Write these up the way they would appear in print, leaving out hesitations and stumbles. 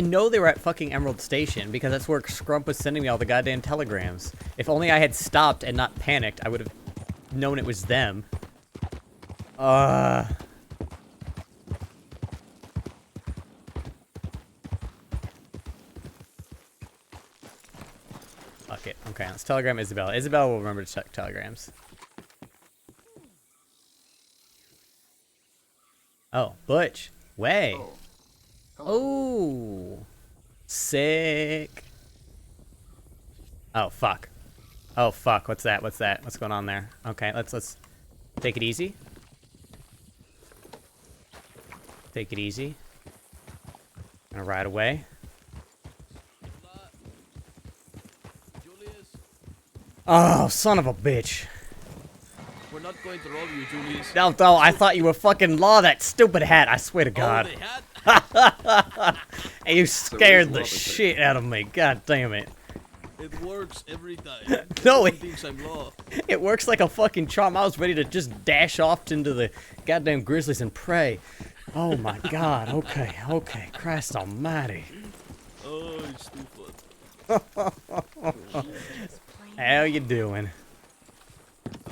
I know they were at fucking Emerald Station because that's where Scrump was sending me all the goddamn telegrams. If only I had stopped and not panicked, I would have known it was them. Fuck it. Okay, let's telegram Isabella. Isabella will remember to check telegrams. Oh, Butch. Way. Oh. Sick. Oh, fuck. Oh, fuck. What's that? What's that? What's going on there? Okay, let's take it easy. Take it easy. Gonna ride away. Julius, Oh, son of a bitch. we're not going to rob you, Julius. No, I thought you were fucking Law, that stupid hat. I swear to God. Oh, they had? And you scared the shit out of me. God damn it. It works every time. No, Everyone thinks I'm Law. It works like a fucking charm. I was ready to just dash off into the goddamn grizzlies and pray. Oh my God. Okay. Christ almighty. Oh, it's too fun. How you doing?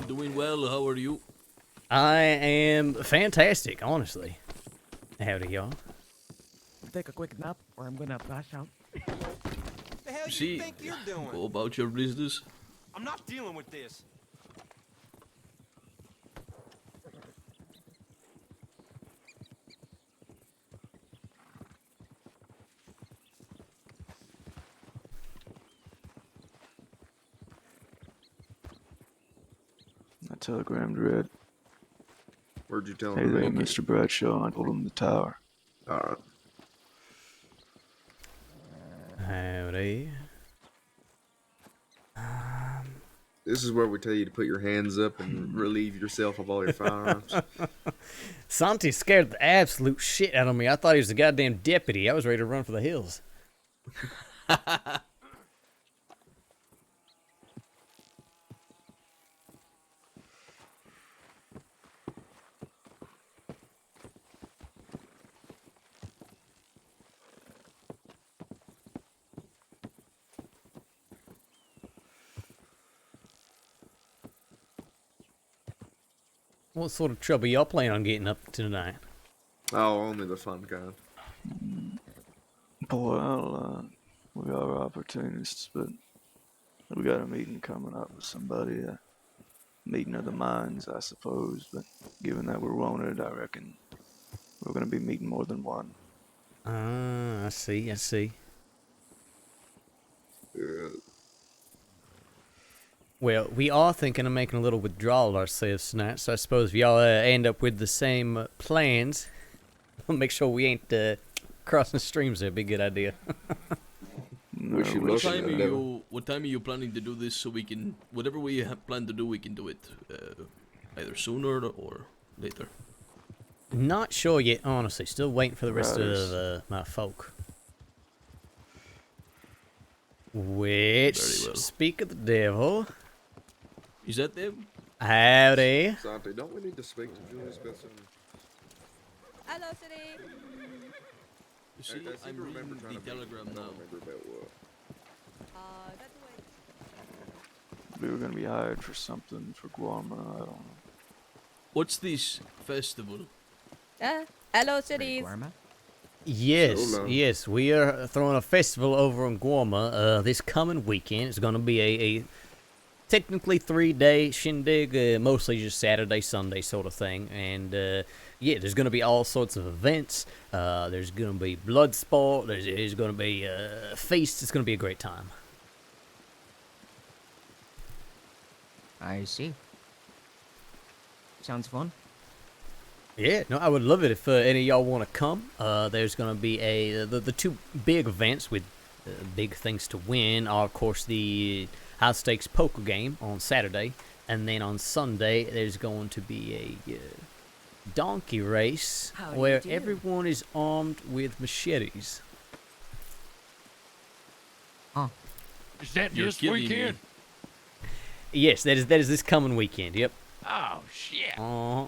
Doing well, how are you? I am fantastic, honestly. Howdy, y'all. Take a quick nap, or I'm gonna pass out. The hell See, you think you're doing? Go about your business. I'm not dealing with this. I telegrammed Red. Where'd you tell Hey him? there, Mr. Bradshaw. I told him the tower. Alright. Howdy. This is where we tell you to put your hands up and relieve yourself of all your firearms. Santi scared the absolute shit out of me. I thought he was a goddamn deputy. I was ready to run for the hills. What sort of trouble y'all plan on getting up to tonight? Oh, only the fun kind. Well, we are opportunists, but we got a meeting coming up with somebody. Meeting of the minds, I suppose. But given that we're wanted, I reckon we're going to be meeting more than one. Ah, I see. Yeah. Well, we are thinking of making a little withdrawal ourselves tonight, so I suppose if y'all end up with the same plans, we'll make sure we ain't crossing streams there. It'd be a good idea. We should we look What at time, that are devil. you, what time are you planning to do this so we can, whatever we have planned to do, we can do it either sooner or later? Not sure yet, honestly. Still waiting for the rest Riders. of my folk. Which, Very well. speak of the devil, Is that them? howdy. Santi, don't we need to speak to Julius Benson? Hello, City. You see, I seem I'm to remember reading trying the to meet- telegram I now. don't remember about what. That's the way. We were going to be hired for something for Guarma. I don't know. What's this festival? Hello, cities. Yes, So long. yes, we are throwing a festival over in Guarma this coming weekend. It's going to be a technically 3-day shindig, mostly just Saturday, Sunday sort of thing. And yeah, there's going to be all sorts of events. There's going to be blood sport. There's going to be feasts. It's going to be a great time. I see. Sounds fun. Yeah, no, I would love it if any of y'all want to come. There's going to be the two big events with big things to win are, of course, the high stakes poker game on Saturday, and then on Sunday there's going to be a donkey race How do you where do? everyone is armed with machetes. Is that You're this kidding weekend? me. Yes, that is this coming weekend. Yep. Oh, shit. Oh,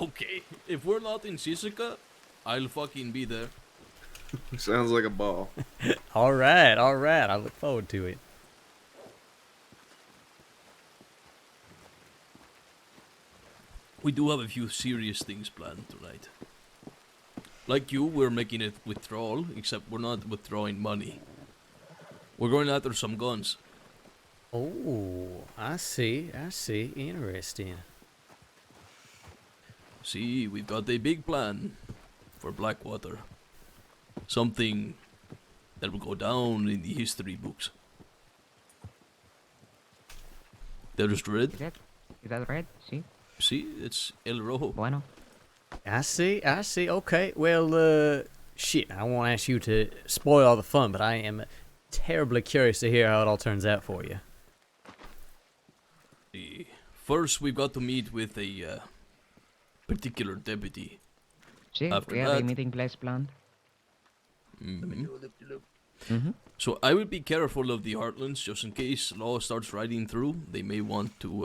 okay. If we're not in Sisika, I'll fucking be there. Sounds like a ball. All right. I look forward to it. We do have a few serious things planned tonight. Like you, we're making a withdrawal, except we're not withdrawing money. We're going after some guns. Oh, I see. Interesting. See, we've got a big plan for Blackwater. Something that will go down in the history books. There's red. Is that right? See? See, it's El Rojo. Bueno. I see. Okay. Well, shit. I won't ask you to spoil all the fun, but I am terribly curious to hear how it all turns out for you. First, we've got to meet with a particular deputy. See, After we have a that- meeting place planned. Mm-hmm. So I would be careful of the Heartlands, just in case law starts riding through. They may want to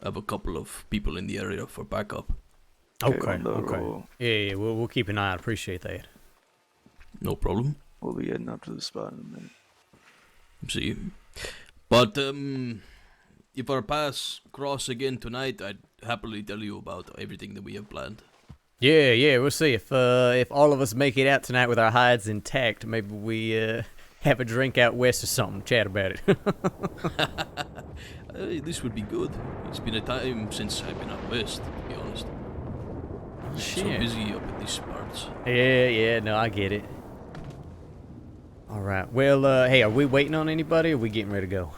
have a couple of people in the area for backup. Okay. on the Okay. roll. Yeah. We'll keep an eye. I appreciate that. No problem. We'll be heading up to the spot in a minute. See. But if our paths cross again tonight, I'd happily tell you about everything that we have planned. Yeah. We'll see if all of us make it out tonight with our hides intact. Maybe we have a drink out west or something. Chat about it. This would be good. It's been a time since I've been out west, to be honest. So busy up in these parts. Yeah. No, I get it. All right. Well, hey, are we waiting on anybody? Or are we getting ready to go?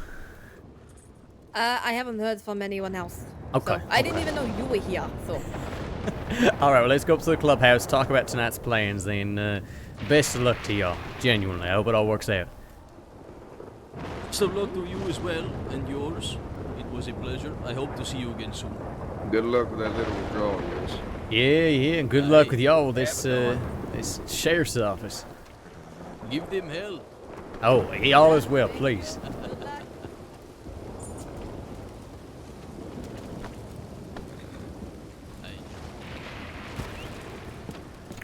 I haven't heard from anyone else. Okay. So I didn't even know you were here, so. All right. Well, let's go up to the clubhouse. Talk about tonight's plans. Then, best of luck to y'all. Genuinely, I hope it all works out. So luck to you as well, and yours. It was a pleasure. I hope to see you again soon. Good luck with that little withdrawal, yes. Yeah. And good luck with y'all with this sheriff's office. Give them hell. Oh, y'all as well, please. Good luck.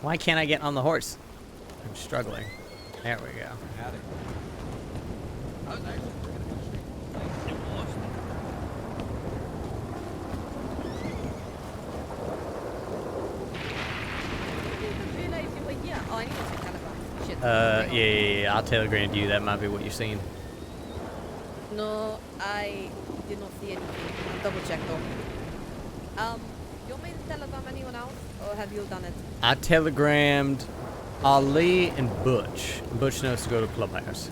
Why can't I get on the horse? I'm struggling. There we go. I didn't realize you were here. Oh, I need to check telegram. Shit. Yeah. I'll telegram to you. That might be what you're seeing. No, I did not see anything. I'll double check though. You want me to telegram anyone else, or have you done it? I telegrammed Ali and Butch. Butch knows to go to clubhouse.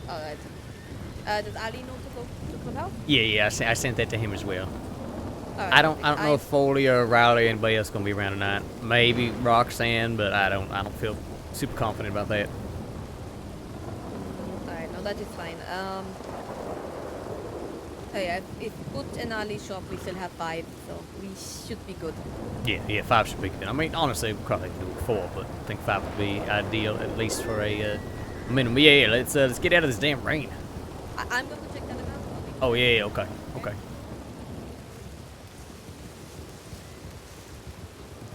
Alright. Does Ali know to go to clubhouse? Yeah. I sent that to him as well. Alright, I don't know if Foley or Riley or anybody else gonna be around tonight. Maybe Roxanne, but I don't feel super confident about that. Alright, no, that is fine. Oh yeah, if Butch and Ali show up, we still have 5, so we should be good. Yeah, 5 should be good. I mean, honestly, we probably could do 4, but I think 5 would be ideal, at least for a minimum. Yeah, let's get out of this damn rain. I'm going to check telegram. Oh yeah, okay.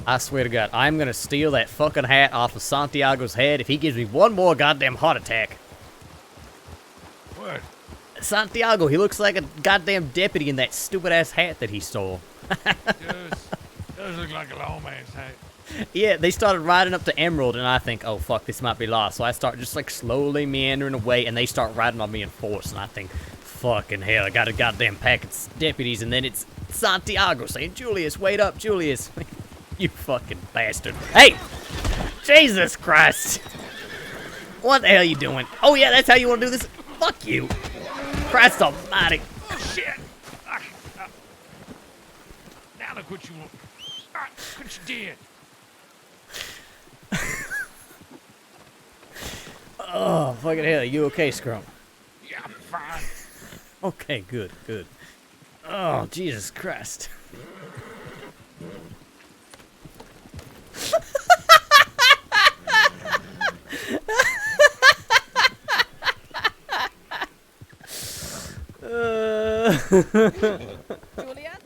I swear to God, I'm gonna steal that fucking hat off of Santiago's head if he gives me one more goddamn heart attack. What? Santiago, he looks like a goddamn deputy in that stupid ass hat that he stole. Does look like a lawman's hat. Yeah, they started riding up to Emerald, and I think, oh fuck, this might be lost. So I start just like slowly meandering away, and they start riding on me in force, and I think, fucking hell, I got a goddamn pack of deputies, and then it's Santiago saying, Julius, wait up, Julius. You fucking bastard. Hey! Jesus Christ! What the hell are you doing? Oh yeah, that's how you want to do this? Fuck you! Christ almighty! Oh, shit! Now look what you want. What you did. Oh, fucking hell, you okay, Scrum? Yeah, I'm fine. Okay, good. Oh, Jesus Christ. Julian,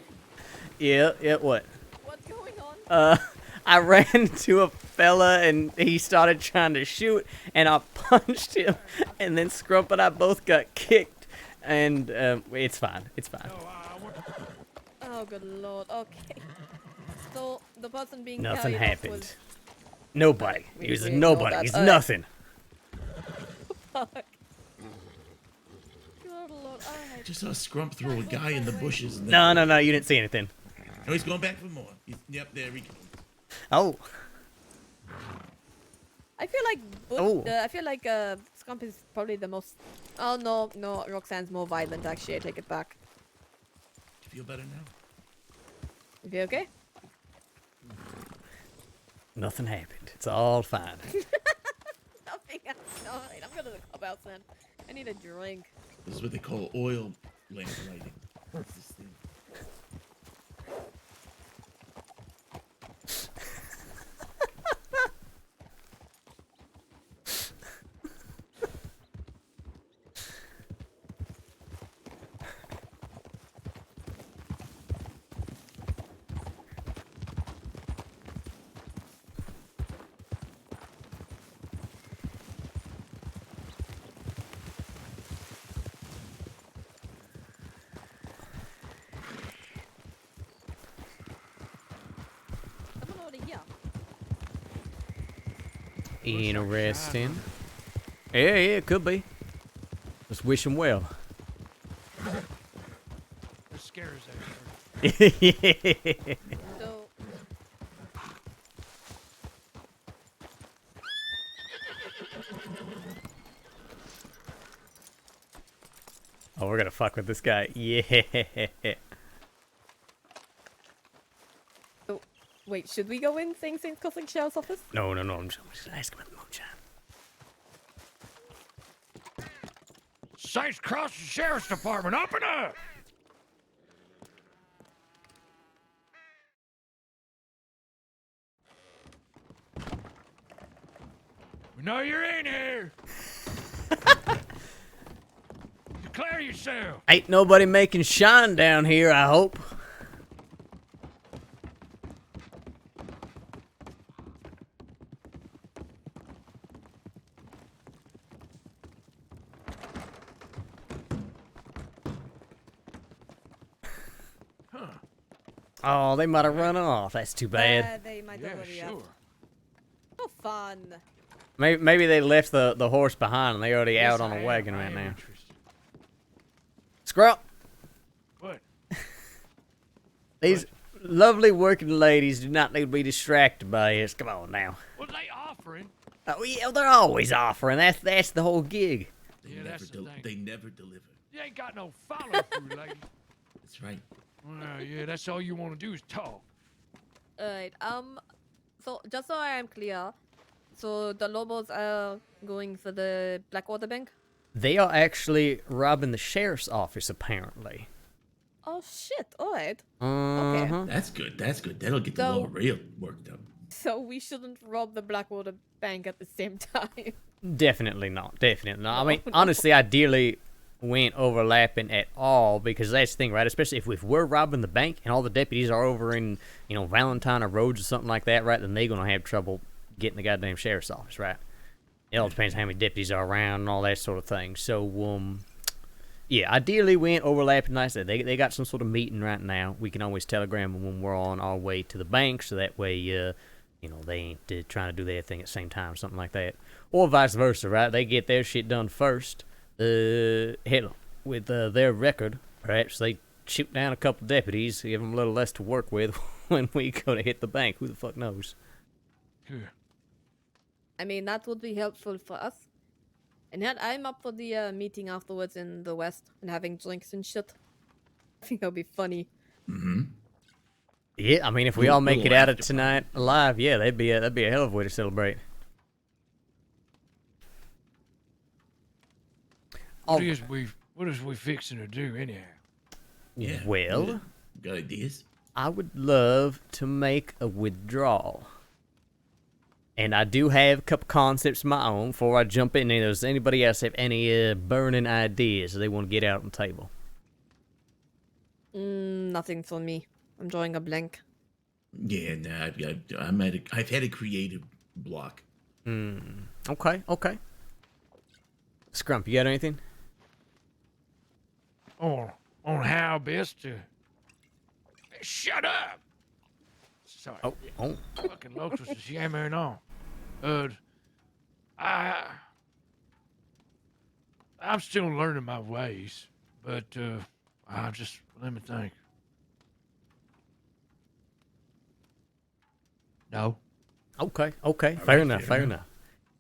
Yeah, what? what's going on? I ran into a fella, and he started trying to shoot, and I punched him, and then Scrump and I both got kicked, and it's fine. It's fine. Oh, good lord. Okay. So, the person being Nothing carried off happened. was... Nobody. We- He was we a know nobody. that. He's Alright. nothing. Fuck. Good lord. Alright. Just saw Scrump throw a guy in the bushes. And No. You didn't see anything. Oh, he's going back for more. Yep, there we go. Oh. I feel like... Oh. I feel like, Scump is probably the most... Oh, no. Roxanne's more violent, actually. I take it back. You feel better now? Is he okay? Nothing happened. It's all fine. Nothing else. Alright, I'm gonna the clubhouse then. I need a drink. This is what they call oil lamp lighting. What's this thing? Someone over here. Interesting. Yeah, it could be. Just wish him well. The scares there. Yeah. So... Oh, we're gonna fuck with this guy. Yeah. So, wait, should we go in saying St. Cuffling Sheriff's office? No. I'm just asking about the moonshine. Saints Cross Sheriff's Department, up and up! We know you're in here. Declare yourself. Ain't nobody making shine down here, I hope. Oh, they might have run off. That's too bad. They might Yeah, already have. sure. So fun. Maybe they left the horse behind and they already Yes, out on I a am- wagon I right am now. interested. Scrump, What? these lovely working ladies do not need to be distracted by this. Come on now. What are they offering? Oh yeah, they're always offering. That's the whole gig. Yeah, that's the thing. They never deliver. You ain't got no follow through, lady. That's right. Well, yeah, that's all you want to do is talk. Alright, so just so I am clear, so the Lobos are going for the Blackwater Bank? They are actually robbing the sheriff's office, apparently. Oh shit, alright. Uh-huh. That's good. That's good. That'll get the So- law real worked up. So we shouldn't rob the Blackwater Bank at the same time. Definitely not. Definitely not. I mean, honestly, ideally, we ain't overlapping at all because that's the thing, right? Especially if we're robbing the bank and all the deputies are over in, Valentine or Rhodes or something like that, right? Then they're gonna have trouble getting the goddamn sheriff's office, right? It all depends how many deputies are around and all that sort of thing. So, yeah, ideally we ain't overlapping. Like I said, they got some sort of meeting right now. We can always telegram them when we're on our way to the bank, so that way, they ain't trying to do their thing at the same time, something like that, or vice versa, right? They get their shit done first. Hell, with their record, perhaps they shoot down a couple deputies, give them a little less to work with when we go to hit the bank. Who the fuck knows? Here. I mean, that would be helpful for us. And yet, I'm up for the meeting afterwards in the West and having drinks and shit. I think that'll be funny. Mm-hmm. Yeah, I mean, if we all make it Little out of after tonight alive, yeah, that'd be a hell of a way to celebrate. What is we fixing to do anyhow? Yeah. Well, Got ideas? I would love to make a withdrawal. And I do have a couple concepts of my own before I jump in there. Does anybody else have any burning ideas they want to get out on the table? Nothing for me. I'm drawing a blank. Yeah, nah, I've had a creative block. Okay, okay. Scrump, you got anything? On how best to. Shut up! Sorry. Oh. Fucking locals is yammering on. I'm still learning my ways, but let me think. No. Okay, okay. All Fair right, enough, fair fair enough.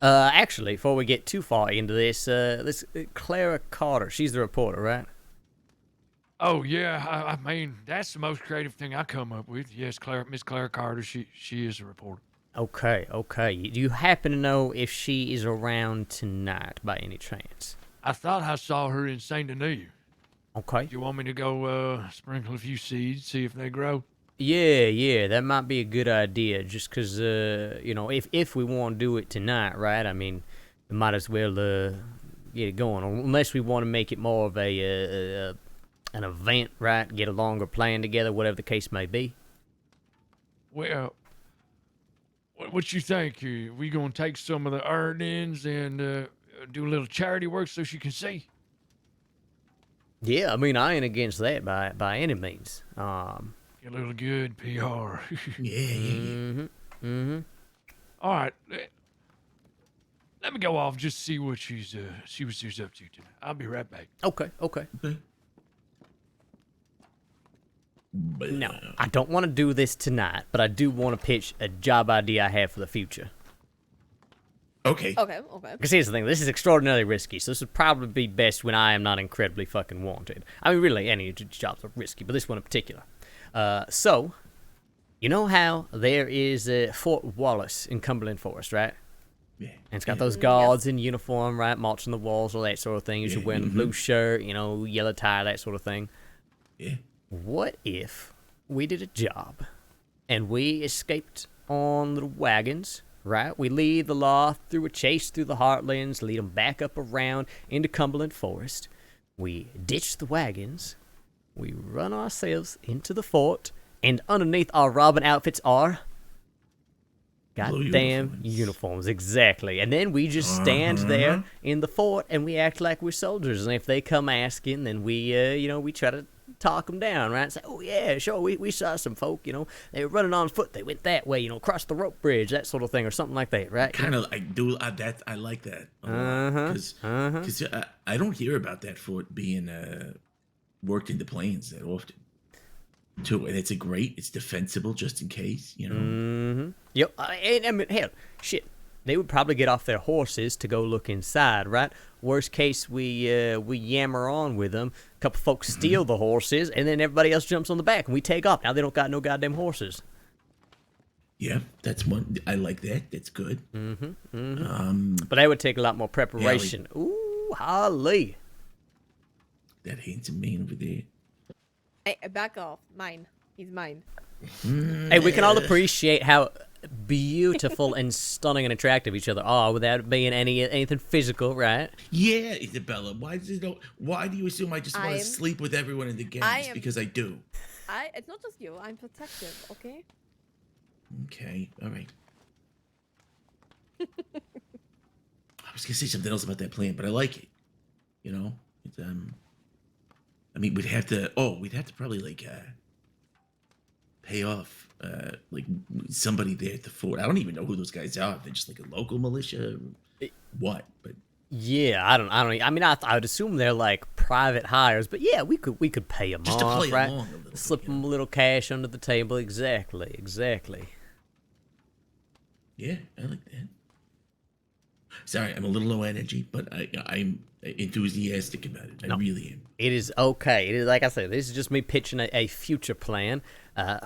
Actually, before we get too far into this, Clara Carter, she's the reporter, right? Oh yeah, I mean that's the most creative thing I come up with. Yes, Miss Clara Carter. She is a reporter. Okay, okay. Do you happen to know if she is around tonight by any chance? I thought I saw her in Saint Denis. Okay. Do you want me to go sprinkle a few seeds, see if they grow? Yeah, that might be a good idea. Just because, if we want to do it tonight, right? I mean, we might as well get it going, unless we want to make it more of an event, right? Get a longer plan together, whatever the case may be. Well, what you think? We gonna take some of the earnings and do a little charity work so she can see? Yeah, I mean, I ain't against that by any means. Get a little good PR. Yeah. All right. Let me go off just see what she's up to tonight. I'll be right back. Okay. Okay. No, I don't want to do this tonight, but I do want to pitch a job idea I have for the future. Okay. Okay. Because here's the thing, this is extraordinarily risky, so this would probably be best when I am not incredibly fucking wanted. I mean, really, any jobs are risky, but this one in particular. So, you know how there is Fort Wallace in Cumberland Forest, right? Yeah. And it's got those guards in uniform, right, marching the walls, all that sort of thing. You're wearing a blue shirt, yellow tie, that sort of thing. Yeah. What if we did a job and we escaped on the wagons, right? We lead the law through a chase through the heartlands, lead them back up around into Cumberland Forest. We ditch the wagons. We run ourselves into the fort, and underneath our robbing outfits are goddamn uniforms. Exactly. And then we just stand there in the fort, and we act like we're soldiers. And if they come asking, then we try to talk them down, right? Say, oh yeah, sure, we saw some folk, they were running on foot. They went that way, across the rope bridge, that sort of thing, or something like that, right? Kind of, I like that a lot because I don't hear about that fort being worked into planes that often. Too, and it's defensible just in case, Yep. And I mean, hell, shit. They would probably get off their horses to go look inside, right? Worst case, we yammer on with them. A couple folks steal the horses, and then everybody else jumps on the back, and we take off. Now they don't got no goddamn horses. Yeah, that's one. I like that. That's good. But that would take a lot more preparation. Ooh, holly. That handsome man over there. Hey, back off. Mine. He's mine. Hey, we can all appreciate how beautiful and stunning and attractive each other are without being anything physical, right? Yeah, Isabella. Why do you assume I just want to sleep with everyone in the gang? Just because I do. It's not just you. I'm protective, okay? Okay, all right. I was gonna say something else about that plan, but I like it. It's, I mean, we'd have to probably pay off somebody there at the fort. I don't even know who those guys are. They're just like a local militia. What? But yeah, I don't. I mean, I would assume they're like private hires, but yeah, we could pay them just off, to play right? along a little Slip them a little cash under the table. Exactly. Yeah, I like that. Sorry, I'm a little low energy, but I'm enthusiastic about it. I really am. It is okay. It is, like I said, this is just me pitching a future plan.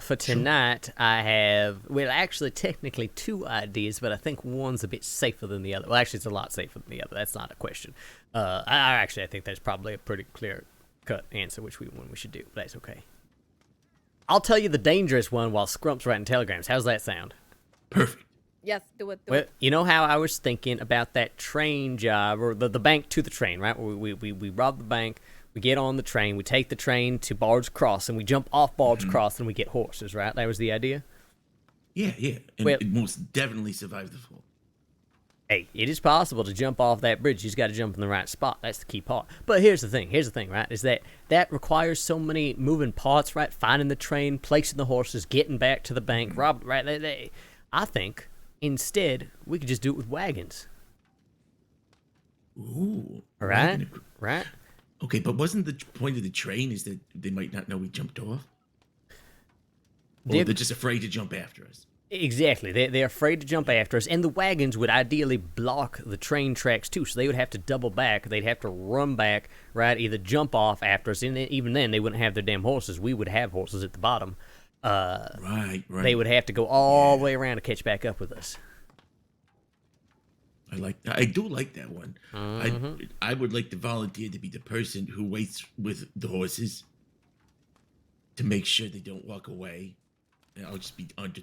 For tonight, I have, actually, technically two ideas, but I think one's a bit safer than the other. Well, actually, it's a lot safer than the other. That's not a question. I think there's probably a pretty clear-cut answer which one we should do, but that's okay. I'll tell you the dangerous one while Scrump's writing telegrams. How's that sound? Perfect. Yes, do it. Well, you know how I was thinking about that train job, or the bank to the train, right? We rob the bank, we get on the train, we take the train to Bard's Cross, and we jump off Bard's Cross, and we get horses, right? That was the idea? Yeah, yeah. And Well- it most definitely survived the fall. Hey, it is possible to jump off that bridge. You just got to jump in the right spot. That's the key part. But here's the thing, right? Is that requires so many moving parts, right? Finding the train, placing the horses, getting back to the bank, right? I think instead we could just do it with wagons. Ooh. Right? wagon- Right? Okay, but wasn't the point of the train is that they might not know we jumped off? Or they're just afraid to jump after us? Exactly. They're afraid to jump after us, and the wagons would ideally block the train tracks too, so they would have to double back. They'd have to run back, right? Either jump off after us, and even then they wouldn't have their damn horses. We would have horses at the bottom. Right. They would have to go all the way around to catch back up with us. I do like that one. I would like to volunteer to be the person who waits with the horses to make sure they don't walk away. And I'll just be under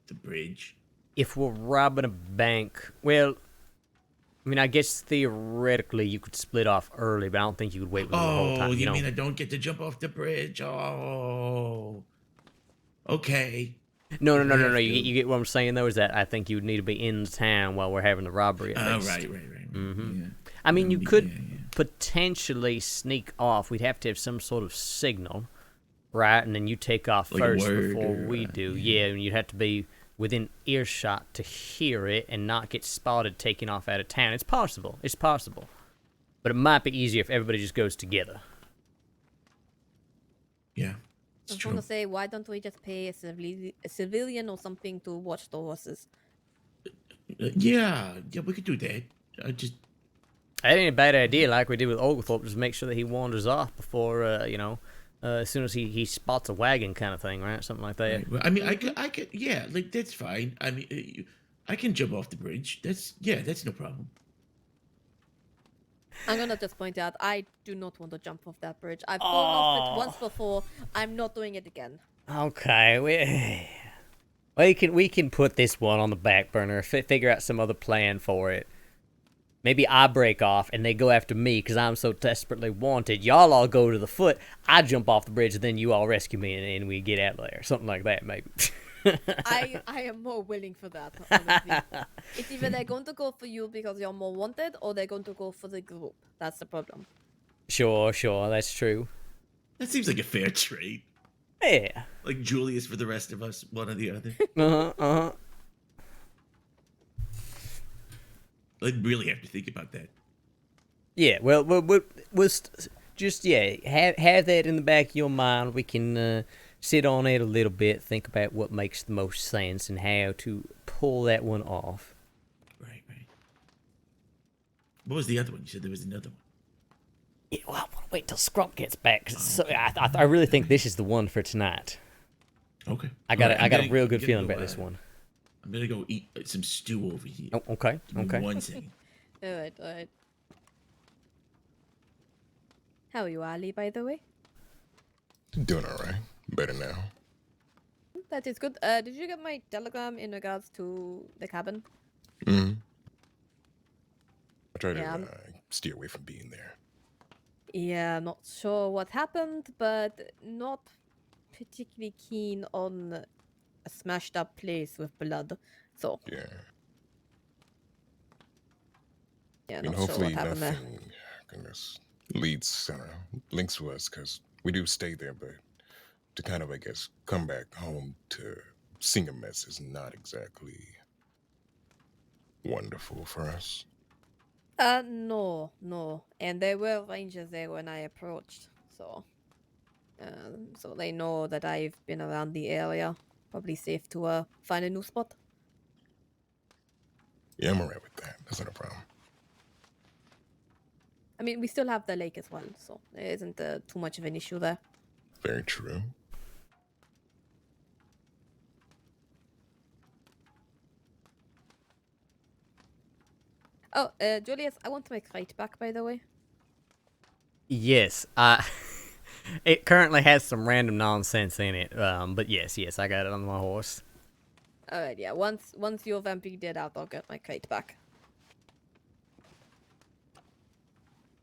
the bridge. If we're robbing a bank, well, I mean, I guess theoretically you could split off early, but I don't think you would wait with them the whole time. Oh, you know? mean I don't get to jump off the bridge? Oh, okay. No. You get what I'm saying, though, is that I think you would need to be in town while we're having the robbery. Oh, least. right. Mm-hmm. Yeah. I mean, you Yeah, could yeah. potentially sneak off. We'd have to have some sort of signal, right? And then you take off Like a first word before or, we do. Yeah, and you'd have to be within earshot to hear it and not get spotted taking off out of town. It's possible. But it might be easier if everybody just goes together. Yeah. I was going to say, why don't we just pay a civilian or something to watch the horses? Yeah, we could do that. That ain't a bad idea, like we did with Oglethorpe. Just make sure that he wanders off before, as soon as he spots a wagon, kind of thing, right? Something like that. Right. Well, I mean, I could, yeah, like that's fine. I mean, I can jump off the bridge. That's no problem. I'm gonna just point out, I do not want to jump off that bridge. I've fallen off it once before. I'm not doing it again. Okay, we can put this one on the back burner. Figure out some other plan for it. Maybe I break off and they go after me because I'm so desperately wanted. Y'all all go to the foot. I jump off the bridge, and then you all rescue me, and we get out of there. Something like that, maybe. I am more willing for that, honestly. It's either they're going to go for you because you're more wanted, or they're going to go for the group. That's the problem. Sure, that's true. That seems like a fair trade. Yeah. Like Julius for the rest of us, one or the other. I'd really have to think about that. Yeah, well, just have that in the back of your mind. We can sit on it a little bit, think about what makes the most sense and how to pull that one off. Right. What was the other one? You said there was another one. Yeah, well, I want to wait till Scrump gets back. Cause I really think this is the one for tonight. Okay. I got a real good feeling about this one. I'm gonna go eat some stew over here. Oh, okay. Give me 1 second. Alright. How are you, Ali, by the way? Doing alright. Better now. That is good. Did you get my telegram in regards to the cabin? Mm-hmm. I try to Yeah. steer away from being there. Yeah, not sure what happened, but not particularly keen on a smashed up place with blood. So, Yeah. yeah, I mean, not sure hopefully what happened there. nothing goodness leads, I don't know, links to us, because we do stay there, but to kind of, I guess, come back home to seeing a mess is not exactly wonderful for us. No. And there were rangers there when I approached, so they know that I've been around the area. Probably safe to find a new spot. Yeah, I'm alright with that. That's not a problem. I mean, we still have the lake as well, so there isn't too much of an issue there. Very true. Oh, Julius, I want my crate back, by the way. Yes, it currently has some random nonsense in it, but yes, I got it on my horse. Alright, yeah. Once you've emptied it out, I'll get my crate back.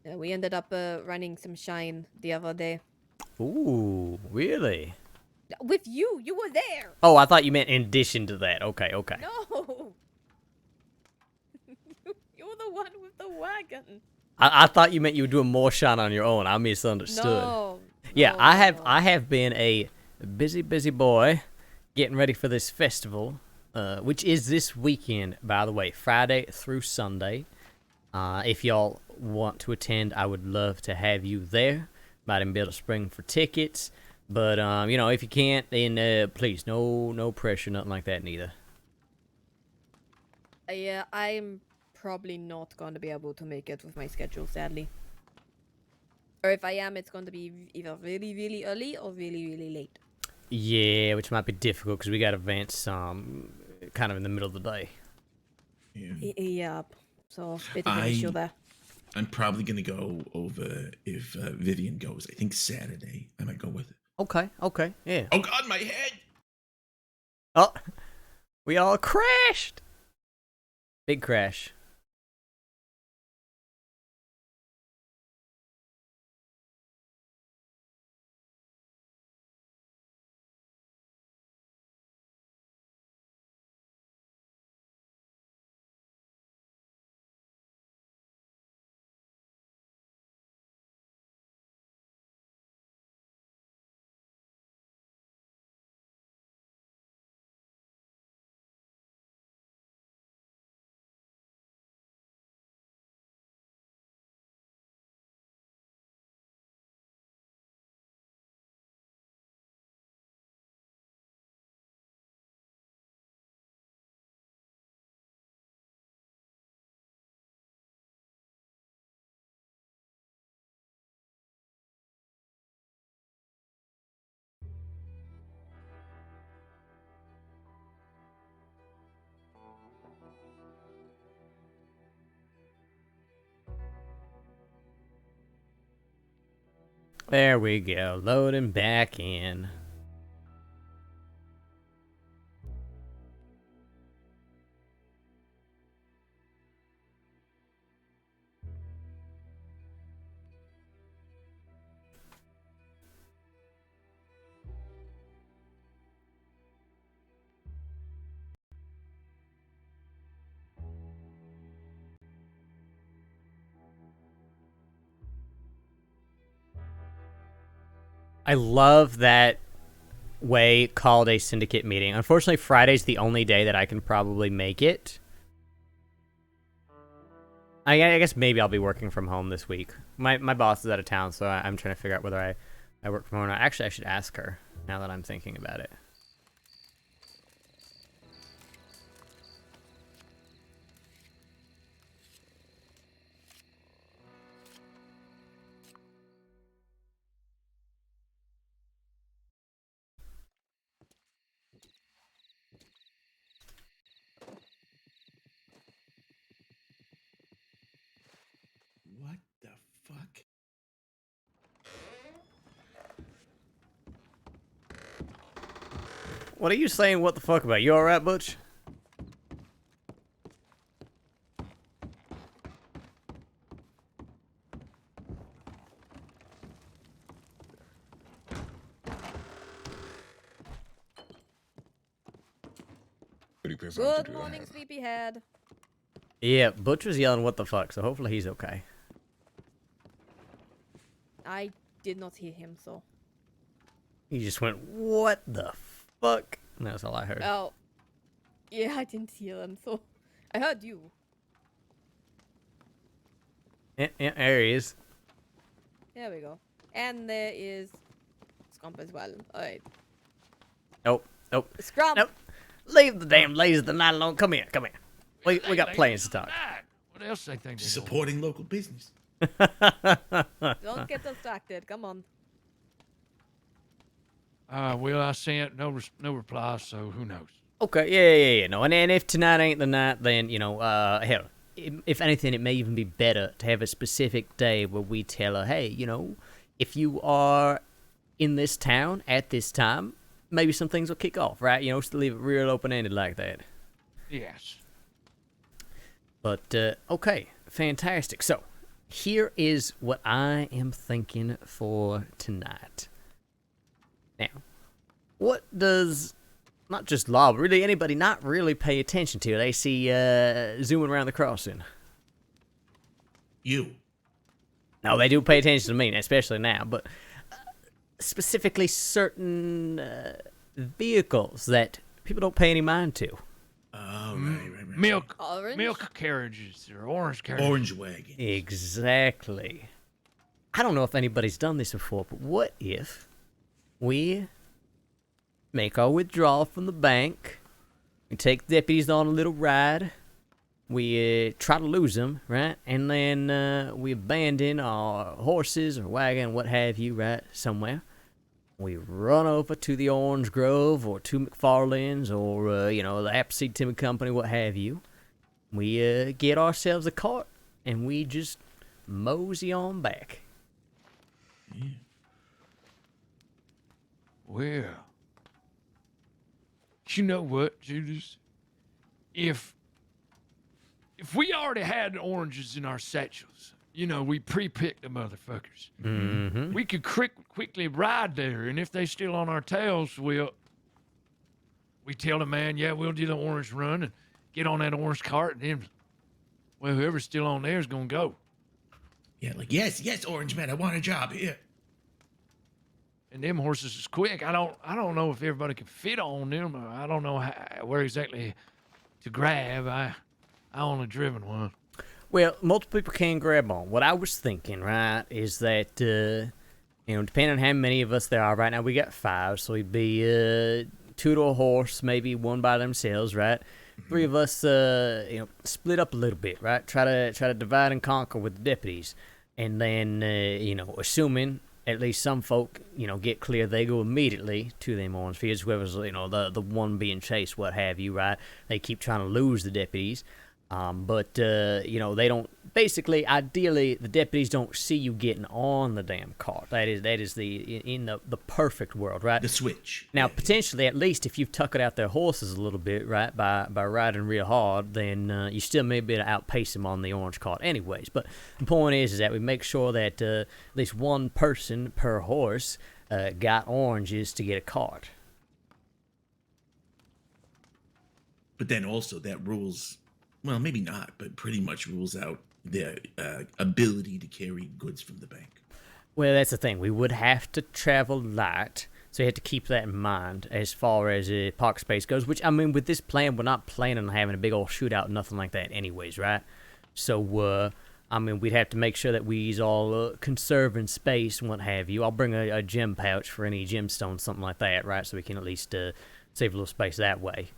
Yeah, we ended up running some shine the other day. Ooh, really? With you. You were there. Oh, I thought you meant in addition to that. Okay, okay. No. You're the one with the wagon. I thought you meant you were doing more shine on your own. I misunderstood. No. Yeah, no, I have been a busy boy getting ready for this festival, which is this weekend, by the way, Friday through Sunday. If y'all want to attend, I would love to have you there. Might even be able to spring for tickets. But, you know, if you can't, then please, no pressure, nothing like that neither. Yeah, I'm probably not going to be able to make it with my schedule, sadly. Or if I am, it's going to be either really early or really late. Yeah, which might be difficult because we got events kind of in the middle of the day. Yeah. Yep. So, bit of an issue there. I'm probably gonna go over if Vivian goes. I think Saturday. I might go with it. Okay, yeah. Oh God, my head! Oh, we all crashed. Big crash. There we go, loading back in. I love that way called a syndicate meeting. Unfortunately, Friday's the only day that I can probably make it. I guess maybe I'll be working from home this week. My boss is out of town, so I'm trying to figure out whether I work from home or not. Actually, I should ask her now that I'm thinking about it. What the fuck? What are you saying what the fuck about? You alright, Butch? Pretty pissed off to Good do morning, that. sleepyhead. Yeah, Butch was yelling what the fuck, so hopefully he's okay. I did not hear him, so. He just went, what the fuck? And that's all I heard. Oh. Yeah, I didn't hear him, so. I heard you. Yeah, there he is. There we go. And there is Scrump as well. Alright. Nope. Scrump! Nope. Leave the damn ladies of the night alone. Come here. We got plans to talk. What else they think they're doing? Supporting local business. Don't get distracted. Come on. Well, I sent no reply, so who knows? Okay, yeah. No, and if tonight ain't the night, then, you know, hell, if anything, it may even be better to have a specific day where we tell her, hey, you know, if you are in this town at this time, maybe some things will kick off, right? You know, just to leave it real open-ended like that. Yes. But, okay, fantastic. So, here is what I am thinking for tonight. Now, what does not just law, but really anybody not really pay attention to? They see zooming around the crossing. You. No, they do pay attention to me, especially now, but specifically certain vehicles that people don't pay any mind to. Oh, right. Milk carriages or orange carriages. Orange wagon. Exactly. I don't know if anybody's done this before, but what if we make our withdrawal from the bank, we take deputies on a little ride, we try to lose them, right? And then we abandon our horses or wagon, what have you, right, somewhere. We run over to the Orange Grove or to McFarlane's or, the Appleseed Timber Company, what have you. We get ourselves a cart and we just mosey on back. Yeah. Well, you know what, Julius? If we already had oranges in our satchels, we pre-picked the motherfuckers. Mm-hmm. We could quickly ride there, and if they still on our tails, we tell the man, yeah, we'll do the orange run and get on that orange cart, and then, well, whoever's still on there is gonna go. Yeah, like yes, Orange Man, I want a job here. And them horses is quick. I don't know if everybody can fit on them. I don't know where exactly to grab. I only driven one. Well, multiple people can grab on. What I was thinking, right, is that, depending on how many of us there are right now, we got 5, so we'd be 2 to a horse, maybe 1 by themselves, right? 3 of us, split up a little bit, right? Try to divide and conquer with the deputies, and then, assuming at least some folk, get clear, they go immediately to them orange fields. Whoever's, the one being chased, what have you, right? They keep trying to lose the deputies. But they don't, basically, ideally, the deputies don't see you getting on the damn cart. That is in the perfect world, right? The switch. Now, potentially, at least if you've tuckered out their horses a little bit, right, by riding real hard, then you still may be able to outpace them on the orange cart anyways. But the point is that we make sure that at least one person per horse got oranges to get a cart. But then also that rules, well, maybe not, but pretty much rules out the ability to carry goods from the bank. Well, that's the thing. We would have to travel light, so you have to keep that in mind as far as park space goes, which, I mean, with this plan, we're not planning on having a big old shootout, nothing like that anyways, right? So, we'd have to make sure that we's all conserving space and what have you. I'll bring a gem pouch for any gemstones, something like that, right? So we can at least save a little space that way.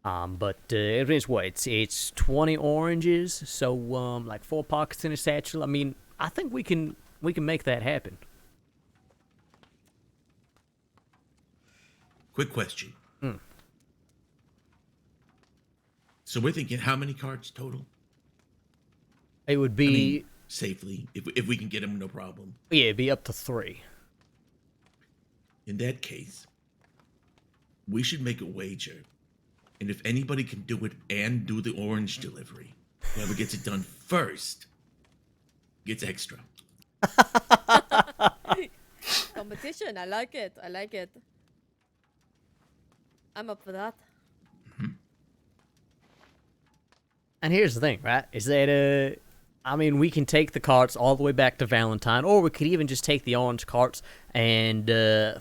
But it is what? It's 20 oranges, so like 4 pockets in a satchel. I mean, I think we can make that happen. Quick question. So we're thinking how many carts total? It would be safely, if we can get them, no problem. Yeah, it'd be up to 3. In that case, we should make a wager. And if anybody can do it and do the orange delivery, whoever gets it done first gets extra. Competition. I like it. I'm up for that. And here's the thing, right? Is that we can take the carts all the way back to Valentine, or we could even just take the orange carts and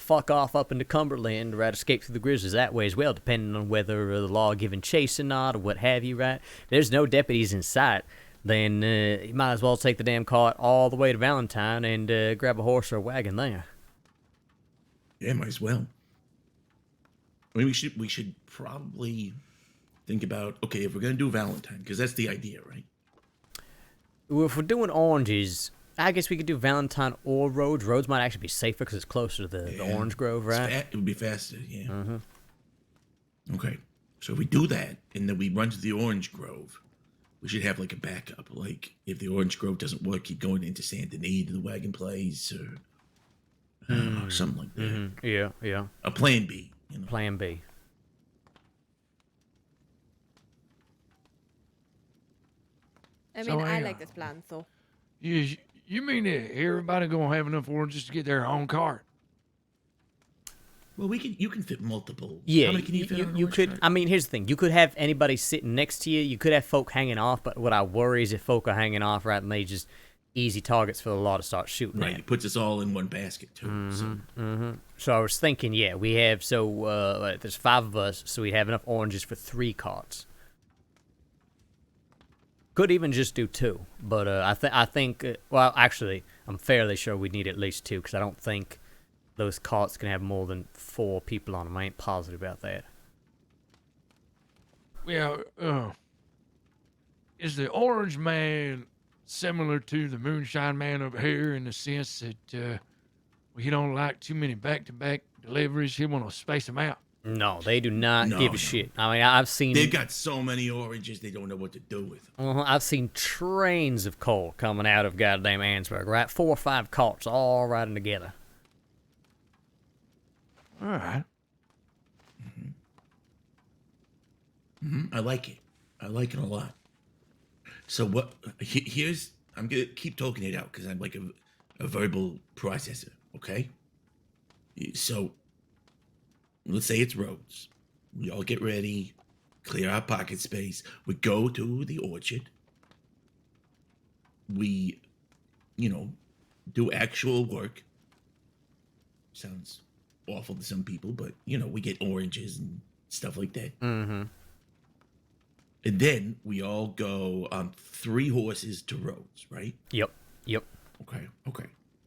fuck off up into Cumberland, right? Escape through the Grizzlies that way as well, depending on whether the law giving chase or not, or what have you, right? If there's no deputies in sight, then you might as well take the damn cart all the way to Valentine and grab a horse or a wagon there. Yeah, might as well. I mean, we should probably think about, okay, if we're gonna do Valentine, because that's the idea, right? Well, if we're doing oranges, I guess we could do Valentine or Rhodes. Rhodes might actually be safer because it's closer to the Orange Grove, right? It would be faster, yeah. Okay, so if we do that, and then we run to the Orange Grove, we should have like a backup. Like, if the Orange Grove doesn't work, keep going into Saint Denis to the wagon place, or something like that. Yeah. A plan B. Plan B. I mean, I like this plan, so. You mean that everybody gonna have enough oranges to get their own cart? Well, you can fit multiple. Yeah, How many can you fit on an you orange could. cart? I mean, here's the thing: you could have anybody sitting next to you. You could have folk hanging off. But what I worry is if folk are hanging off, right, and they just easy targets for the law to start shooting Right, at. it puts us all in one basket too. So I was thinking, yeah, we have there's 5 of us, so we have enough oranges for 3 carts. Could even just do 2, but I think well, actually, I'm fairly sure we need at least 2 because I don't think those carts can have more than 4 people on them. I ain't positive about that. Well, is the orange man similar to the moonshine man over here in the sense that he don't like too many back-to-back deliveries? He want to space them out. No, they do not No, give a no. shit. I mean, I've seen They've got so many oranges they don't know what to do with them. I've seen trains of coal coming out of goddamn Ansburg, right? 4 or 5 carts all riding together. All right. I like it. I like it a lot. So what? Here's I'm gonna keep talking it out because I'm like a verbal processor. Okay. So let's say it's roads. We all get ready, clear our pocket space. We go to the orchard. We, do actual work. Sounds awful to some people, but we get oranges and stuff like that. Mm-hmm. And then we all go on 3 horses to Rhodes, right? Yep. Okay.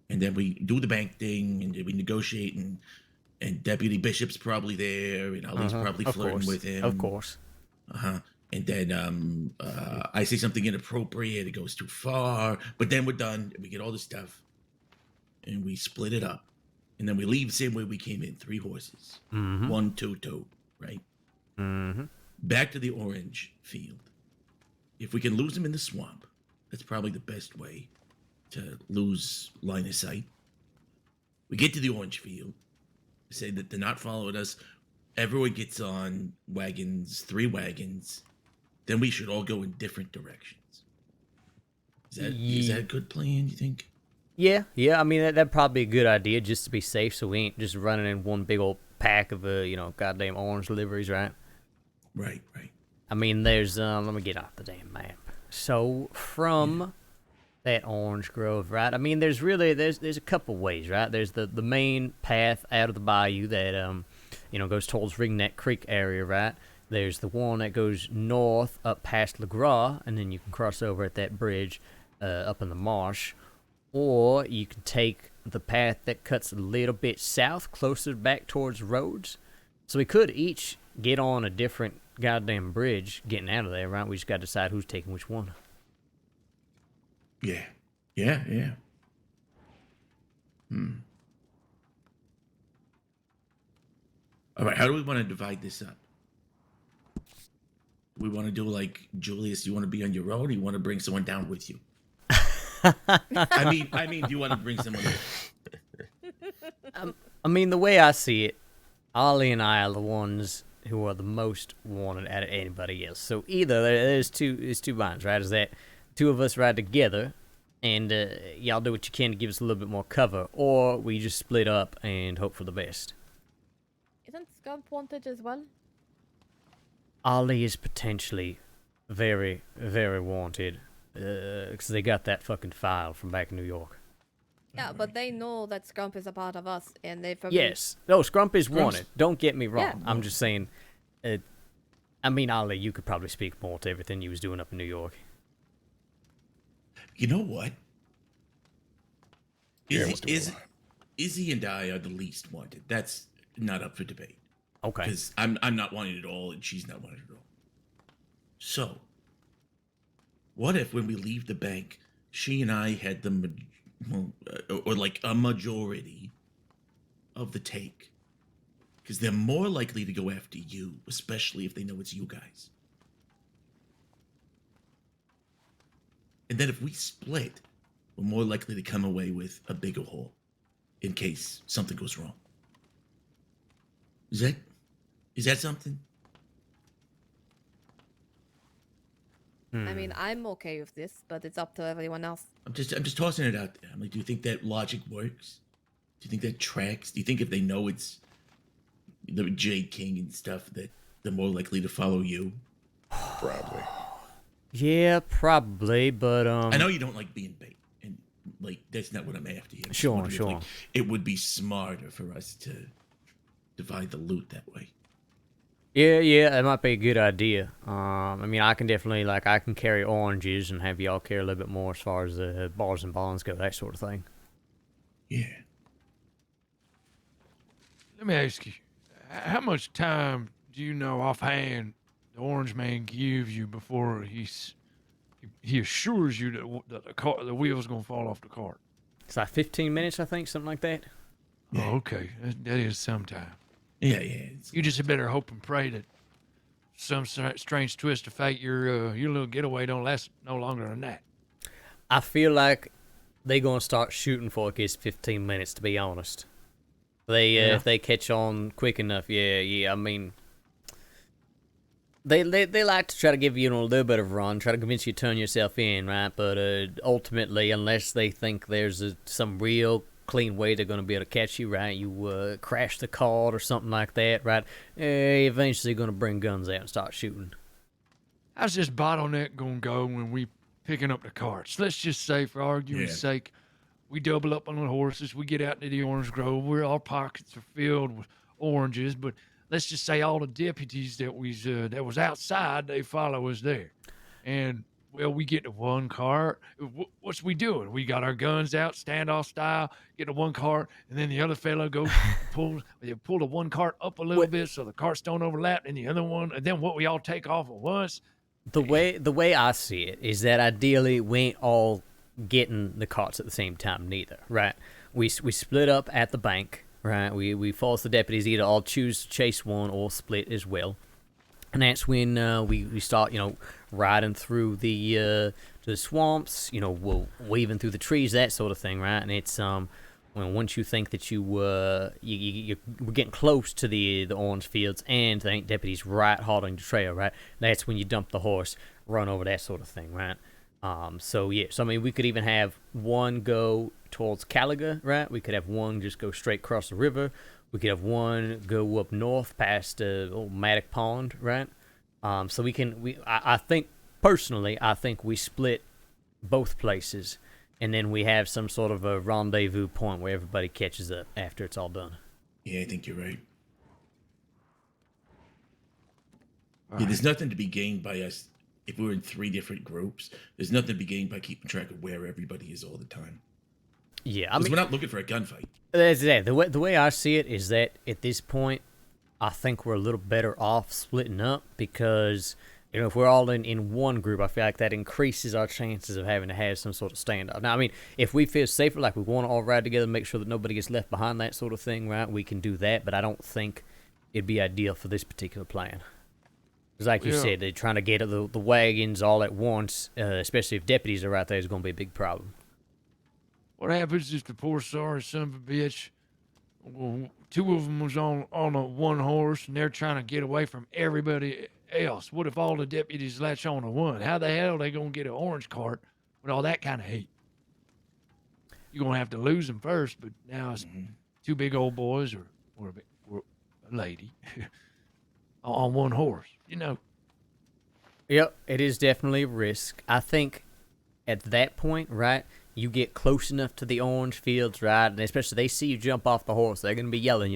And then we do the bank thing, and then we negotiate, and Deputy Bishop's probably there, and Ali's probably Of flirting course. with him. Of course. And then I say something inappropriate, it goes too far, but then we're done, and we get all the stuff, and we split it up. And then we leave the same way we came in, 3 horses. Mm-hmm. 1, 2, 2, right? Mm-hmm. Back to the orange field. If we can lose them in the swamp, that's probably the best way to lose line of sight. We get to the orange field, say that they're not following us. Everyone gets on wagons, 3 wagons. Then we should all go in different directions. Is that a good plan, you think? Yeah. I mean, that'd probably be a good idea just to be safe, so we ain't just running in one big old pack of goddamn orange liveries, right? Right. I mean, there's let me get off the damn map. So from that orange grove, right? I mean, there's a couple ways, right? There's the main path out of the bayou that goes towards Ringneck Creek area, right? There's the one that goes north up past LeGras, and then you can cross over at that bridge up in the marsh, or you can take the path that cuts a little bit south, closer back towards Rhodes. So we could each get on a different goddamn bridge getting out of there, right? We just got to decide who's taking which one. Yeah. All right, how do we want to divide this up? We want to do like Julius. You want to be on your own, or you want to bring someone down with you? I mean, do you want to bring someone? I mean, the way I see it, Ollie and I are the ones who are the most wanted out of anybody else. So either there's two lines, right? Is that 2 of us ride together, and y'all do what you can to give us a little bit more cover, or we just split up and hope for the best. Isn't Scump wanted as well? Ollie is potentially very, very wanted because they got that fucking file from back in New York. Yeah, but they know that Scump is a part of us, and they probably... Yes. No, Scrump is wanted. Don't get me wrong. Yeah. I'm just saying... I mean, Ollie, you could probably speak more to everything you was doing up in New York. You know what? Yeah, what's the one? Izzy and I are the least wanted. That's not up for debate. Okay. Because I'm not wanted at all, and she's not wanted at all. So, what if when we leave the bank, she and I had or like a majority of the take? Because they're more likely to go after you, especially if they know it's you guys. And then if we split, we're more likely to come away with a bigger haul in case something goes wrong. Is that something? I mean, I'm okay with this, but it's up to everyone else. I'm just tossing it out there. I'm like, do you think that logic works? Do you think that tracks? Do you think if they know it's the Jade King and stuff, that they're more likely to follow you. Probably. Yeah, probably, but I know you don't like being bait, and like that's not what I'm after here. I'm just Sure, wondering if, sure. like, it would be smarter for us to divide the loot that way. Yeah, that might be a good idea. I mean, I can definitely, like, I can carry oranges and have y'all carry a little bit more as far as the bars and bonds go, that sort of thing. Yeah. Let me ask you, how much time do you know offhand the Orange Man gives you before he assures you that the wheel's gonna fall off the cart? It's like 15 minutes, I think, something like that. Yeah. Oh, okay, that is some time. Yeah. You just better hope and pray that some strange twist of fate, your little getaway don't last no longer than that. I feel like they gonna start shooting for it gets 15 minutes, to be honest. If they catch on quick enough, yeah. I mean, they like to try to give you a little bit of a run, try to convince you to turn yourself in, right? But ultimately, unless they think there's some real clean way they're gonna be able to catch you, right? You crash the cart or something like that, right? Eventually gonna bring guns out and start shooting. How's this bottleneck gonna go when we picking up the carts? Let's just say, for argument's sake, we double up on the horses. We get out into the orange grove. Our pockets are filled with oranges. But let's just say all the deputies that was outside, they follow us there. And, well, we get to one cart. What's we doing? We got our guns out, standoff style, get to one cart, and then the other fellow goes pull the one cart up a little bit so the carts don't overlap, and the other one, and then we all take off at once. The way I see it is that ideally we ain't all getting the carts at the same time neither, right? We split up at the bank, right? We force the deputies either all choose to chase one or split as well, and that's when we start riding through the swamps, we'll weaving through the trees, that sort of thing, right? And it's once you think that we're getting close to the orange fields and there ain't deputies right hard on your trail, right? That's when you dump the horse, run over, that sort of thing, right? So I mean, we could even have one go towards Caliga, right? We could have one just go straight across the river. We could have one go up north past old Maddock Pond, right? So I think personally, we split both places, and then we have some sort of a rendezvous point where everybody catches up after it's all done. Yeah, I think you're right. Yeah, there's nothing to be gained by us. If we're in 3 different groups, there's nothing to be gained by keeping track of where everybody is all the time. Yeah, I mean, we're not looking for a gunfight. That's that. The way I see it is that at this point, I think we're a little better off splitting up because if we're all in one group, I feel like that increases our chances of having to have some sort of standoff. Now, I mean, if we feel safer, like we want to all ride together, make sure that nobody gets left behind, that sort of thing, right? We can do that, but I don't think it'd be ideal for this particular plan. Because like you said, they're trying to get the wagons all at once, especially if deputies are right there, is going to be a big problem. What happens if the poor sorry son of a bitch, well, 2 of them was on a one horse and they're trying to get away from everybody else? What if all the deputies latch on to one? How the hell are they going to get an orange cart with all that kind of heat? You're going to have to lose them first, but now it's 2 big old boys or a lady on one horse, Yep, it is definitely a risk. I think at that point, right, you get close enough to the orange fields, right, and especially they see you jump off the horse, they're going to be yelling,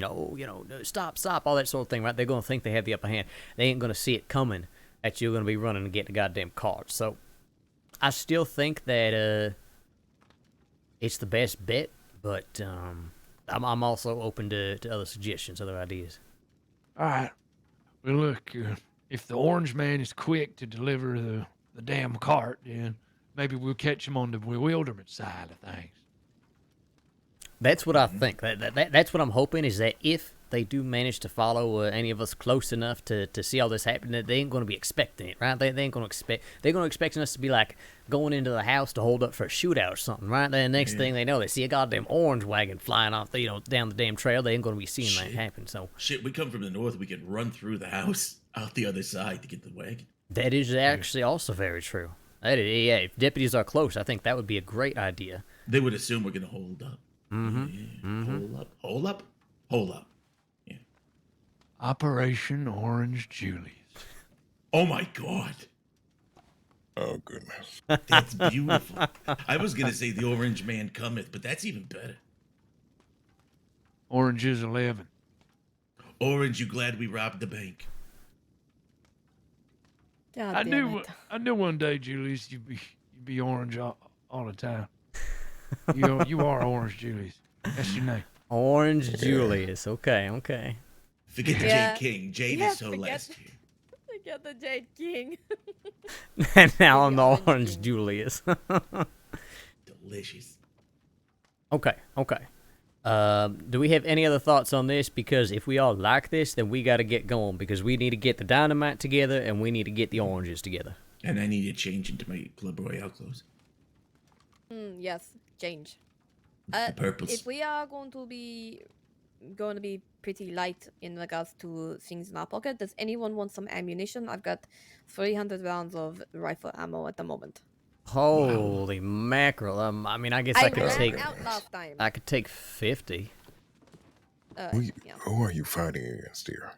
stop, all that sort of thing, right? They're going to think they have the upper hand. They ain't going to see it coming that you're going to be running and get the goddamn cart. So I still think that it's the best bet, but I'm also open to other suggestions, other ideas. All right. Well, look, if the orange man is quick to deliver the damn cart, then maybe we'll catch him on the bewilderment side of things. That's what I think. That's what I'm hoping, is that if they do manage to follow any of us close enough to see all this happen, that they ain't going to be expecting it, right? They ain't going to expect. They're going to expect us to be like going into the house to hold up for a shootout or something, right? Then the next thing they know, they see a goddamn orange wagon flying off, down the damn trail. They ain't going to be seeing that happen. So we come from the north. We could run through the house out the other side to get the wagon. That is actually also very true. If deputies are close, I think that would be a great idea. They would assume we're going to hold up. Mm-hmm. Hold up. Yeah. Operation Orange Julius. Oh my god. Oh goodness. That's beautiful. I was gonna say the Orange Man cometh, but that's even better. Orange is 11. Orange, you glad we robbed the bank? God I damn knew it. I knew one day, Julius, you'd be orange all the time. You are Orange Julius. That's your name. Orange Julius. Okay, okay. Forget the Yeah. Jade King. Jade Yeah, is so forget- last year. I get the Jade King. And now I'm the Orange Orange King. Julius. Delicious. Okay, okay. Do we have any other thoughts on this? Because if we all like this, then we got to get going because we need to get the dynamite together and we need to get the oranges together. And I need to change into my Club Royale clothes. Yes, change. The purples. If we are going to be pretty light in regards to things in our pocket, does anyone want some ammunition? I've got 300 rounds of rifle ammo at the moment. Holy mackerel! I mean, I guess I could ran take. out last time. I could take 50. Who are you fighting against here?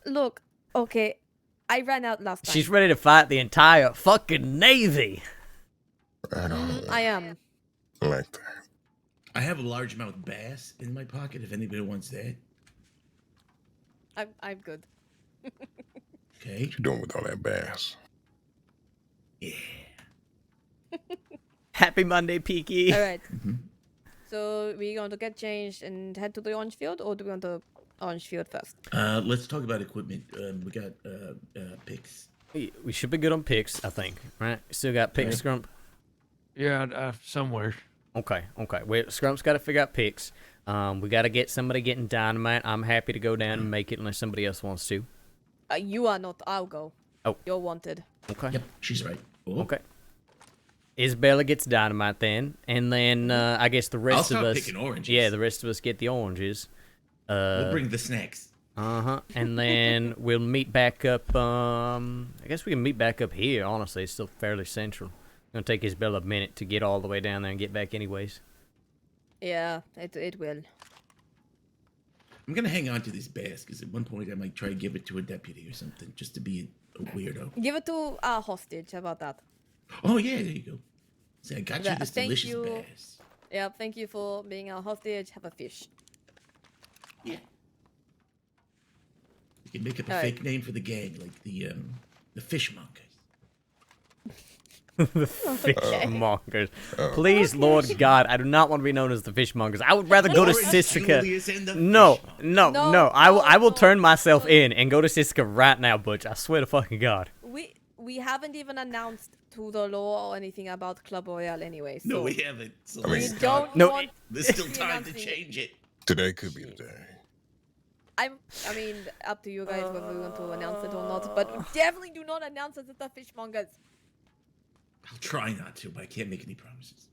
Look, okay, I ran out last time. She's ready to fight the entire fucking Navy. I don't I am. like that. I have a largemouth bass in my pocket if anybody wants that. I'm good. Okay. What you doing with all that bass? Yeah. Happy Monday, Peaky. All right. So we're going to get changed and head to the orange field, or do we want the orange field first? Let's talk about equipment. We got picks. We should be good on picks, I think. Right? Still got picks, Scrump? Yeah, somewhere. Okay, okay. Well, Scrump's got to figure out picks. We got to get somebody getting dynamite. I'm happy to go down and make it unless somebody else wants to. You are not. I'll go. Oh. You're wanted. Okay. Yep, she's right. Oh. Okay. Isabella gets dynamite then, and then I guess the rest I'll of start us. picking oranges. Yeah, the rest of us get the oranges. We'll bring the snacks. And then we'll meet back up. I guess we can meet back up here. Honestly, it's still fairly central. It's gonna take Isabella a minute to get all the way down there and get back, anyways. Yeah, it will. I'm gonna hang on to this bass because at one point I might try to give it to a deputy or something just to be a weirdo. Give it to our hostage. How about that? Oh yeah, there you go. See, I got you this Thank delicious you. bass. Yeah, thank you for being our hostage. Have a fish. Yeah. You can make up a All right. fake name for the gang, like the fishmongers. The fishmongers. Please, Lord God, I do not want to be known as the fishmongers. I would rather go to Orange Sissica. Julius and the No, fishmongers. no. I will turn myself in and go to Sissica right now, Butch. I swear to fucking God. We haven't even announced to the law or anything about Club Royale anyway. So No, we haven't. So I mean- let's we start. don't No, want There's still to be time to announcing- change it. Today could be the day. I mean, up to you guys whether we want to announce it or not. But definitely do not announce it at the fishmongers. I'll try not to, but I can't make any promises.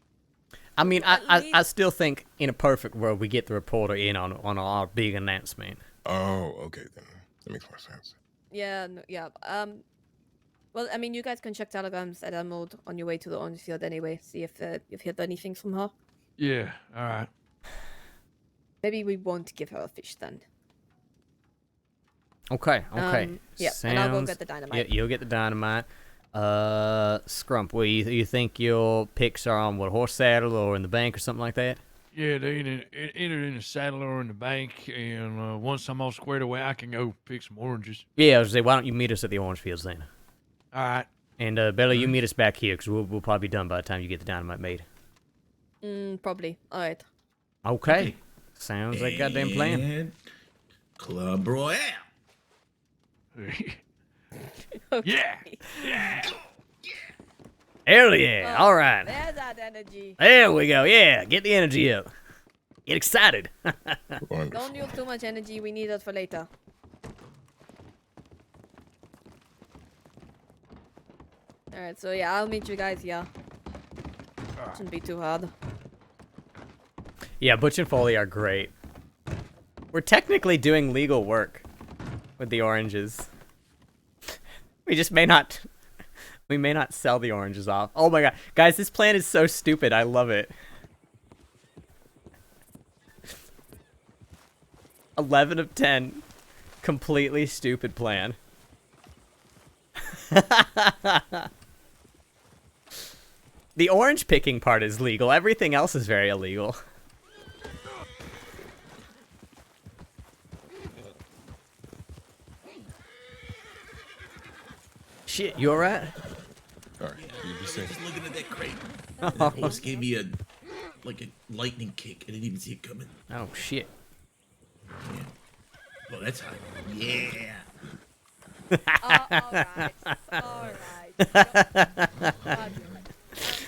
I mean, At I still think in a perfect world we get the reporter in on our big announcement. Oh, okay then. That makes more sense. Yeah, no, yeah. Well, I mean, you guys can check telegrams at Emerald on your way to the orange field anyway. See if you've heard anything from her. Yeah, all right. Maybe we won't give her a fish then. Okay. Yeah, and I'll go Sounds- get the dynamite. Yeah, you'll get the dynamite. Scrump, well, you think your picks are on what, horse saddle or in the bank or something like that? Yeah, they either in the saddle or in the bank, and once I'm all squared away, I can go pick some oranges. Yeah, I was gonna say, why don't you meet us at the orange fields then? All right. And Bella, you meet us back here because we'll probably be done by the time you get the dynamite made. Probably. All right. Okay. Sounds like a goddamn plan. And Club Royale. Yeah. Hell yeah! All right. There's that energy. There we go. Yeah, get the energy up. Get excited. Wonderful. Don't use too much energy. We need it for later. All right. So yeah, I'll meet you guys here. Shouldn't be too hard. Yeah, Butch and Foley are great. We're technically doing legal work with the oranges. We just may not. We may not sell the oranges off. Oh my god. Guys, this plan is so stupid. I love it. 11 of 10. completely stupid plan. The orange picking part is legal. Everything else is very illegal. Shit, you alright? Alright, you say. Just looking at that crate. That horse gave me a lightning kick. I didn't even see it coming. Oh shit. Yeah. Oh, that's hot. Yeah. Alright.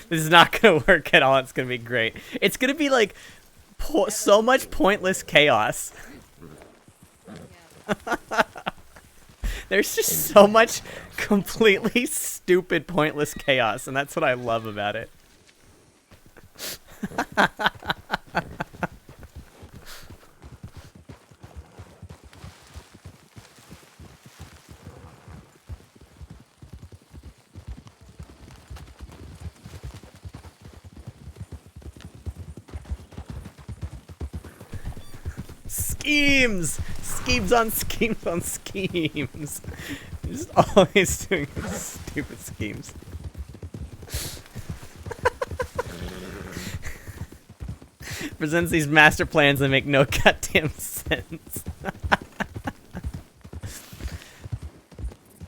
This is not gonna work at all. It's gonna be great. It's gonna be like so much pointless chaos. There's just so much completely stupid, pointless chaos, and that's what I love about it. Schemes! Schemes on schemes on schemes. Just always doing stupid schemes. Presents these master plans that make no goddamn sense.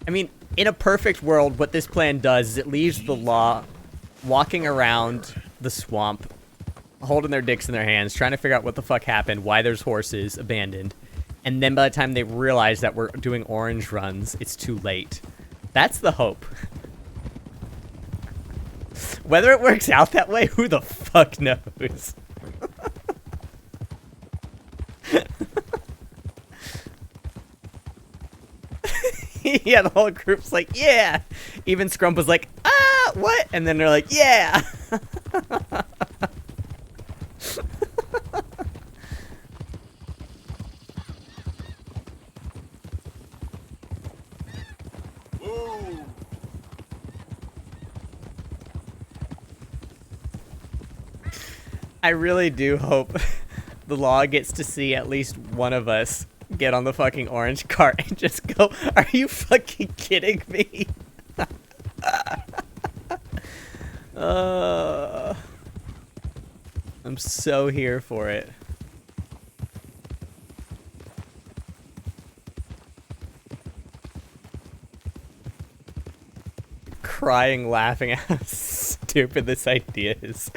I mean, in a perfect world, what this plan does is it leaves the law walking around the swamp, holding their dicks in their hands, trying to figure out what the fuck happened, why there's horses abandoned, and then by the time they realize that we're doing orange runs, it's too late. That's the hope. Whether it works out that way, who the fuck knows? Yeah, the whole group's like, yeah! Even Scrump was like, ah, what? And then they're like, yeah! I really do hope the law gets to see at least one of us get on the fucking orange cart and just go, are you fucking kidding me? I'm so here for it. Crying, laughing at how stupid this idea is.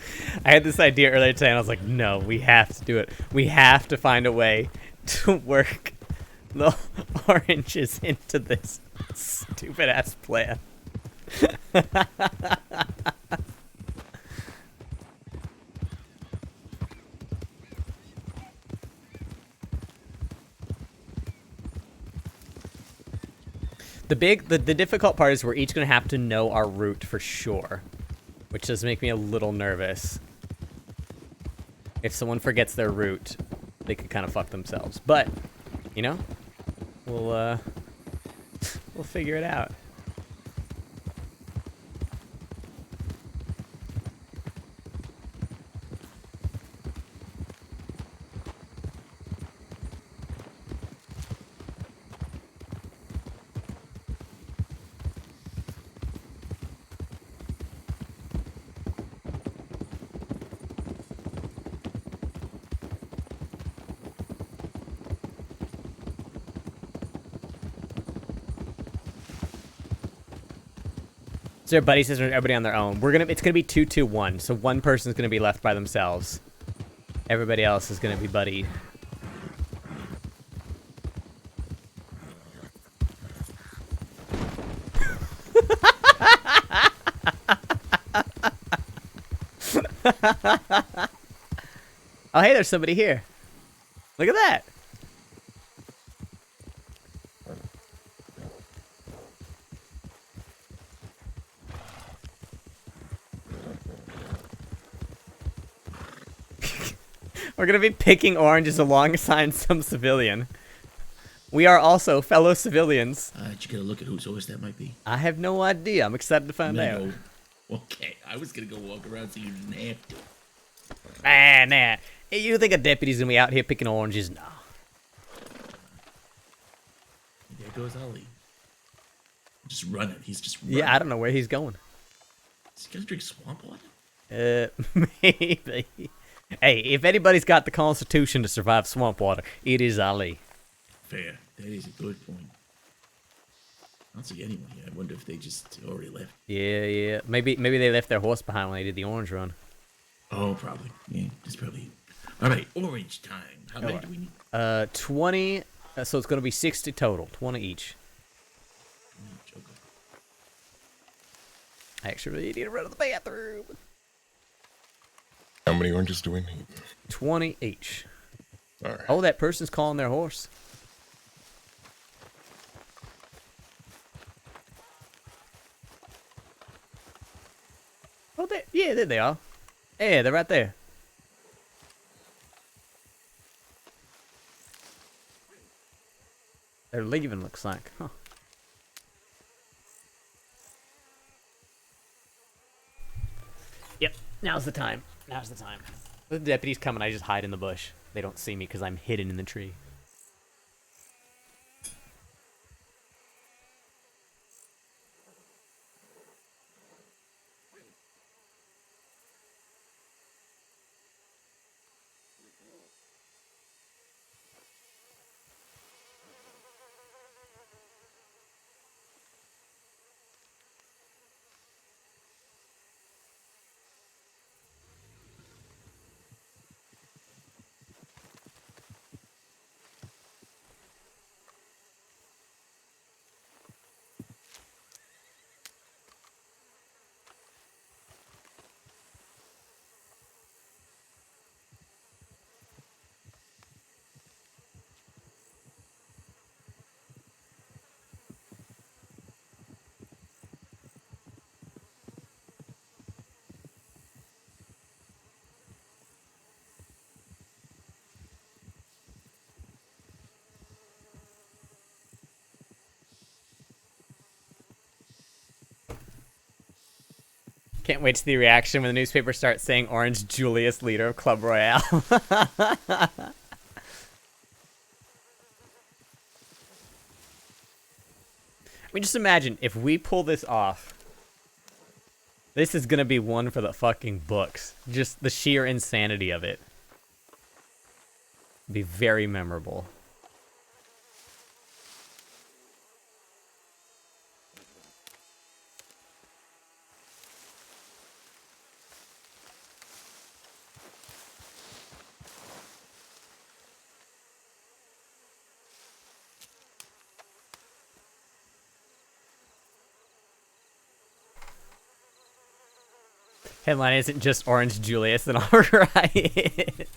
I had this idea earlier today and I was like, no, we have to do it. We have to find a way to work the oranges into this stupid ass plan. The difficult part is we're each gonna have to know our route for sure, which does make me a little nervous. If someone forgets their route, they could kind of fuck themselves. But, you know, we'll figure it out. So everybody says everybody on their own. It's gonna be 2-2-1. So one person's gonna be left by themselves. Everybody else is gonna be buddy. Oh hey, there's somebody here. Look at that. We're gonna be picking oranges alongside some civilian. We are also fellow civilians. Did you get a look at whose horse that might be? I have no idea. I'm excited to find out. Okay, I was gonna go walk around so you didn't have to. Nah. You think a deputy's gonna be out here picking oranges? No. There goes Ollie. Just running. He's just running. Yeah, I don't know where he's going. Is he gonna drink swamp water? Maybe. Hey, if anybody's got the constitution to survive swamp water, it is Ali. Fair. That is a good point. I don't see anyone here. I wonder if they just already left. Yeah. Maybe they left their horse behind when they did the orange run. Oh, probably. Yeah, that's probably. All right, orange time. How many do we need? 20. So it's going to be 60 total. 20 each. Okay. I actually really need to run to the bathroom. How many oranges do we need? 20 each. All right. Oh, that person's calling their horse. Oh, there they are. Yeah, they're right there. They're leaving, looks like. Huh. Yep, now's the time. Now's the time. The deputy's coming, I just hide in the bush. They don't see me because I'm hidden in the tree. Can't wait to see the reaction when the newspaper starts saying Orange Julius, leader of Club Royale. I mean, just imagine if we pull this off. This is gonna be one for the fucking books. Just the sheer insanity of it. Be very memorable. Headline isn't just Orange Julius, then alright.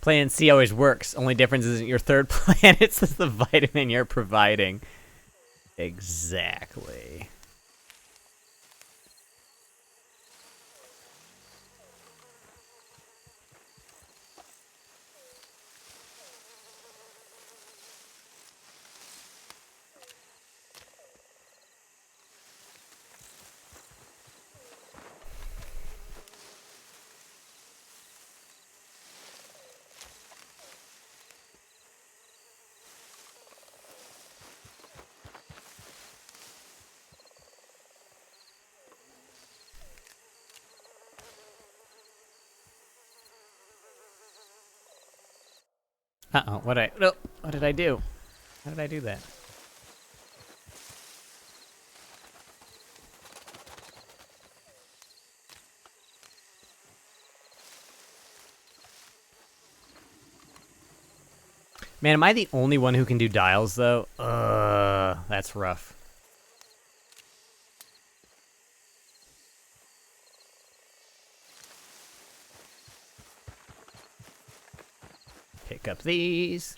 Plan C always works. Only difference isn't your third plan, it's just the vitamin you're providing. Exactly. Uh-oh, what did I do? How did I do that? Man, am I the only one who can do dials, though? That's rough. Pick up these.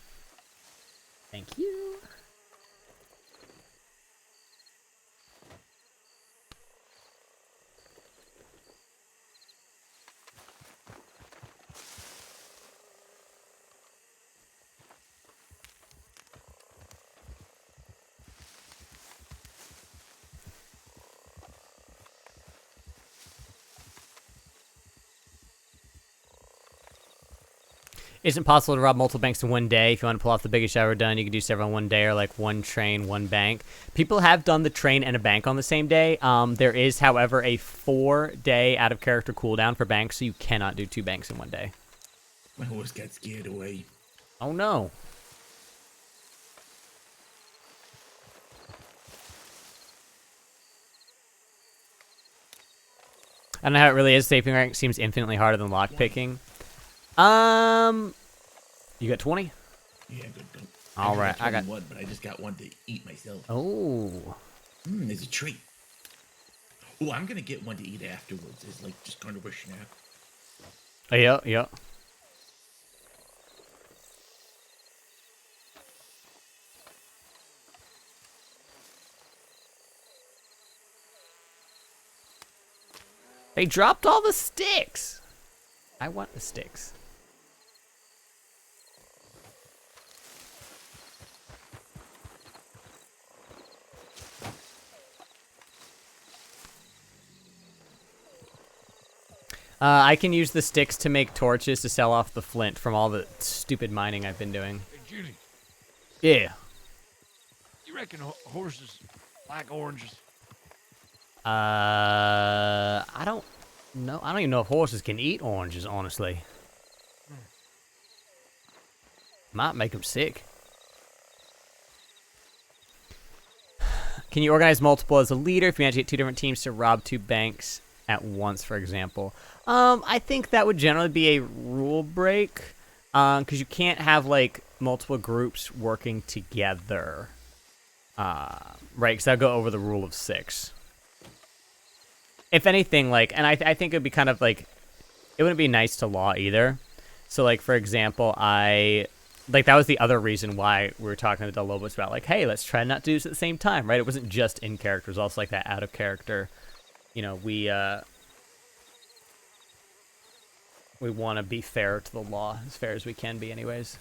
Thank you. Isn't possible to rob multiple banks in one day. If you want to pull off the biggest job ever done, you can do several in one day, or like one train, one bank. People have done the train and a bank on the same day. There is, however, a 4-day out of character cooldown for banks, so you cannot do 2 banks in one day. My horse got scared away. Oh no. I don't know how it really is. Saping rank seems infinitely harder than lockpicking. You got 20? Yeah, good. All right, I got one, but I just got one to eat myself. Oh. There's a treat. Oh, I'm gonna get one to eat afterwards. It's like just kind of a snack. Yeah. They dropped all the sticks. I want the sticks. I can use the sticks to make torches to sell off the flint from all the stupid mining I've been doing. Hey, Judy, Yeah. you reckon horses like oranges? I don't know. I don't even know if horses can eat oranges, honestly. Might make them sick. Can you organize multiple as a leader if you manage to get 2 different teams to rob 2 banks at once, for example? I think that would generally be a rule break, because you can't have like multiple groups working together, right? Because that'll go over the rule of 6. If anything, like, and I think it'd be kind of like, it wouldn't be nice to law either. So, like, for example, that was the other reason why we were talking to the Lobos about, like, hey, let's try not to do this at the same time, right? It wasn't just in character, it was also like that out of character. You know, we want to be fair to the law, as fair as we can be anyways.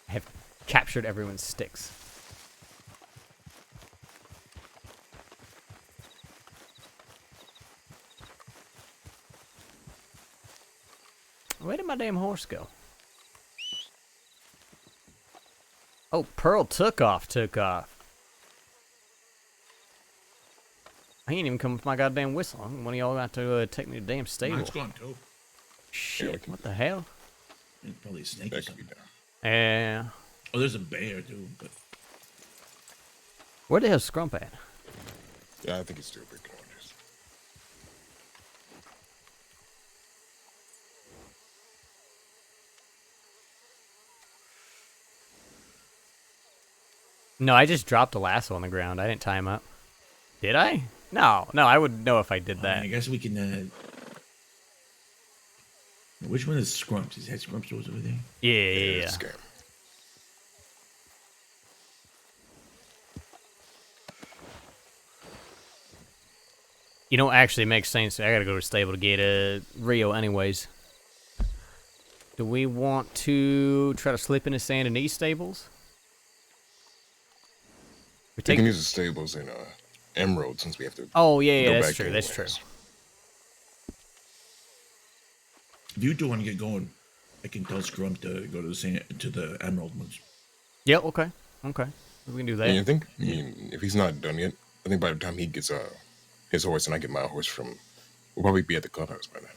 I have captured everyone's sticks. Where did my damn horse go? Oh, Pearl took off. I ain't even come with my goddamn whistle. One of y'all got to take me to the damn stable. Mine's gone too. Shit, what the hell? It's probably a snake or something. Yeah. Oh, there's a bear too. But Where the hell's Scrump at? Yeah, I think he's still picking oranges. No, I just dropped a lasso on the ground. I didn't tie him up. Did I? No, I would know if I did that. I guess we can. Which one is Scrumps? Is that Scrumps over there? Yeah. Scam. You know, actually, it makes sense. I gotta go to the stable to get a Rio anyways. Do we want to try to slip into Sand and East stables? We can use the stables in Emerald since we have to. Oh yeah, go that's back true. anyways. That's true. If you two want to get going, I can tell Scrump to go to the Emerald ones. Yeah. Okay. We can do that. And you think if he's not done yet, I think by the time he gets his horse and I get my horse we'll probably be at the clubhouse by then.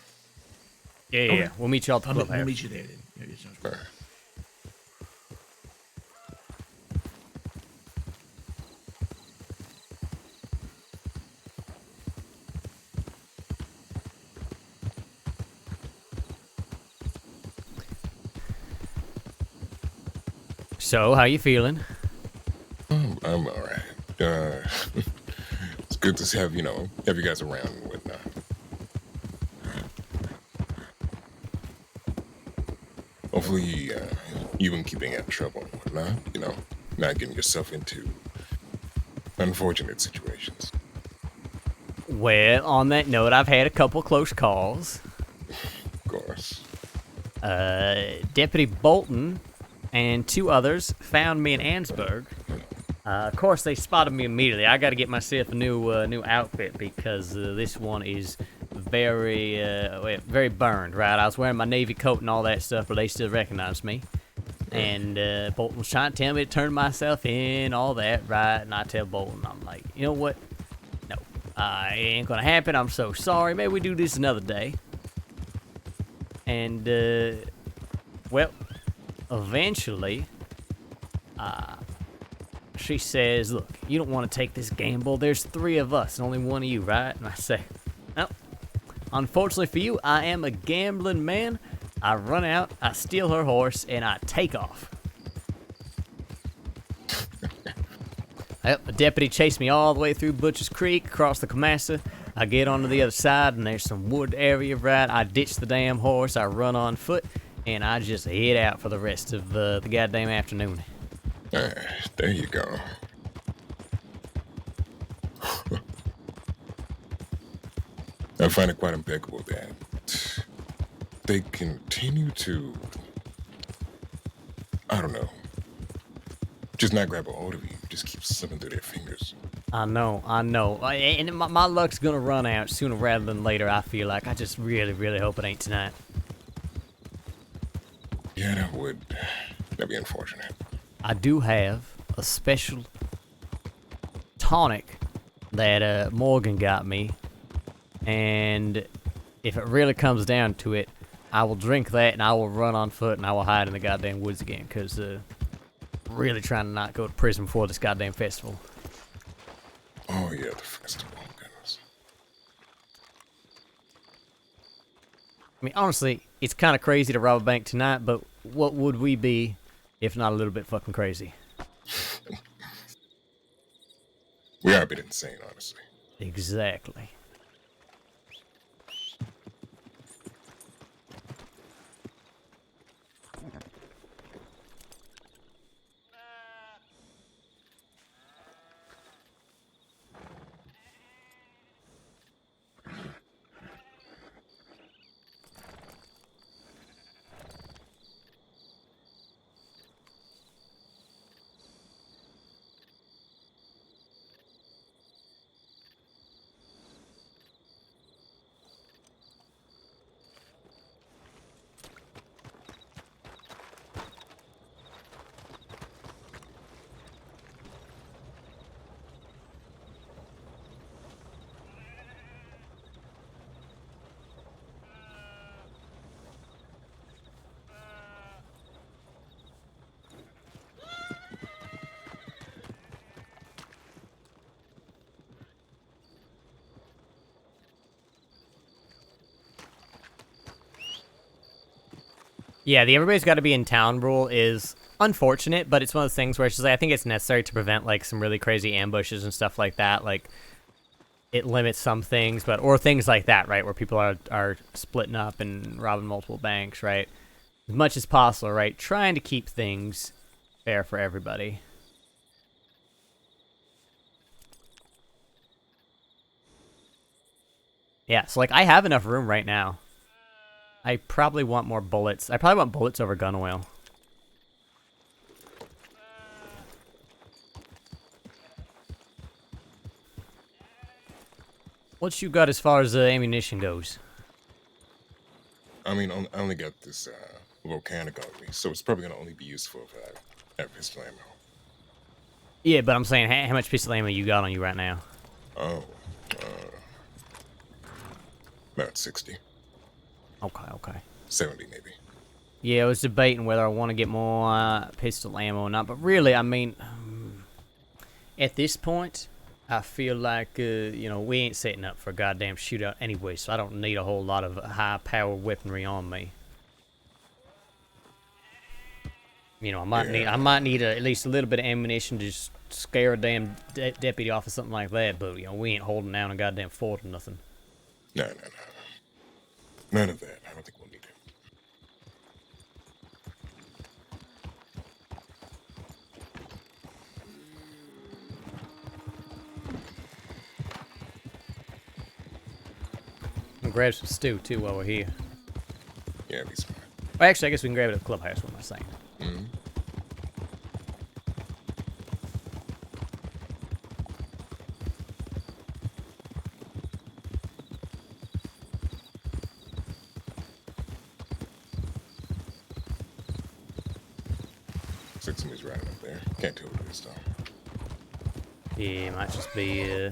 Yeah. We'll meet you all at the clubhouse. We'll meet you there then. Yeah, that sounds good. All right. So, how you feeling? I'm all right. It's good to have you guys around and whatnot. Hopefully, you've been keeping out of trouble and whatnot. Not getting yourself into unfortunate situations. Well, on that note, I've had a couple close calls. Of course. Deputy Bolton and 2 others found me in Ansburg. Of course, they spotted me immediately. I got to get myself a new outfit because this one is very burned, right? I was wearing my Navy coat and all that stuff, but they still recognized me. And Bolton was trying to tell me to turn myself in, all that, right? And I tell Bolton, I'm like, you know what? No, it ain't gonna happen. I'm so sorry. Maybe we do this another day. And, well, eventually, she says, look, you don't want to take this gamble. There's 3 of us and only 1 of you, right? And I say, no. Unfortunately for you, I am a gambling man. I run out, I steal her horse, and I take off. Yep, the deputy chased me all the way through Butcher's Creek, across the Camassa. I get onto the other side, and there's some wood area, right? I ditch the damn horse, I run on foot, and I just head out for the rest of the goddamn afternoon. There you go. I find it quite impeccable that they continue to, I don't know, just not grab a hold of you, just keep slipping through their fingers. I know. And my luck's gonna run out sooner rather than later, I feel like. I just really, really hope it ain't tonight. Yeah, that'd be unfortunate. I do have a special tonic that Morgan got me, and if it really comes down to it, I will drink that and I will run on foot and I will hide in the goddamn woods again, because really trying to not go to prison before this goddamn festival. Oh yeah, the festival, goodness. I mean, honestly, it's kind of crazy to rob a bank tonight, but what would we be if not a little bit fucking crazy? We are a bit insane, honestly. Exactly. Yeah, the everybody's got to be in town rule is unfortunate, but it's one of those things where it's just like, I think it's necessary to prevent like some really crazy ambushes and stuff like that. Like, it limits some things, or things like that, right, where people are splitting up and robbing multiple banks, right? As much as possible, right? Trying to keep things fair for everybody. Yeah, so like I have enough room right now. I probably want more bullets. I probably want bullets over gun oil. What you got as far as ammunition goes? I mean, I only got this volcanic on me, so it's probably gonna only be useful if I have pistol ammo. Yeah, but I'm saying, how much pistol ammo you got on you right now? Oh, about 60. Okay. 70 maybe. Yeah, I was debating whether I want to get more pistol ammo or not, but really, I mean, at this point, I feel like, we ain't setting up for a goddamn shootout anyway, so I don't need a whole lot of high-power weaponry on me. You know, I might need at least a little bit of ammunition to just scare a damn deputy off of something like that. But you know, we ain't holding down a goddamn fort or nothing. No. None of that. I don't think we'll need it. We'll grab some stew too while we're here. Yeah, be smart. Well, actually, I guess we can grab it at the clubhouse. What am I saying? Mm-hmm. Looks like somebody's riding up there. Can't tell who it is, though. Yeah, it might just be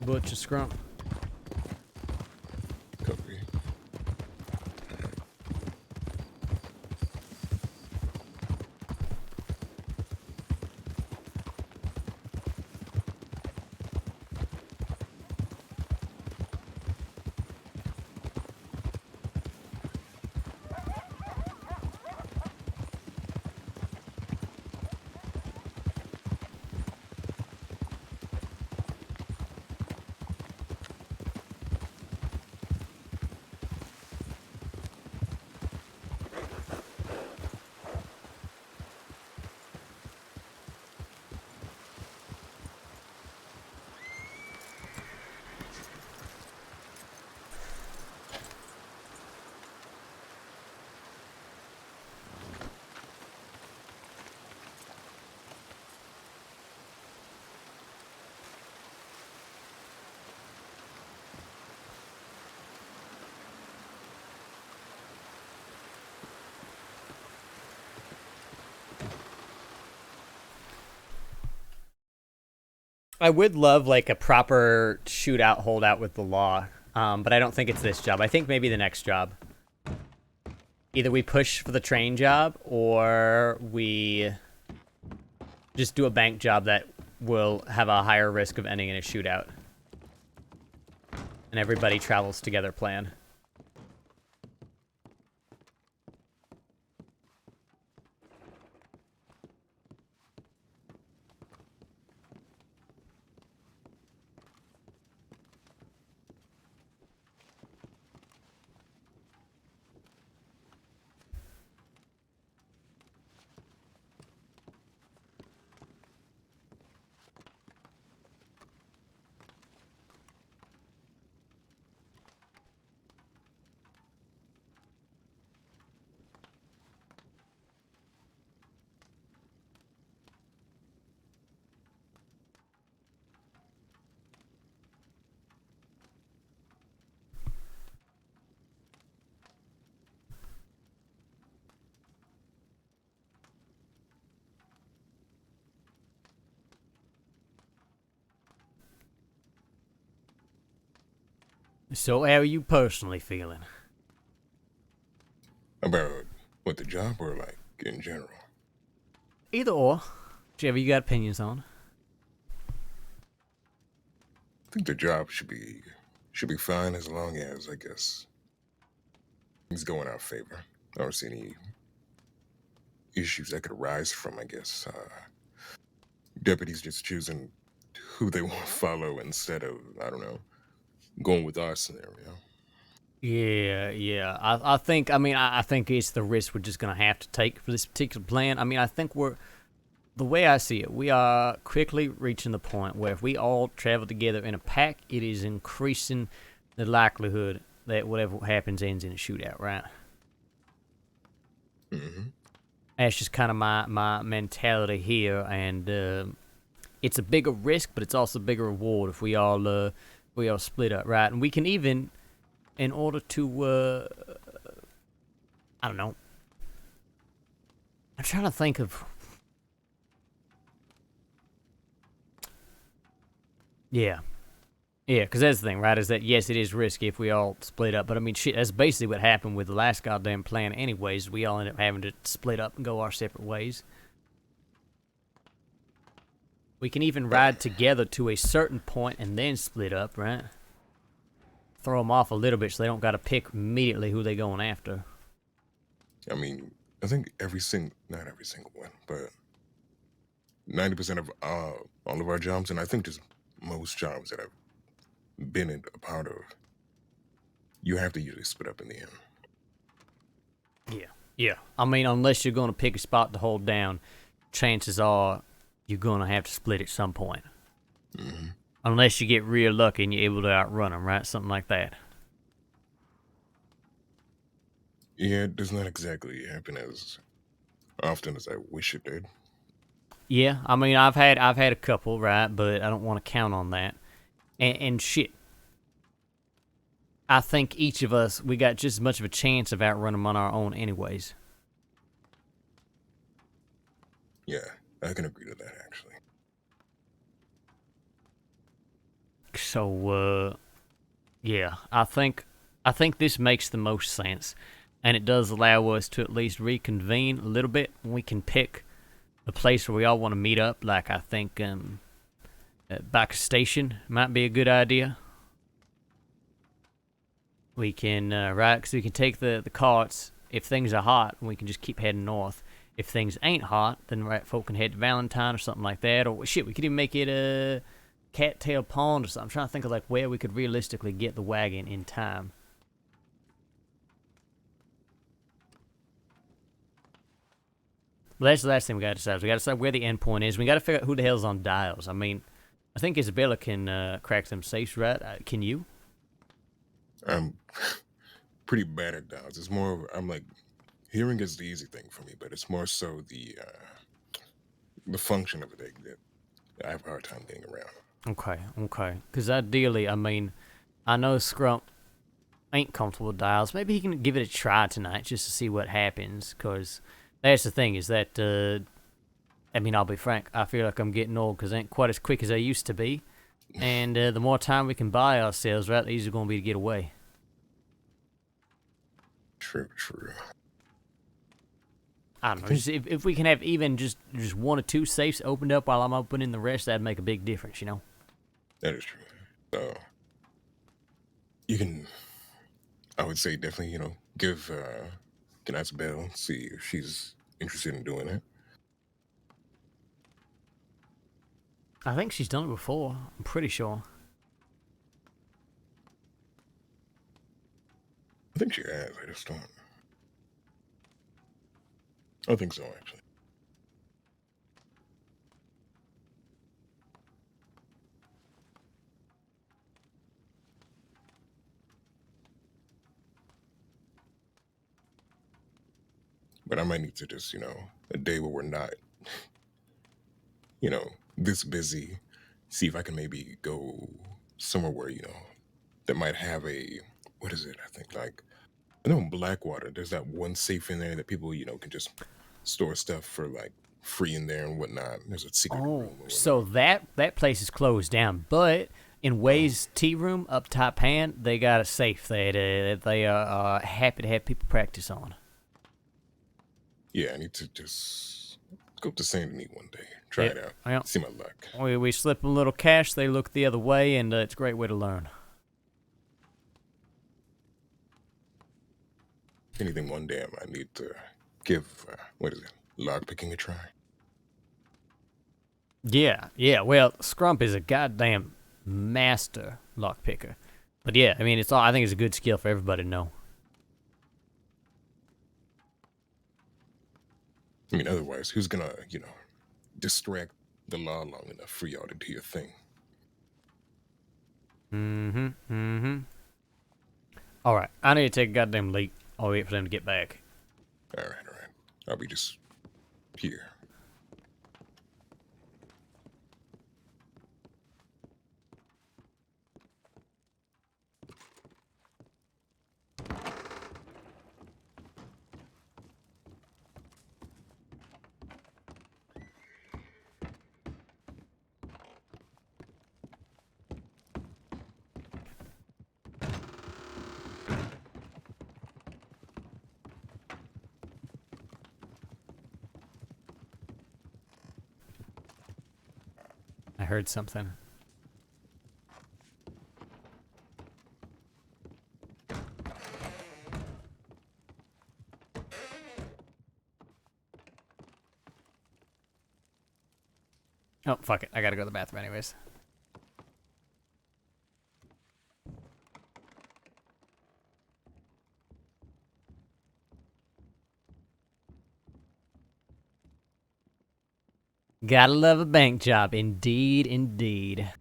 Butch or Scrump. Could be. I would love like a proper shootout holdout with the law, but I don't think it's this job. I think maybe the next job. Either we push for the train job, or we just do a bank job that will have a higher risk of ending in a shootout. And everybody travels together plan. So how are you personally feeling? About what, the job, or like in general? Either or. Whichever you got opinions on. I think the job should be fine, as long as, I guess, things go in our favor. I don't see any issues that could arise from, I guess, deputies just choosing who they want to follow instead of, I don't know, going with our scenario. Yeah. I think it's the risk we're just gonna have to take for this particular plan. I mean, I think the way I see it, we are quickly reaching the point where if we all travel together in a pack, it is increasing the likelihood that whatever happens ends in a shootout, right? Mm-hmm. That's just kind of my mentality here, and it's a bigger risk, but it's also a bigger reward if we all split up, right? And we can even, in order to, I don't know. I'm trying to think of. Yeah, because that's the thing, right? Is that, yes, it is risky if we all split up, but I mean, shit, that's basically what happened with the last goddamn plan anyways. We all ended up having to split up and go our separate ways. We can even ride together to a certain point and then split up, right? Throw them off a little bit so they don't got to pick immediately who they going after. I mean, I think not every single one, but 90% of all of our jobs, and I think just most jobs that I've been a part of, you have to usually split up in the end. Yeah. Yeah. I mean, unless you're going to pick a spot to hold down, chances are you're going to have to split at some point. Mm-hmm. Unless you get real lucky and you're able to outrun them, right? Something like that. Yeah, it does not exactly happen as often as I wish it did. Yeah, I mean, I've had a couple, right? But I don't want to count on that. And shit, I think each of us, we got just as much of a chance of outrunning them on our own anyways. Yeah, I can agree to that, actually. So, yeah, I think this makes the most sense. And it does allow us to at least reconvene a little bit. We can pick a place where we all want to meet up. Like, I think back station might be a good idea. We can, right, because we can take the carts. If things are hot, we can just keep heading north. If things ain't hot, then right, folk can head to Valentine or something like that. Or, shit, we could even make it a Cattail Pond or something. I'm trying to think of, like, where we could realistically get the wagon in time. Well, that's the last thing we got to decide. We got to decide where the end point is. We got to figure out who the hell's on dials. I mean, I think Isabella can crack them safes, right? Can you? I'm pretty bad at dials. It's more of, I'm like, hearing is the easy thing for me, but it's more so the function of it that I have a hard time getting around. Okay. Because ideally, I mean, I know Scrump ain't comfortable with dials. Maybe he can give it a try tonight just to see what happens. Because that's the thing is that, I mean, I'll be frank, I feel like I'm getting old because I ain't quite as quick as I used to be. And the more time we can buy ourselves, right, the easier it's going to be to get away. True. I don't know. Just if we can have even just one or two safes opened up while I'm opening the rest, that'd make a big difference, you know? That is true. So, you can, I would say definitely, can ask Belle, see if she's interested in doing it. I think she's done it before. I'm pretty sure. I think she has. I just don't. I think so, actually. But I might need to just, a day where we're not, this busy, see if I can maybe go somewhere where, that might have what is it? I think, like, I know in Blackwater, there's that one safe in there that people, can just store stuff for, like, free in there and whatnot. There's a secret room. So that place is closed down, but in Way's tea room up top hand, they got a safe that they are happy to have people practice on. Yeah, I need to just go up to Saint Denis one day, try it out, well, see my luck. We slip them a little cash, they look the other way, and it's a great way to learn. Anything one day I might need to give, lockpicking a try. Yeah, well, Scrump is a goddamn master lockpicker. But yeah, I mean, I think it's a good skill for everybody to know. I mean, otherwise, who's gonna, distract the law long enough for y'all to do your thing? All right, I need to take a goddamn leak. I'll wait for them to get back. All right. I'll be just here. I heard something. Oh, fuck it. I gotta go to the bathroom anyways. Gotta love a bank job. Indeed, indeed.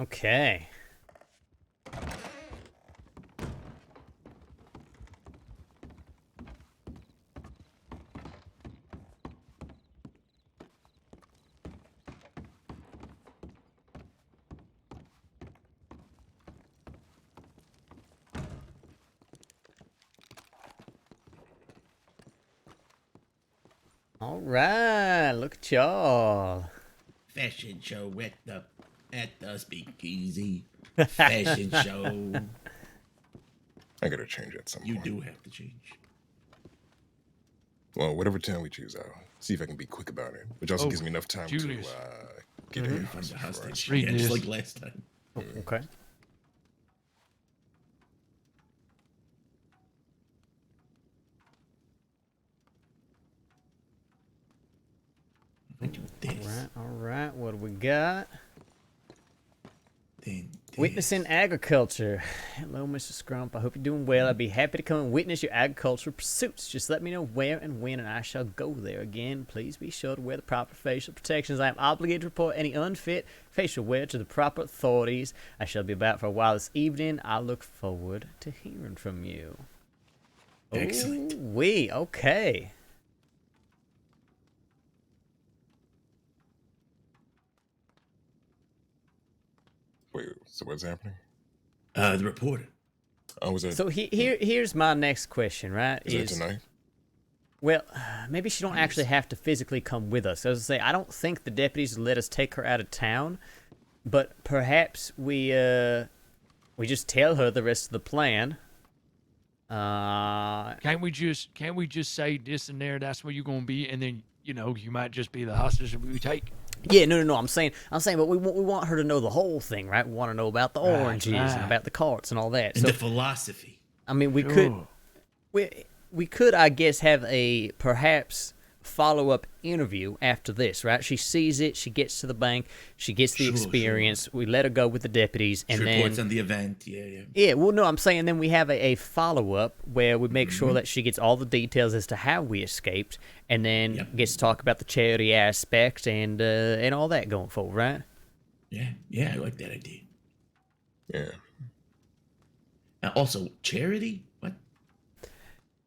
Okay. All right, look at y'all. Fashion show at the speakeasy. Fashion show. I gotta change at some You point. do have to change. Well, whatever town we choose, I'll see if I can be quick about it. Which also gives me enough time Julius. to get From a the hostage. hostage. Read Yeah, just this. like last time. Oh, okay. I do this. All right. What do we got? Then this. Witnessing agriculture. Hello, Mr. Scrump. I hope you're doing well. I'd be happy to come and witness your agricultural pursuits. Just let me know where and when, and I shall go there. Again, please be sure to wear the proper facial protections. I am obligated to report any unfit facial wear to the proper authorities. I shall be about for a while this evening. I look forward to hearing from you. Excellent. Ooh-wee, okay. Wait, so what's happening? The reporter. Oh, was that? So here's my next question, right? Is that tonight? Well, maybe she don't actually have to physically come with us. As I say, I don't think the deputies will let us take her out of town, but perhaps we just tell her the rest of the plan. Can't we just say this and there? That's where you're gonna be, and then you might just be the hostage that we take. Yeah, no. I'm saying, but we want her to know the whole thing, right? We want to know about the oranges and about the carts and all that. And So, the philosophy. I mean, we could, we could, I guess, have a perhaps follow-up interview after this, right? She sees it, she gets to the bank, she gets the experience. We let her go with the deputies, and she then reports on the event. Yeah. Yeah, well, no, I'm saying then we have a follow-up where we make sure that she gets all the details as to how we escaped, and then gets to talk about the charity aspect and all that going forward, right? Yeah, I like that idea. Yeah. Also, charity? What?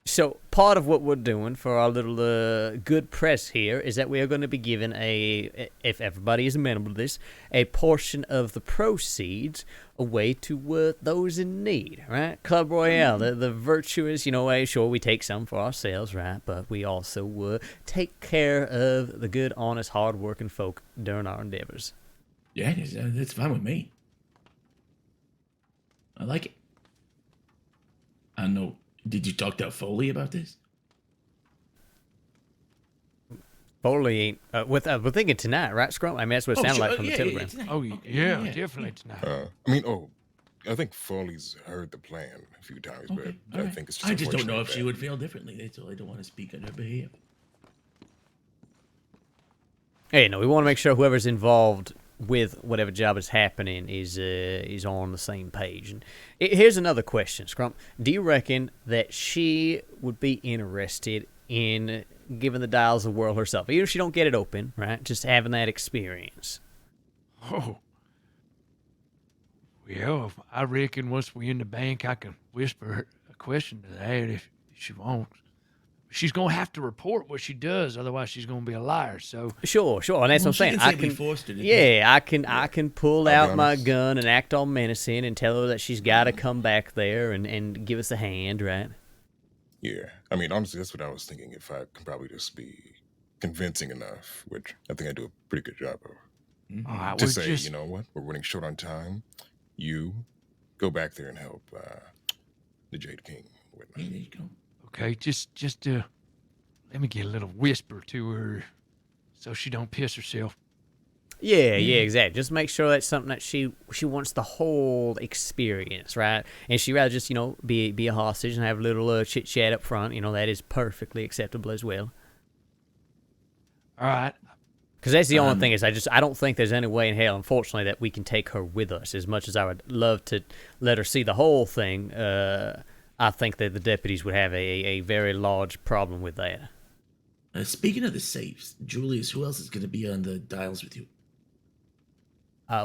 So part of what we're doing for our little good press here is that we are going to be given if everybody is amenable to this, a portion of the proceeds away to those in need, right? Club Royale, the virtuous, sure, we take some for ourselves, right? But we also take care of the good, honest, hard-working folk during our endeavors. Yeah, that's fine with me. I like it. I know. Did you talk to Foley about this? Foley ain't. We're thinking tonight, right, Scrum? I mean, that's what it sounded like from the telegram. Yeah, definitely tonight. I think Foley's heard the plan a few times, but I think it's just I just don't know unfortunate if she that- would feel differently. That's all. I don't want to speak on her behalf. Hey, no, we want to make sure whoever's involved with whatever job is happening is on the same page. And here's another question, Scrump. Do you reckon that she would be interested in giving the dials a whirl herself, even if she don't get it open, right? Just having that experience. Oh. Well, I reckon once we're in the bank, I can whisper a question to that if she wants. She's gonna have to report what she does, otherwise she's gonna be a liar. So Sure, and that's what I'm saying. I can pull out my gun and act all menacing and tell her that she's got to come back there and give us a hand, right? Yeah, I mean, honestly, that's what I was thinking. If I can probably just be convincing enough, which I think I do a pretty good job of. all right, To we're say, just you know what, we're running short on time. You go back there and help the Jade King. Yeah, there you go. okay. Just let me get a little whisper to her, so she don't piss herself. Yeah, exactly. Just make sure that's something that she wants the whole experience, right? And she'd rather just, be a hostage and have a little chit-chat up front. That is perfectly acceptable as well. All right. Because that's the only thing is I don't think there's any way in hell, unfortunately, that we can take her with us. As much as I would love to let her see the whole thing, I think that the deputies would have a very large problem with that. Speaking of the safes, Julius, who else is going to be on the dials with you?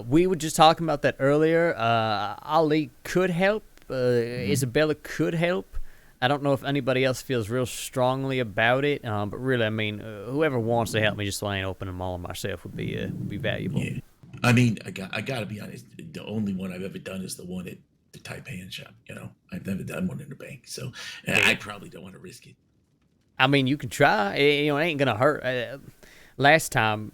We were just talking about that earlier. Ali could help. Isabella could help. I don't know if anybody else feels real strongly about it, but really, I mean, whoever wants to help me just so I ain't opening them all myself would be valuable. Yeah. I mean, I got to be honest. The only one I've ever done is the one at the Taipan shop. I've never done one in the bank, so I probably don't want to risk it. I mean, you can try. It ain't gonna hurt. Last time,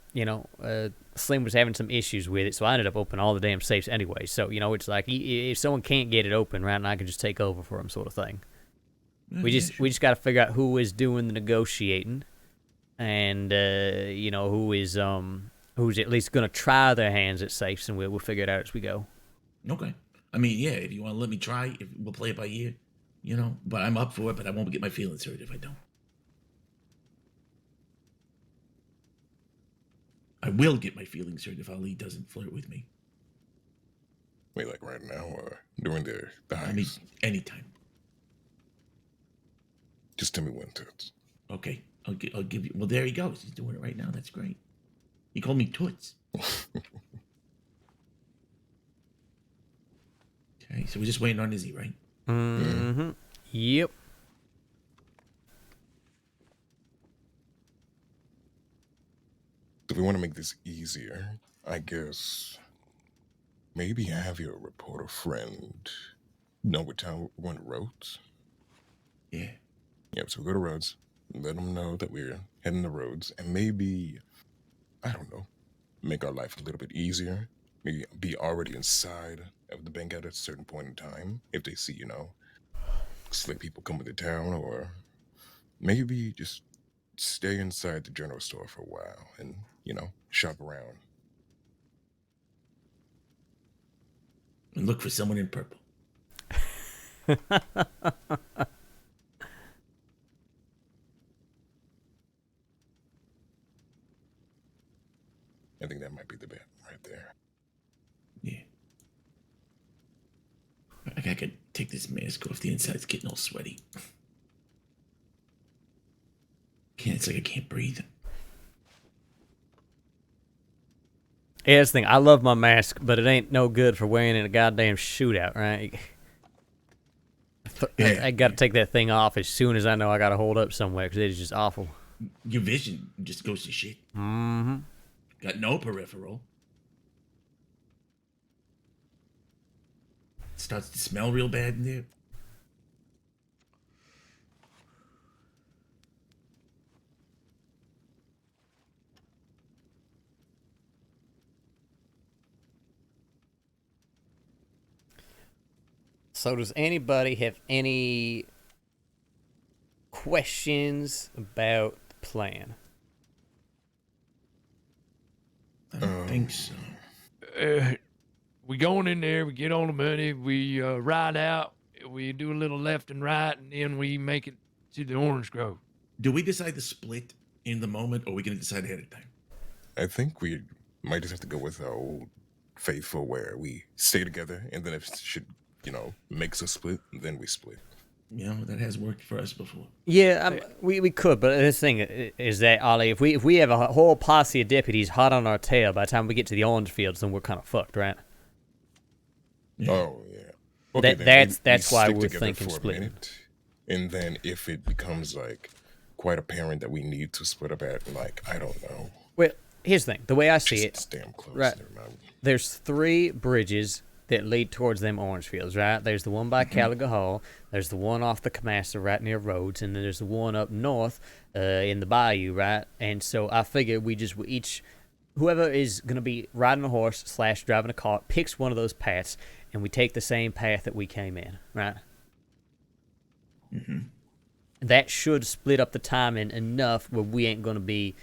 Slim was having some issues with it, so I ended up opening all the damn safes anyway. So it's like if someone can't get it open, right, and I can just take over for him, sort of thing. We just got to figure out who is doing the negotiating, and who's at least gonna try their hands at safes, and we'll figure it out as we go. Okay. I mean, yeah. If you want to let me try, we'll play it by ear. But I'm up for it. But I won't get my feelings hurt if I don't. I will get my feelings hurt if Ali doesn't flirt with me. Wait, like right now or during the heist? I mean, anytime. Just tell me when, Toots. Okay, I'll give you. Well, there he goes. He's doing it right now. That's great. He called me Toots. Okay, so we're just waiting on Izzy, right? Mm-hmm. Yep. If we want to make this easier, I guess maybe have your reporter friend know what time we're going to Rhodes. Yeah. Yep, so we go to Rhodes, let them know that we're heading to Rhodes, and maybe, I don't know, make our life a little bit easier. Maybe be already inside of the bank at a certain point in time if they see, slick people coming to town, or maybe just stay inside the general store for a while and shop around. And look for someone in purple. I think that might be the bet right there. Yeah. I could take this mask off. The inside's getting all sweaty. It's like I can't breathe. Yeah, that's the thing. I love my mask, but it ain't no good for wearing in a goddamn shootout, right? I got to take that thing off as soon as I know I got to hold up somewhere because it is just awful. Your vision just goes to shit. Mm-hmm. Got no peripheral. Starts to smell real bad in there. So does anybody have any questions about the plan? I don't think so. We going in there, we get all the money, we ride out, we do a little left and right, and then we make it to the orange grove. Do we decide to split in the moment, or are we going to decide ahead of time? I think we might just have to go with our old faithful where we stay together, and then if it should, makes us split, then we split. That has worked for us before. Yeah, we could, but the thing is that, Ollie, if we have a whole posse of deputies hot on our tail by the time we get to the orange fields, then we're kind of fucked, right? Yeah. Oh, yeah. Okay, that's why we're together thinking for a splitting. minute, and then if it becomes, quite apparent that we need to split up at, I don't know. Well, here's the thing. The way I see Just damn close. right, Never mind. there's 3 bridges that lead towards them orange fields, right? There's the one by Caliga Hall, there's the one off the Camasta right near Rhodes, and then there's the one up north in the bayou, right? And so I figure we each, whoever is going to be riding a horse / driving a car, picks one of those paths, and we take the same path that we came in, right? Mm-hmm. That should split up the timing enough where we ain't going to be,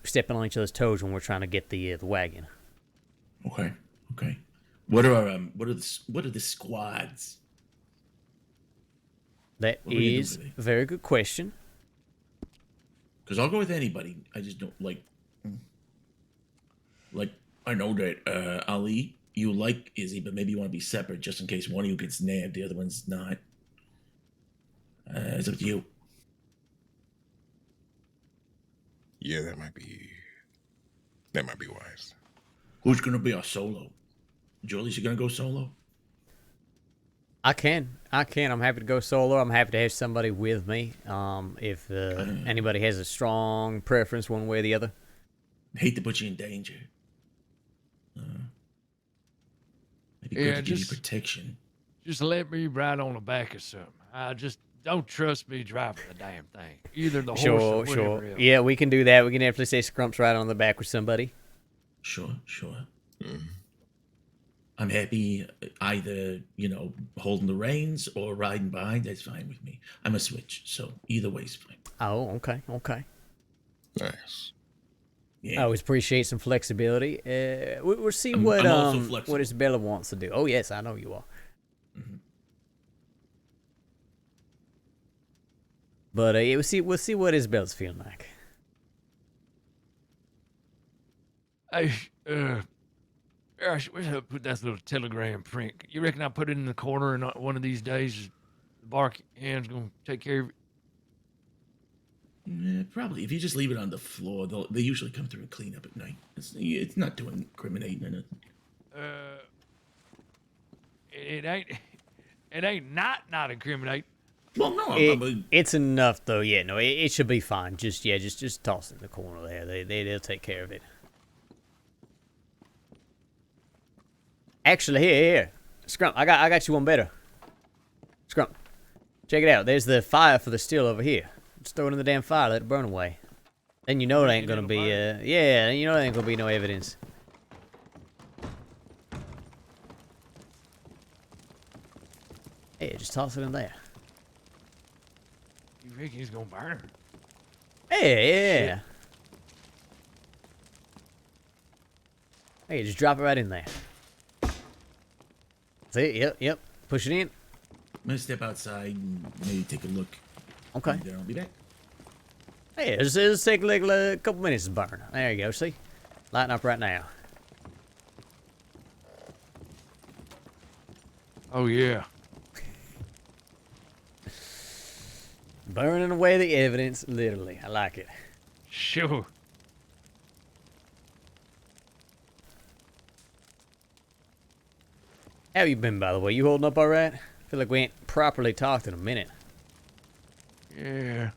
stepping on each other's toes when we're trying to get the wagon. Okay. What are the squads? That is a very good question. Because I'll go with anybody. I just don't like. I know that Ali, you like Izzy, but maybe you want to be separate just in case one of you gets nabbed, the other one's not. It's up to you. Yeah, that might be wise. Who's gonna be our solo? Julius, you gonna go solo? I can. I'm happy to go solo. I'm happy to have somebody with me. If anybody has a strong preference one way or the other. Hate to put you in danger. Maybe good to give you protection. Just let me ride on the back of something. I just don't trust me driving the damn thing. Either the horse or whatever else. Yeah, we can do that. We can definitely say Scrump's right on the back with somebody. Sure. I'm happy either, holding the reins or riding behind. That's fine with me. I'm a switch, so either way's fine. Oh, okay. Nice. Yeah. I always appreciate some flexibility. We'll see I'm what also flexible. what Isabella wants to do. Oh yes, I know you are. Mm-hmm. But we'll see what Isabella's feeling like. Where's I put that little telegram print? You reckon I put it in the corner and one of these days the bark hand's gonna take care of it? Probably. If you just leave it on the floor, they usually come through and clean up at night. It's not doing incriminating or nothing. It ain't not incriminate. Well, no, it's enough though. Yeah, no, it should be fine. Just toss it in the corner there. They'll take care of it. Actually, here, Scrump, I got you one better. Scrump, check it out. There's the fire for the steel over here. Just throw it in the damn fire, let it burn away. Then you know there ain't gonna be there ain't gonna be no evidence. Hey, just toss it in there. You reckon he's gonna burn? Hey, yeah. Hey, just drop it right in there. See? Yep. Push it in. I'm gonna step outside and maybe take a look. Okay. And, I'll be back. Hey, it'll take like a couple minutes to burn. There you go, see? Lighting up right now. Oh, yeah. Burning away the evidence, literally. I like it. Sure. How you been, by the way? You holding up all right? Feel like we ain't properly talked in a minute. Yeah.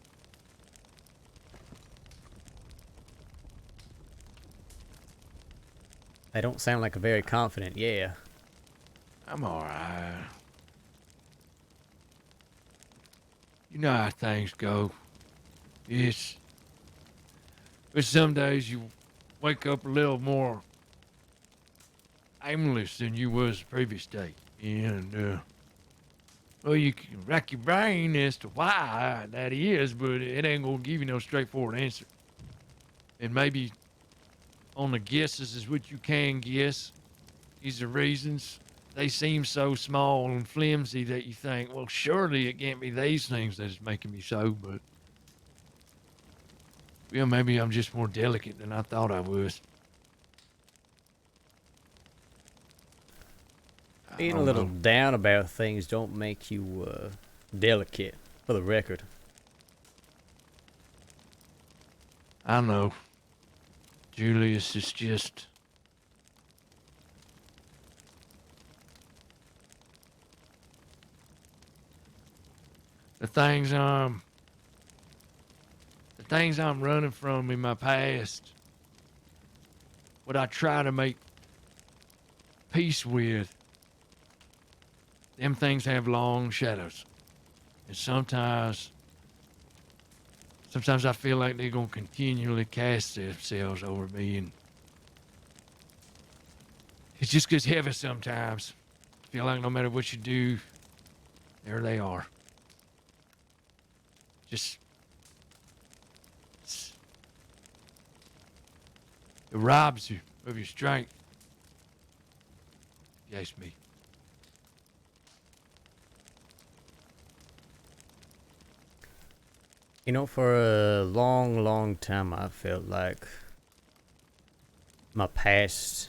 They don't sound like a very confident yeah. I'm alright. You know how things go. But some days you wake up a little more aimless than you was the previous day. And, well, you can rack your brain as to why that is, but it ain't gonna give you no straightforward answer. And maybe on the guesses is what you can guess. These are reasons. They seem so small and flimsy that you think, well, surely it can't be these things that is making me so, but... Well, maybe I'm just more delicate than I thought I was. Being a little down about things don't make you delicate, for the record. I know. Julius is just... The things I'm running from in my past, what I try to make peace with, them things have long shadows. And sometimes I feel like they're going to continually cast themselves over me, and it just gets heavy sometimes. I feel like no matter what you do, there they are. Just... It robs you of your strength. Yes, me. You know, for a long, long time, I felt like my past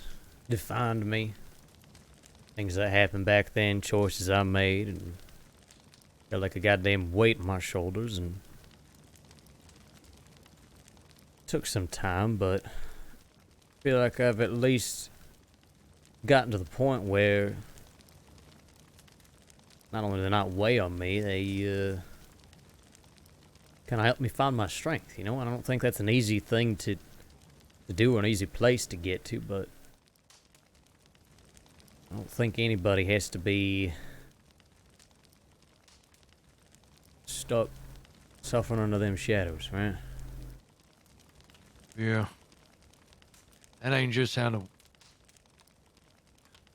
defined me. Things that happened back then, choices I made, and felt like a goddamn weight on my shoulders, and took some time, but I feel like I've at least gotten to the point where not only do they not weigh on me, they kind of help me find my strength, you know? And I don't think that's an easy thing to do or an easy place to get to, but I don't think anybody has to be stuck suffering under them shadows, right? Yeah. That ain't just how the... Well,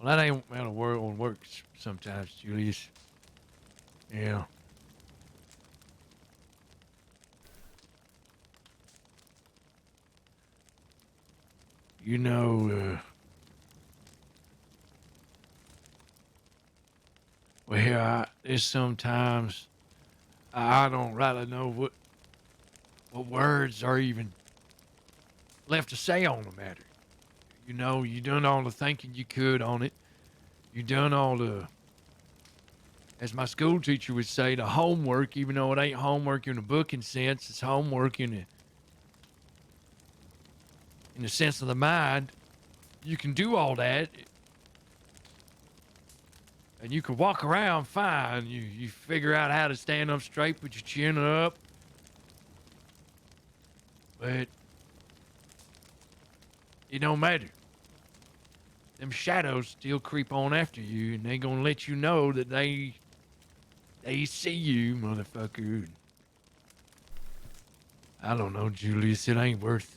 that ain't how the world works sometimes, Julius. Yeah. You know, well, there's sometimes I don't really know what words are even left to say on the matter. You know, you done all the thinking you could on it. You done all the, as my school teacher would say, the homework, even though it ain't homework in the booking sense, it's homework in the sense of the mind. You can do all that, and you can walk around fine. You figure out how to stand up straight, put your chin up, but it don't matter. Them shadows still creep on after you, and they gonna let you know that they see you, motherfucker. I don't know, Julius. It ain't worth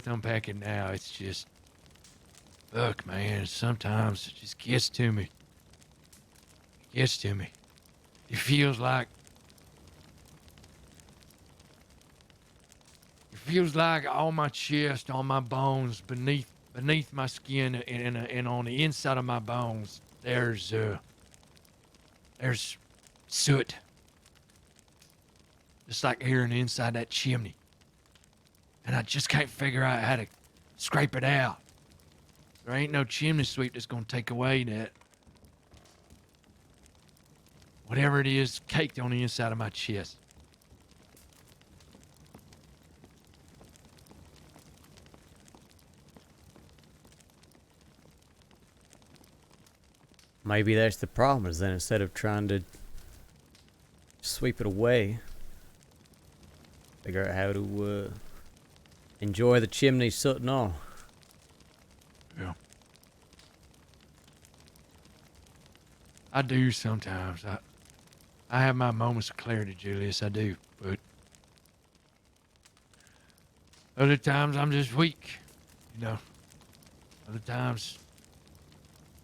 unpacking now. It's just, fuck, man. Sometimes it just gets to me. It gets to me. It feels like feels like on my chest, on my bones, beneath my skin, and on the inside of my bones, there's soot. Just like here inside that chimney. And I just can't figure out how to scrape it out. There ain't no chimney sweep that's gonna take away that. Whatever it is caked on the inside of my chest. Maybe that's the problem, is then instead of trying to sweep it away, figure out how to enjoy the chimney soot and all. Yeah. I do sometimes. I have my moments of clarity, Julius, I do, but other times I'm just weak, you know. Other times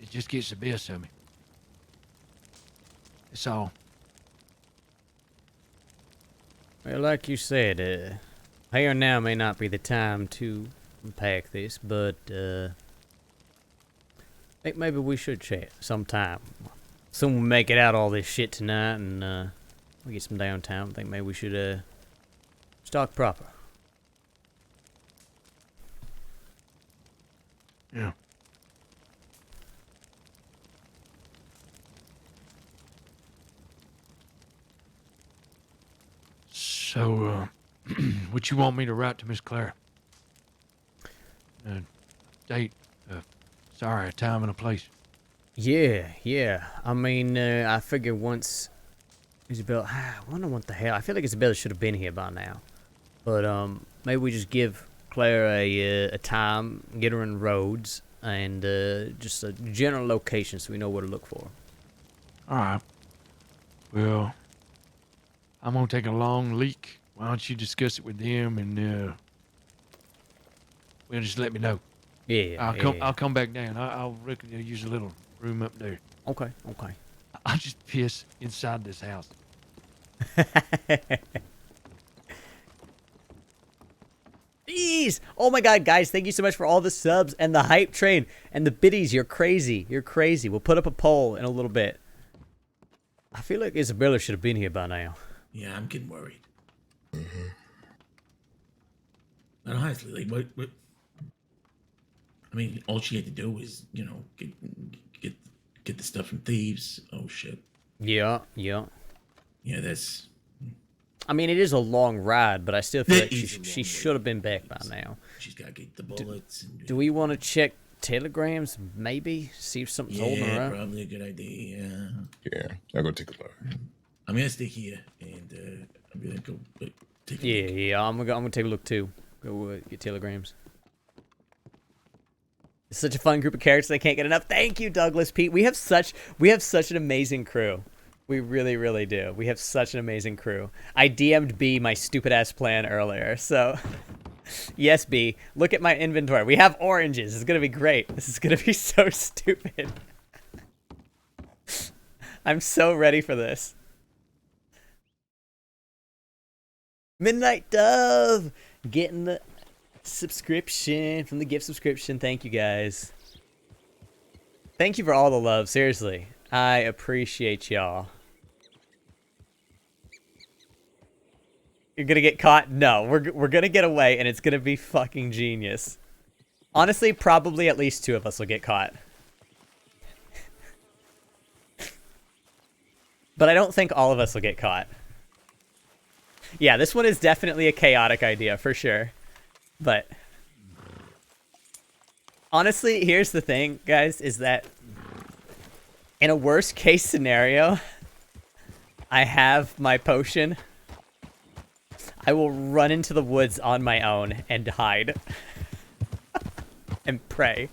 it just gets the best of me. It's all. Well, like you said, here now may not be the time to unpack this, but I think maybe we should chat sometime. Soon we make it out all this shit tonight, and we get some downtime. I think maybe we should stock proper. Yeah. So, what you want me to write to Miss Clara? Date, sorry, a time and a place. Yeah. I mean, I figure once Isabella, I wonder what the hell. I feel like Isabella should have been here by now. But maybe we just give Claire a time, get her in roads, and just a general location so we know what to look for. All right. Well, I'm gonna take a long leak. Why don't you discuss it with them and well, just let me know. Yeah. I'll come back down. I'll reckon you'll use a little room up there. Okay. I'll just piss inside this house. Jeez! Oh my god, guys, thank you so much for all the subs and the hype train and the biddies. You're crazy. We'll put up a poll in a little bit. I feel like Isabella should have been here by now. Yeah, I'm getting worried. But honestly, like, what? I mean, all she had to do was, you know, get the stuff from thieves. Oh shit. Yeah. Yeah, that's. I mean, it is a long ride, but I still feel like she should have been back by now. She's got to get the bullets. Do we want to check telegrams? Maybe see if something's holding her up. Probably a good idea. Yeah, I'll go take a look. I'm gonna stay here and I'm gonna go take a look. Yeah. I'm gonna take a look too. Go get telegrams. It's such a fun group of characters. They can't get enough. Thank you, Douglas Pete. We have such an amazing crew. We really, really do. We have such an amazing crew. I DM'd B my stupid ass plan earlier, so yes, B. Look at my inventory. We have oranges. It's gonna be great. This is gonna be so stupid. I'm so ready for this. Midnight Dove getting the subscription from the gift subscription. Thank you guys. Thank you for all the love. Seriously, I appreciate y'all. You're gonna get caught? No, we're gonna get away, and it's gonna be fucking genius. Honestly, probably at least 2 of us will get caught. But I don't think all of us will get caught. Yeah, this one is definitely a chaotic idea, for sure. But honestly, here's the thing, guys, is that in a worst case scenario, I have my potion. I will run into the woods on my own and hide. And pray.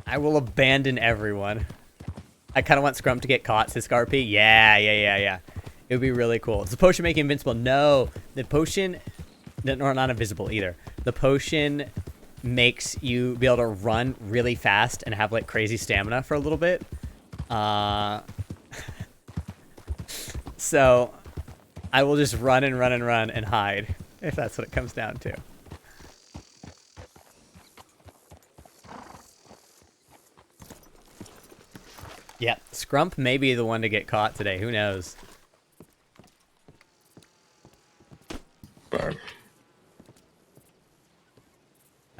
I will abandon everyone. I kind of want Scrum to get caught, Sisk RP. Yeah. It would be really cool. Does the potion make you invincible? No. The potion... No, not invisible either. The potion makes you be able to run really fast and have like crazy stamina for a little bit. So I will just run and run and run and hide if that's what it comes down to. Yeah, Scrump may be the one to get caught today. Who knows? Fine.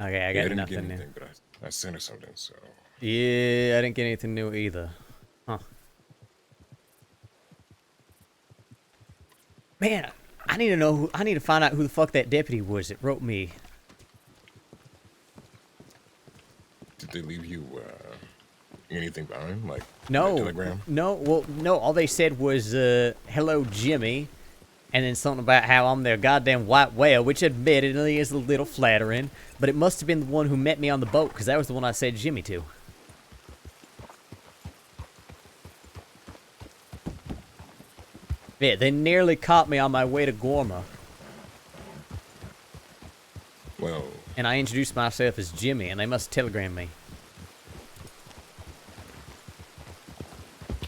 Okay, I Yeah, got didn't nothing get new. anything, but I sent her something, so. Yeah, I didn't get anything new either. Huh. Man, I need to know who, I need to find out who the fuck that deputy was that wrote me. Did they leave you anything behind? Like No, a telegram? no, all they said was, hello, Jimmy. And then something about how I'm their goddamn white whale, which admittedly is a little flattering. But it must have been the one who met me on the boat, because that was the one I said Jimmy to. Yeah, they nearly caught me on my way to Gorma. Well. And I introduced myself as Jimmy, and they must have telegrammed me.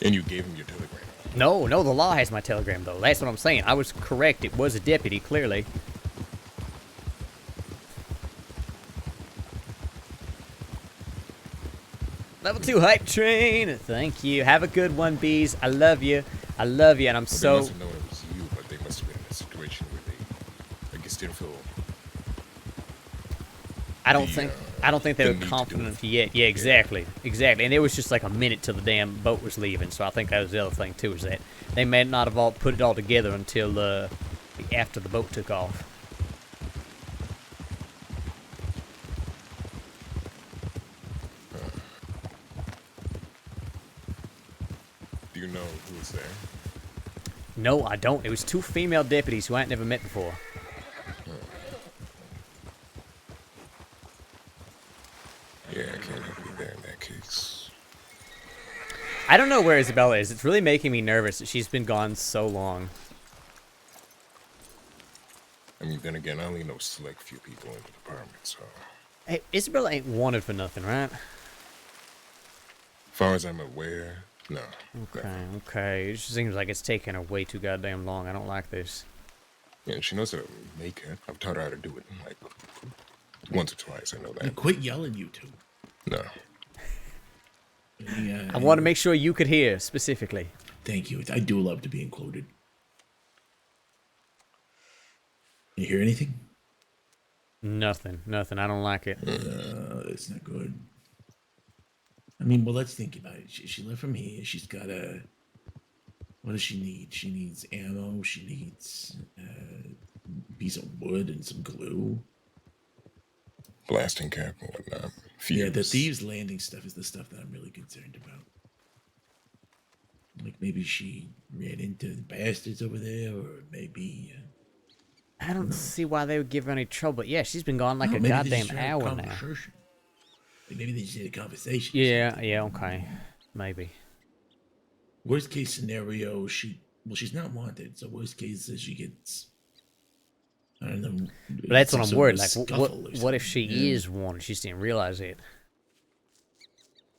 And you gave him your telegram? No, the law has my telegram, though. That's what I'm saying. I was correct. It was a deputy, clearly. Level 2 hype train. Thank you. Have a good one, bees. I love you. I love you, and I'm Well, so... They must have known it was you, but they must have been in a situation where they, I guess, didn't feel... I don't think they the were need to do confident it. enough yet. Yeah, exactly. Exactly. And it was just like a minute till the damn boat was leaving, so I think that was the other thing, too, is that they may not have all put it all together until after the boat took off. Do you know who was there? No, I don't. It was 2 female deputies who I ain't never met before. Yeah, I can't help you there in that case. I don't know where Isabella is. It's really making me nervous that she's been gone so long. I mean, then again, I only know select few people in the department, so... Hey, Isabella ain't wanted for nothing, right? As far as I'm aware, no. Okay. It just seems like it's taking her way too goddamn long. I don't like this. Yeah, she knows how to make it. I've taught her how to do it, like, once or twice, I know that. Quit yelling, you two. No. I want to make sure you could hear, specifically. Thank you. I do love to be included. You hear anything? Nothing. I don't like it. That's not good. I mean, well, let's think about it. She left from here. She's got a... What does she need? She needs ammo. She needs a piece of wood and some glue. Blasting cap and whatnot. Yeah, the Fuse. Thieves Landing stuff is the stuff that I'm really concerned about. Like, maybe she ran into the bastards over there, or maybe... I don't see why they would give her any trouble. But yeah, she's been gone like No, a maybe they goddamn just had a hour now. conversation. Like, maybe they just had a conversation. Yeah, okay. Maybe. Worst case scenario, she's not wanted. So worst case is she gets... I don't know. But that's what I'm some worried. sort Like, of scuffle or what if something. she is wanted? She just didn't realize it.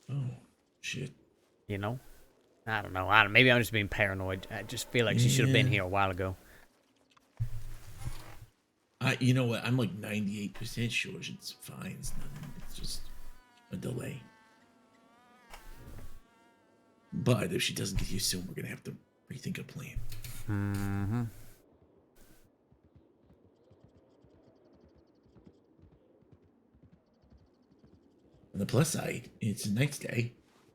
Oh, shit. You know? I don't know. Maybe I'm just being paranoid. I just feel like she should have been here a while ago. You know what? I'm like 98% sure it's fine. It's nothing. It's just a delay. But if she doesn't get here soon, we're gonna have to rethink a plan. Mm-hmm. On the plus side, it's a nice day.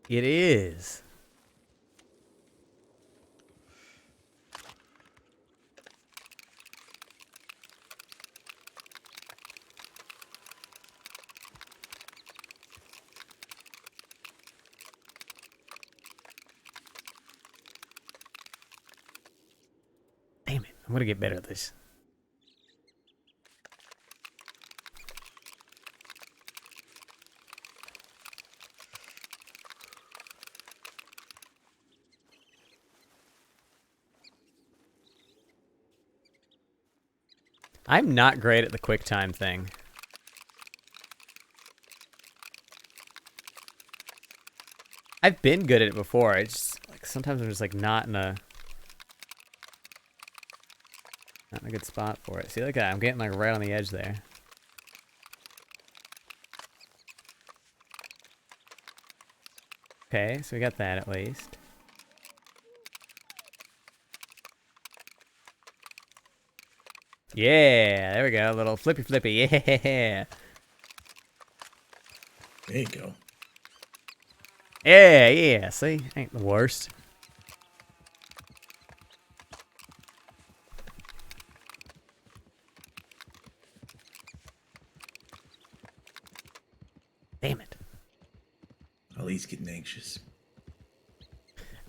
It is. Damn it. I'm gonna get better at this. I'm not great at the quick time thing. I've been good at it before. It's just, like sometimes I'm just like not in a good spot for it. See, look at that. I'm getting like right on the edge there. Okay, so we got that at least. Yeah, there we go. A little flippy flippy. Yeah. There you go. Yeah, yeah. See? Ain't the worst. Damn it. Ollie's getting anxious.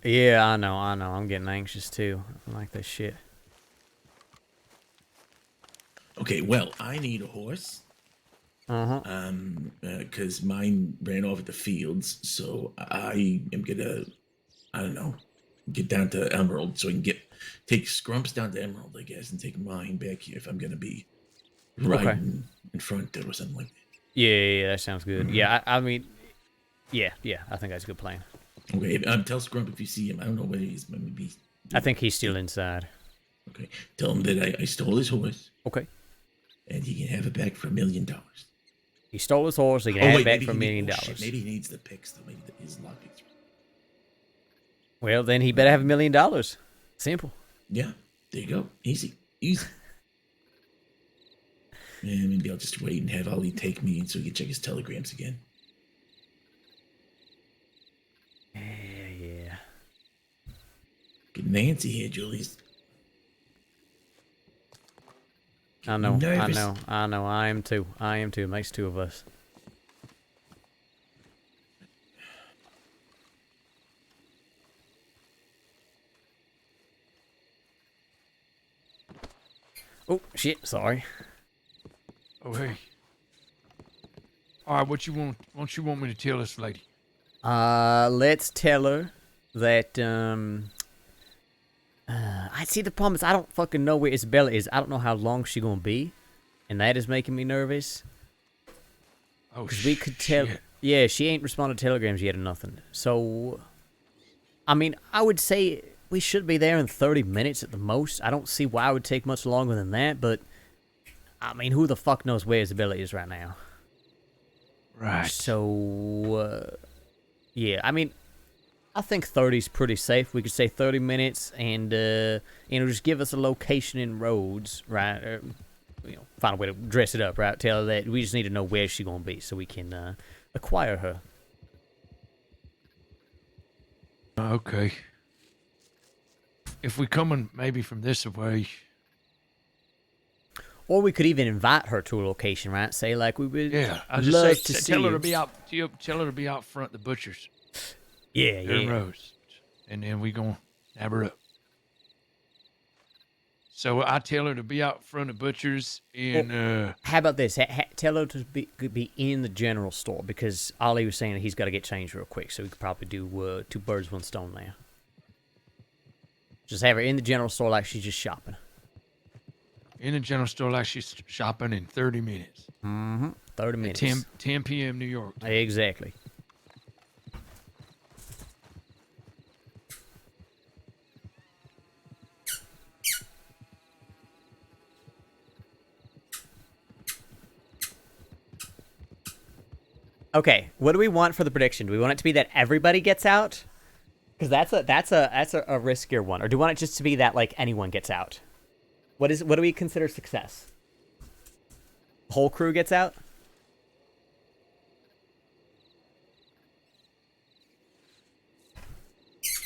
Yeah, I know. I'm getting anxious too. I like this shit. Okay, well, I need a horse. Because mine ran off at the fields, so I am gonna, I don't know, get down to Emerald so I can take Scrumps down to Emerald, I guess, and take mine back here if I'm gonna be riding in front or something like that. Yeah, that sounds good. Yeah, I mean, yeah, I think that's a good plan. Okay, tell Scrump if you see him. I don't know where he is. Maybe. I think he's still inside. Okay, tell him that I stole his horse. Okay. And he can have it back for $1 million. He stole his horse. He can have it back for $1 million. Shit, maybe he needs the picks though. Maybe his lockpicks. Well, then he better have $1 million. Simple. Yeah, there you go. Easy. And maybe I'll just wait and have Ollie take me so he can check his telegrams again. Yeah. Get Nancy here, Julius. I know. Nervous. I am too. It makes two of us. Oh, shit. Sorry. Oh, hey. All right, what you want me to tell this lady? Let's tell her that, I see the problem is I don't fucking know where Isabella is. I don't know how long she's gonna be, and that is making me nervous. Oh, because we could tell. Yeah, she ain't responded to telegrams yet or nothing. So, I mean, I would say we should be there in 30 minutes at the most. I don't see why it would take much longer than that, but I mean, who the fuck knows where Isabella is right now? Right. So, yeah, I mean, I think 30 is pretty safe. We could say 30 minutes and, just give us a location in Rhodes, right? Find a way to dress it up, right? Tell her that we just need to know where she's going to be so we can acquire her. Okay. If we coming maybe from this way. Or we could even invite her to a location, right? Say, like, we would I just love say, to see tell her you. to be out. Tell her to be out front the butchers. Yeah. Rose, and then we gonna nab her up. So I tell her to be out front of butchers and how about this? Tell her to be in the general store because Ollie was saying that he's got to get changed real quick, so we could probably do 2 birds, 1 stone there. Just have her in the general store like she's just shopping. in the general store like she's shopping in 30 minutes. 30 minutes. 10 p.m. New York. Exactly. Okay, what do we want for the prediction? Do we want it to be that everybody gets out? Because that's a riskier one. Or do we want it just to be that like anyone gets out? What do we consider success? The whole crew gets out?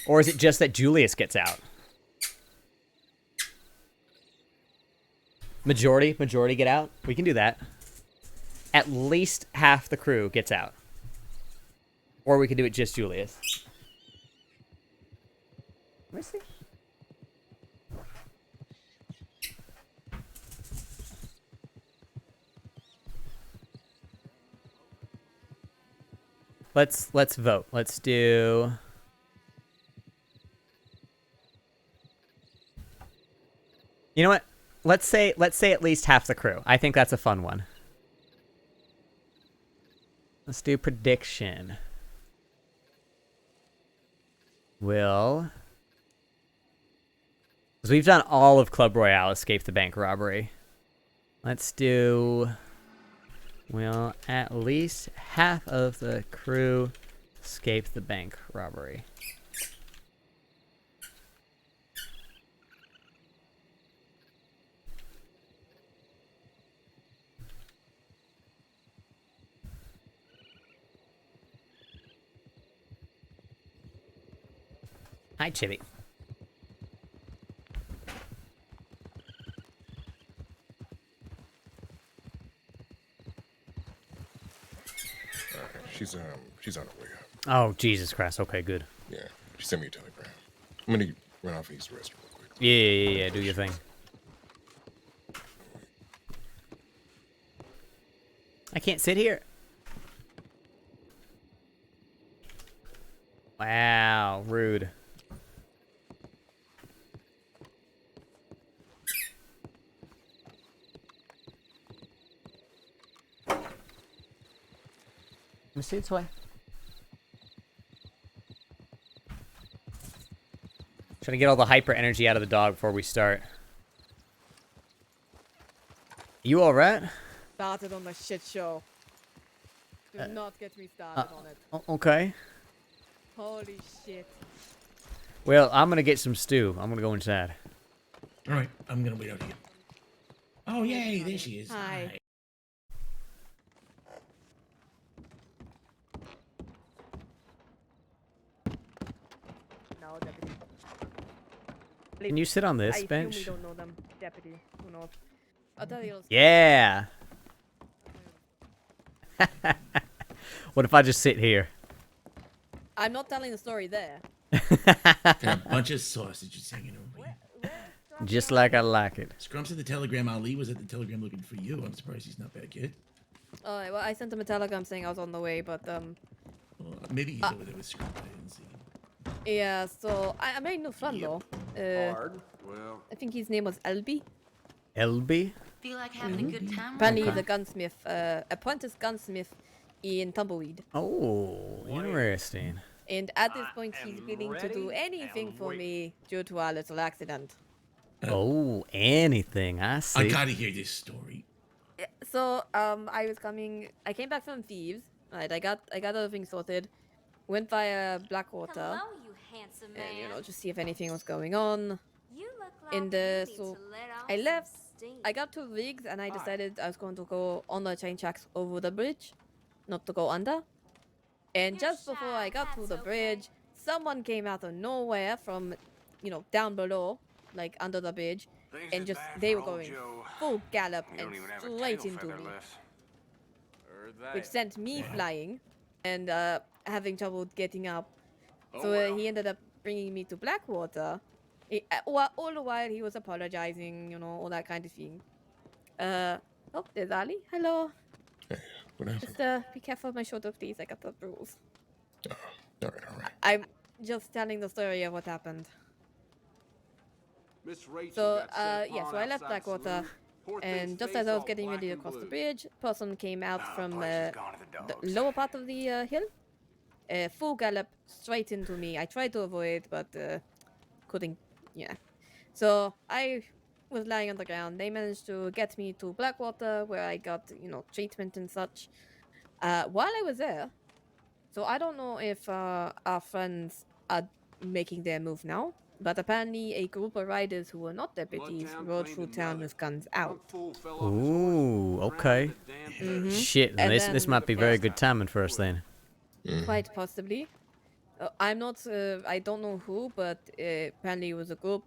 Or is it just that Julius gets out? Majority get out? We can do that. At least half the crew gets out. Or we could do it just Julius. Let me see. Let's vote. Let's do... You know what? Let's say at least half the crew. I think that's a fun one. Let's do prediction. will... Because we've done all of Club Royale escape the bank robbery. Let's do... Well, at least half of the crew escape the bank robbery. Hi, Chibi. She's on her way up. Oh, Jesus Christ. Okay, good. Yeah, she sent me a telegram. I'm gonna run off and use the restroom real quick. Yeah. Do your thing. I can't sit here. Wow, rude. Let me see this way. Trying to get all the hyper energy out of the dog before we start. You alright? Started on the shit show. Do not get me started on it. Okay. Holy shit. Well, I'm gonna get some stew. I'm gonna go inside. All right, I'm gonna wait out here. Oh yay, there she is. Hi. No, deputy. Can you sit on this I assume bench? we don't know them, deputy. Who knows? I'll tell you. Yeah. What if I just sit here? I'm not telling the story there. Got a bunch of sausages hanging over here. Just like I like it. Scrumps at the telegram. Ali was at the telegram looking for you. I'm surprised he's not back yet. Alright, well, I sent him a telegram saying I was on the way, but, Well, maybe he's over there with Scrump. I didn't see him. yeah, so I made no friend, though. Hard. Well, I think his name was Elby. LB? Feel like having a good time? Apparently he's Okay. a gunsmith, apprentice gunsmith in Tumbleweed. Oh, interesting. And at this point, he's willing to do anything for me due to our little accident. Oh, anything. I I see. gotta hear this story. So, I came back from Thieves. Right, I got everything sorted. Went via Blackwater. Hello, you handsome man. And, you know, just see if anything was going on. You look like And, you need so to let off I some left. steam. I got to Riggs and I decided I was going to go on the train tracks over the bridge, not to go under. And You're just before I shy, got to that's the okay. bridge, someone came out of nowhere from, you know, down below, like under the bridge, things and is just bad they for were old going Joe. full gallop You and don't even have a straight tail into feather me, left. Heard which that. sent me flying and having trouble getting up. Oh, So well. he ended up bringing me to Blackwater. Well, all the while he was apologizing, you know, all that kind of thing. Oh, there's Ali. Hello. Hey, what happened? Just be careful of my shoulder, please. I got the bruise. Oh, all right. I'm just telling the story of what happened. Miss Rachel So, got set yeah, upon so I left outside the Blackwater, saloon. Poor thing's and just face as I was all getting black ready to and cross the blue. bridge, person came out Oh, from place has gone to the dogs. the lower part of the hill. Full gallop straight into me. I tried to avoid, but couldn't. Yeah. So I was lying on the ground. They managed to get me to Blackwater, where I got, you know, treatment and such. While I was there, so I don't know if our friends are making their move now, but apparently a group of riders who were not deputies Bloodtown rode claimed through town another. with guns Some out. fool fell off his horse, Ooh, drowned okay. in the damn gutter. Shit, then And this then might be the very first good timing for us then. Quite possibly. I'm not. I don't know who, but apparently it was a group.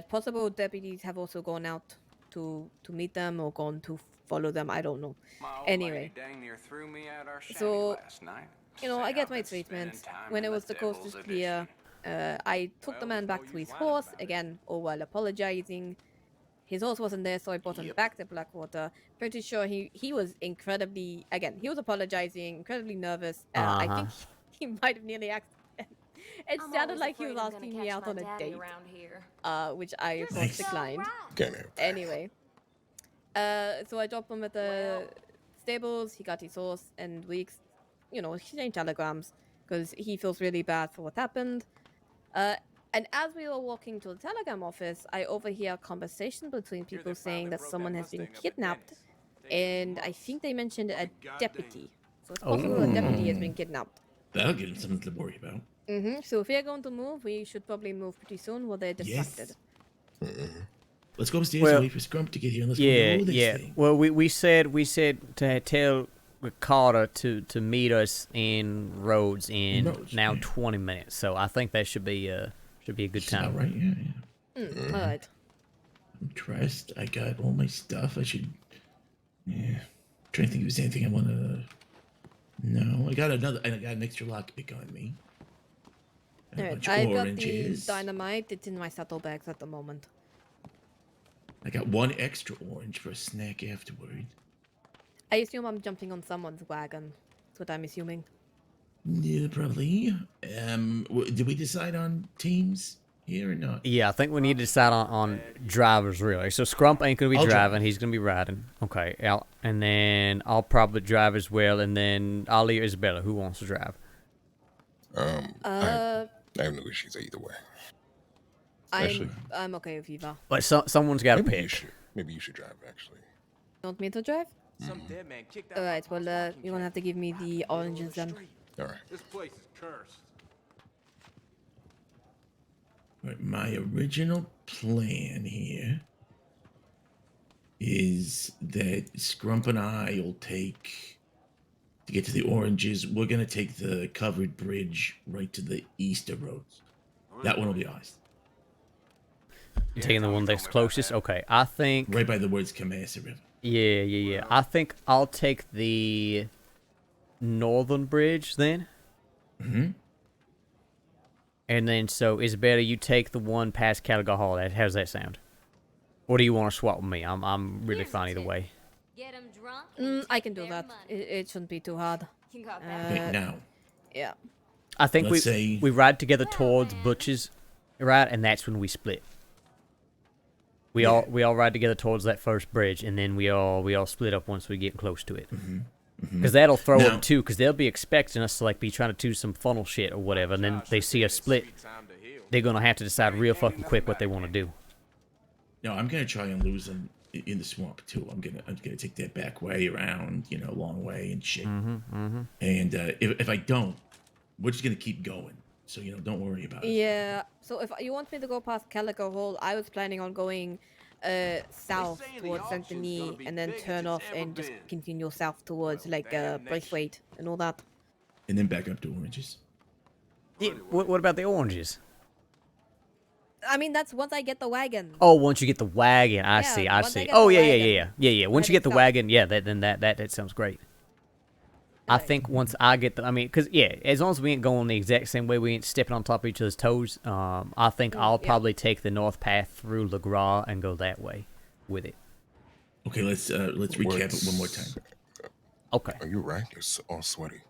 Possible deputies have also gone out to meet them or gone to follow them. I don't know. My old Anyway. lady dang near threw me out our shanty So, last night. You know, Say, I get I've my been spending treatment. time When in it was the coast devil's was clear, I took the Well, man there's back no to his use whining horse about it. again, all while apologizing. His horse wasn't there, so I brought him back to Blackwater. Pretty sure he was incredibly, again, he was apologizing, incredibly nervous. I think he might have nearly asked. It I'm sounded always like he was afraid I'm asking gonna me catch out my on a daddy date, around here. which I of You're course so declined. right. Can't help that. Anyway, so I dropped him at the stables. He got his horse, and we, you know, exchanged telegrams because he feels really bad for what happened. And as we were walking to the telegram office, I overhear a conversation between people saying that someone has been kidnapped, and I think they mentioned a deputy. So it's possible a deputy has been kidnapped. That'll give him something to worry about. So if we're going to move, we should probably move pretty soon while they're distracted. Yes. Let's go upstairs Well, and wait for Scrump to get here and let's go do this thing. Well, we said to tell Carter to meet us in Rhodes in 20 minutes. So I think that should be a good time. All right, yeah. All right. I'm dressed. I got all my stuff. I should. Yeah. Trying to think if there's anything I want to. No, I got an extra lockpick on me. And a bunch of I got the oranges. dynamite. It's in my saddlebags at the moment. I got one extra orange for a snack afterward. I assume I'm jumping on someone's wagon. That's what I'm assuming. Yeah, probably. Did we decide on teams here or not? Yeah, I think we need to decide on drivers, really. So Scrump ain't going to be driving. He's going to be riding. Okay. And then I'll probably drive as well. And then Ali or Isabella, who wants to drive? I have no issues either way. I'm okay with either. But someone's got to pick. Maybe you should drive, actually. You want me to drive? Alright, well, you're going to have to give me the oranges then. Alright. This place is cursed. Right, my original plan here is that Scrump and I will take, to get to the oranges, we're going to take the covered bridge right to the east of Rhodes. That one will be ours. You're taking the one that's closest? Okay, I think... Right by the words Kamasa River. Yeah. I think I'll take the northern bridge then. Mm-hmm. And then, so, Isabella, you take the one past Caligar Hall. How does that sound? Or do you want to swap with me? I'm really fine either way. Get 'em drunk. I can do that. It shouldn't be too hard. Okay, now. Yeah. I think Let's say- we ride together towards Butch's, right? And that's when we split. We all ride together towards that first bridge, and then we all split up once we get close to it. Because that'll throw them too, because they'll be expecting us to like be trying to do some funnel shit or whatever, and then they see us split. They're gonna have to decide real fucking quick what they want to do. No, I'm gonna try and lose them in the swamp too. I'm gonna take that back way around, long way and shit. And if I don't, we're just gonna keep going. So don't worry about it. Yeah. So if you want me to go past Calico Hole, I was planning on going south towards Saint Denis and then turn off and just continue south towards like Braithwaite and all that. And then back up to oranges. Yeah, what about the oranges? I mean, that's once I get the wagon. Oh, once you get the wagon, I see. once I get Oh, the yeah. wagon, Once you then get the south. wagon, then that sounds great. I think once I get because as long as we ain't going the exact same way, we ain't stepping on top of each other's toes. I think I'll probably take the north path through Le Gras and go that way with it. Okay, let's recap it one more time. Okay. Are you right? You're all sweaty.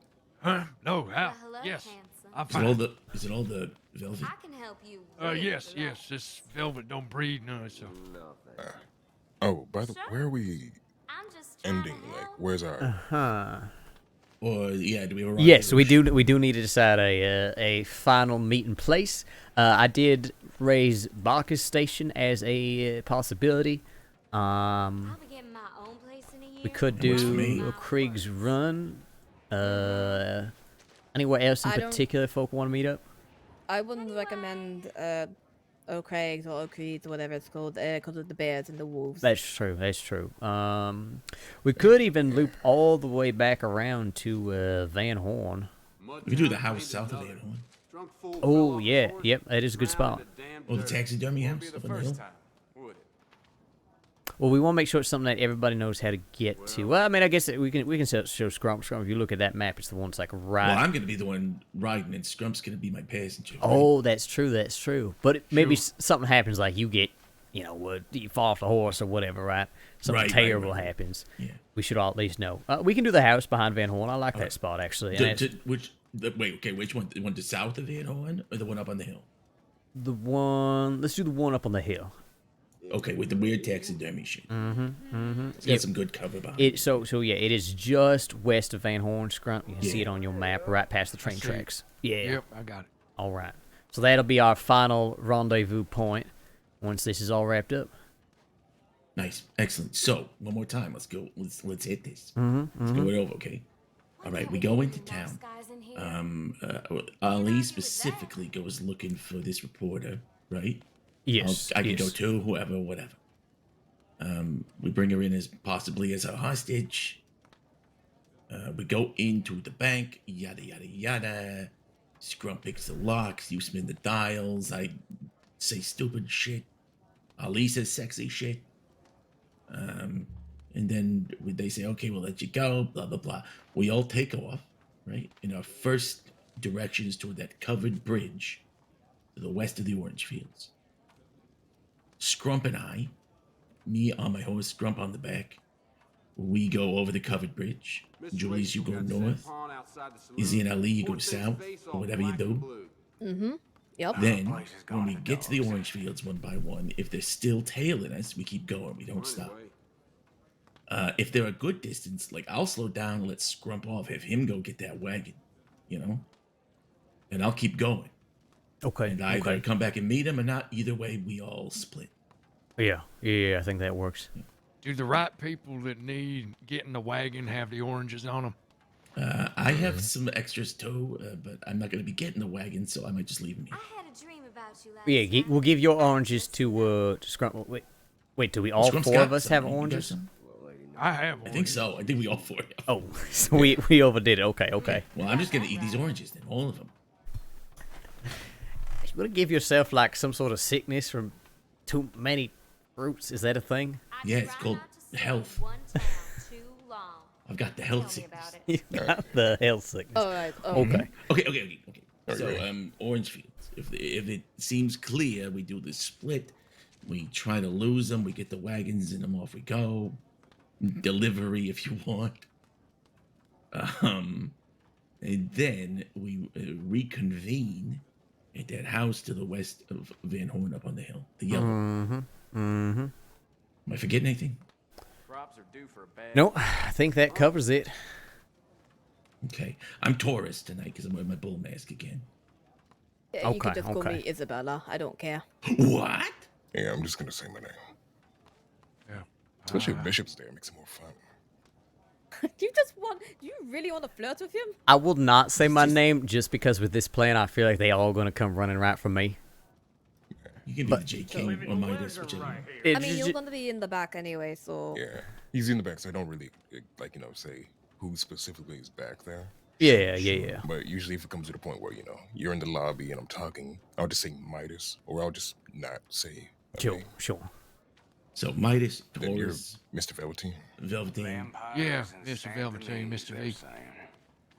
Huh? No, Hal. Hello, Yes. handsome. I'm Is fine. it all the velvet? I can help you. with Yes. that. This velvet don't breed none, so. Oh, by the way, where are we I'm just trying ending? to Like, help. where's our... Huh. Or do we have a rendezvous? Yes, we do need to decide a final meeting place. I did raise Bacchus Station as a possibility. I'll be getting my own place in a year. We could Works for do me. a Krieg's Run. Anywhere else in I don't- particular folk want to meet up? I wouldn't recommend O'Craig's or O'Creed's or whatever it's called because of the bears and the wolves. That's true. We could even loop all the way back around to Van Horn. We could do the house south of Van Horn. Oh, yeah. Yep, that is a good spot. Or the taxidermy house up on the hill. Well, we want to make sure it's something that everybody knows how to get to. Well, I mean, I guess we can show Scrump. Scrump, if you look at that map, it's the one that's like right. Well, I'm going to be the one riding, and Scrump's going to be my passenger. right? Oh, that's true. But maybe something happens, like you get, you fall off the horse or whatever, right? Something Right, terrible right. happens. Yeah. We should all at least know. We can do the house behind Van Horn. I like that spot, actually. And Which one? The one to south of Van Horn or the one up on the hill? let's do the one up on the hill. Okay, with the weird taxidermy shit. It's got some good cover behind it. So yeah, it is just west of Van Horn, Scrump. You can see Yeah. it on your map, right past the train see it. tracks. Yeah. Yep, I got it. All right. So that'll be our final rendezvous point once this is all wrapped up. Nice, excellent. So one more time, let's go. Let's hit this. Mm-hmm. Let's go it over, okay? All right, we go into town. Ali specifically goes looking for this reporter, right? Yes. I can go too, whoever, whatever. We bring her in as possibly as a hostage. We go into the bank, yada yada yada. Scrump picks the locks, you spin the dials, I say stupid shit. Ali says sexy shit. And then they say, okay, we'll let you go, blah, blah, blah. We all take off, right? In our first directions toward that covered bridge to the west of the orange fields. Scrump and I, me on my horse, Scrump on the back, we go over the covered bridge. Julius, you go north. Izzy and Ali, you go south, or whatever you do. Mm-hmm. Yep. Then, when we get to the orange fields one by one, if they're still tailing us, we keep going. We don't stop. If they're a good distance, like I'll slow down and let Scrump off, have him go get that wagon, you know? And I'll keep going. Okay. And either come back and meet him or not. Either way, we all split. Yeah, I think that works. Do the right people that need getting the wagon have the oranges on them? I have some extras too, but I'm not going to be getting the wagon, so I might just leave him here. I had a dream about you last Yeah, night. we'll give your oranges to Scrump. Wait, do we all Scrump's four got of us have some. You got oranges? some? I have I think so. I think we all four have. Oh, so we overdid it. Okay. Well, I'm just going to eat these oranges then, all of them. You want to give yourself like some sort of sickness from too many fruits? Is that a thing? Yeah, it's called health. One town too long. I've got the health Tell me sickness. about it. You got the health sickness. All right. Okay. Okay. So, orange fields. If it seems clear, we do this split. We try to lose them. We get the wagons and them off we go. Delivery, if you want. And then we reconvene at that house to the west of Van Horn up on the hill. The yellow. Am I forgetting anything? Crops are due for a bad. No, I think that covers it. Okay. I'm Taurus tonight because I'm wearing my bull mask again. Yeah, you Okay, could just call okay. me Isabella. I don't care. What? Yeah, I'm just gonna say my name. Yeah. Especially if Bishop's there, makes it more fun. You really want to flirt with him? I will not say my name just because with this plan, I feel like they all going to come running right for me. You can be the J King or Midas, whichever. I mean, you're going to be in the back anyway, so... Yeah, he's in the back, so I don't really say who specifically is back there. Yeah. But usually, if it comes to the point where you're in the lobby and I'm talking, I'll just say Midas, or I'll just not say. Sure. So Midas, Then you're Taurus, Mr. Velveteen. Velveteen. Yeah, Mr. Velveteen, Mr. V.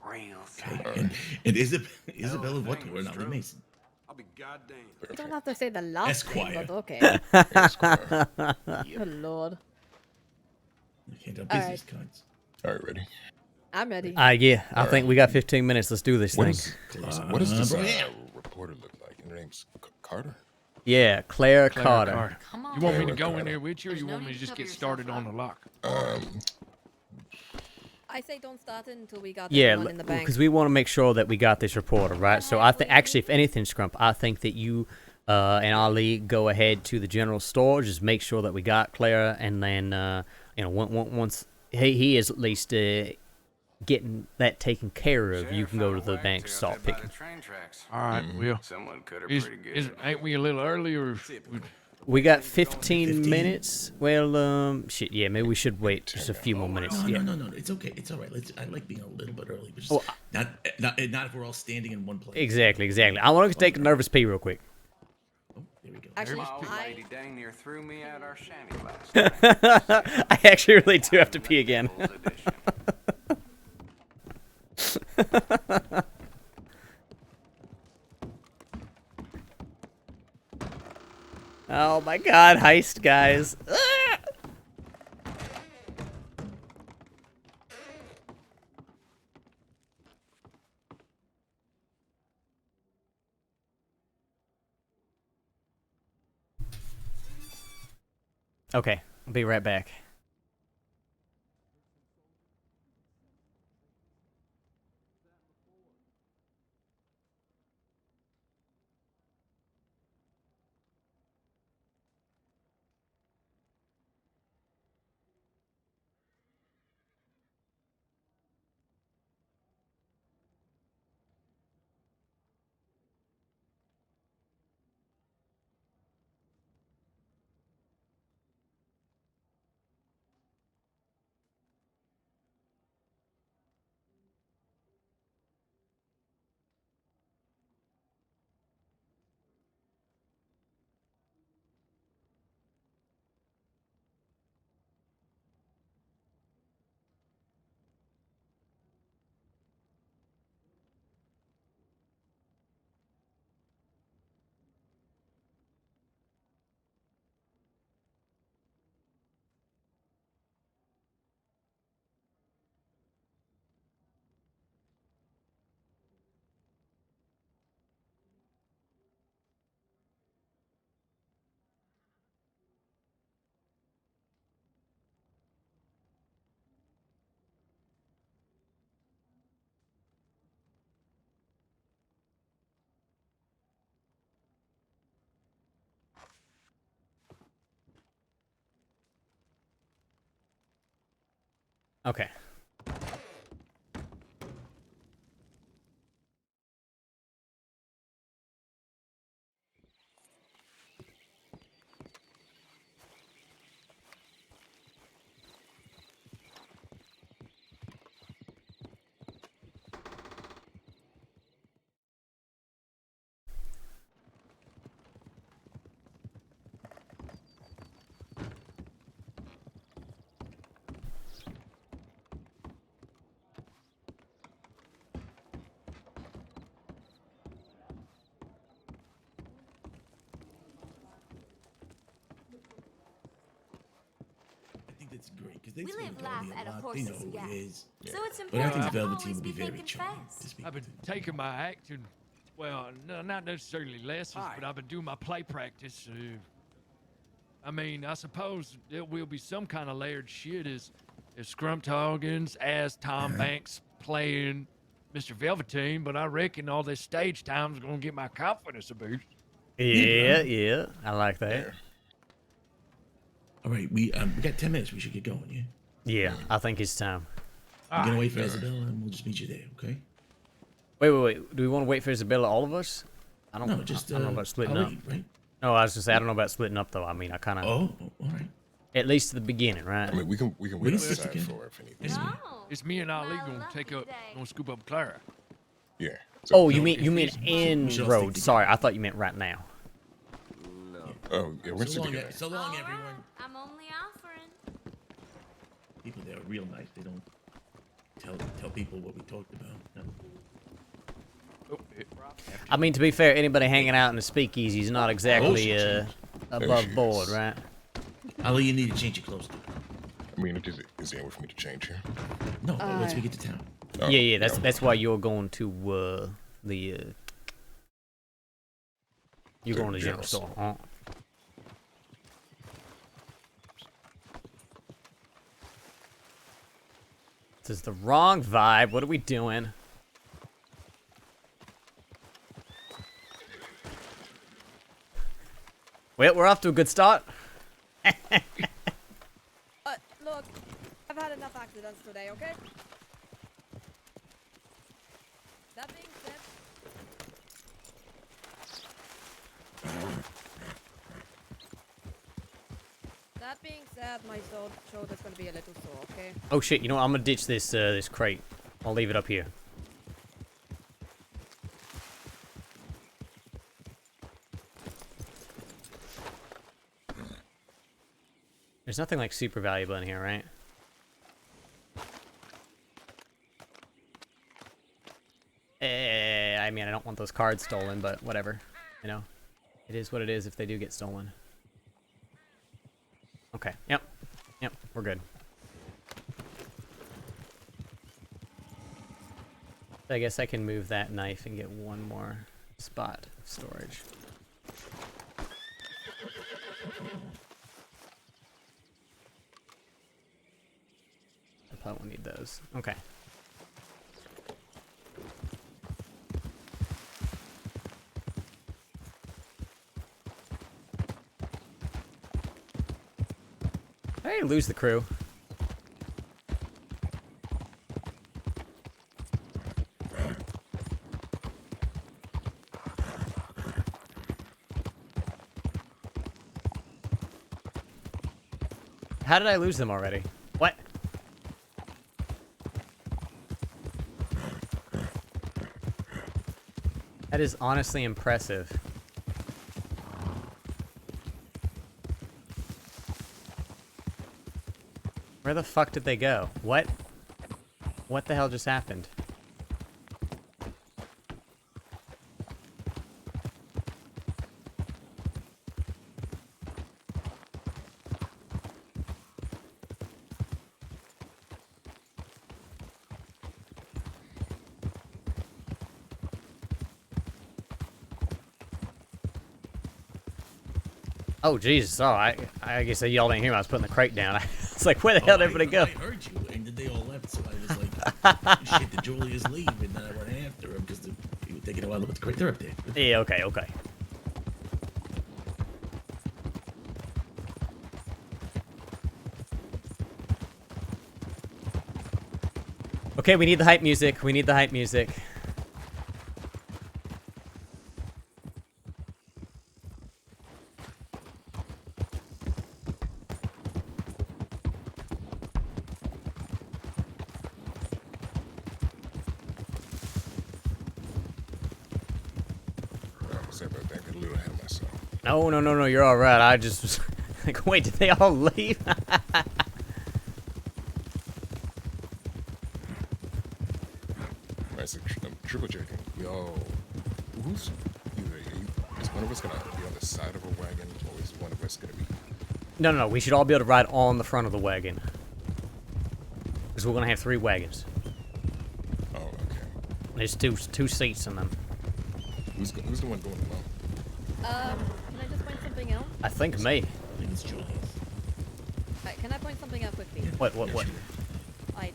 Okay. And Isabella what? We're not Mason. I'll be goddamn. You don't have to say the last Esquire. name, but okay. Esquire. Good lord. I can't have All business cards. All right, ready? I'm ready. Yeah, I think we got 15 minutes. Let's do this thing. What does this Yeah. reporter look like? Her name's Carter? Yeah, Claire Carter. Come on. You want me to Claire go in Carter. there with you, or you want me to just get started on the lock? I say don't start it until we got Yeah, everyone in the bank. because we want to make sure that we got this reporter, right? So I think, actually, if anything, Scrump, I think that you and Ali go ahead to the general store, just make sure that we got Clara, and then, once he is at least getting that taken care of, you can go to the bank and start picking. All right, well, Someone cut her pretty good. ain't we a little early, or We got 15 minutes. Well, shit, yeah, maybe we should wait just a few more minutes. No, Yeah. no. It's okay. It's all right. I like being a little bit early, but just Oh, not if we're all standing in one place. Exactly. I want to take a nervous pee real quick. Oh, there we go. Actually, My old I... lady dang near threw me out our shanty last night. I actually really do have to pee again. People's edition. Oh my god, heist, guys. Ah! Okay, I'll be right back. Okay. I think that's great because they We spend live probably life a at a lot. They know horse's who gallop. he is. So it's But I important think to Velveteen always will be be very thinking charming fast. to speak I've been to. taking my acting, well, no, not necessarily lessons, Hi. but I've been doing my play practice. I mean, I suppose there will be some kind of layered shit as Scrumptoggins, as Tom Banks playing Mr. Velveteen, but I reckon all this stage time's gonna get my confidence a boost. Yeah, yeah. I like that. Yeah. All right, we got 10 minutes. We should get going. Yeah. Yeah, I think it's time. You're gonna wait for Isabella, and we'll just meet you there. Okay. Wait. Do we want to wait for Isabella, all of us? I don't. No, just I don't know about splitting I'll up. wait, right? No, I was just saying I don't know about splitting up though. I mean, I kind of. Oh, all right. At least to the beginning, right? I mean, we can wait can on the stick side together. for if anything. Yes, ma'am. Oh, It's me and Ali my gonna lucky day. gonna scoop up Clara. Yeah. Oh, you no, mean it's- in we should all stick road? together. Sorry, I thought you meant right now. Oh, yeah, we're So still long, together. so long, All right, everyone. I'm only offering. People there are real nice. They don't tell people what we talked about. No. I mean, to be fair, anybody hanging out in the speakeasy is not exactly she above is. board, right? Ali, you need to change your clothes. Too. I mean, is there any way for me to change here? No, once we get to town. Oh, Yeah. That's why you're going to the. You're The going to the general general store. Huh? This is the wrong vibe. What are we doing? Well, we're off to a good start. Look, I've had enough accidents today, okay? That being said, my shoulder's gonna be a little sore, okay? Oh shit! You know what? I'm gonna ditch this this crate. I'll leave it up here. There's nothing like super valuable in here, right? I mean, I don't want those cards stolen, but whatever. You know, it is what it is if they do get stolen. Okay. Yep. We're good. I guess I can move that knife and get one more spot of storage. I probably won't need those. Okay. Hey, lose the crew. How did I lose them already? What? That is honestly impressive. Where the fuck did they go? What? What the hell just happened? Oh Jesus! Oh, I guess y'all didn't hear me. I was putting the crate down. It's like, where the hell did everybody go? I heard you, and then they all left, so I was like, shit, did Julius leave? And then I went after him because he was taking a while to put the crate. They're up there. Yeah. Okay. Okay, we need the hype music. We need the hype music. Sorry about that. Got a little ahead of myself. No, you're all right. I just was like, wait, did they all leave? Right, so I'm triple checking. Yo, who's is one of us gonna be on the side of a wagon, or is one of us gonna be? No. We should all be able to ride on the front of the wagon. Because we're gonna have 3 wagons. Oh, okay. There's two seats in them. Who's the one going alone? Can I just point something out? I think me. I think it's Julius. Right, can I point something out quickly? What? Right.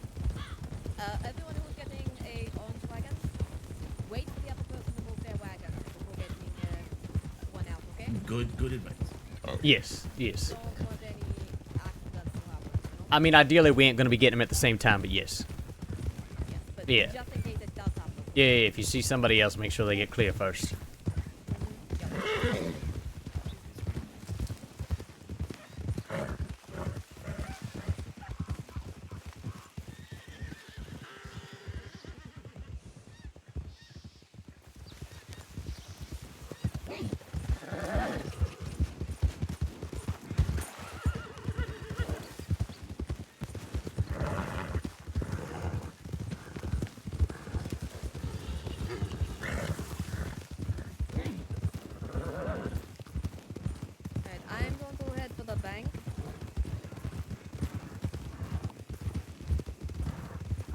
Everyone who's getting a orange wagon, wait for the other person to move their wagon before getting one out, okay? Good advice. Yes. Don't want any accidents to happen, you know? I mean, ideally, we ain't gonna be getting them at the same time, but yes. Yes, but Yeah. just in case it does happen. Yeah, if you see somebody else, make sure they get clear first. Alright, I'm going to head for the bank.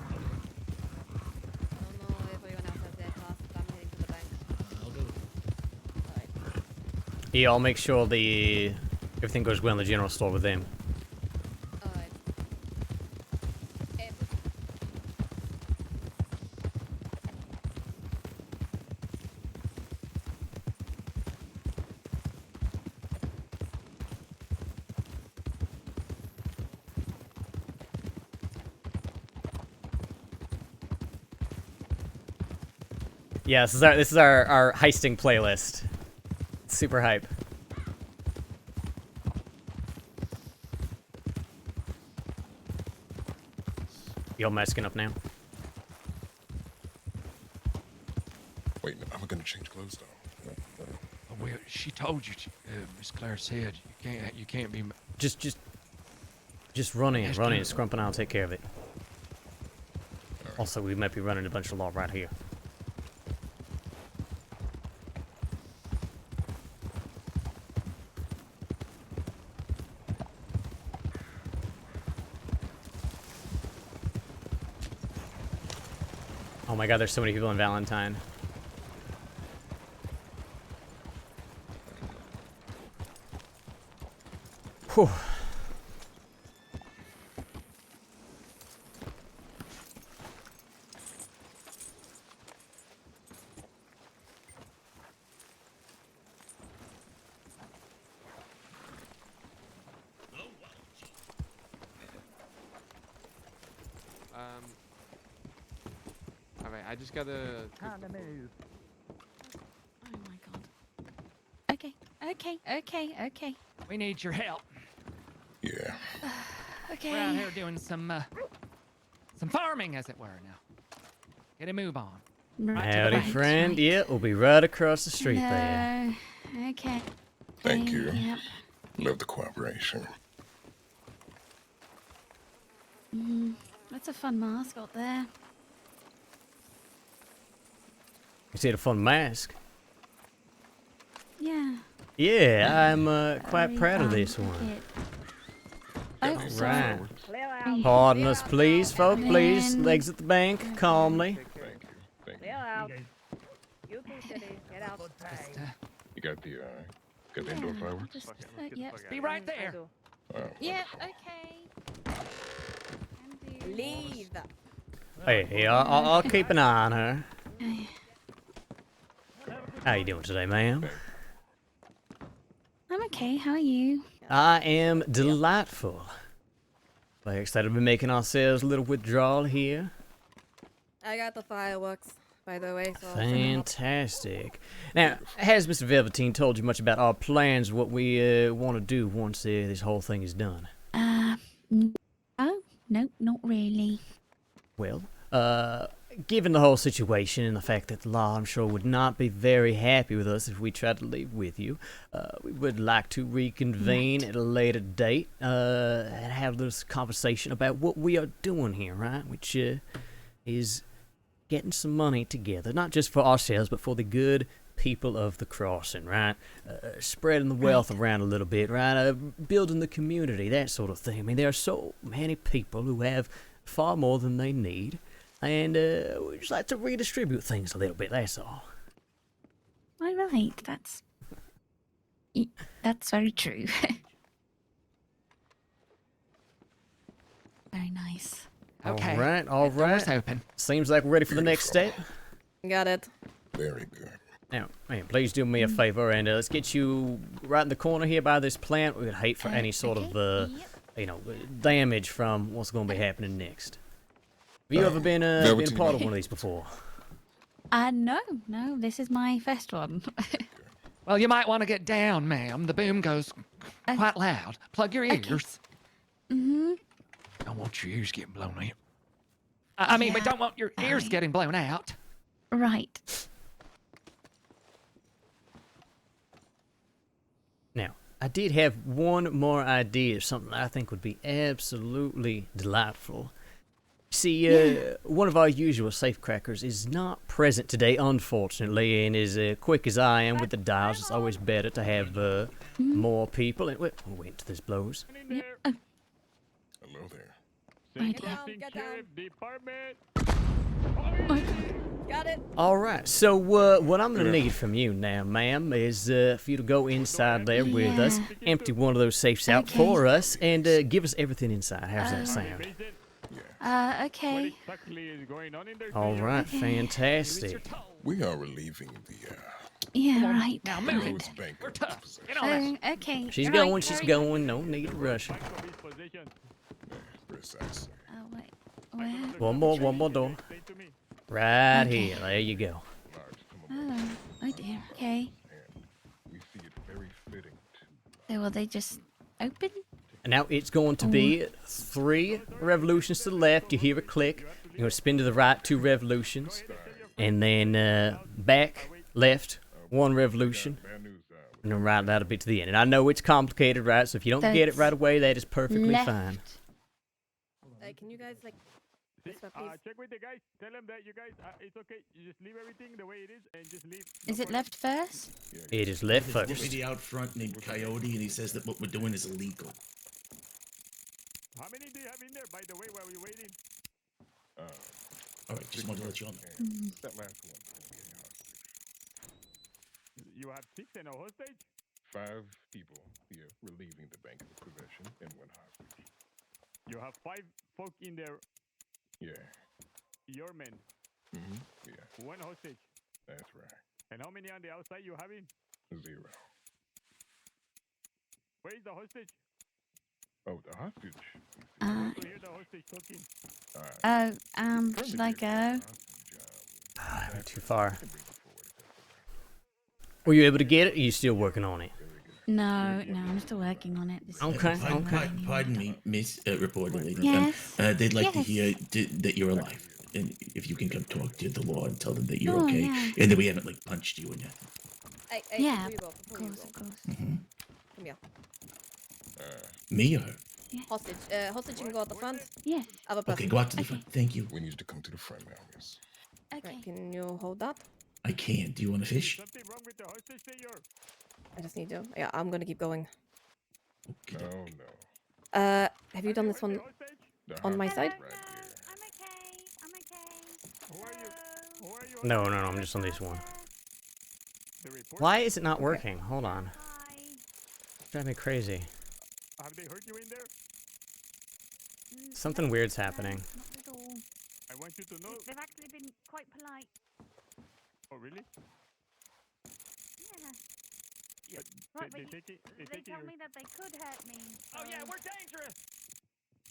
I don't know if everyone else has their pass, but I'm heading to the bank. I'll go. Alright. Yeah, I'll make sure everything goes well in the general store with them. Alright. Yeah, this is our heisting playlist. Super hype. You all masking up now? Wait, I'm gonna change clothes though. Oh, well, she told you, Miss Claire said you can't be. Just run in, Scrump and I'll take care of it. Also, we might be running a bunch of law right here. Oh my god, there's so many people in Valentine. Whew. Alright, I just gotta. Time to move. Oh my god. Okay. We need your help. Yeah. Okay. We're out here doing some farming, as it were. Now, get a move on. Right to the Howdy, right, friend. right. Yeah, we'll be right across the street there. No. Okay. Thank you. Yep. Love the cooperation. That's a fun mascot there. You see the fun mask? Yeah. Yeah, I'm quite Very proud of fun. this one. Okay. Oh, Right. sorry. Pardon us, please, folk, please. Man. Legs at the bank, calmly. Thank you. You too, City. Get out. Just, You got the indoor Yeah, fireworks? just, yep. be right I there. do. Oh. Yep. Okay. Can do. Leave. Hey, I'll keep an eye on her. How you doing today, ma'am? I'm okay. How are you? I am delightful. Very excited to be making ourselves a little withdrawal here. I got the fireworks, by the way. So I'll send them up. Fantastic. Now, has Mr. Velveteen told you much about our plans, what we want to do once this whole thing is done? No, not really. Well, given the whole situation and the fact that the law, I'm sure, would not be very happy with us if we tried to leave with you, we would like to reconvene at a later date and have this conversation about what we are doing here, right? Which is getting some money together, not just for ourselves, but for the good people of the crossing, right? Spreading the wealth around a little bit, right? Building the community, that sort of thing. I mean, there are so many people who have far more than they need, and we just like to redistribute things a little bit, that's all. All right, that's very true. Very nice. Okay. All right. Door's open. Seems like we're ready for the next step. Got it. Very good. Now, man, please do me a favor and let's get you right in the corner here by this plant. We would hate for any sort of, damage from what's going to be happening next. Have you ever been a part of one of these before? No, this is my first one. Well, you might want to get down, ma'am. The boom goes quite loud. Plug your ears. Mm-hmm. Don't want your ears getting blown out. I mean, we don't want your ears getting blown out. Right. Now, I did have one more idea, something I think would be absolutely delightful. See, one of our usual safecrackers is not present today, unfortunately, and as quick as I am with the dials, it's always better to have more people. And we're waiting till this blows. Hello there. Right. Get down. Got it. All right, so what I'm going to need from you now, ma'am, is for you to go inside there with us, empty one of those safes out for us, and give us everything inside. How's that sound? Okay. All right, fantastic. We are relieving the Yeah, right. Now move Rhodes it. Bank We're of tough. possession. Get on that. Okay. She's right, going, she's very going. No need to rush her. Precisely. good. Wait. Where? One more door. Right here. There you go. Oh dear. Okay. We see it very fitting So will they just open? And now it's going to be 3 revolutions to the left. You hear a click. You're going to spin to the right 2 revolutions. And then back, left, 1 revolution. And then right, that'll be to the end. And I know it's complicated, right? So if you don't get it right away, that is perfectly left. fine. Can you guys this way, please? Check with the guys. Tell them that you guys, it's okay. You just leave everything the way it is and just leave. Is it left first? It is left There's a first. deputy out front named Coyote, and he says that what we're doing is illegal. How many do you have in there, by the way, while we're waiting? All right, just wanted to let you know. That last one. You have 6 and a hostage? 5 people here relieving the bank of possession and 1 hostage. You have 5 folk in there, Yeah. your men. Yeah, 1 hostage. that's right. And how many on the outside you having? 0. Where is the hostage? Oh, the hostage. I hear the hostage talking. Should I go? Too far. Were you able to get it? Or are you still working on it? No, I'm still working on it. Okay, Pardon me, Miss Reporter Lady. Yes. They'd like to Yes. hear that you're alive. And if you can come talk to the law and tell them that you're Oh, okay. yeah. And that we haven't, punched you or nothing. Yeah, of course. Come here. Me or her? Hostage. Hostage, you can go at the front. Yeah. Other person. Okay, go out to the front. Thank you. We need you to come to the front now, miss. Okay. Right, can you hold that? I can. Do you want a fish? Something wrong with the hostage, senor? I just need to. Yeah, I'm gonna keep going. Okay. Oh, no. Have you done this one The on my hostage side? right here. I'm okay. Who are you? Who are you? No, I'm just on this one. The report? Why is it not working? Hold on. Drive me crazy. Have they hurt you in there? Something weird's happening. Not at all. I want you to know. They've actually been quite polite. Oh, really? Yeah. But they take it. They told me that they could hurt me. Oh yeah, we're dangerous.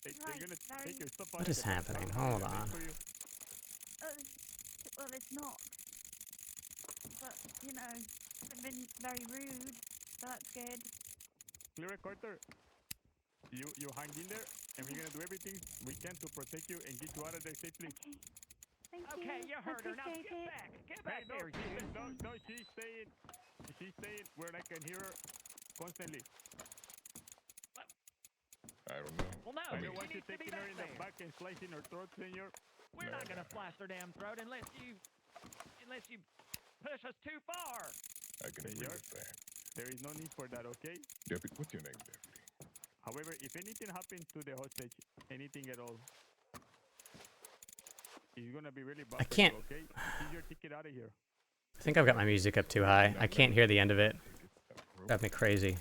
They're gonna take your stuff. What is happening? Hold on. Well, it's not. But, you know, I've been very rude, so that's good. Clear it, Carter. You hang in there, and we're gonna do everything we can to protect you and get you out of there safely. Okay. Thank Okay, you. you heard her. Now Appreciate get it. back. Get Hey, back there, you. no, she's staying. She's staying where I can hear her constantly. I don't know. Well, no, I she don't want you needs to be taking her back in the there. back and slicing her throat, senor. We're not gonna slash her damn throat unless you push us too far. I can agree with that. There is no need for that, okay? Deputy, what's your name, Deputy? However, if anything happens to the hostage, anything at all, it's gonna be really bad I for can't. you, okay? Keep your ticket out of here. I think I've got my music up too high. I can't hear the end of it. Drives me crazy.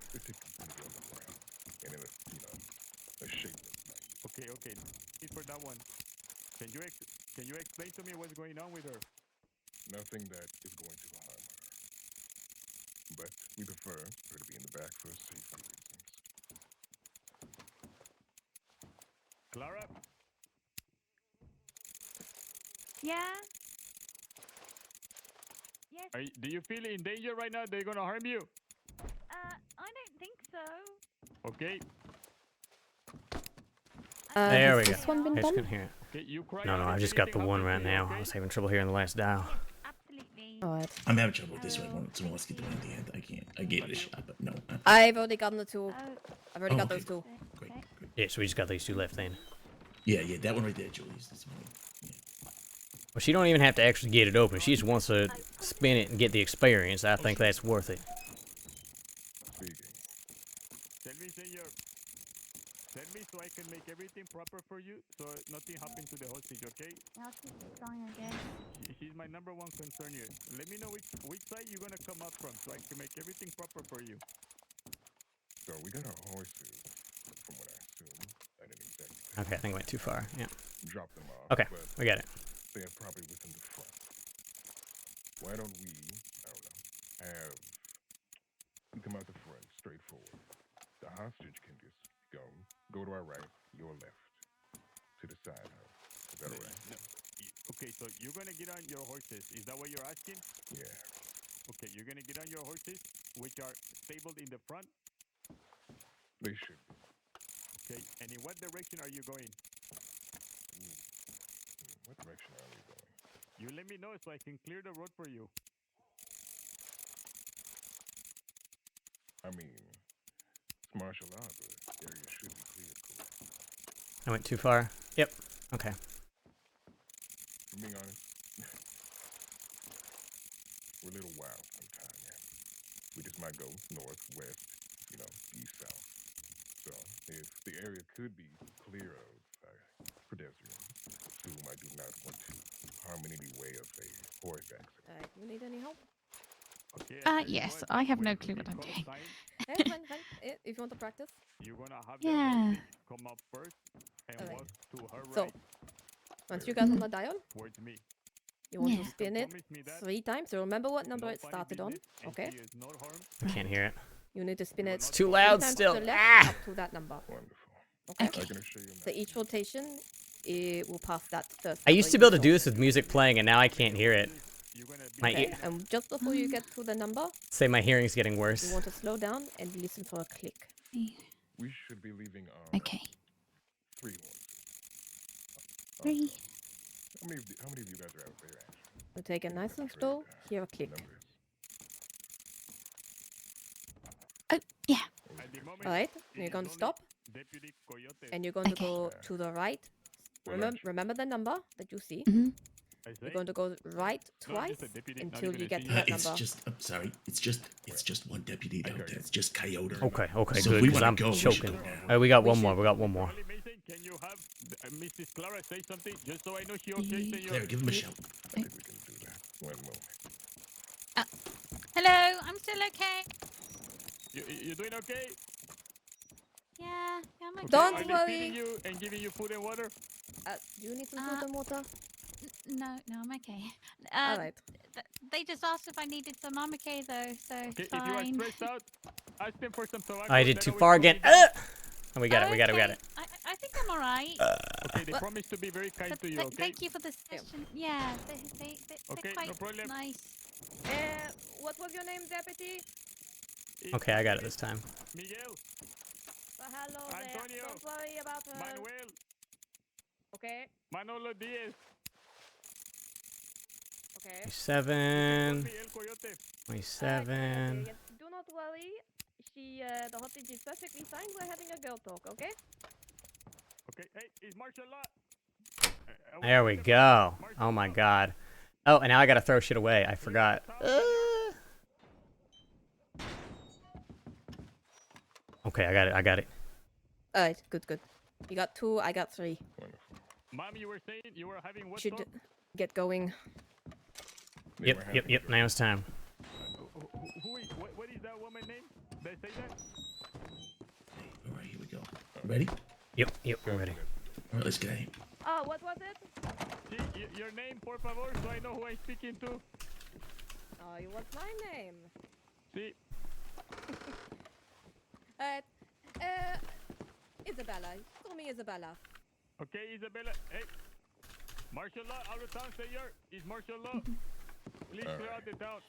Okay. Need for that one. Can you explain to me what's going on with her? Nothing that is going to harm her. But we prefer her to be in the back for safety reasons. Clara? Yeah? Yes? Do you feel in danger right now? They're gonna harm you? I don't think so. Okay. There we has go. this one been I just done? couldn't hear it. Okay, you cry No, out I've if just got the anything one happens right to you, now. okay? I was having trouble hearing the last dial. Absolutely. Alright. I'm having trouble with this one. So let's get the one at the end. I can't. I gave it a shot, but no. I've already gotten the two. Oh, I've already Oh, got okay. those two. Great. Yeah, so we just got these two left then. Yeah, that one right there, Julius. This one. Well, she don't even have to actually get it open. She just wants to spin it and get the experience. I think that's worth it. Tell me, senor. Tell me so I can make everything proper for you, so nothing happens to the hostage, okay? I'll keep it going, I guess. She's my number one concern here. Let me know which side you're gonna come up from, so I can make everything proper for you. So we got our horses, from what I assume. I didn't exactly Okay, I think I went too far. Yeah. drop them off. Okay, but we got it. they're probably within the front. Why don't we, I don't know, have you come out the front, straight forward. The hostage can just go to our right, your left, to the side. Is that all right? Okay, so you're gonna get on your horses. Is that what you're asking? Yeah. Okay, you're gonna get on your horses, which are stabled in the front. They should be. Okay, and in what direction are you going? What direction are we going? You let me know so I can clear the road for you. I mean, it's martial law, but the area should be cleared, correct? I went too far. Yep. Okay. For being honest, we're a little wild sometimes, man. We just might go north, west, east, south. So if the area could be clear of pedestrians, whom I do not want to harm in any way of a horse accident. You need any help? Okay, Yes, I have no clue what I'm doing. Fine. If you want to practice. You're gonna have Yeah. the come up first and Alright. walk to her So, right once you got on the dial, towards me. you want Yeah. to spin it Promise me that. 3 times. So remember what number No it funny started on. business, and Okay. she is not harmed. I can't hear it. You need to spin it. It's too 3 loud times still. To the left, Ah! up to that number. Wonderful. Okay. I can assure you. So each rotation, it will pass that first. I used to be able to do this with music playing, and now I can't hear it. You're gonna be My Okay, ear, and just before you get to the number, say my hearing's getting worse. you want to slow down and listen for a click. We should be leaving on Okay. 3 horses. 3. How many of you guys are out there, actually? You take it nice and slow, hear a click. Numbers. Oh, yeah. at the moment. Alright, it you're is going to only stop, Deputy Coyote. and you're going to Okay. go to the right. Remember the number that you see. I You're say, going to go right No, twice just a deputy, not until even you a get to senior. that It's number. just. I'm sorry. It's just one deputy though. It's just Coyote. Okay, So good, if we because wanna I'm go, we should choking. go now. Alright, we got We one more. should- We got one more. Only Mason, can you have Mrs. Clara say something just so I know she okay, senor? Claire, give him a shout. I think we can do that. One moment. Hello, I'm still okay. You doing okay? Yeah, I'm okay. Don't Are they worry. feeding you and giving you food and water? Do you need some food and water? No, I'm okay. Alright. They just asked if I needed some. I'm okay though, so Okay, fine. if you are stressed out, ask them for some tobacco. I did that too always far calms me again. down. We got it. We got it. I think I'm all right. Okay, they promise to be very kind But to you, okay? Thank you for the suggestion. Yeah, they're Okay, quite no problem. nice. What was your name, deputy? Okay, I got it this time. Miguel, Hello there. Antonio, Don't worry about her. Manuel, Okay. Manolo Diaz. Okay. 27. Me, El Coyote. 27. Yes. Do not worry. The hostage is perfectly fine. We're having a girl talk, okay? Okay, hey, it's martial law. There we go. Oh my god. Oh, and now I gotta throw shit away. I forgot. Okay, I got it. I got it. Alright, good. You got 2, I got 3. Mom, you were saying you were having what Should talk? get going. Yep. Now it's time. What is that woman name? Did I say that? All right, here we go. Ready? Yep. We're ready. All right, let's go. Oh, what was it? See, your name, por favor, so I know who I'm speaking to. Oh, what's my name? See, Isabella. Call me Isabella. okay, Isabella. Hey, martial law out of town, senor. It's martial law. Please clear out the town.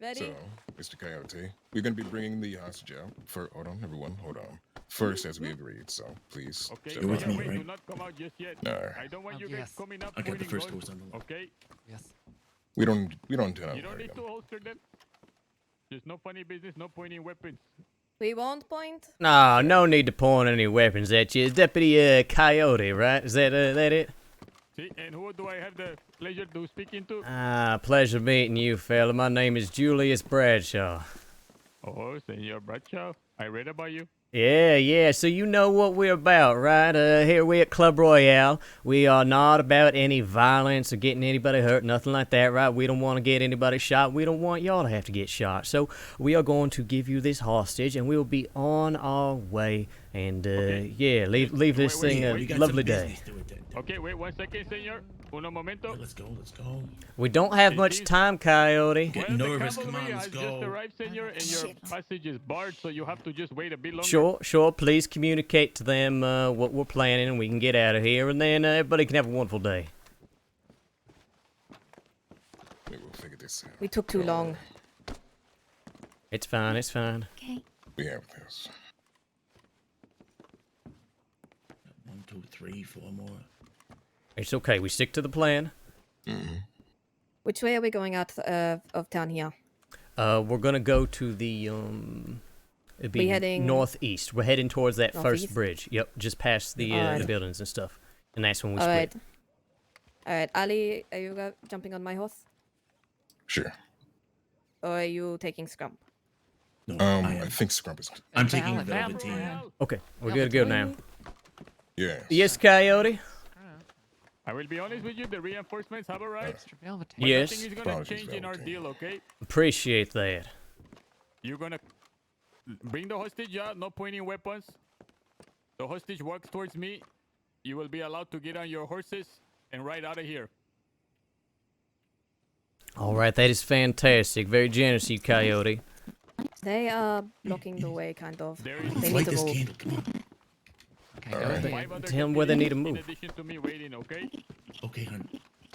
Ready? So, Mr. Coyote, we're going to be bringing the hostage out. Hold on, everyone, hold on. First, as we agreed, so please. Okay, sit You're with down. me, wait, do right? not come out just yet. No. I don't want you guys Yes. coming up I got the pointing first guns. horse on the left. Okay, Yes. We don't intend on you don't hurting need to them. holster them. There's no funny business, no pointing weapons. We won't point. No need to point any weapons at you. Deputy Coyote, right? Is that it? See, and who do I have the pleasure to speaking to? Pleasure meeting you, fella. My name is Julius Bradshaw. Oh, Senor Bradshaw, I read about you. Yeah. So you know what we're about, right? Here we at Club Royale. We are not about any violence or getting anybody hurt, nothing like that, right? We don't want to get anybody shot. We don't want y'all to have to get shot. So we are going to give you this hostage, and we'll be on our way. And leave this thing a You got lovely some day. business to attend to. Okay, wait 1 second, senor. Uno momento. Let's go. We don't have It much seems- time, Coyote. Getting the nervous. Come cavalry on, let's has just go. arrived, senor, and your passage is barred, so you have to just wait a bit longer. Sure. Please communicate to them what we're planning, and we can get out of here, and then everybody can have a wonderful day. We will figure this out. We took too long. It's fine. Okay. We have this. 1, 2, 3, 4 more. It's okay. We stick to the plan. Which way are we going out of town here? We're gonna go to the it'd be We heading northeast. We're heading towards that first northeast? bridge. Yep, just past the Alright. buildings and stuff. And that's when we All split. right. All right, Ali, are you jumping on my horse, Sure. or are you taking Scrump? No, I think Scrump is. I'm taking Valid, valid. Velveteen. Okay, we're good to go now. Yes. Yes, Coyote. I will be honest with you, the reinforcements have arrived. Extra velveteen. But Yes. nothing is gonna Apologies, change in our Velveteen. deal, okay? Appreciate that. You're gonna bring the hostage out, no pointing weapons. The hostage walks towards me. You will be allowed to get on your horses and ride out of here. All right, that is fantastic. Very generous, of you, Coyote. They are blocking the way, kind of. There is They Light need to this move. candle. Come on. Okay, All go right. there. 5 other Tell 'em where they need to civilians move. In addition to me waiting, okay? Okay, hon.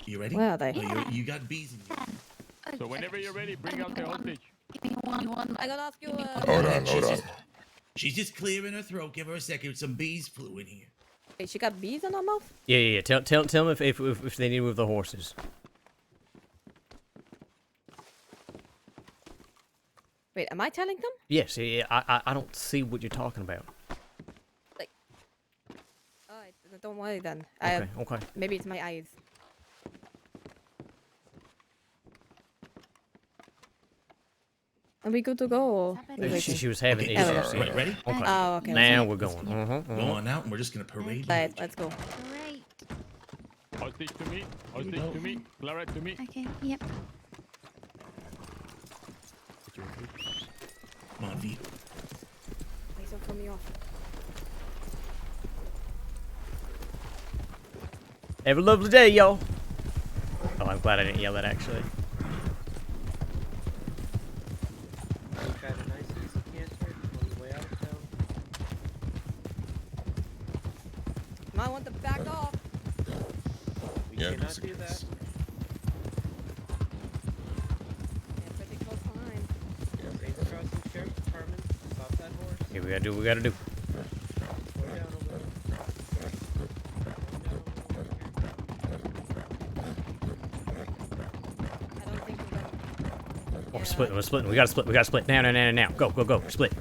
You ready? Where are they? Oh, you got bees in you. So whenever you're ready, bring out the hostage. I'm gonna ask you. Hold on. She's just clearing her throat. Give her a second. Some bees flew in here. Wait, she got bees in her mouth? Yeah. Tell them if they need to move the horses. Wait, am I telling them? Yes. Yeah. I don't see what you're talking about. Alright, don't worry then. Okay. Maybe it's my eyes. Are we good to go? Or we waiting? She was having Okay, issues. so- yeah. ready? Okay. Oh, okay. Now we're going. Go on out, and we're just gonna parade. Alright, let's go. Great. Hostage to me. Hostage to me. Clara to me. Okay. Yep. Come on, V. Please don't throw me off. Have a lovely day, y'all. Oh, I'm glad I didn't yell that actually. Might want to back off. We cannot do that. Yeah, pretty close behind. Saber crossing sheriff's department. Stop that horse. Okay, we gotta do what we gotta do. Slow down a little. I don't think we're gonna. Oh, we're splitting, we're splitting. We gotta split, we gotta split. Now, now, now, now. Go, go, go. Split.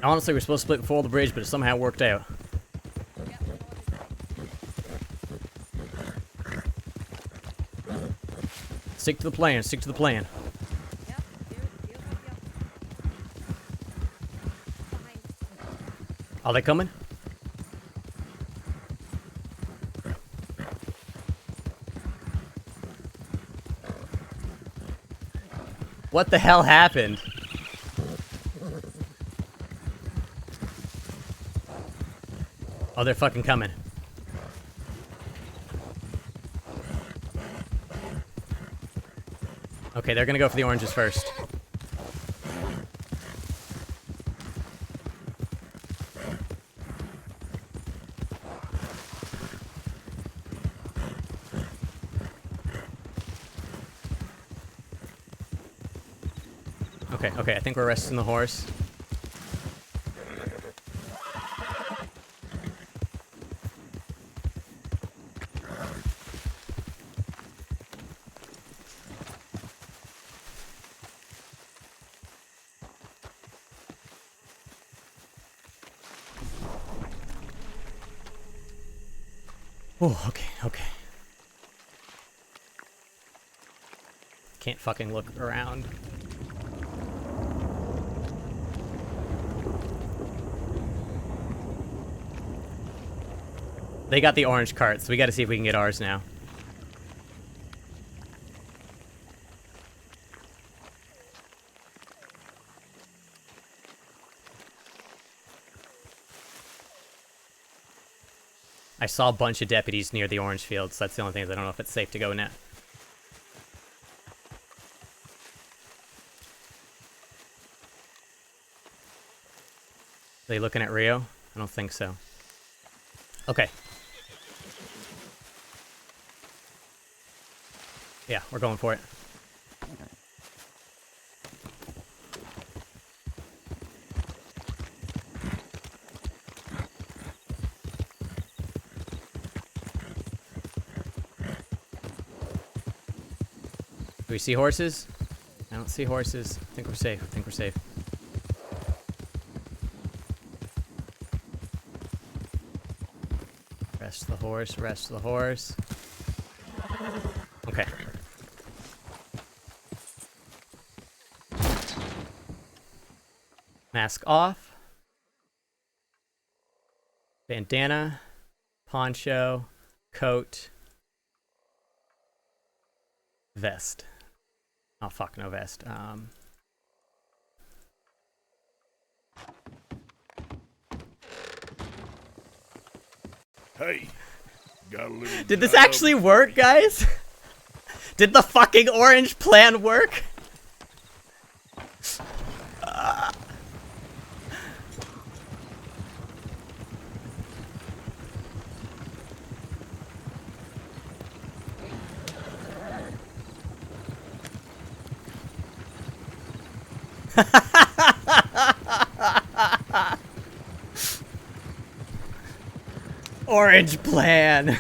Honestly, we're supposed to split before the bridge, but it somehow worked out. Stick to the plan, stick to the plan. Are they coming? What the hell happened? Oh, they're fucking coming. Okay, they're gonna go for the oranges first. Okay, okay, I think we're resting the horse. Oh, okay, okay. Can't fucking look around. They got the orange cart, so we gotta see if we can get ours now. I saw a bunch of deputies near the orange fields. That's the only thing. I don't know if it's safe to go now. Are they looking at Rio? I don't think so. Okay. Yeah, we're going for it. Do we see horses? I don't see horses. I think we're safe. I think we're safe. Rest the horse. Rest the horse. Okay. Mask off. Bandana. Poncho. Coat. Vest. Oh fuck, no vest. Hey, got a little. Did this actually work, guys? Did the fucking orange plan work? Orange plan.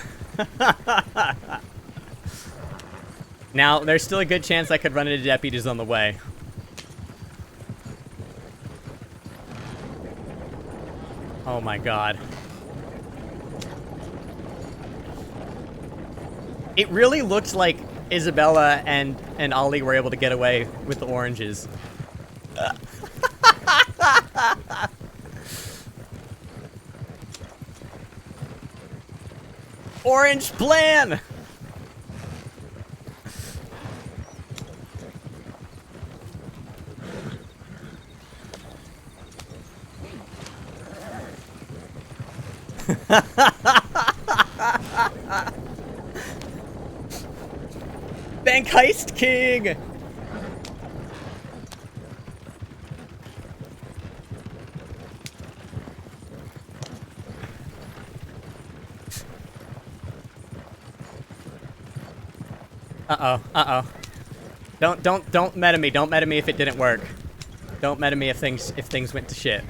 Now, there's still a good chance I could run into deputies on the way. Oh my god. It really looked like Isabella and Ollie were able to get away with the oranges. Orange plan! Bank heist king! Uh-oh, uh-oh. Don't meta me. Don't meta me if it didn't work. Don't meta me if things went to shit.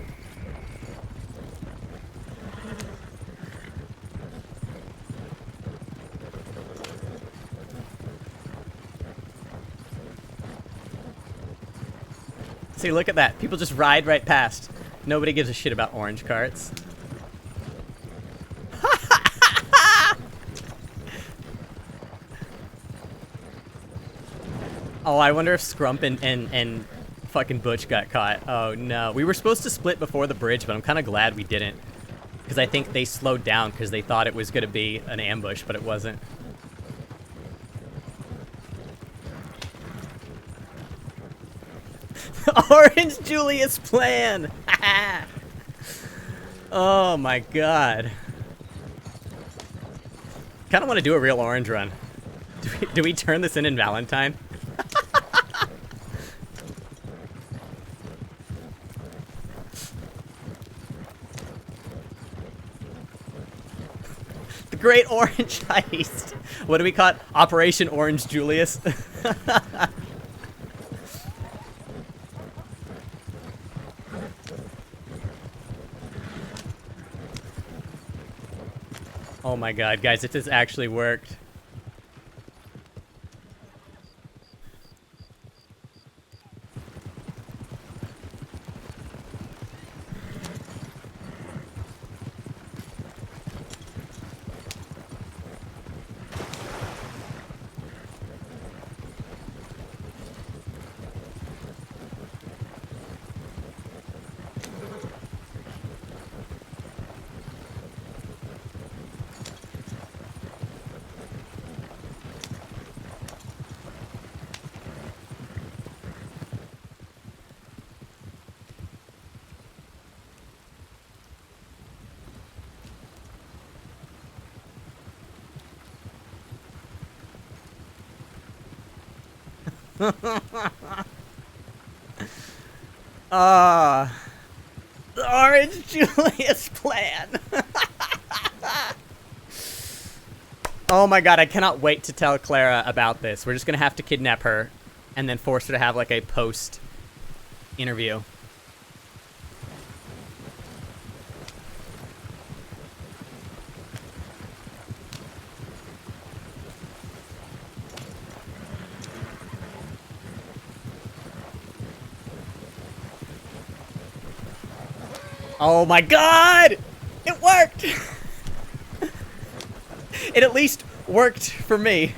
See, look at that. People just ride right past. Nobody gives a shit about orange carts. Oh, I wonder if Scrump and fucking Butch got caught. Oh, no. We were supposed to split before the bridge, but I'm kind of glad we didn't. Because I think they slowed down because they thought it was going to be an ambush, but it wasn't. Orange Julius plan! Oh my god. Kind of want to do a real orange run. Do we turn this in Valentine? The Great Orange Heist. What do we call it? Operation Orange Julius? Oh my god, guys, if this actually worked. The Orange Julius plan. Oh my god, I cannot wait to tell Clara about this. We're just gonna have to kidnap her and then force her to have like a post interview. Oh my god! It worked! It at least worked for me.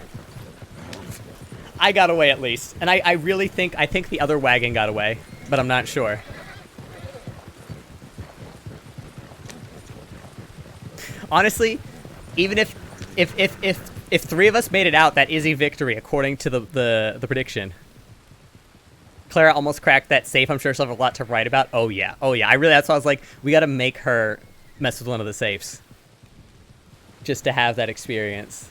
I got away at least. And I really think, I think the other wagon got away, but I'm not sure. Honestly, even if three of us made it out, that is a victory according to the prediction. Clara almost cracked that safe. I'm sure she'll have a lot to write about. Oh yeah. Oh yeah. That's why I was like, we got to make her mess with one of the safes. Just to have that experience.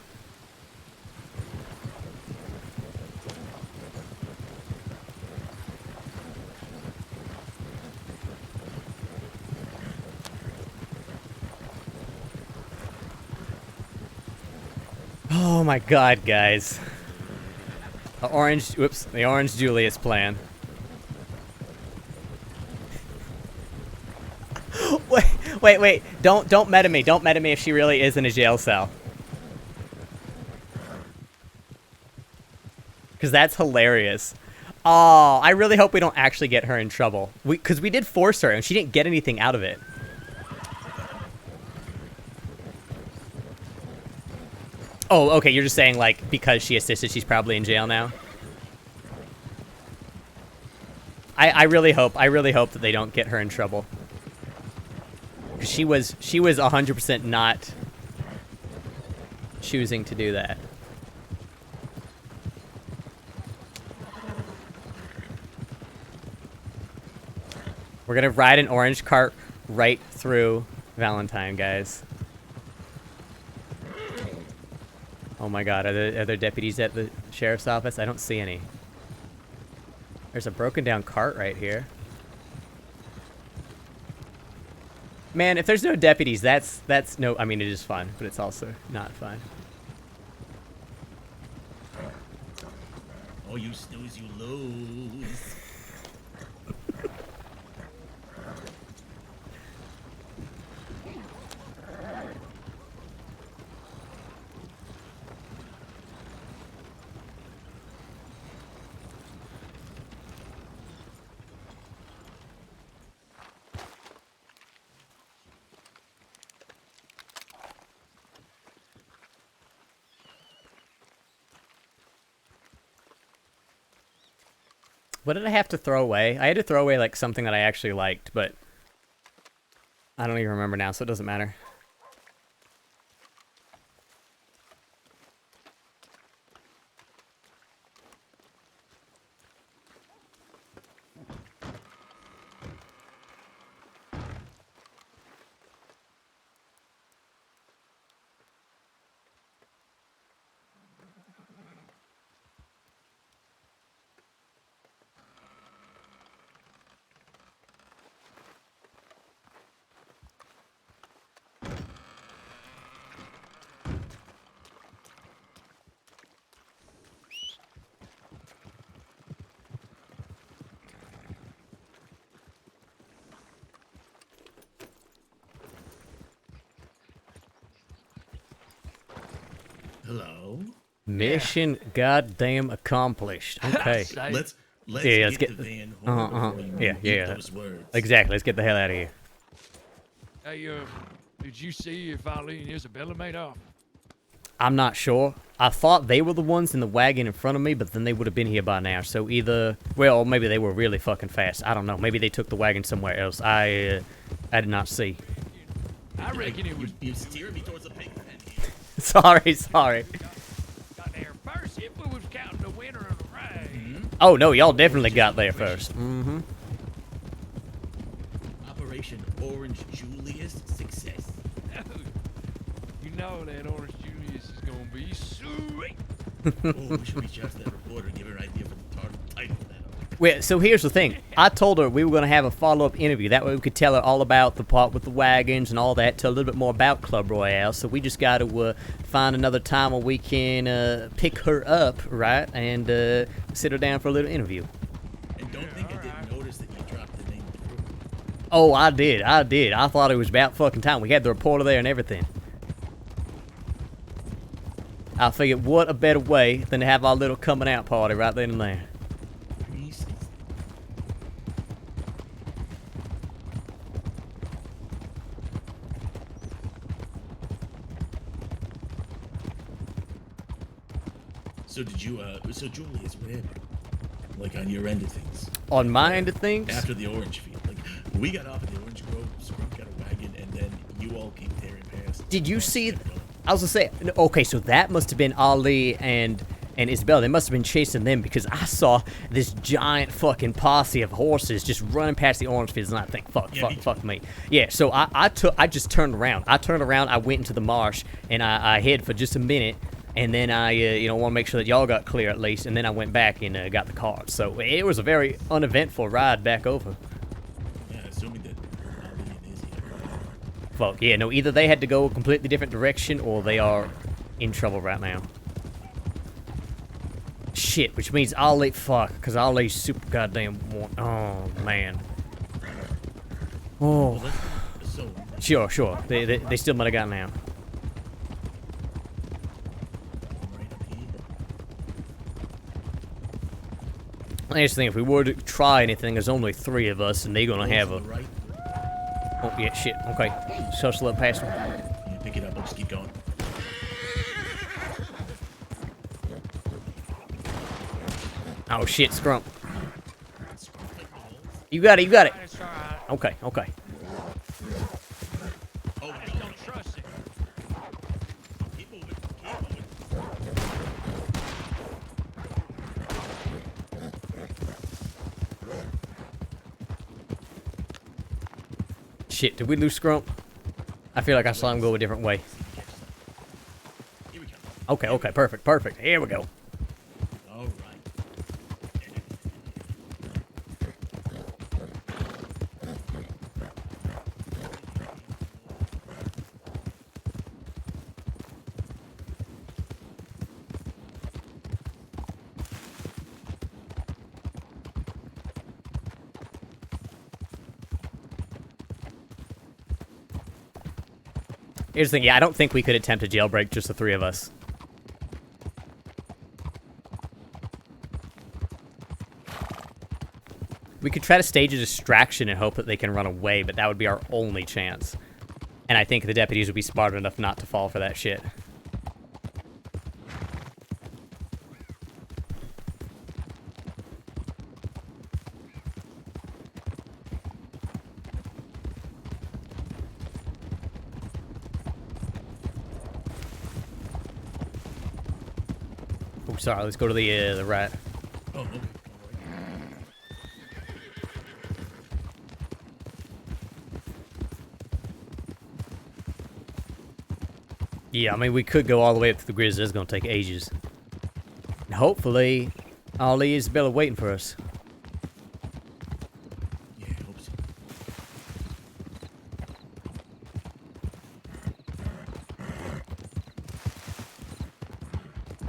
Oh my god, guys. The Orange Julius plan. Wait. Don't meta me. Don't meta me if she really is in a jail cell. Because that's hilarious. Oh, I really hope we don't actually get her in trouble. Because we did force her and she didn't get anything out of it. Oh, okay, you're just saying, like, because she assisted, she's probably in jail now? I really hope that they don't get her in trouble. Because she was 100% not choosing to do that. We're gonna ride an orange cart right through Valentine, guys. Oh my god, are there deputies at the sheriff's office? I don't see any. There's a broken down cart right here. Man, if there's no deputies, that's no, I mean, it is fun, but it's also not fun. Oh, you snooze, you lose. What did I have to throw away? I had to throw away, like, something that I actually liked, but I don't even remember now, so it doesn't matter. Hello. Mission goddamn accomplished. Okay. let's yeah, let's get the van home. Yeah. Those words. Exactly. Let's get the hell out of here. Hey, did you see if Eileen and Isabella made off? I'm not sure. I thought they were the ones in the wagon in front of me, but then they would have been here by now. So either, well, maybe they were really fucking fast. I don't know. Maybe they took the wagon somewhere else. I did not see. I reckon it was. You steered me towards the pig pen. sorry. Got there first if we was counting the winner of the rain. Oh no, y'all definitely got there first. Mm-hmm. Operation Orange Julius success. You know that Orange Julius is gonna be sweet. Oh, we should reach out to that reporter and give her an idea for the title of that. Well, so here's the thing. I told her we were going to have a follow-up interview. That way we could tell her all about the part with the wagons and all that, tell a little bit more about Club Royale. So we just got to find another time where we can pick her up, right, and sit her down for a little interview. And don't think I didn't notice that you dropped the name of the crew. Oh, I did. I thought it was about fucking time. We had the reporter there and everything. I figured what a better way than to have our little coming out party right then and there. So did you, so Julius, what happened? Like, on your end of things? On my end of things? After the orange field. Like, we got off at the orange grove, Scrump got a wagon, and then you all came tearing past. Did you see... I was going to say, okay, so that must have been Ali and Isabella. They must have been chasing them because I saw this giant fucking posse of horses just running past the orange fields, and I think, fuck me. Yeah, so I just turned around. I went into the marsh, and I hid for just a minute. And then I, want to make sure that y'all got clear at least. And then I went back and got the card. So it was a very uneventful ride back over. Yeah, assuming that Ali and Izzy are... Fuck, yeah, no, either they had to go a completely different direction or they are in trouble right now. Shit, which means Ali, fuck, because Ali's super goddamn, oh, man. Oh. Sure. They still might have gotten out. Here's the thing, if we were to try anything, there's only 3 of us, and they're gonna have a... Oh, yeah, shit, okay. So slow past them. Yeah, pick it up, I'll just keep going. Oh, shit, Scrump. You got it. Okay. Shit, did we lose Scrump? I feel like I saw him go a different way. Okay, perfect. Here we go. All right. Here's the thing, yeah, I don't think we could attempt a jailbreak, just the three of us. We could try to stage a distraction and hope that they can run away, but that would be our only chance. And I think the deputies would be smart enough not to fall for that shit. Oh, sorry, let's go to the right. Oh, okay. Yeah, I mean, we could go all the way up to the Grizzly. It's going to take ages. And hopefully, Ali is Isabella waiting for us. Yeah, I hope so.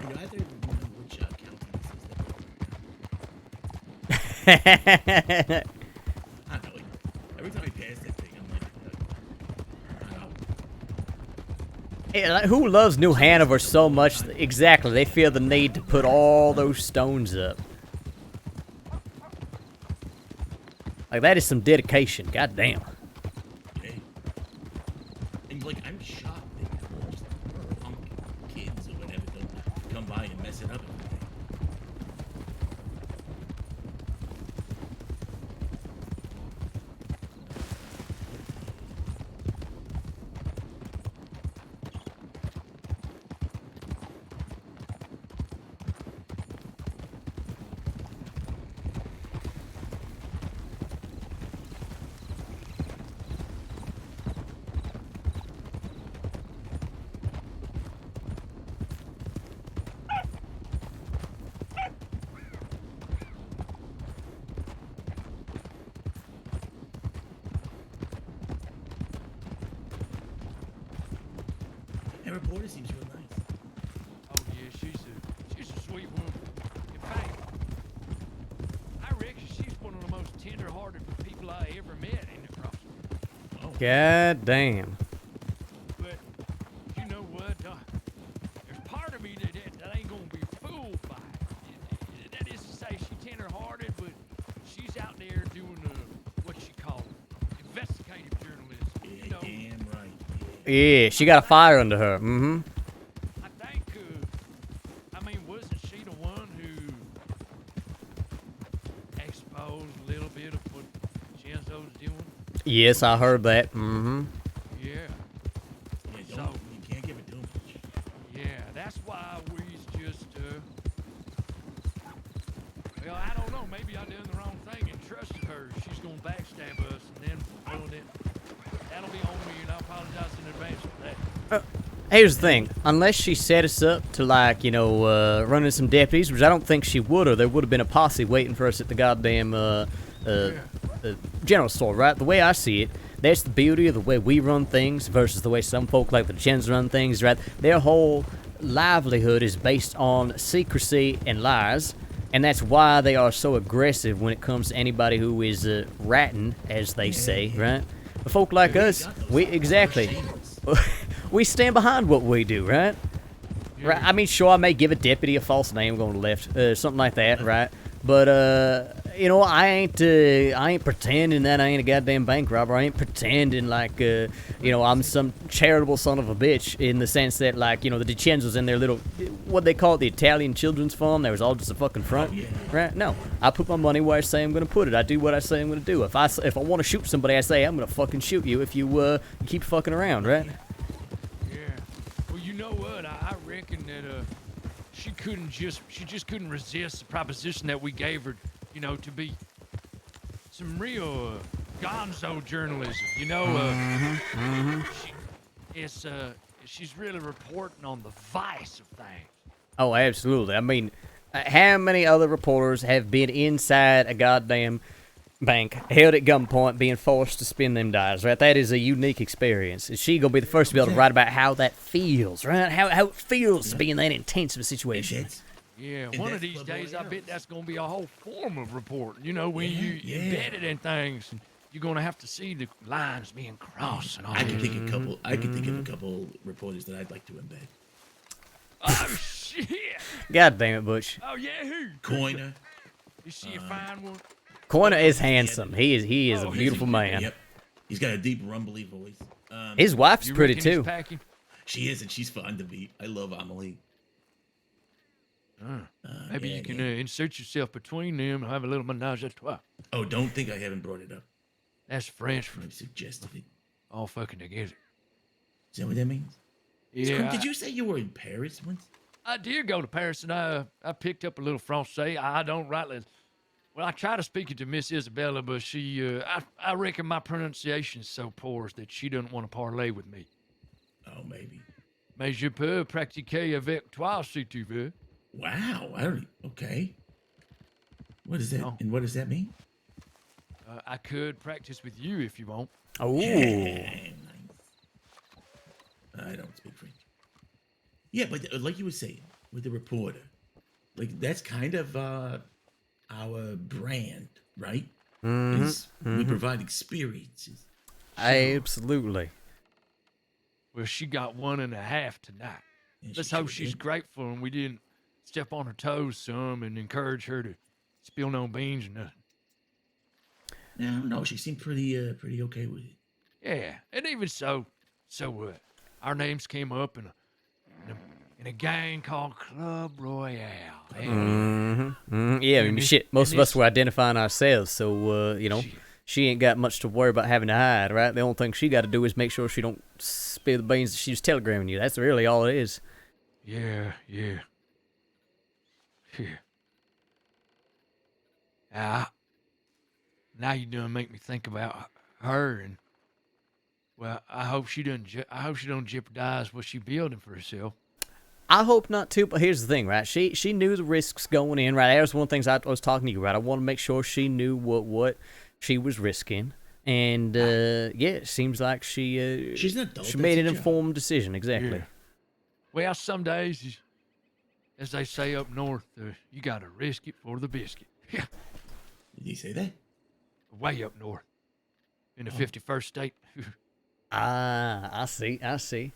You either remember which countenance is that? I know. Every time we pass that thing, I'm like, I know. Hey, like, who loves New Hanover so much? Exactly, they feel the need to put all those stones up. Like, that is some dedication. God damn. Okay. And like, I'm shocked that just punk kids or whatever don't come by and mess it up. That reporter seems real nice. Oh yeah, she's a sweet woman. In fact, I reckon she's one of the most tender-hearted people I ever met in the crossroads. God damn. But you know what? There's part of me that ain't gonna be fooled by it. That is to say, she's tender-hearted, but she's out there doing what she calls investigative journalism. You know, Damn right. Yeah, she got a fire under her. Mm-hmm. I think, I mean, wasn't she the one who exposed a little bit of what Genzo's doing? Yes, I heard that. Mm-hmm. Yeah. Yeah, don't, you can't give it too much. Yeah, that's why we's just, well, I don't know, maybe I done the wrong thing and trusted her. She's gonna backstab us, and then, well, that'll be on me, and I apologize in advance for that. Here's the thing. Unless she set us up to, like, you know, run in some deputies, which I don't think she would, or there would have been a posse waiting for us at the goddamn, general store, right? The way I see it, that's the beauty of the way we run things versus the way some folk like the Gens run things, right? Their whole livelihood is based on secrecy and lies, and that's why they are so aggressive when it comes to anybody who is ratting, as they say, right? But folk like us, we we stand behind what we do, right? Right. I mean, sure, I may give a deputy a false name going to left, something like that, right? But you know, I ain't pretending that I ain't a goddamn bank robber. I ain't pretending like, you know, I'm some charitable son of a bitch in the sense that, like, you know, the DiCenzos in their little, what they call it, the Italian Children's Fund, there was all just a fucking front, right? No, I put my money where I say I'm gonna put it. I do what I say I'm gonna do. If I want to shoot somebody, I say I'm gonna fucking shoot you if you keep fucking around, right? Yeah. Well, you know what? I reckon that she just couldn't resist the proposition that we gave her, you know, to be some real gonzo journalism. You know, she's really reporting on the vice of things. Oh, absolutely. I mean, how many other reporters have been inside a goddamn bank, held at gunpoint, being forced to spend them dimes, right? That is a unique experience. Is she gonna be the first to be able to write about how that feels, right? How it feels to be in that intense of a situation. Yeah, one of these days, I bet that's going to be a whole form of reporting. You know, when you embedded in things, and you're going to have to see the lines being crossed and all I that. can think of a couple. I can think of a couple reporters that I'd like to embed. Oh, shit. God damn it, Butch. Oh, yeah, who? Coiner. Is she a fine one? Coiner is handsome. He is a beautiful man. Yep. He's got a deep, rumbly voice. His wife's pretty too. She is, and she's fun to beat. I love Amelie. Maybe you can insert yourself between them and have a little menage a trois. Oh, don't think I haven't brought it up. That's French for I suggested it. all fucking together. Is that what that means? Yeah. Did you say you were in Paris once? I did go to Paris, and I picked up a little Francais. I don't rightly... Well, I try to speak it to Miss Isabella, but she... I reckon my pronunciation's so poor that she doesn't want to parlay with me. Oh, maybe. Mais je peux pratiquer avec toi si tu veux. Wow. Okay. What is that? And what does that mean? I could practice with you if you want. Oh. Yeah, nice. I don't speak French. Yeah, but like you were saying, with the reporter, like that's kind of our brand, right? We provide experiences. Absolutely. Well, she got 1.5 tonight. Let's hope she's grateful and we didn't step on her toes some and encourage her to spill no beans or nothing. No, she seemed pretty okay with it. Yeah, and even so our names came up in a gang called Club Royale. Yeah, I mean, shit, most of us were identifying ourselves, so, you know, she ain't got much to worry about having to hide, right? The only thing she got to do is make sure she don't spill the beans that she's telegramming you. That's really all it is. Yeah. Now you done make me think about her, and well, I hope she don't jeopardize what she building for herself. I hope not too, but here's the thing, right? She knew the risks going in, right? That was one of the things I was talking to you about. I want to make sure she knew what she was risking, and yeah, it seems like she's an adult. She made an informed decision, exactly. Yeah. Well, some days, as they say up north, you gotta risk it for the biscuit. Did he say that? Way up north, in the 51st state. I see.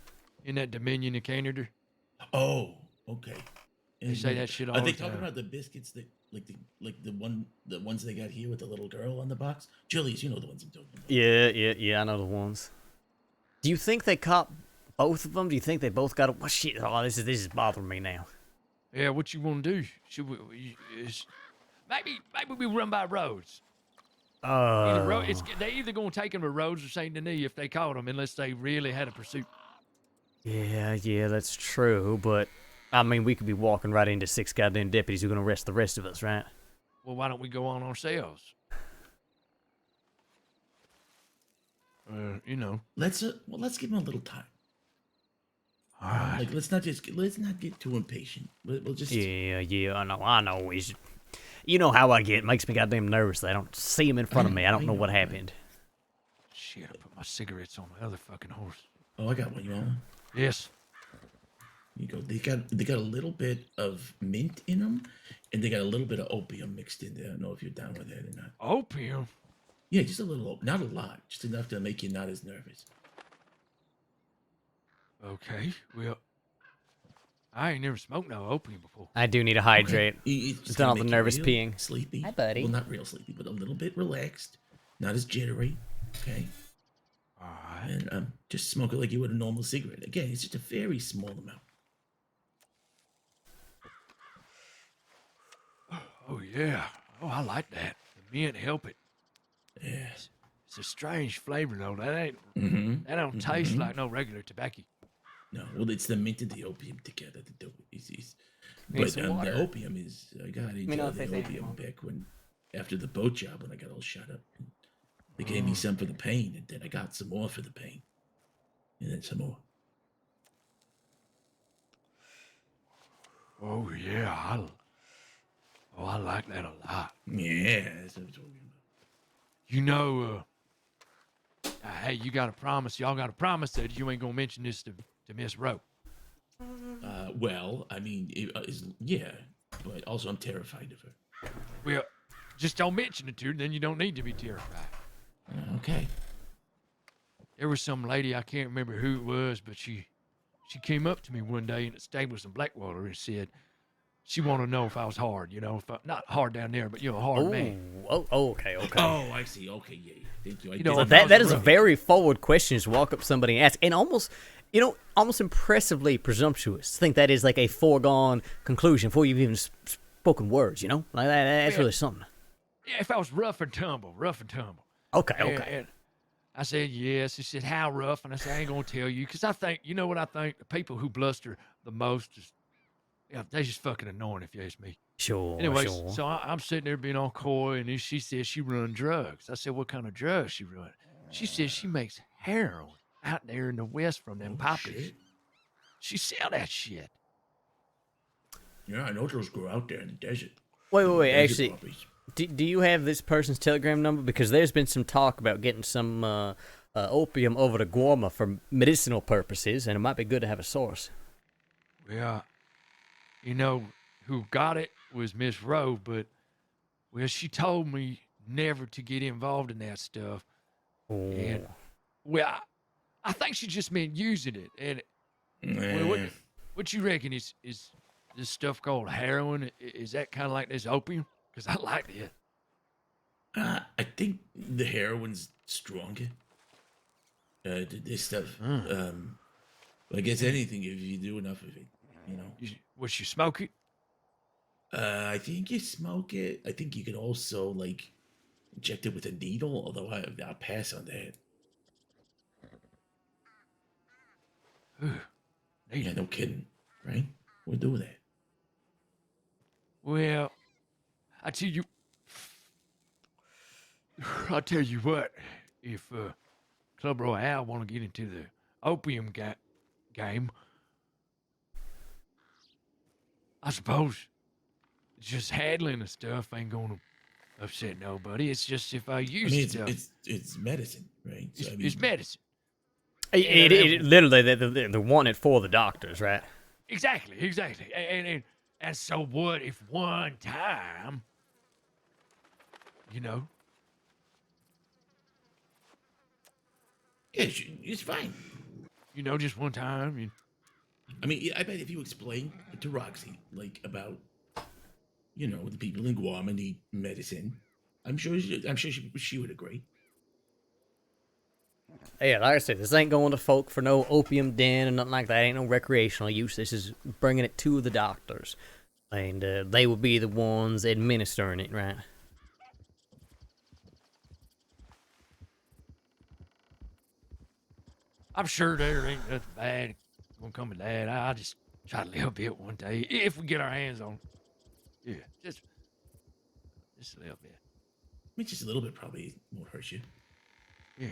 In that Dominion of Canada. Oh, okay. They say that shit all Are the they time. talking about the biscuits that like the ones they got here with the little girl on the box? Julius, you know the ones I'm talking about. Yeah, I know the ones. Do you think they caught both of them? Do you think they both got? Oh shit! Oh, this is bothering me now. Yeah, what you want to do? Should we? Maybe we run by roads. They either gonna take them to Rhodes or Saint Denis if they caught them, unless they really had a pursuit. Yeah, that's true. But I mean, we could be walking right into 6 goddamn deputies who are gonna arrest the rest of us, right? Well, why don't we go on ourselves? You know. Let's give them a little time. All right. Like let's not get too impatient. We'll just Yeah. I know. You know how I get. It makes me goddamn nervous. I don't see him in front of me. I don't know what happened. Shit, I put my cigarettes on my other fucking horse. Oh, I got one. You want one? Yes. You go. They got a little bit of mint in them, and they got a little bit of opium mixed in there. I don't know if you're down with that or not. Opium? Yeah, just a little. Not a lot. Just enough to make you not as nervous. Okay. Well, I ain't never smoked no opium before. I do need to hydrate. Okay. It's done all the nervous peeing. Sleepy. Hi, buddy. Well, not real sleepy, but a little bit relaxed. Not as jittery. Okay. All right. And just smoke it like you would a normal cigarette. Again, it's just a very small amount. Oh yeah. Oh, I like that. The mint help it. Yes. It's a strange flavor though. That don't taste like no regular tobacco. No, well, it's the mint and the opium together that do it. But the opium is, I got into the opium back after the boat job when I got all shot up. They gave me some for the pain, and then I got some more for the pain. And then some more. Oh, yeah. I like that a lot. Yeah, that's what I'm talking about. You know, hey, you got to promise. Y'all got to promise that you ain't going to mention this to Miss Rowe. Well, I mean, yeah, but also I'm terrified of her. Well, just don't mention it to her, then you don't need to be terrified. Okay. There was some lady, I can't remember who it was, but she came up to me one day in the stables in Blackwater and said she wanted to know if I was hard, you know, not hard down there, but, you know, a hard man. Oh, okay. Oh, I see. Okay, yeah. Thank you. You know, So that is a very forward question to walk up to somebody and ask, and almost impressively presumptuous to think that is like a foregone conclusion before you've even spoken words, you know? Like that's really something. Yeah, if I was rough and tumble. Okay. And I said, yes. She said, how rough? And I said, I ain't going to tell you. Because I think, you know what I think? The people who bluster the most, they're just fucking annoying if you ask me. Sure, Anyways, sure. so I'm sitting there being all coy, and then she says she run drugs. I said, what kind of drugs she run? She says she makes heroin out there in the West from them poppies. She sell that shit. Yeah, I know those grow out there in the desert. Wait. Desert Actually, poppies. do you have this person's Telegram number? Because there's been some talk about getting some opium over to Guarma for medicinal purposes, and it might be good to have a source. Well, you know, who got it was Miss Rowe, but, well, she told me never to get involved in that stuff. Oh. And, well, I think she just meant using it. And, well, what you reckon is this stuff called heroin? Is that kind of like this opium? Because I like it. I think the heroin's stronger. This stuff, I guess anything if you do enough of it, you know. Would you smoke it? I think you smoke it. I think you can also, like, inject it with a needle, although I'll pass on that. Yeah, no kidding, right? We'll do that. Well, I tell you what, if Club Royale want to get into the opium game, I suppose just handling the stuff ain't going to upset nobody. It's just if I use stuff. It's medicine, right? So, it's medicine. It literally, they want it for the doctors, right? Exactly. And so what if one time, you know? Yeah, it's fine. You know, just one time. I mean, I bet if you explain to Roxy, like, about, you know, the people in Guam need medicine, I'm sure she would agree. Yeah, like I said, this ain't going to folk for no opium den or nothing like that. Ain't no recreational use. This is bringing it to the doctors. And they will be the ones administering it, right? I'm sure there ain't nothing bad gonna come of that. I'll just try to live a bit one day, if we get our hands on it. Yeah, just a little bit. I mean, just a little bit probably won't hurt you. Yeah.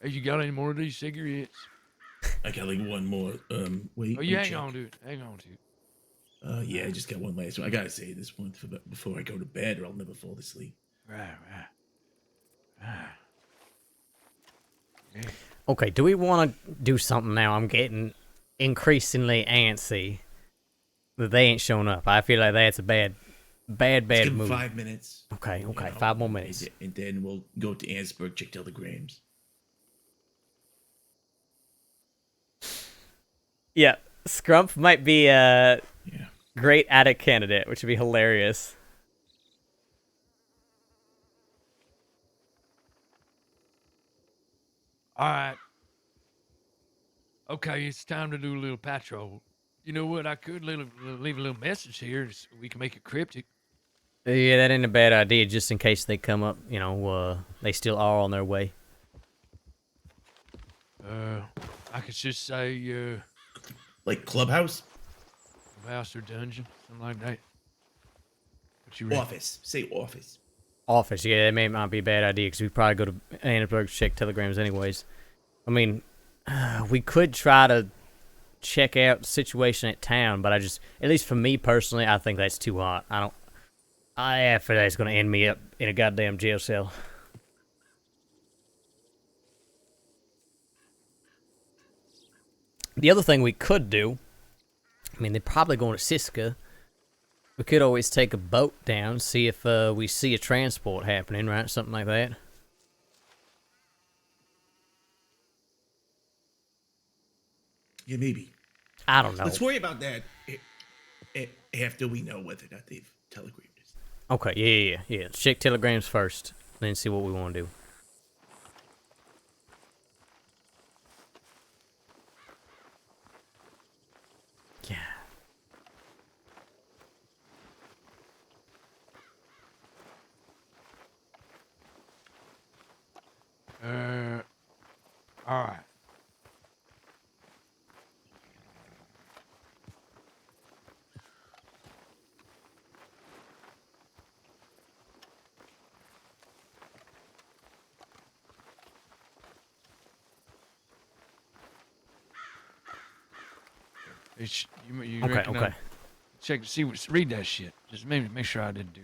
Hey, you got any more of these cigarettes? I got like one more. Wait. Oh, you hang on to it. Hang on to it. Yeah, I just got one last one. I gotta say this one before I go to bed, or I'll never fall asleep. Right. Yeah. Okay, do we want to do something now? I'm getting increasingly antsy that they ain't showing up. I feel like that's a bad Let's give 'em move. 5 minutes. Okay, you know, 5 more minutes. And then we'll go to Annesburg, check telegrams. Yeah, Scrump might be a great attic candidate, which would be hilarious. All right. Okay, it's time to do a little patrol. You know what? I could leave a little message here so we can make it cryptic. Yeah, that ain't a bad idea, just in case they come up, you know, they still are on their way. I could just say, like clubhouse? Clubhouse or dungeon, something like that. What you Office. Say office. Office, yeah, that may not be a bad idea, because we probably go to Annenberg to check telegrams anyways. I mean, we could try to check out the situation at town, but I just, at least for me personally, I think that's too hot. I feel that's gonna end me up in a goddamn jail cell. The other thing we could do, I mean, they're probably going to Siska. We could always take a boat down, see if we see a transport happening, right? Something like that. Yeah, maybe. I don't know. Let's worry about that after we know whether or not they've telegraphed us. Okay, yeah. Let's check telegrams first, then see what we want to do. Yeah. All right. You Okay, reckon okay. check, read that shit. Just make sure I didn't do.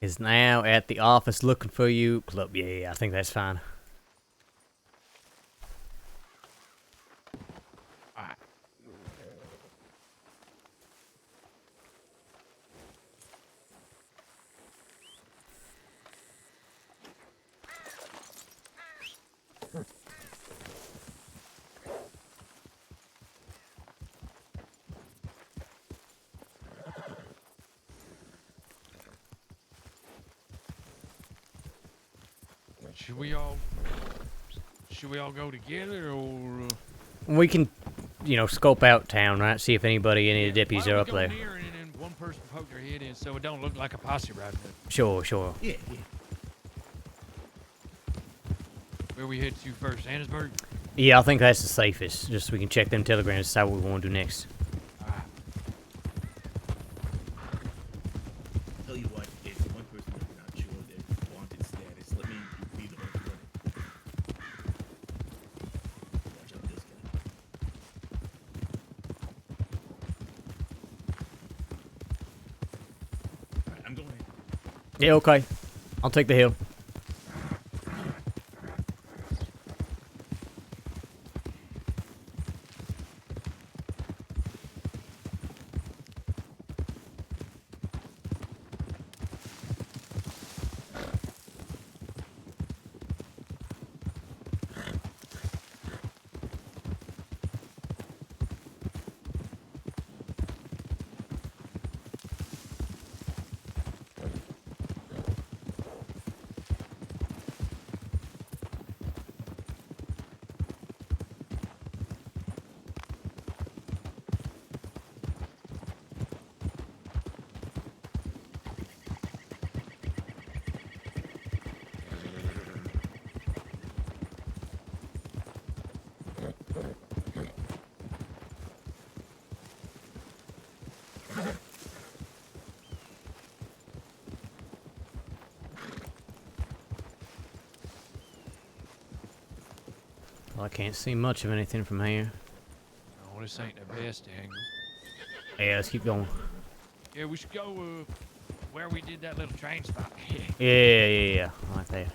Is now at the office looking for you. Club, yeah, I think that's fine. Alright. Should we all go together, or? We can, scope out town, right? See if any of the deputies are up there. Near and then one person poke their head in, so it don't look like a posse riding. Sure. Yeah. Where we head to first, Annesburg? Yeah, I think that's the safest. Just so we can check them telegrams, decide what we want to do next. Tell you what, if one person is not sure their wanted status, let me be the one to run it. Watch out, this guy. Alright, I'm going in. Yeah, okay. I'll take the hill. Well, I can't see much of anything from here. Oh, this ain't the best angle. Yeah, let's keep going. Yeah, we should go where we did that little train spot. Yeah. I like that.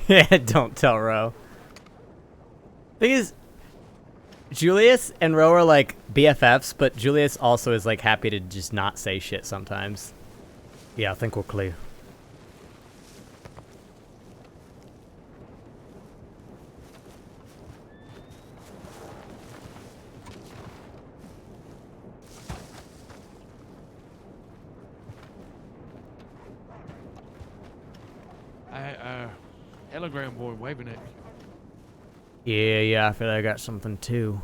Yeah, don't tell Ro. Thing is, Julius and Ro are like BFFs, but Julius also is like happy to just not say shit sometimes. Yeah, I think we're clear. Telegram boy waving at you. Yeah, I feel like I got something too.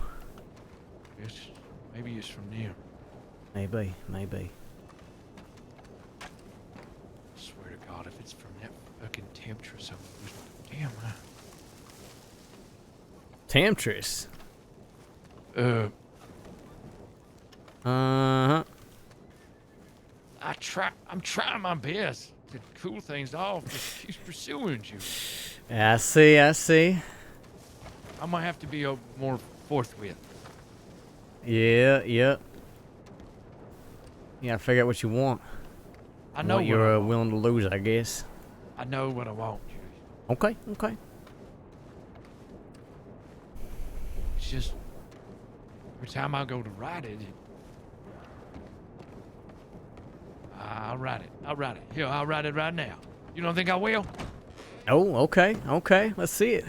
Maybe it's from there. Maybe. I swear to God, if it's from that fucking temptress, damn. Temptress. Uh-huh. I'm trying my best to cool things off. Just keeps pursuing you. I see. I might have to be more forthwith. Yeah. Yeah, figure out what you want. I know what what you're I want. willing to lose, I guess. I know what I want, Julius. Okay. It's just every time I go to write it, I'll write it. Here, I'll write it right now. You don't think I will? Oh, okay. Let's see it.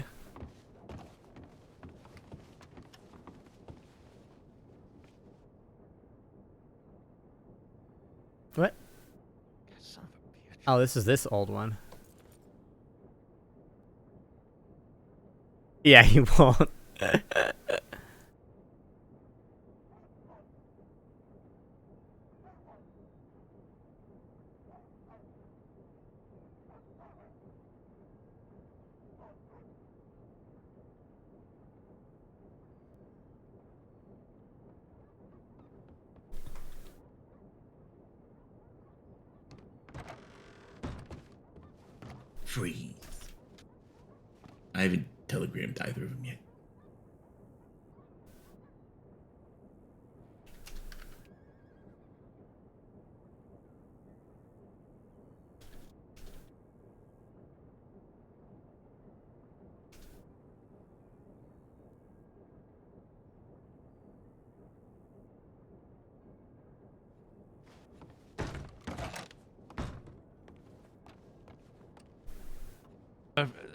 What? Son of a bitch. Oh, this is this old one. Yeah, he won't. Freeze. I haven't telegrammed either of them yet.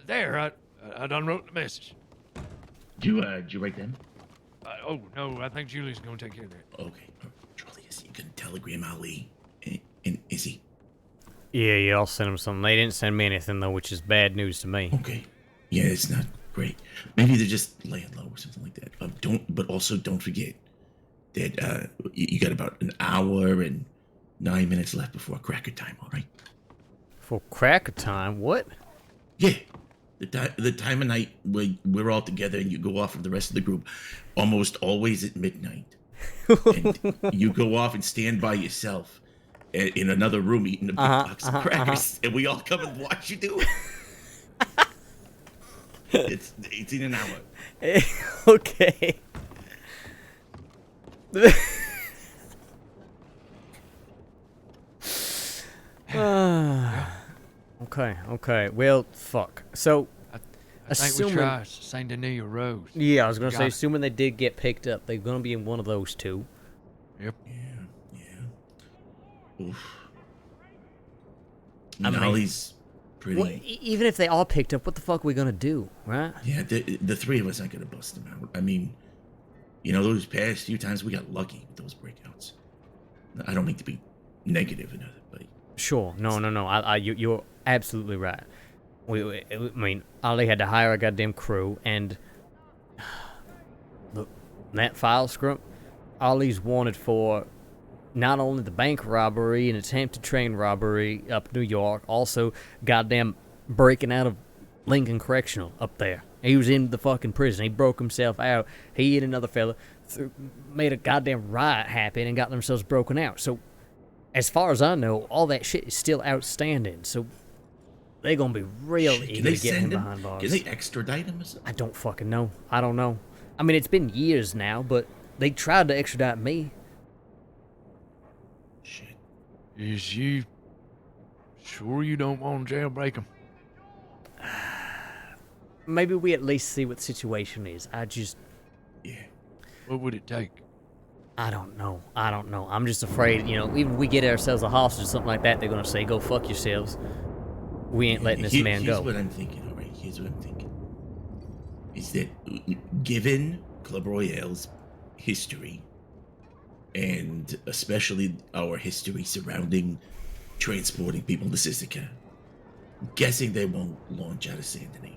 There, I done wrote the message. Did you write them? Oh, no, I think Julius gonna take care of that. Okay. Julius, you can telegram Ali. And is he? Yeah, I'll send him something. They didn't send me anything, though, which is bad news to me. Okay. Yeah, it's not great. Maybe they're just laying low or something like that. But also don't forget that you got about an hour and 9 minutes left before cracker time, all right? For cracker time? What? Yeah. The time of night where we're all together and you go off with the rest of the group, almost always at midnight. And you go off and stand by yourself in another room eating a big box of crackers, and we all come and watch you do it. It's in an hour. Okay. Okay. Well, fuck. So, I think we try Saint Denis or Rose. Yeah, I was gonna say, it. assuming they did get picked up, they're gonna be in one of those two. Yep. Yeah. Oof. I mean, Ollie's pretty. Well, even if they all picked up, what the fuck are we gonna do, right? Yeah, the three of us aren't gonna bust them out. I mean, those past few times we got lucky with those breakouts. I don't mean to be negative in it, but sure, no. You're absolutely right. I mean, Ollie had to hire a goddamn crew, and look, that file scrump, Ollie's wanted for not only the bank robbery and attempted train robbery up New York, also goddamn breaking out of Lincoln Correctional up there. He was in the fucking prison. He broke himself out. He and another fella made a goddamn riot happen and got themselves broken out. So, as far as I know, all that shit is still outstanding. So, they're gonna be real eager to get him behind bars. Can they extradite him or something? I don't fucking know. I don't know. I mean, it's been years now, but they tried to extradite me. Shit. Is you sure you don't want to jailbreak him? Maybe we at least see what the situation is. Yeah. What would it take? I don't know. I'm just afraid, you know, even if we get ourselves a hostage or something like that, they're gonna say, "Go fuck yourselves." We ain't letting this man Here's go. what I'm thinking, all right? Here's what I'm thinking. Is that given Club Royale's history, and especially our history surrounding transporting people to Sisika, I'm guessing they won't launch out of Saint Denis.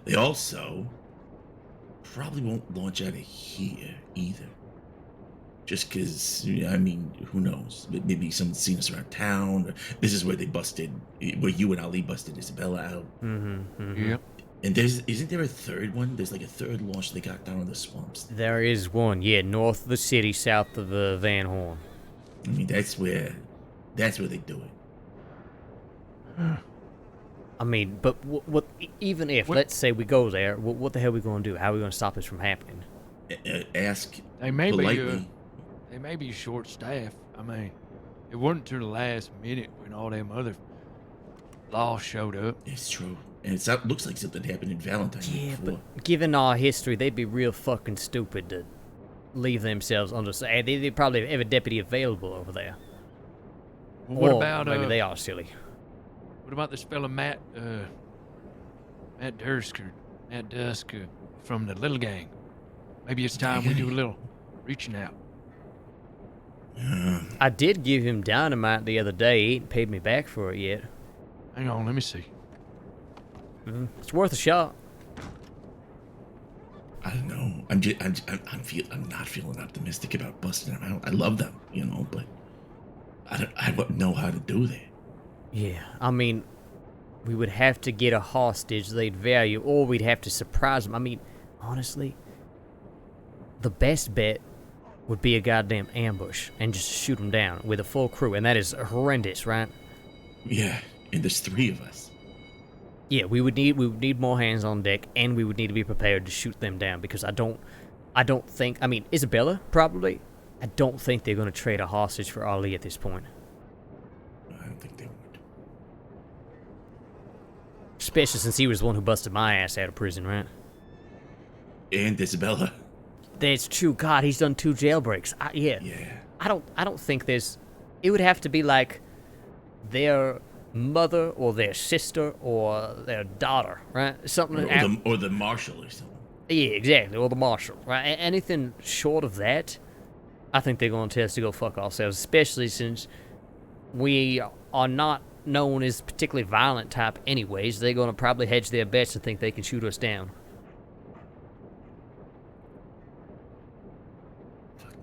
They also probably won't launch out of here either. Just because, I mean, who knows? Maybe someone's seen us around town. Or this is where they busted, where you and Ali busted Isabella out. Yep. And isn't there a third one? There's like a third launch they got down in the swamps. There is one, yeah, north of the city, south of Van Horn. I mean, that's where they do it. I mean, but what even if, let's say we go there, what the hell are we going to do? How are we going to stop this from happening? Ask They may politely. be. They may be short-staffed. I mean, it wasn't till the last minute when all them other laws showed up. It's true. And it looks like something happened in Valentine. Yeah, before. but given our history, they'd be real fucking stupid to leave themselves under. They probably have a deputy available over there. Well, what Or about maybe they are silly. What about this fella Matt Dusk from the little gang? Maybe it's time we do a little reaching out. I did give him dynamite the other day. He ain't paid me back for it yet. Hang on, let me see. It's worth a shot. I don't know. I'm not feeling optimistic about busting them out. I love them, you know, but I wouldn't know how to do that. Yeah, I mean, we would have to get a hostage they'd value, or we'd have to surprise them. I mean, honestly, the best bet would be a goddamn ambush and just shoot them down with a full crew, and that is horrendous, right? Yeah, and there's 3 of us. Yeah, we would need more hands on deck, and we would need to be prepared to shoot them down, because I don't think, I mean, Isabella, probably, I don't think they're going to trade a hostage for Ali at this point. I don't think they would. Especially since he was the one who busted my ass out of prison, right? And Isabella. That's true. God, he's done 2 jailbreaks. Yeah. I don't think there's... It would have to be like their mother or their sister or their daughter, right? Something. Or the marshal or something. Yeah, exactly. Or the marshal, right? Anything short of that, I think they're going to tell us to go fuck ourselves, especially since we are not known as particularly violent type anyways. They're going to probably hedge their bets and think they can shoot us down.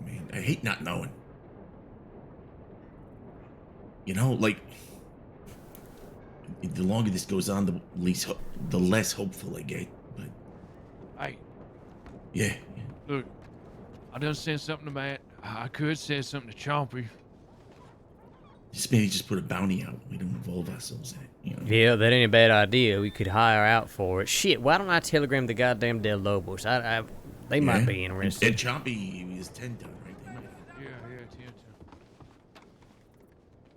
Man, I hate not knowing. You know, like, the longer this goes on, the less hopeful I get. But Hey. Yeah. Look, I done said something to Matt. I could say something to Chompy. Maybe just put a bounty out. We don't involve ourselves in it. You know? Yeah, that ain't a bad idea. We could hire out for it. Shit, why don't I telegram the goddamn Del Lobos? They might be interested. And Chompy is 10 ton, right? They might. Yeah, 10 ton.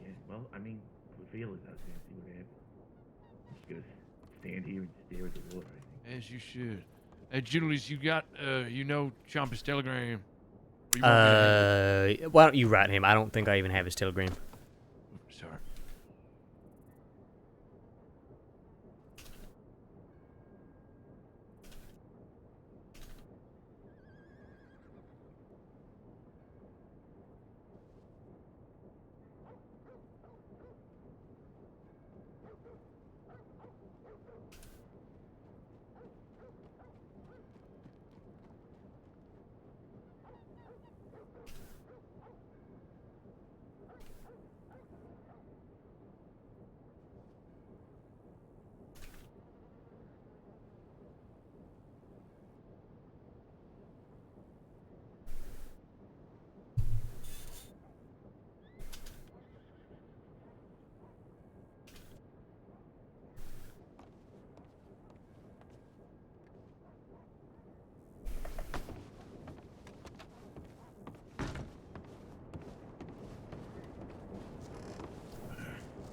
Yeah, well, I mean, we'll feel it out there and see what happens. I'm just gonna stand here and stare at the water, I think. As you should. Hey, Julius, you got, Chompy's telegram. Or you want me to have it? Why don't you write him? I don't think I even have his telegram. Sorry.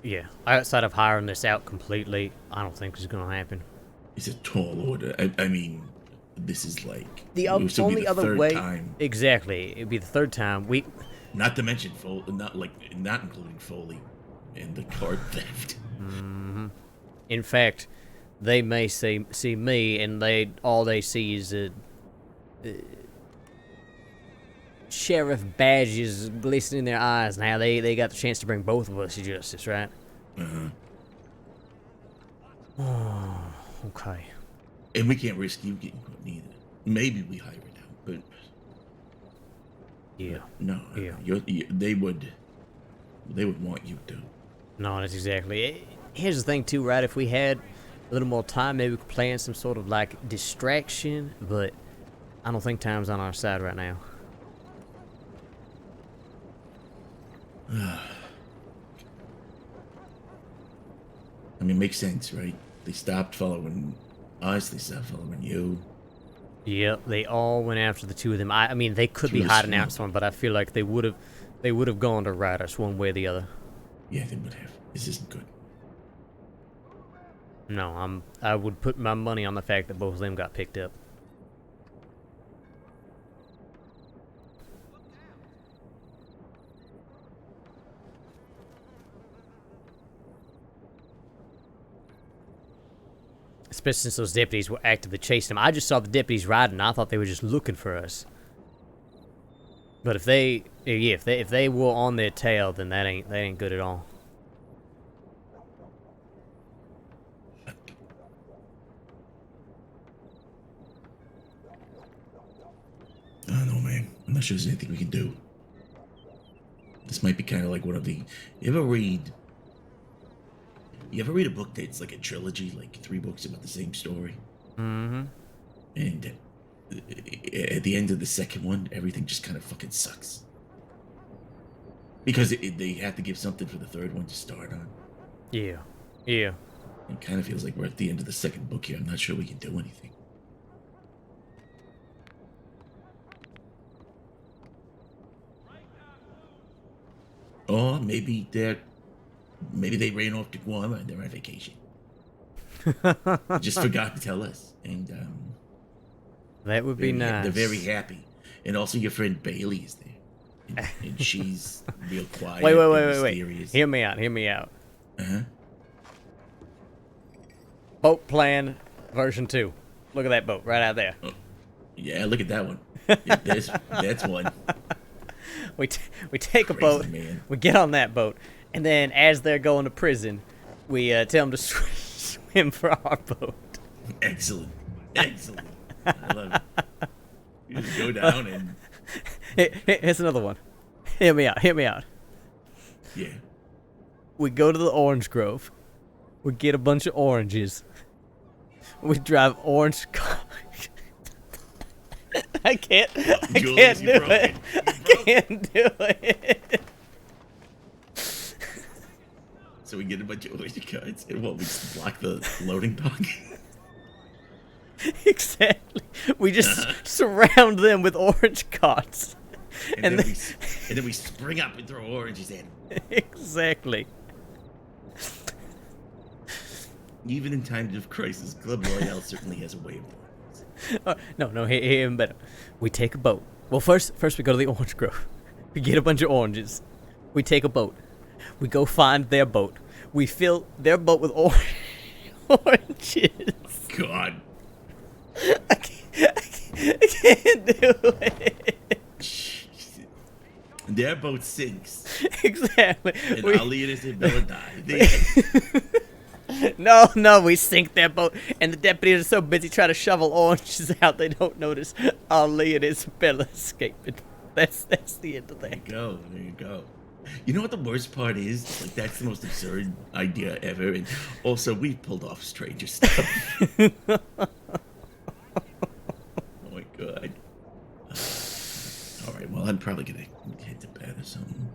Yeah, outside of hiring this out completely, I don't think it's going to happen. It's a tall order. I mean, this is like The it would still be only the other third way, time. exactly, it'd be the third time. Not to mention not including Foley and the card theft. In fact, they may see me, and all they see is sheriff badges glistening in their eyes. Now they got the chance to bring both of us to justice, right? Oh, okay. And we can't risk you getting caught neither. Maybe we hire it out, but yeah, no, they would want you to. No, that's exactly it. Here's the thing too, right? If we had a little more time, maybe we could plan some sort of like distraction, but I don't think time's on our side right now. I mean, makes sense, right? They stopped following us. They stopped following you. Yep, they all went after the two of them. I mean, they could be Julius, hiding no. out somewhere, but I feel like they would have gone to right us one way or the other. Yeah, they would have. This isn't good. No, I would put my money on the fact that both of them got picked up. Especially since those deputies were actively chasing them. I just saw the deputies riding. I thought they were just looking for us. But if they were on their tail, then that ain't good at all. I don't know, man. I'm not sure there's anything we can do. This might be kind of like one of the. You ever read a book that's like a trilogy, like 3 books about the same story? Mm-hmm. And at the end of the second one, everything just kind of fucking sucks. Because they have to give something for the third one to start on. Yeah. Yeah. It kind of feels like we're at the end of the second book here. I'm not sure we can do anything. Or maybe they ran off to Guam and they're on vacation. Just forgot to tell us. And that would be nice. They're very happy. And also your friend Bailey is there. And she's real quiet. Wait. Mysterious. Hear me out. Uh-huh. Boat plan version 2. Look at that boat right out there. Oh, yeah, look at that one. Yeah, that's one. We take a Crazy, boat, man. we get on that boat, and then as they're going to prison, we tell them to swim for our boat. Excellent. I love it. You just go down and... Here's another one. Hear me out. Yeah. We go to the orange grove. We get a bunch of oranges. We drive orange cars. I can't do it. I can't do it. So we get a bunch of orange cards and we just block the loading dock. Exactly. We just surround them with orange carts. And then we spring up and throw oranges at them. Exactly. Even in times of crisis, Club Royale certainly has a way of doing this. No, even better. We take a boat. Well, first we go to the orange grove. We get a bunch of oranges. We take a boat. We go find their boat. We fill their boat with oranges. God. I can't do it. Their boat sinks. Exactly. And Ali and his Bella die. No, we sink their boat, and the deputies are so busy trying to shovel oranges out they don't notice Ali and Isabella escaping. That's the end of that. There you go. You know what the worst part is? Like, that's the most absurd idea ever, and also we've pulled off stranger stuff. Oh my god. Alright, well, I'm probably gonna head to bed or something.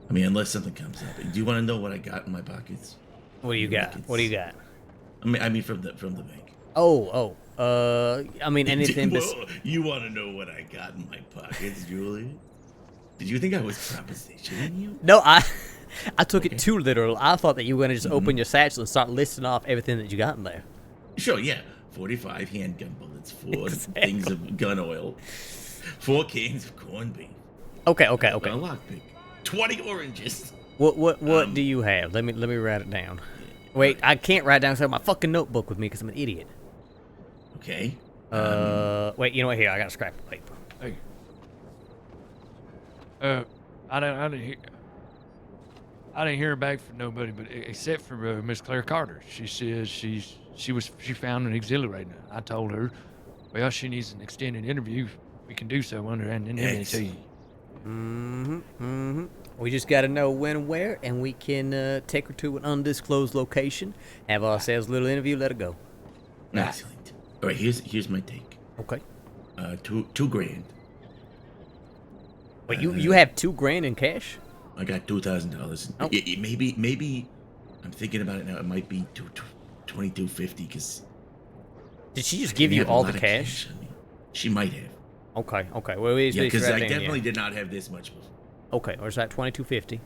I mean, unless something comes up. Do you want to know what I got in my pockets? What do you got? I mean, from the bank. I mean, anything. You want to know what I got in my pockets, Julius? Did you think I was propositioning you? No, I took it too literal. I thought that you were gonna just open your satchel and start listing off everything that you got in there. Sure, yeah. 45 handgun bullets, 4 things of gun oil, 4 cans of corned beef. Okay. A lockpick. 20 oranges. What do you have? Let me write it down. Wait, I can't write down. So I have my fucking notebook with me because I'm an idiot. Okay. Wait. You know what? Here, I got a scrap of paper. Hey. I didn't hear back from nobody, but except for Miss Claire Carter. She says she found an exhilarating. I told her, well, she needs an extended interview. We can do so under anonymity. We just got to know when and where, and we can take her to an undisclosed location, have ourselves a little interview, let her go. Excellent. All right, here's my take. Okay. $2 grand. Wait, you have $2,000 in cash? I got $2,000. Oh. Maybe I'm thinking about it now. It might be $2,250 because. Did she just give you all the cash? She might have. Okay. Well, yeah, because I definitely did not have this much before. Okay, or is that $2,250?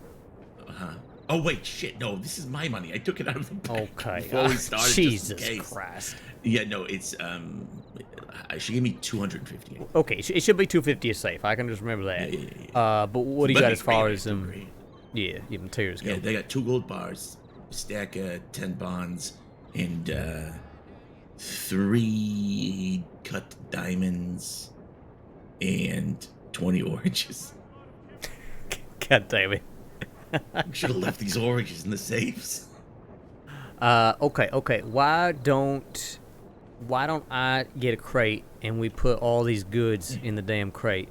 Oh wait, shit! No, this is my money. I took it out of the bank before we started. Jesus Christ! Yeah, no, it's she gave me $250. Okay, it should be $250 a safe. I can just remember that. Yeah. But what do you got as far as yeah, materials go? Yeah, they got 2 gold bars, a stack of 10 bonds, and 3 cut diamonds, and 20 oranges. God damn it! Should have left these oranges in the safes. Okay. Why don't I get a crate and we put all these goods in the damn crate,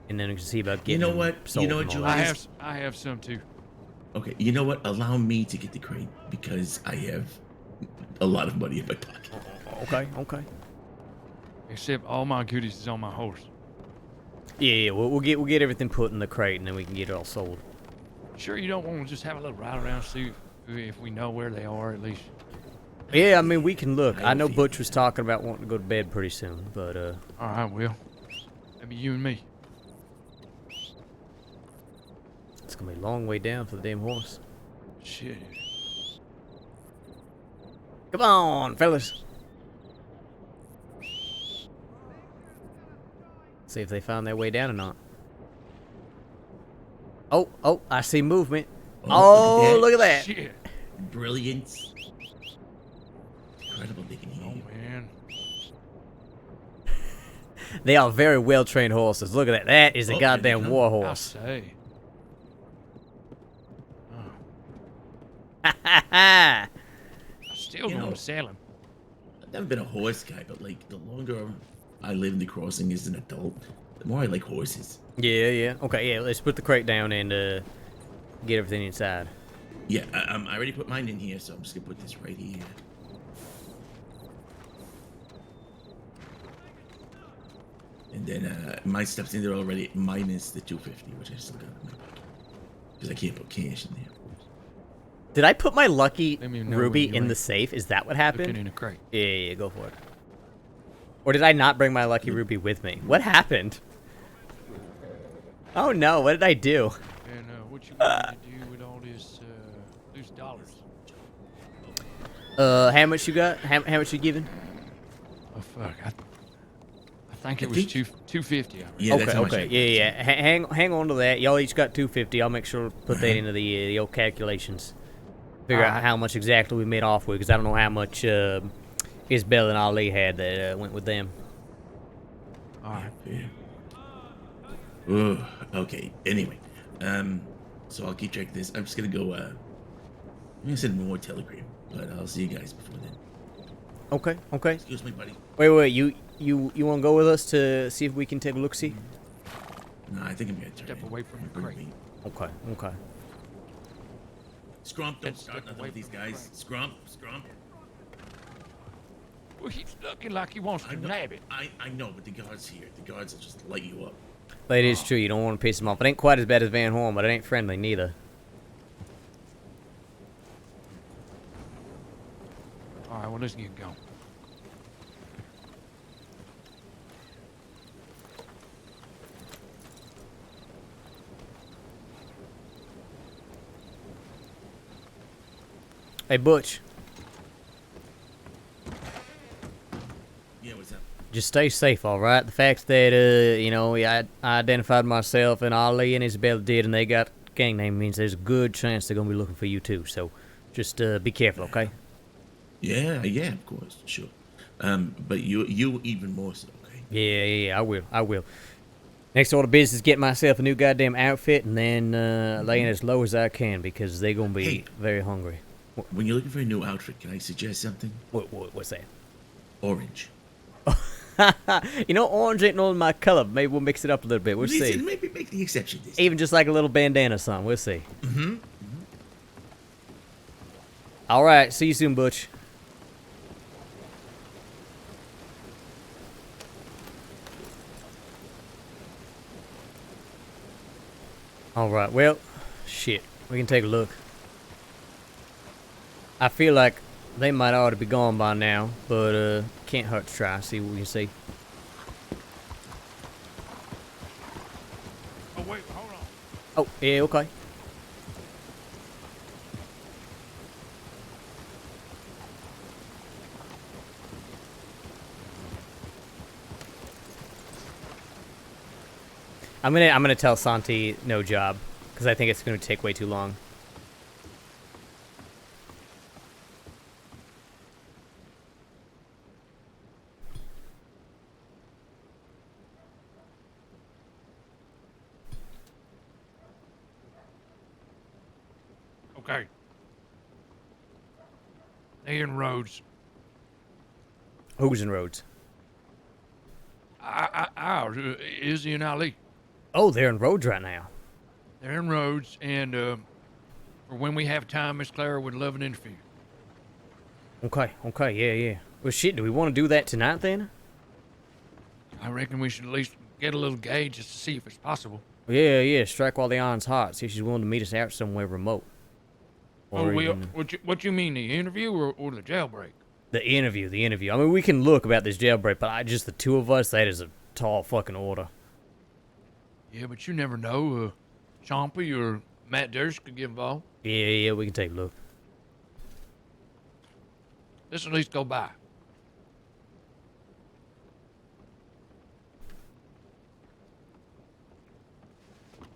and then we can see about getting. You know what? Julius? I have some too. Okay, you know what? Allow me to get the crate because I have a lot of money in my pocket. Okay. Except all my goodies is on my horse. Yeah. We'll get everything put in the crate, and then we can get it all sold. Sure, you don't want to just have a little ride around, see if we know where they are at least. Yeah, I mean we can look. I know Butch was talking about wanting to go to bed pretty soon, but All right, Will. Maybe you and me. It's gonna be a long way down for the damn horse. Shit. Come on, fellas. See if they found their way down or not. Oh, I see movement. Oh, look at that. Shit. Brilliance. Incredible they can hear you. Man. They are very well trained horses. Look at that. That is a goddamn war horse. I say. I'm still going to sell him. I've never been a horse guy, but like the longer I live in the crossing as an adult, the more I like horses. Yeah. Okay, yeah. Let's put the crate down and get everything inside. Yeah, I already put mine in here, so I'm just gonna put this right here. And then my stuff's in there already, minus the $250, which I still got in my pocket because I can't put cash in there. Did I put my lucky ruby in the safe? Is that what happened? Looking in a crate. Yeah, go for it. Or did I not bring my lucky ruby with me? What happened? Oh no, what did I do? And what you going to do with all this loose dollars? How much you got? How much you giving? Oh fuck, I think it was $250. Yeah, okay. Yeah. Hang on to that. Y'all each got $250. I'll make sure to put that into the old calculations. Figure out how much exactly we made off with, because I don't know how much Isabel and Ali had that went with them. All right. Yeah. Ooh, okay. Anyway, so I'll keep track of this. I'm just gonna go. I'm gonna send more telegram, but I'll see you guys before then. Okay. Excuse me, buddy. Wait. You want to go with us to see if we can take a look? See? No, I think I'm gonna turn. Step away from the crate. Okay. Scrump, don't start nothing with these guys. Scrump. Well, he's looking like he wants to nab it. I know, but the guards here. The guards will just light you up. But it is true. You don't want to piss him off. It ain't quite as bad as Van Horn, but it ain't friendly neither. All right, well, let's get going. Hey, Butch. what's up? Just stay safe, all right? The fact that, you know, I identified myself and Ali and Isabella did, and they got gang name means there's a good chance they're going to be looking for you, too. So just be careful, okay? Yeah, of course, sure. But you even more so, okay? Yeah, I will. Next order of business is getting myself a new goddamn outfit and then laying as low as I can because they're going to be very hungry. When you're looking for a new outfit, can I suggest something? What's that? Orange. You know, orange ain't normally my color. Maybe we'll mix it up a little bit. We'll see. Maybe make the exception this Even just like a little bandana or something. We'll see. Mm-hmm. All right. See you soon, Butch. All right. Well, shit. We can take a look. I feel like they might ought to be gone by now, but can't hurt to try. See what we can see. Oh, wait, hold on. Oh, yeah, okay. I'm gonna tell Santi no job, because I think it's gonna take way too long. Okay. They in Rhodes. Who's in Rhodes? Ours, Izzy and Ali. Oh, they're in Rhodes right now. They're in Rhodes, and for when we have time, Miss Clara would love an interview. Okay, yeah. Well, shit, do we want to do that tonight then? I reckon we should at least get a little gauge just to see if it's possible. Yeah, strike while the iron's hot. See if she's willing to meet us out somewhere remote. Or what you mean, the interview or the jailbreak? The interview. I mean, we can look about this jailbreak, but just the two of us, that is a tall fucking order. Yeah, but you never know. Chompy or Matt Durst could get involved. Yeah, we can take a look. Let's at least go by.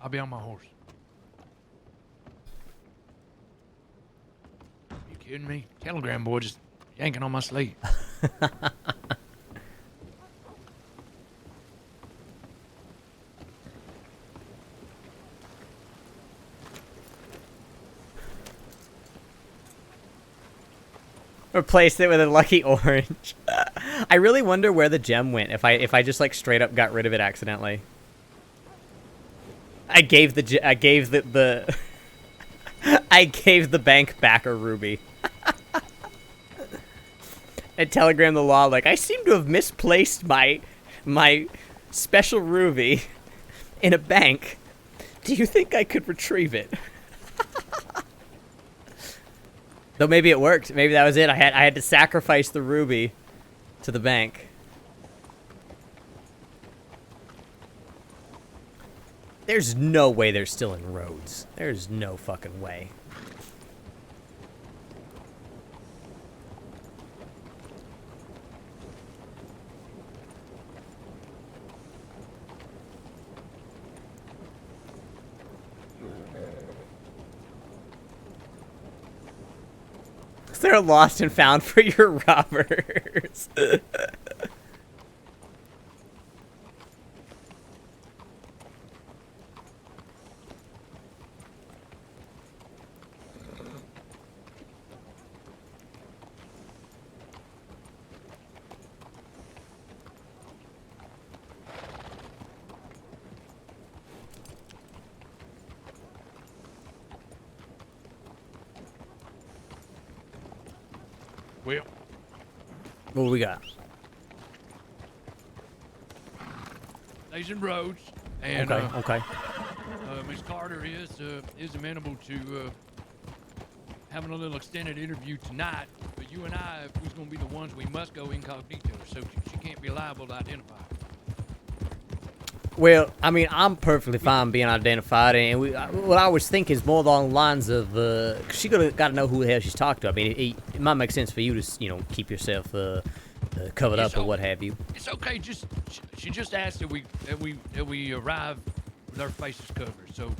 I'll be on my horse. You kidding me? Telegram boy just yanking on my sleeve. Replaced it with a lucky orange. I really wonder where the gem went if I just like straight up got rid of it accidentally. I gave the I gave the bank back a ruby. And telegram the law like I seem to have misplaced my special ruby in a bank. Do you think I could retrieve it? Though maybe it worked. Maybe that was it. I had to sacrifice the ruby to the bank. There's no way they're still in Rhodes. There's no fucking way. They're lost and found for your robbers. Well, what do we got? They's in Rhodes, and okay. Miss Carter is amenable to having a little extended interview tonight. But you and I, if we're gonna be the ones, we must go incognito, so she can't be liable to identify. Well, I mean, I'm perfectly fine being identified, and what I was thinking is more along the lines of, cause she got to know who the hell she's talked to. I mean, it might make sense for you to, keep yourself covered It's up or what have you. It's okay. She just asked that we arrive with our faces covered. So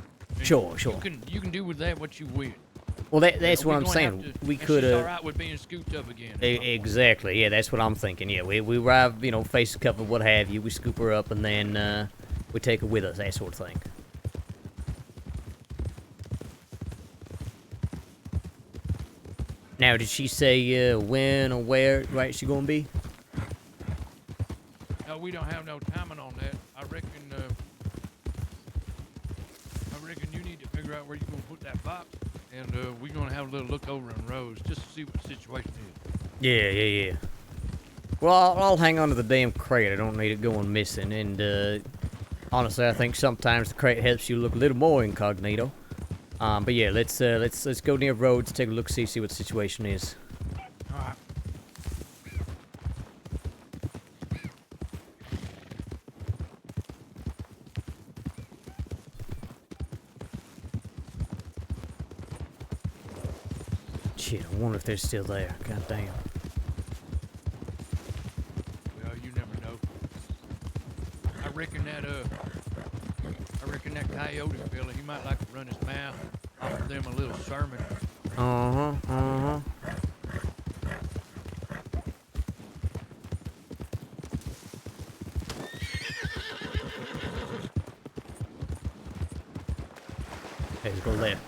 Sure. You can do with that what you will. Well, that's what I'm gonna saying. have to- We and could. She's all right with being scooped up again. Exactly. Yeah, that's what I'm thinking. Yeah, we arrive, faces covered, what have you. We scoop her up and then we take her with us, that sort of thing. Now, did she say when or where right she gonna be? No, we don't have no timing on that. I reckon you need to figure out where you're gonna put that box, and we're gonna have a little look over in Rose just to see what the situation is. Yeah. Well, I'll hang on to the damn crate. I don't need it going missing. And honestly, I think sometimes the crate helps you look a little more incognito. But yeah, let's go near Rhodes, take a look, see what the situation is. All right. Shit, I wonder if they're still there. God damn. Well, you never know. I reckon that coyote fella, he might like to run his mouth, offer them a little sermon. Hey, let's go there.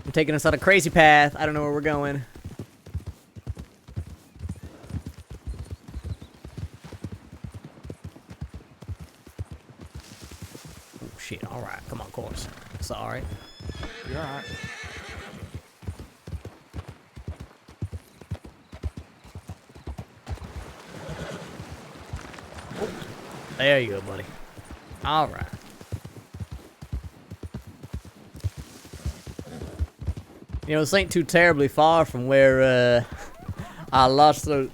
I'm taking us on a crazy path. I don't know where we're going. Oh, shit. All right. Come on, course. It's all right. You're all right. There you go, buddy. All right. This ain't too terribly far from where I lost those.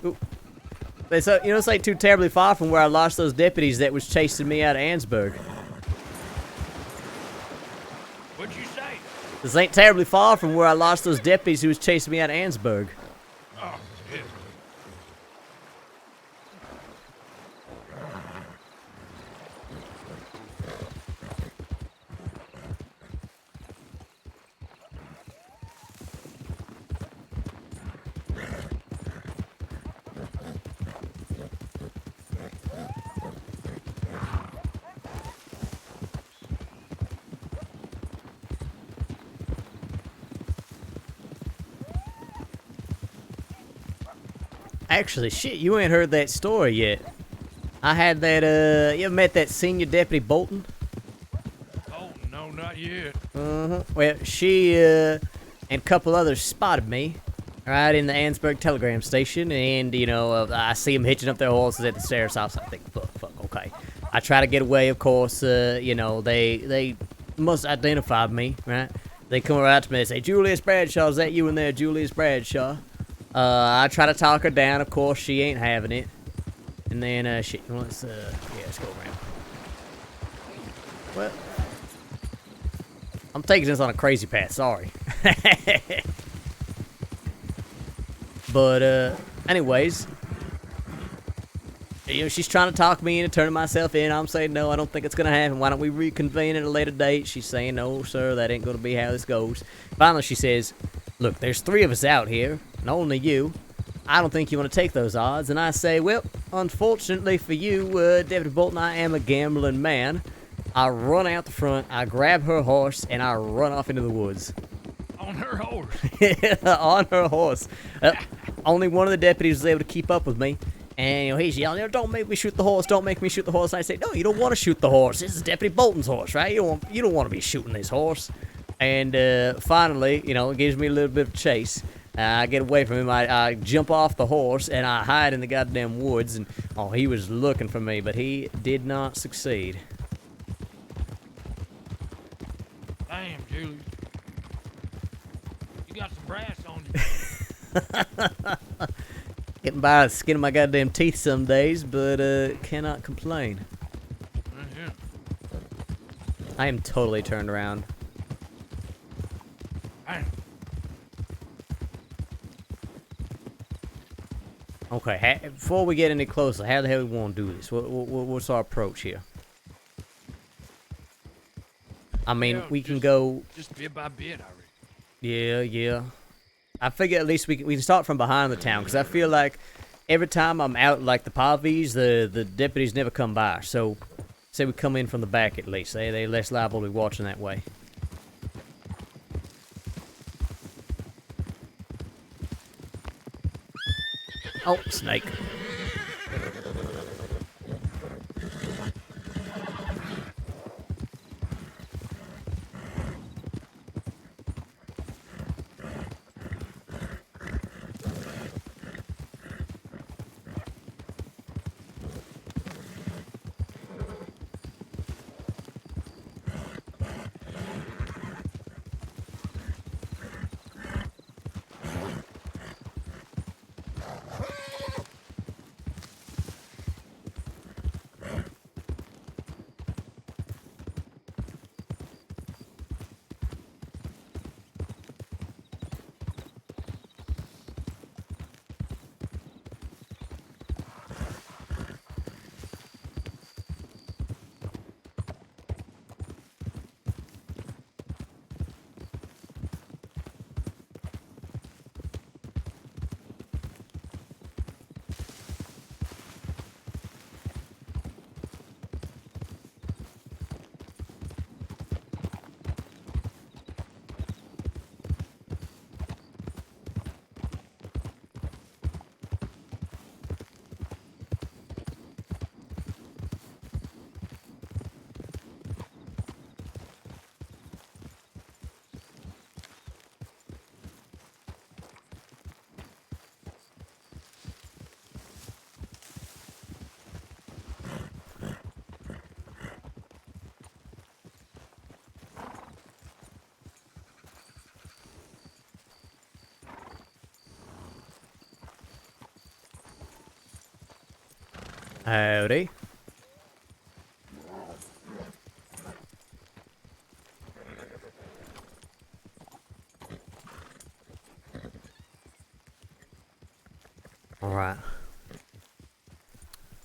This ain't too terribly far from where I lost those deputies that was chasing me out of Ansburg. What'd you say? This ain't terribly far from where I lost those deputies who was chasing me out of Ansburg. Oh, shit. Actually, shit, you ain't heard that story yet. I had that, you ever met that senior deputy Bolton? Oh, no, not yet. Well, she, and a couple others spotted me, right in the Ansburg telegram station, and, I see them hitching up their horses at the stairs house. I think, fuck, okay. I try to get away, of course, they must identify me, right? They come around to me and say, Julius Bradshaw, is that you in there, Julius Bradshaw? I try to talk her down. Of course, she ain't having it. And then, shit, let's go around. Well, I'm taking this on a crazy path, sorry. But, anyways, she's trying to talk me into turning myself in. I'm saying, no, I don't think it's going to happen. Why don't we reconvene at a later date? She's saying, no, sir, that ain't going to be how this goes. Finally, she says, look, there's 3 of us out here, and only you. I don't think you want to take those odds. And I say, well, unfortunately for you, Deputy Bolton, I am a gambling man. I run out the front, I grab her horse, and I run off into the woods. On her horse? On her horse. Only one of the deputies was able to keep up with me. And he's yelling, don't make me shoot the horse, don't make me shoot the horse. And I say, no, you don't want to shoot the horse. This is Deputy Bolton's horse, right? You don't want to be shooting this horse. And finally, it gives me a little bit of a chase. I get away from him. I jump off the horse, and I hide in the goddamn woods. And, he was looking for me, but he did not succeed. Damn, Julius. You got some brass on you. Getting by the skin of my goddamn teeth some days, but cannot complain. Yeah. I am totally turned around. Okay, before we get any closer, how the hell do we want to do this? What's our approach here? I mean, Well, we can go... Just bit by bit, I reckon. Yeah. I figure at least we can start from behind the town, because I feel like every time I'm out, like the Pavies, the deputies never come by. So, say we come in from the back at least. They're less liable to be watching that way. Oh, snake. Howdy. Alright.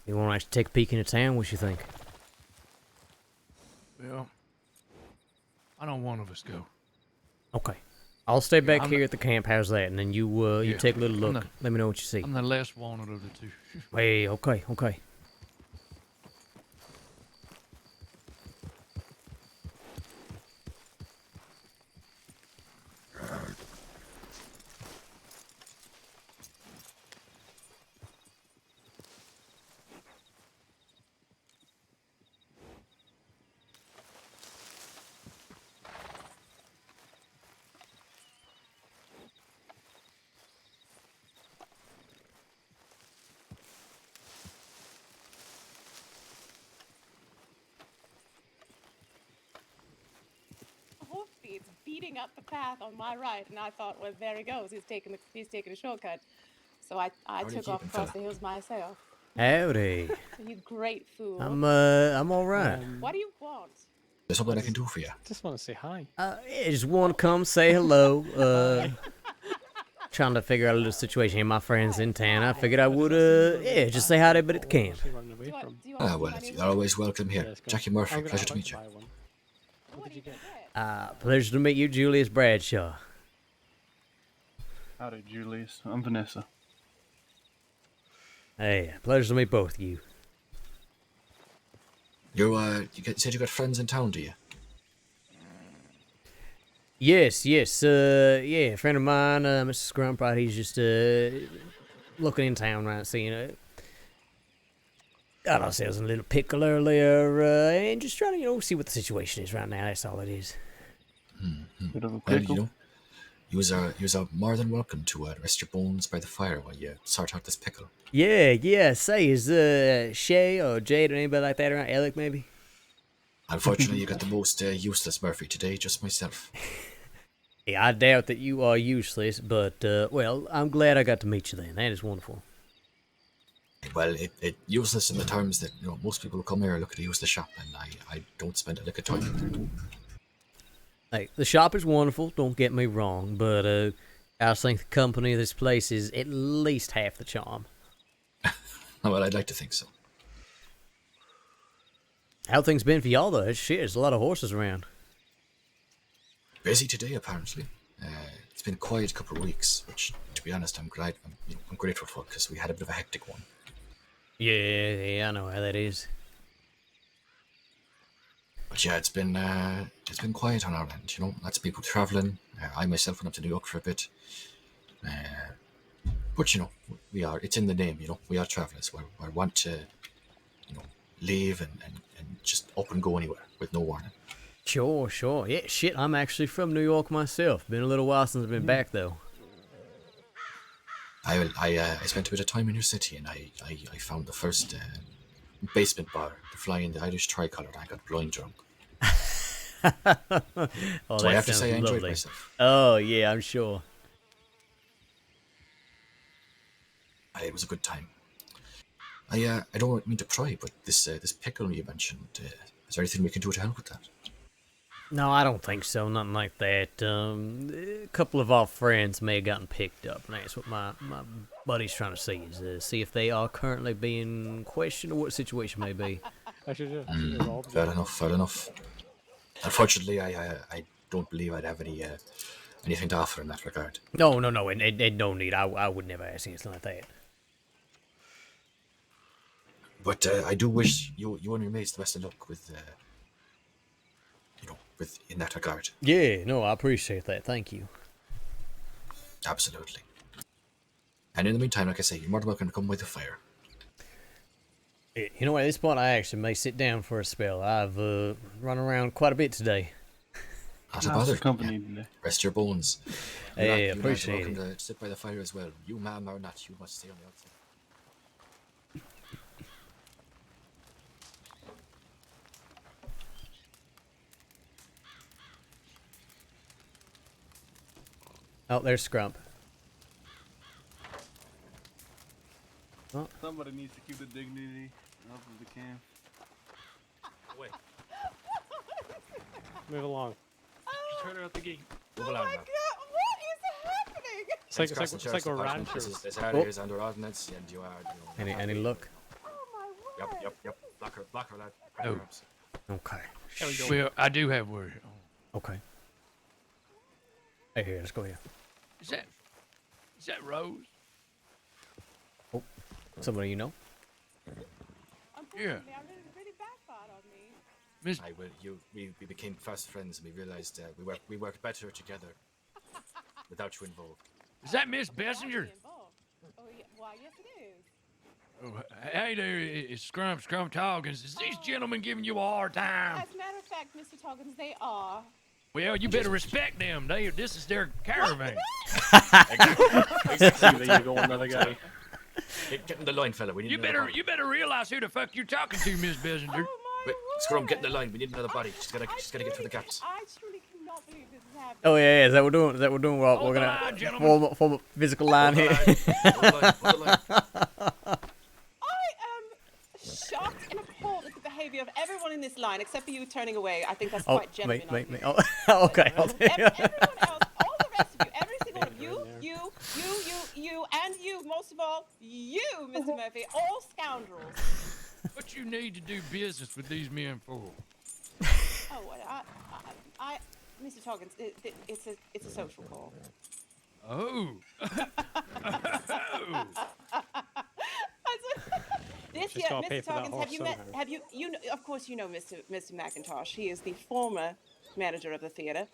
You want to actually take a peek into town? What you think? Well, why don't one of us go? Okay. I'll stay back I'm here the- at the camp. How's that? And then you Yeah, take a little I'm look. the- Let me know what you see. I'm the less wanted of the two. Hey, okay. Hoofbeats beating up the path on my right, and I thought, well, there he goes. He's taking a shortcut. So I took off across the hills myself. Howdy. You great fool. I'm all right. What do you want? There's something I can do for you. Just want to say hi. Yeah, just want to come say hello. Trying to figure out a little situation here. My friends in town. I figured I would, just say hi to everybody at the camp. Ah, well, you're always welcome here. Jackie Murphy, pleasure to meet you. Pleasure to meet you, Julius Bradshaw. Howdy, Julius. I'm Vanessa. Hey, pleasure to meet both of you. You said you got friends in town, do you? Yes. Yeah, a friend of mine, Mr. Scrumprot, he's just, looking in town right, seeing, got ourselves in a little pickle earlier, and just trying to, see what the situation is right now. That's all it is. Bit of a Well, pickle. you are more than welcome to rest your bones by the fire while you sort out this pickle. Yeah, say, is, Shay or Jade or anybody like that around? Alec, maybe? Unfortunately, you got the most useless Murphy today, just myself. Yeah, I doubt that you are useless, but, well, I'm glad I got to meet you then. That is wonderful. Well, it useless in the terms that most people who come here look to use the shop, and I don't spend a lick of time. Hey, the shop is wonderful, don't get me wrong, but I just think the company of this place is at least half the charm. Well, I'd like to think so. How things been for y'all though? Shit, there's a lot of horses around. Busy today, apparently. It's been a quiet couple of weeks, which, to be honest, I'm grateful for because we had a bit of a hectic one. Yeah, I know how that is. But yeah, it's been quiet on our end. You know, lots of people traveling. I myself went up to New York for a bit. But you know, it's in the name. You know, we are travelers. We want to, you know, leave and just up and go anywhere with no warning. Sure. Yeah, shit, I'm actually from New York myself. Been a little while since I've been back though. I spent a bit of time in your city, and I found the first basement bar to fly in the Irish tricolour, and I got blind drunk. Oh, so that I have to sounds say I enjoyed lovely. myself. Oh yeah, I'm sure. It was a good time. I don't mean to pry, but this pickle you mentioned, is there anything we can do to help with that? No, I don't think so. Nothing like that. A couple of our friends may have gotten picked up, and that's what my buddy's trying to see is see if they are currently being questioned or what the situation may be. Fair enough. Unfortunately, I don't believe I'd have anything to offer in that regard. No, and no need. I would never ask anything like that. But I do wish you and your mates the best of luck with, in that regard. Yeah, no, I appreciate that. Thank you. Absolutely. And in the meantime, like I say, you're more than welcome to come with the fire. You know what? At this point, I actually may sit down for a spell. I've run around quite a bit today. Not a bother. Yeah. Rest your bones. Hey, you're appreciate welcome it. to sit by the fire as well. You, ma'am, or not, you must stay on the outside. Oh, there's Scrump. Oh. Somebody needs to keep the dignity up if they can. Wait. Move along. Turn her out the gate. Move along now. What is happening? It's like a rancher. As hard as under ordnance, and you are. Any luck? Yep. Block her, lad. Oh. Okay. Well, I do have word. Okay. Hey, here, let's go here. Is that Rose? Oh, somebody you know? Yeah. Really backfired on me. Miss. We became fast friends, and we realized we worked better together without you involved. Is that Miss Bessinger? Oh, yeah. Why, yes, it is. Oh, hey there, it's Scrum Toggins. Is these gentlemen giving you a hard time? As a matter of fact, Mr. Toggins, they are. Well, you better respect them. This is their caravan. Exactly. There you go, another guy. Get in the line, fella. We need You better realize who the fuck you're talking to, Miss Bessinger. Wait, Scrum, get in the line. We need another body. She's gotta get through the gaps. I truly cannot believe this is happening. Oh yeah, is that what we're doing? Well, we're gonna form a physical line here. I am shocked and appalled at the behavior of everyone in this line, except for you turning away. I think that's quite genuine. Me. Oh, okay. Everyone else, all the rest of you, every single one of you, and you, most of all, you, Mr. Murphy, all scoundrels. What you need to do business with these men for? Oh, Mr. Toggins, it's a social call. Oh. This year, Mr. Toggins, have you of course you know Mr. McIntosh. He is the former manager of the theater.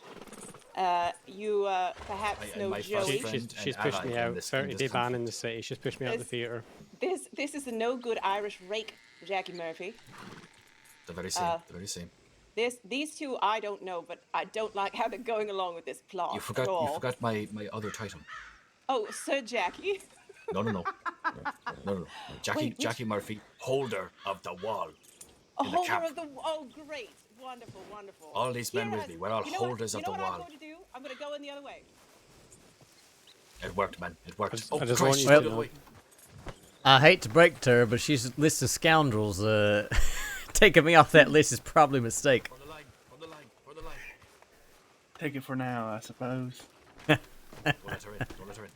You perhaps know Joey. She's pushed me out. 30-day ban in the city. She's pushed me out of the theater. This is the no good Irish rake, Jackie Murphy. The very same. These two I don't know, but I don't like how they're going along with this plot. You forgot my other title. Oh, Sir Jackie. No. Jackie Murphy, holder of the wall. Oh, great. Wonderful. All these men with me, we're all holders of the wall. You know what I'm going to do? I'm going to go in the other way. It worked, man. It worked. I just want you to know. I hate to break to her, but she's list of scoundrels. Taking me off that list is probably a mistake. For the line. take it for now, I suppose. Don't let her in. Don't let her in.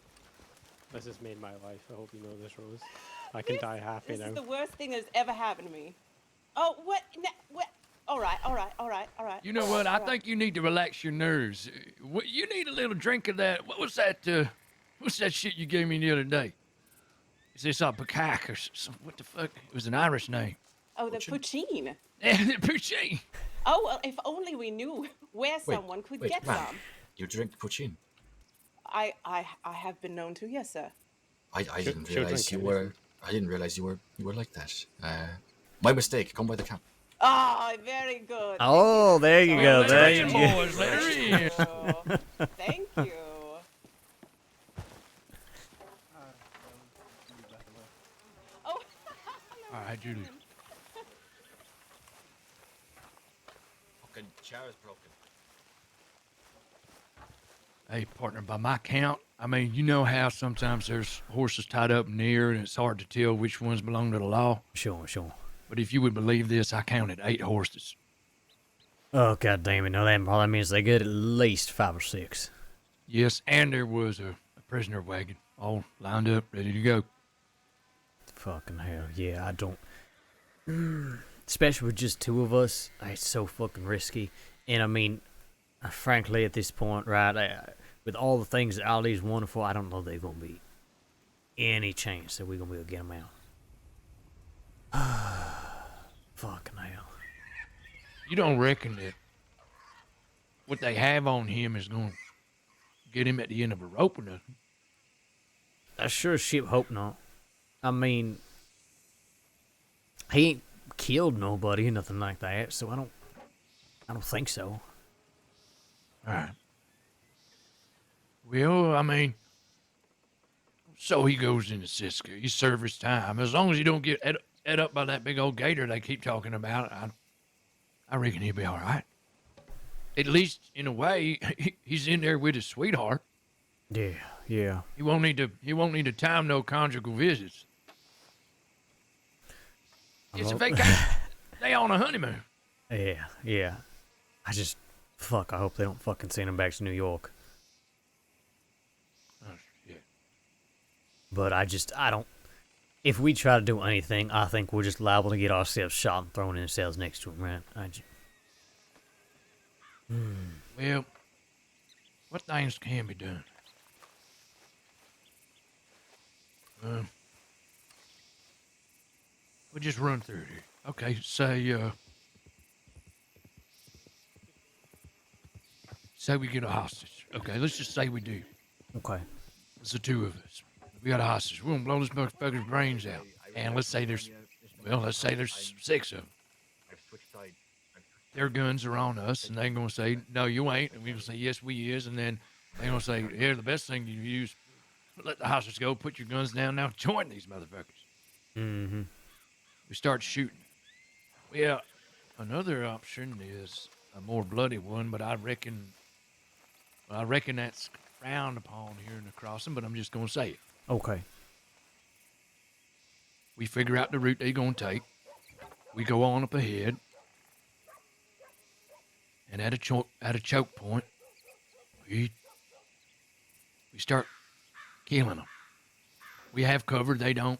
This has made my life. I hope you know this, Rose. I can die happy This now. is the worst thing that's ever happened to me. Oh, what? What? All right. You know what? I think you need to relax your nerves. You need a little drink of that. What was that? What's that shit you gave me the other day? Is this a Pacak or some? What the fuck? It was an Irish name. Oh, the poutine. Poutine. Oh, well, if only we knew where someone could get ma'am, some. You drink poutine? I have been known to, yes, sir. I didn't realize you were. I didn't realize you were like that. My mistake. Come by the camp. Oh, very good. Oh, there you go. There you go. Boys, let her in. Thank you. Oh. All right, Julius. Fucking chair is broken. Hey, partner, by my count, I mean, you know how sometimes there's horses tied up in the air and it's hard to tell which ones belong to the law? Sure. But if you would believe this, I counted 8 horses. Oh, god damn it. No, that probably means they get at least 5 or 6. Yes, and there was a prisoner wagon, all lined up, ready to go. Fucking hell, yeah, I don't... Especially with just 2 of us, it's so fucking risky. And I mean, frankly, at this point, right, with all the things that Ali's wonderful, I don't know there's going to be any chance that we're going to be able to get them out. Fucking hell. You don't reckon that what they have on him is going to get him at the end of a rope or nothing? I sure as shit hope not. I mean, he ain't killed nobody or nothing like that, so I don't think so. All right. Well, I mean, so he goes into Siska. He serves his time. As long as he don't get ate up by that big old gator they keep talking about, I reckon he'll be all right. At least, in a way, he's in there with his sweetheart. Yeah. He won't need to time no conjugal visits. It's a vacation. They on a honeymoon. Yeah. I hope they don't fucking send him back to New York. Oh, shit. But I don't... If we try to do anything, I think we're just liable to get ourselves shot and thrown in cells next to him, right? Well, what things can be done? We'll just run through it here. Okay, say we get a hostage. Okay, let's just say we do. Okay. It's the 2 of us. We got a hostage. We're gonna blow this motherfucker's brains out. And let's say there's 6 of them. Their guns are on us, and they're gonna say, "No, you ain't," and we gonna say, "Yes, we is," and then they're gonna say, "Here, the best thing you use, let the hostage go. Put your guns down now. Join these motherfuckers." Mm-hmm. We start shooting. Well, another option is a more bloody one, but I reckon that's frowned upon here in the crossing. But I'm just gonna say it. Okay. We figure out the route they're gonna take. We go on up ahead, and at a choke point, we start killing them. We have cover; they don't.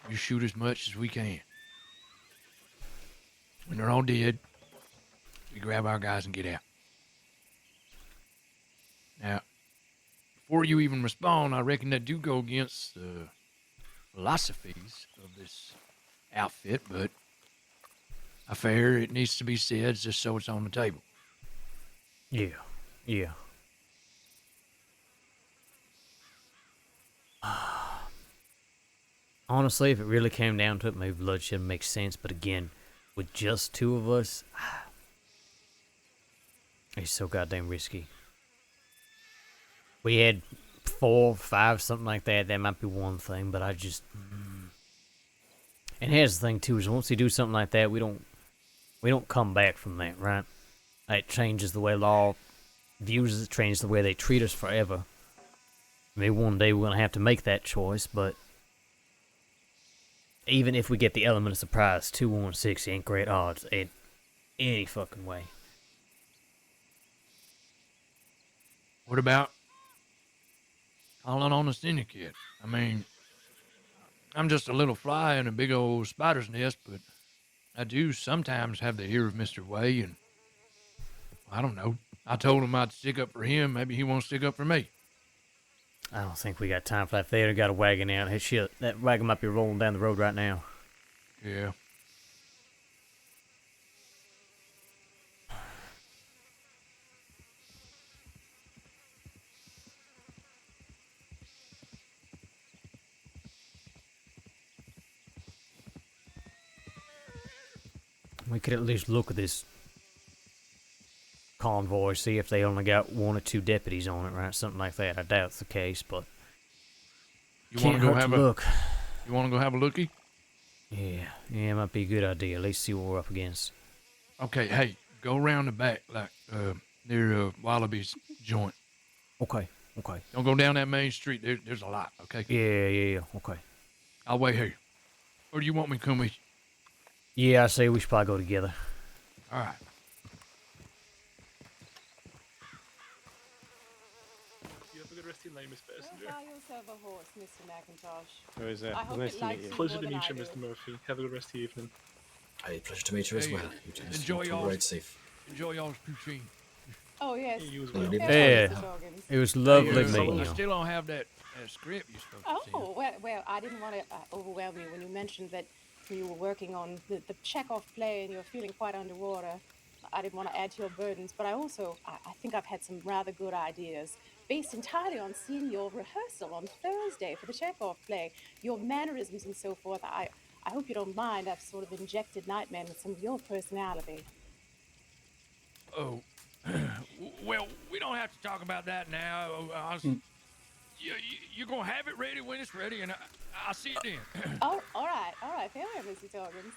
We shoot as much as we can. When they're all dead, we grab our guys and get out. Now, before you even respond, I reckon that do go against the philosophies of this outfit, but I fear it needs to be said just so it's on the table. Yeah. Honestly, if it really came down to it, maybe bloodshed makes sense, but again, with just 2 of us, it's so goddamn risky. We had 4, 5, something like that, that might be one thing, but I just... And here's the thing, too, is once you do something like that, we don't come back from that, right? It changes the way law views us, it changes the way they treat us forever. Maybe one day we're going to have to make that choice, but even if we get the element of surprise, 2-1-6 ain't great odds in any fucking way. What about calling on the syndicate? I mean, I'm just a little fly in a big old spider's nest, but I do sometimes have the ear of Mr. Way, and I don't know. I told him I'd stick up for him. Maybe he won't stick up for me. I don't think we got time for that. They got a wagon out. Hey, shit, that wagon might be rolling down the road right now. Yeah. We could at least look at this convoy, see if they only got 1 or 2 deputies on it, right? Something like that. I doubt it's the case, but You want to go have a look. You want to go have a lookie? Yeah, it might be a good idea. At least see what we're up against. Okay, hey, go around the back, like near Wallaby's joint. Okay. Don't go down that main street. There's a lot. Okay. Yeah. Okay. I'll wait here. Or do you want me to come with you? Yeah, I say we should probably go together. All right. You have a good rest of your night, Miss Passenger. Buy yourself a horse, Mr. McIntosh. It was, I hope nice it to meet likes you. you Pleasure more to than meet you, I Mr. do. Murphy. Have a good rest of the evening. Hey, pleasure to meet you as Hey, well. You two enjoy two y'all's- ride safe. Enjoy y'all's poutine. Oh, yes. You as Yeah, well. leave it Yeah, Mr. Jorgens. it was lovely Hey, meeting I you. still don't have that script you spoke to. Oh, well, I didn't want to overwhelm you when you mentioned that you were working on the Chekhov play and you're feeling quite underwater. I didn't want to add to your burdens, but I think I've had some rather good ideas based entirely on seeing your rehearsal on Thursday for the Chekhov play, your mannerisms and so forth. I hope you don't mind. I've sort of injected Nightman with some of your personality. Oh, well, we don't have to talk about that now. You're going to have it ready when it's ready, and I'll see it then. Oh, all right. Fair enough, Mr. Jorgens.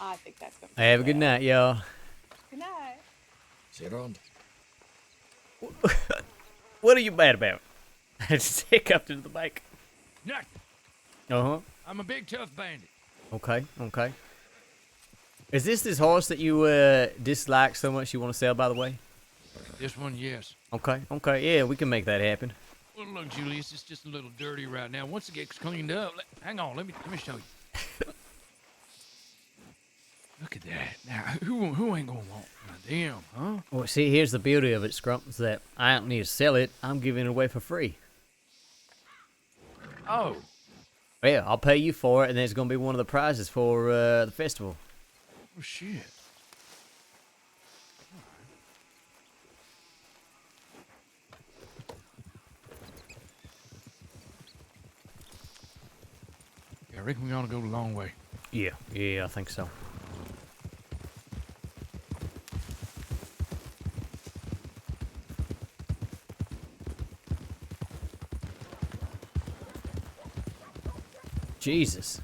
I think that's going to Have a good night, y'all. Good night. See you around. What are you mad about? I just hiccuped into the mic. Nothing. Uh-huh. I'm a big, tough bandit. Okay. Is this horse that you dislike so much you want to sell, by the way? This one, yes. Okay. Yeah, we can make that happen. Well, look, Julius, it's just a little dirty right now. Once it gets cleaned up, hang on, let me show you. Look at that. Now, who ain't gonna want them, huh? Well, see, here's the beauty of it, Scrump, is that I don't need to sell it. I'm giving it away for free. Oh. Yeah, I'll pay you for it, and then it's going to be one of the prizes for the festival. Oh, shit. Yeah, I reckon we ought to go the long way. Yeah, I think so. Jesus.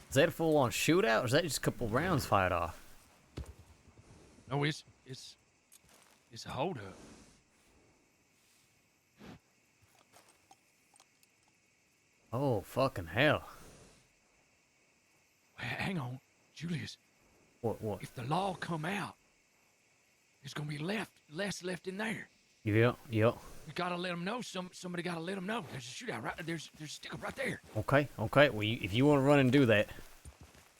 Is that a full-on shootout, or is that just a couple rounds fired off? No, it's a holdup. Oh, fucking hell. Hang on, Julius. What? If the law come out, there's gonna be less left in there. Yeah. We gotta let them know. Somebody gotta let them know. There's a shootout right there's a stick-up right there. Okay. Well, if you want to run and do that,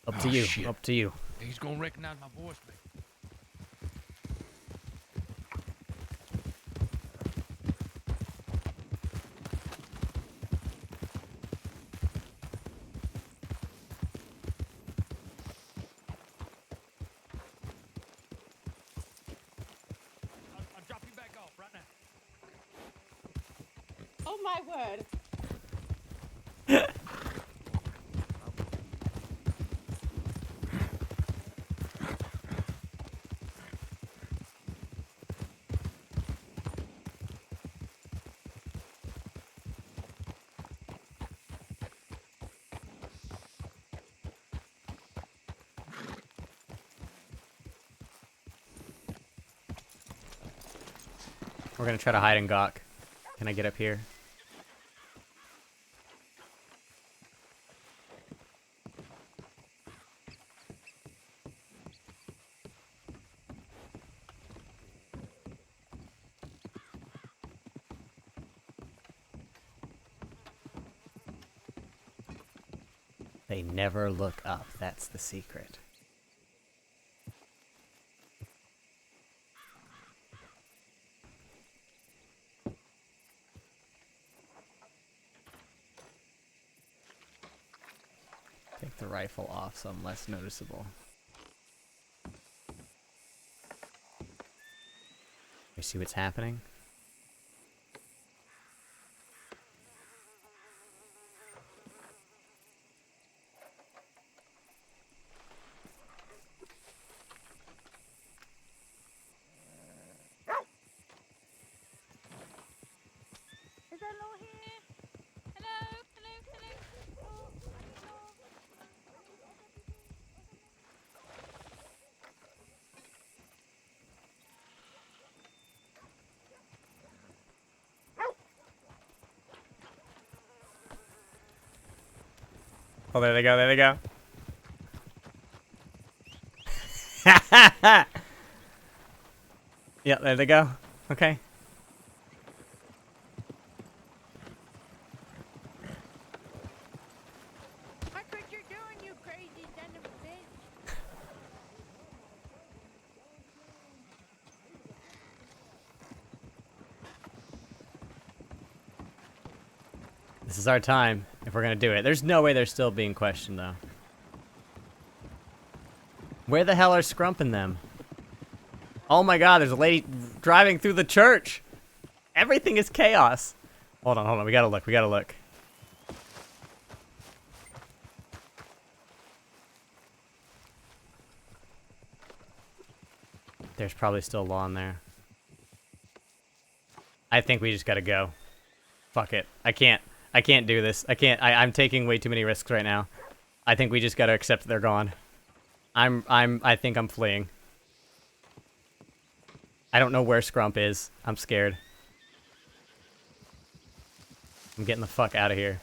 up to you. Shit. Up to you. He's gonna recognize my voice, baby. I'll drop you back off right now. Oh, my word. We're gonna try to hide and gawk. Can I get up here? They never look up. That's the secret. Take the rifle off so I'm less noticeable. You see what's happening? Is there law here? Hello? Oh, there they go, there they go. Yeah, there they go. Okay. Watch what you're doing, you crazy son of a bitch. This is our time, if we're gonna do it. There's no way they're still being questioned, though. Where the hell are Scrump and them? Oh my god, there's a lady driving through the church! Everything is chaos! Hold on, we gotta look. There's probably still law in there. I think we just gotta go. Fuck it. I can't do this. I'm taking way too many risks right now. I think we just gotta accept they're gone. I think I'm fleeing. I don't know where Scrump is. I'm scared. I'm getting the fuck out of here.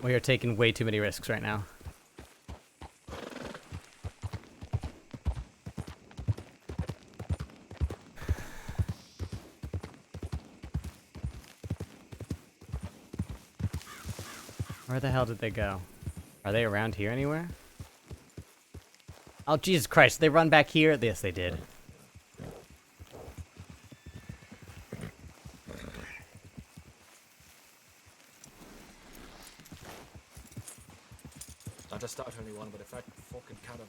We are taking way too many risks right now. Where the hell did they go? Are they around here anywhere? Oh, Jesus Christ. They run back here? Yes, they did. Not to start anyone, but if that fucking caravan,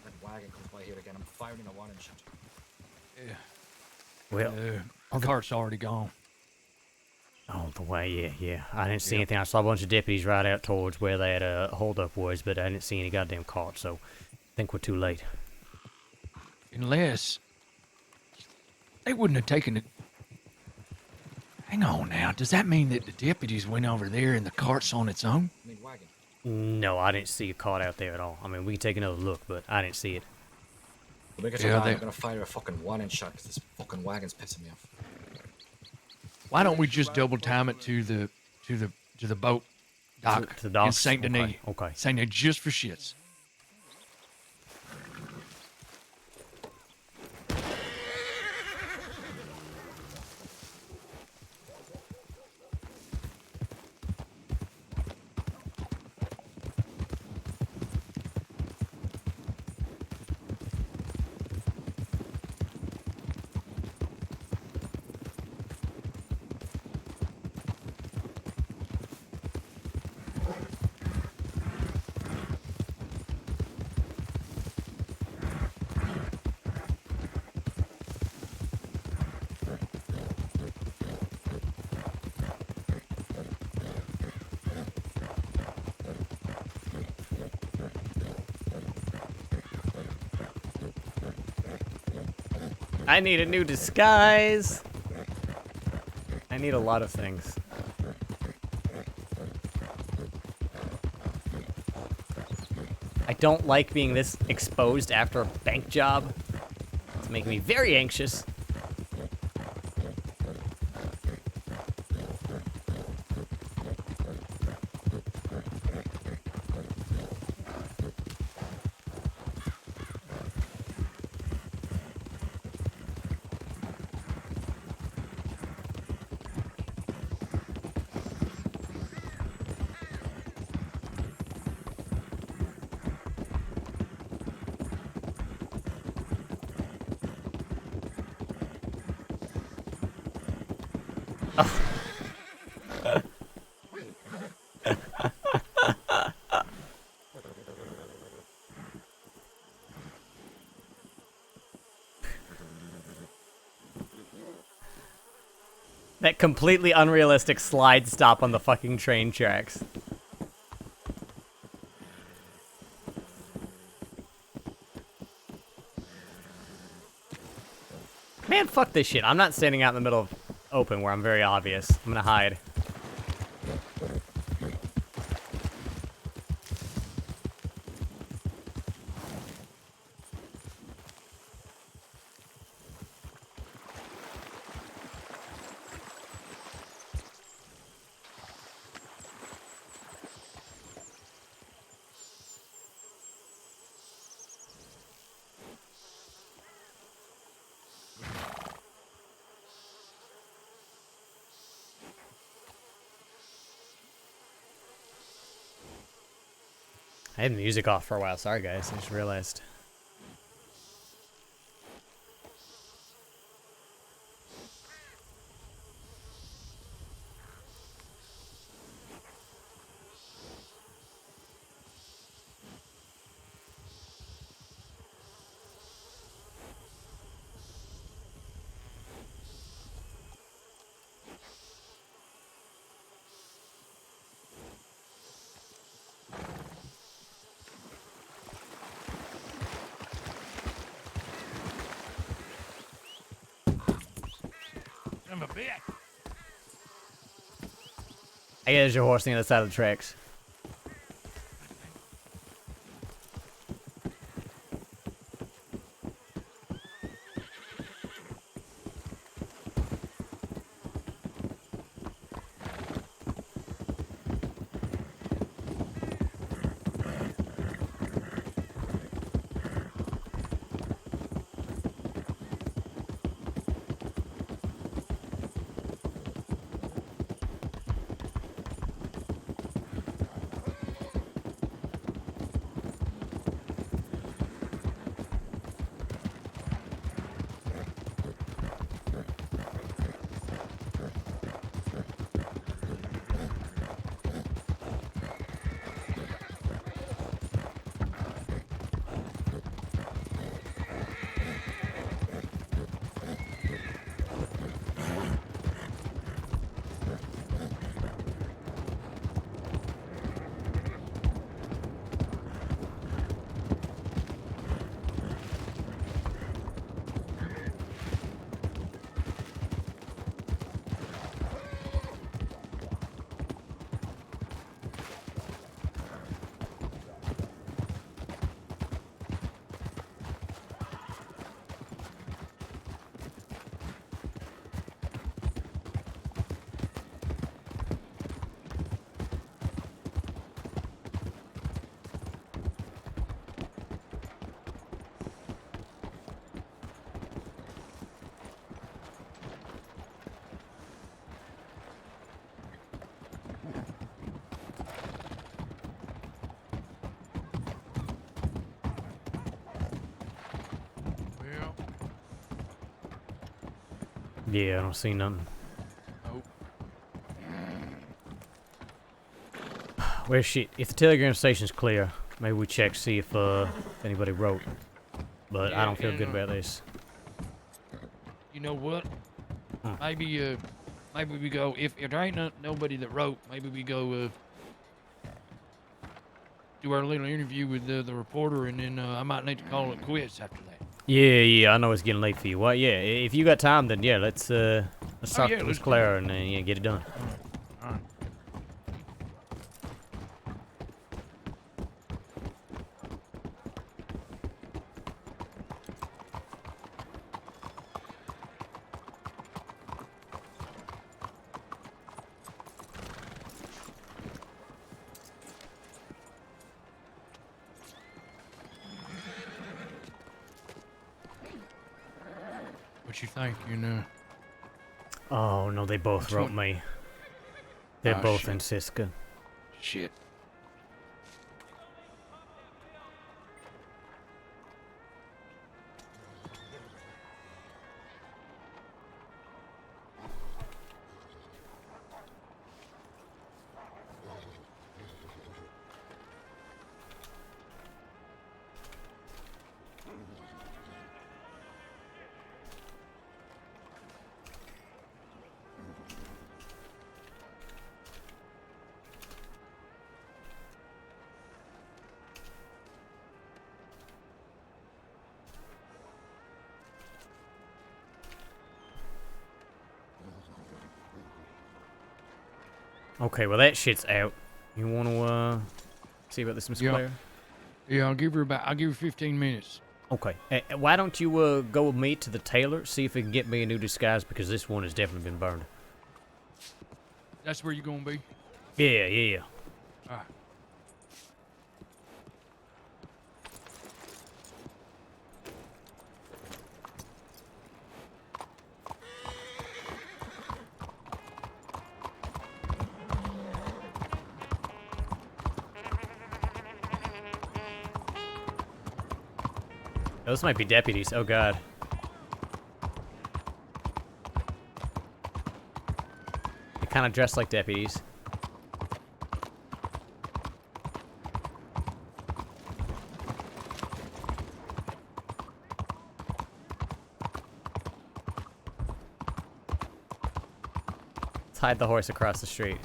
that wagon comes by here again, I'm firing a warning shot. Yeah. Well, the cart's already gone. Oh, the way, yeah. I didn't see anything. I saw a bunch of deputies right out towards where they had a holdup was, but I didn't see any goddamn cart, so I think we're too late. Unless they wouldn't have taken it. Hang on now. Does that mean that the deputies went over there and the cart's on its own? I mean, wagon. No, I didn't see a cart out there at all. I mean, we can take another look, but I didn't see it. When we get to that, I'm gonna fire a fucking warning shot because this fucking wagon's pissing me off. Why don't we just double time it to the boat dock to the docks? in Saint Denis? Okay. Saint Denis, just for shits. I need a new disguise. I need a lot of things. I don't like being this exposed after a bank job. It's making me very anxious. That completely unrealistic slide stop on the fucking train tracks. Man, fuck this shit. I'm not standing out in the middle of open where I'm very obvious. I'm gonna hide. I had the music off for a while. Sorry, guys. I just realized. I'm a bit. I guess your horse on the other side of the tracks. Yeah, I don't see nothing. Nope. Where's shit? If the telegram station's clear, maybe we check, see if anybody wrote. But I don't feel good about this. You know what? Hmm. Maybe maybe we go, if there ain't nobody that wrote, maybe we go do our little interview with the reporter, and then I might need to call it quits after that. Yeah, I know it's getting late for you. Well, yeah, if you got time, then yeah, let's talk yeah, to let's Miss do Clara and yeah, get it done. All right. What you think, you know? Oh no, they both Which wrote one? me. They're Oh, both shit. in Siska. Shit. Okay, well that shit's out. You want to see about this, Mr. Claire? Yeah, I'll give her 15 minutes. Okay. Why don't you go with me to the tailor, see if he can get me a new disguise, because this one has definitely been burned. That's where you gonna be? Yeah. All right. Those might be deputies. Oh, God. They kind of dress like deputies. Let's hide the horse across the street.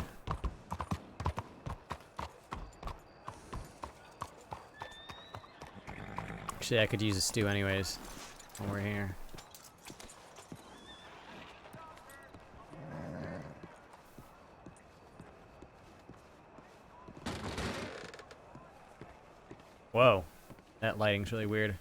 Actually, I could use a stew anyways when we're here. Whoa. That lighting's really weird.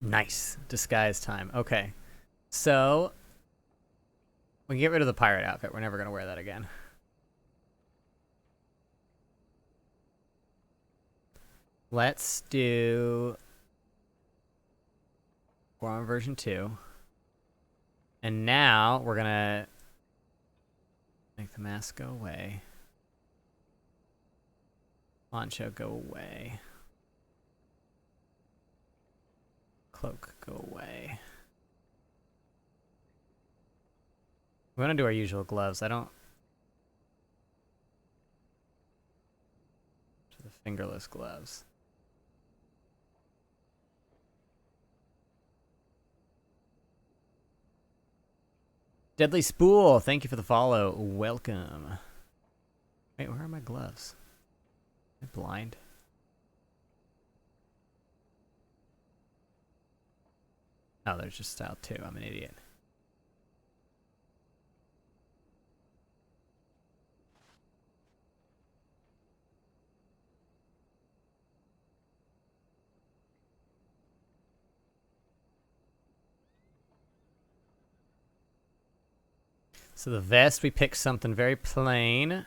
Nice. Disguise time. Okay. So, we can get rid of the pirate outfit. We're never going to wear that again. Let's do Guam version 2. And now we're going to make the mask go away. Poncho go away. Cloak go away. We're going to do our usual gloves. I don't... To the fingerless gloves. Deadly Spool, thank you for the follow. Welcome. Wait, where are my gloves? Am I blind? Oh, there's just style 2. I'm an idiot. So the vest, we picked something very plain.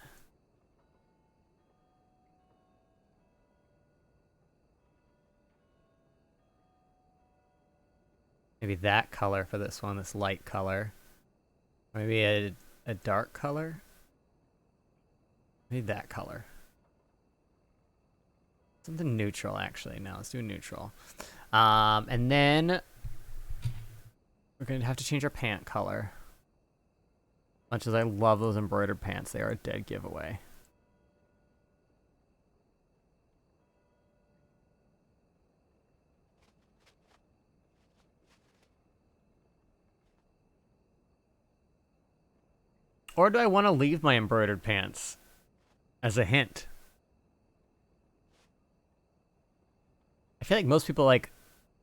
Maybe that color for this one, this light color. Maybe a dark color. Maybe that color. Something neutral, actually. No, let's do neutral. And then we're going to have to change our pant color. Much as I love those embroidered pants, they are a dead giveaway. Or do I want to leave my embroidered pants as a hint? I feel like most people like,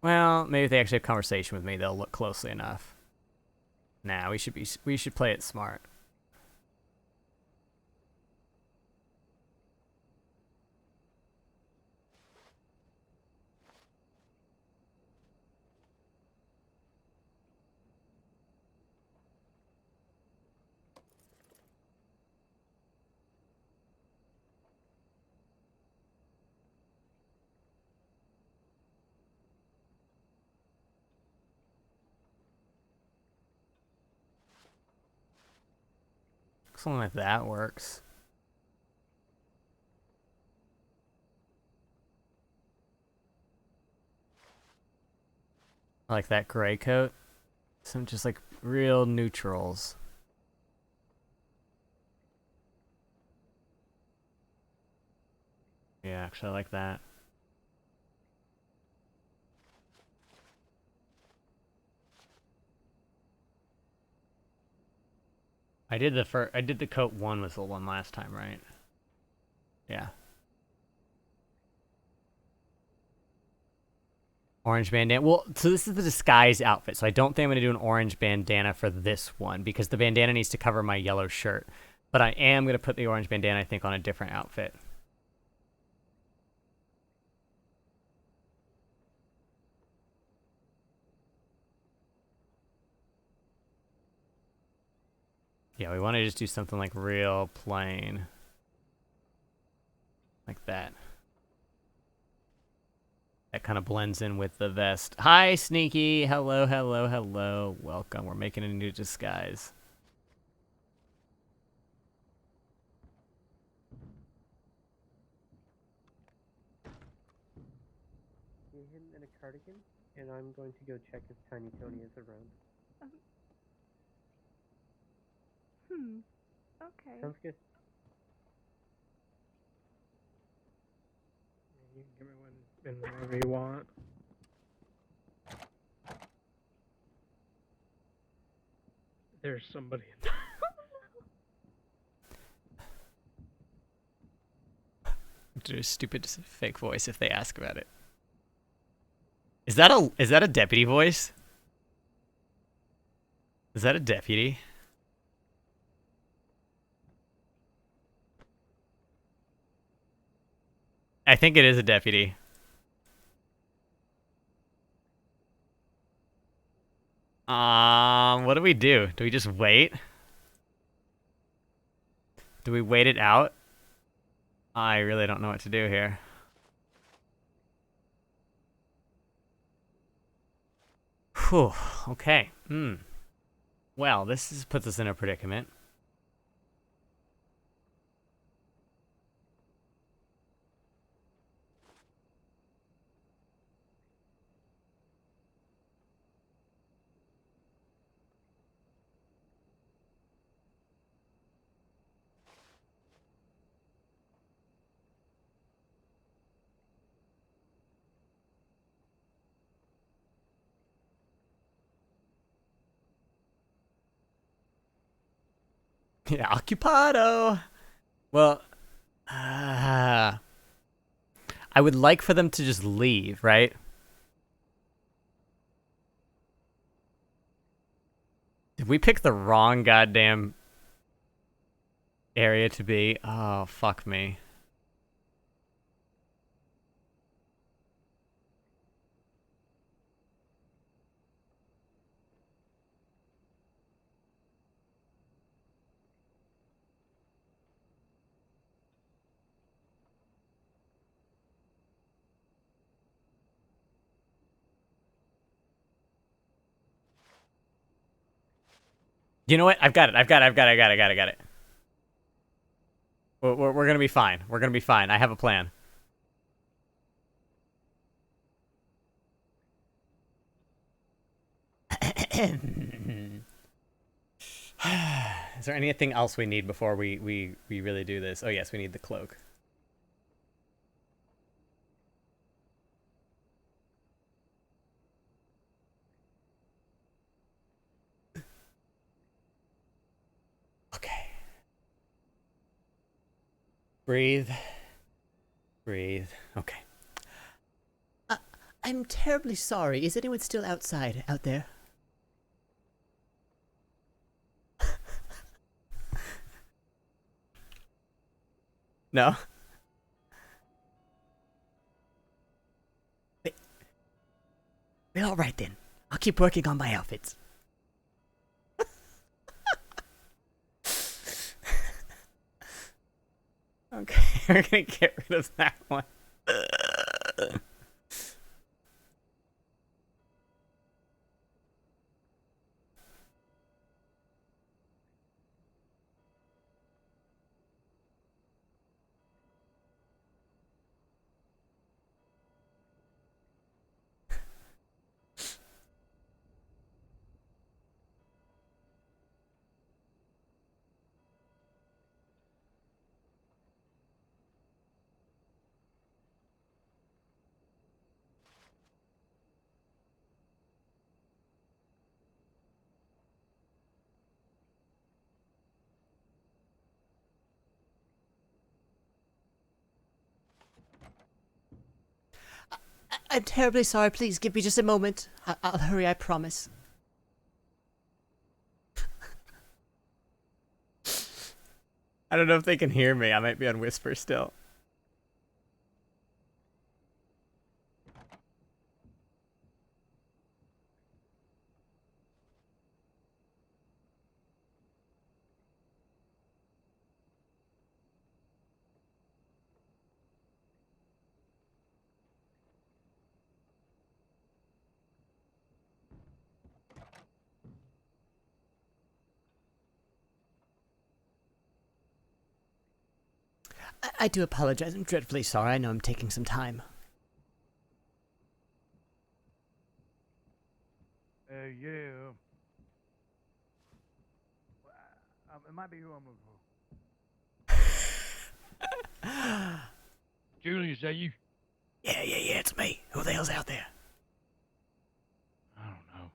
well, maybe if they actually have a conversation with me, they'll look closely enough. Nah, we should play it smart. Something like that works. I like that gray coat. Some just like real neutrals. Yeah, actually I like that. I did the coat 1 was the one last time, right? Yeah. Orange bandana. Well, so this is the disguise outfit, so I don't think I'm going to do an orange bandana for this one, because the bandana needs to cover my yellow shirt. But I am going to put the orange bandana, I think, on a different outfit. Yeah, we want to just do something like real plain. Like that. That kind of blends in with the vest. Hi, Sneaky. Hello, hello, hello. Welcome. We're making a new disguise. You him in a cardigan, and I'm going to go check if Tiny Tony is around. Okay. Sounds good. You can give me one and whenever you want. There's somebody in Do a stupid fake voice if they ask about it. Is that a deputy voice? Is that a deputy? I think it is a deputy. What do we do? Do we just wait? Do we wait it out? I really don't know what to do here. Whew, okay. Well, puts us in a predicament. Yeah, occupado. Well, I would like for them to just leave, right? Did we pick the wrong goddamn area to be? Oh, fuck me. You know what? I've got it. We're gonna be fine. We're gonna be fine. I have a plan. Is there anything else we need before we really do this? Oh yes, we need the cloak. Okay. Breathe. Breathe. Okay. I'm terribly sorry. Is anyone still outside, out there? No? Well, alright then. I'll keep working on my outfits. Okay, we're gonna get rid of that one. I'm terribly sorry. Please give me just a moment. I'll hurry, I promise. I don't know if they can hear me. I might be on whisper still. I do apologize. I'm dreadfully sorry. I know I'm taking some time. Yeah. It might be who I'm looking for. Julius, is that you? Yeah, it's me. Who the hell's out there? I don't know.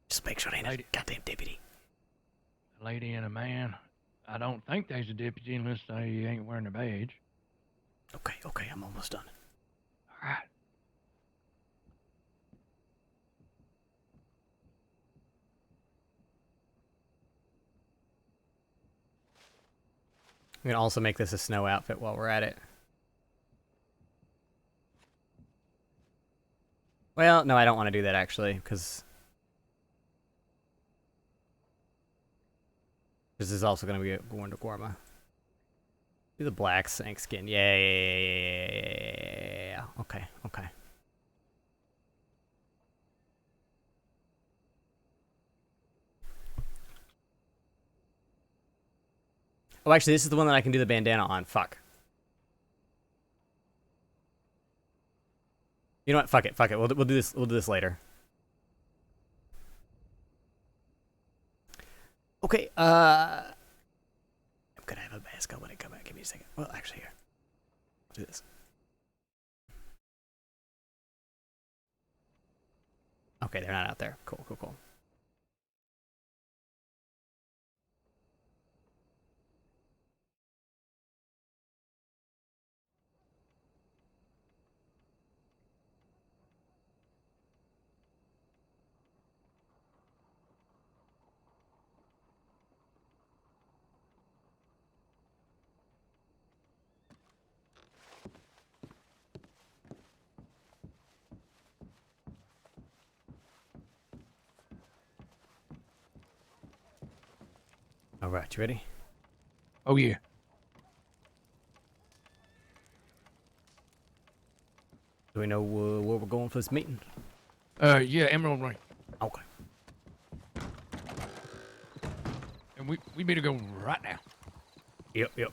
Just make sure it ain't a goddamn deputy. A lady and a man. I don't think there's a deputy unless they ain't wearing a badge. Okay, I'm almost done. All right. We can also make this a snow outfit while we're at it. Well, no, I don't want to do that actually, because this is also going to be born to Gorma. Do the black snake skin. Yeah. Okay. Oh, actually, this is the one that I can do the bandana on. Fuck. You know what? Fuck it. We'll do this. We'll do this later. Okay. I'm gonna have a mask on when I come back. Give me a second. Well, actually, here. Do this. Okay, they're not out there. Cool. All right, you ready? Oh, yeah. Do we know where we're going for this meeting? Yeah, Emerald Ring. Okay. And we better go right now. Yep.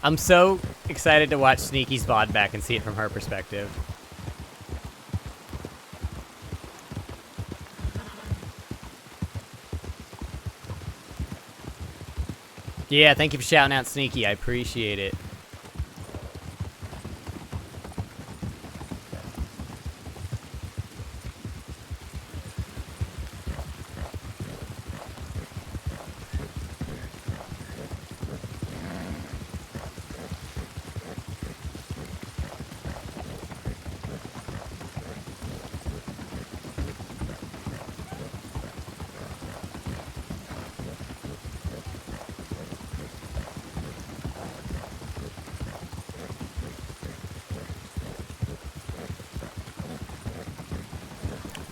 I'm so excited to watch Sneaky's VOD back and see it from her perspective. Yeah, thank you for shouting out Sneaky. I appreciate it.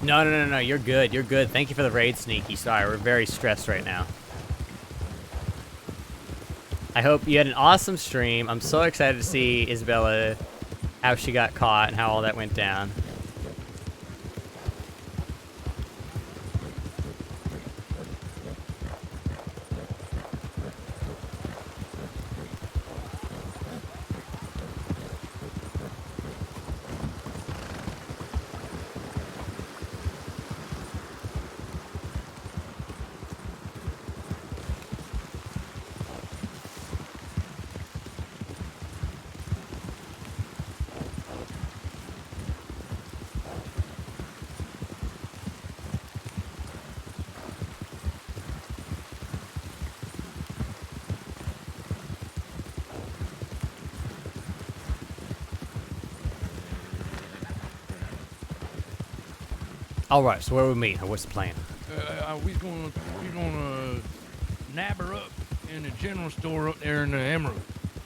No, you're good, you're good. Thank you for the raid, Sneaky. Sorry, we're very stressed right now. I hope you had an awesome stream. I'm so excited to see Isabella, how she got caught and how all that went down. All right, so where we meet? What's the plan? We're gonna nab her up in the general store up there in the Emerald.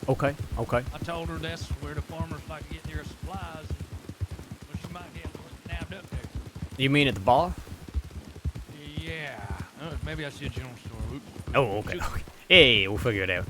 Okay, okay. I told her that's where the farmers like to get their supplies. Well, she might get nabbed up there. You mean at the bar? Yeah. Maybe I said general store. Oops. Oh, okay. Hey, we'll figure it out.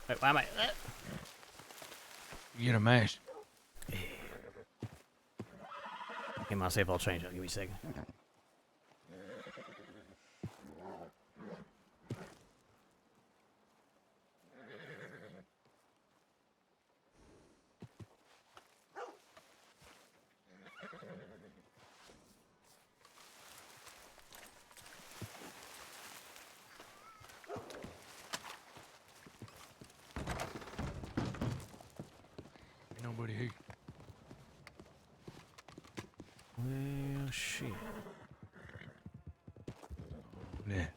Wait, why am I? You get a mash. Okay, my save all change. Give me a second. Ain't nobody here. Well, shit. Yeah.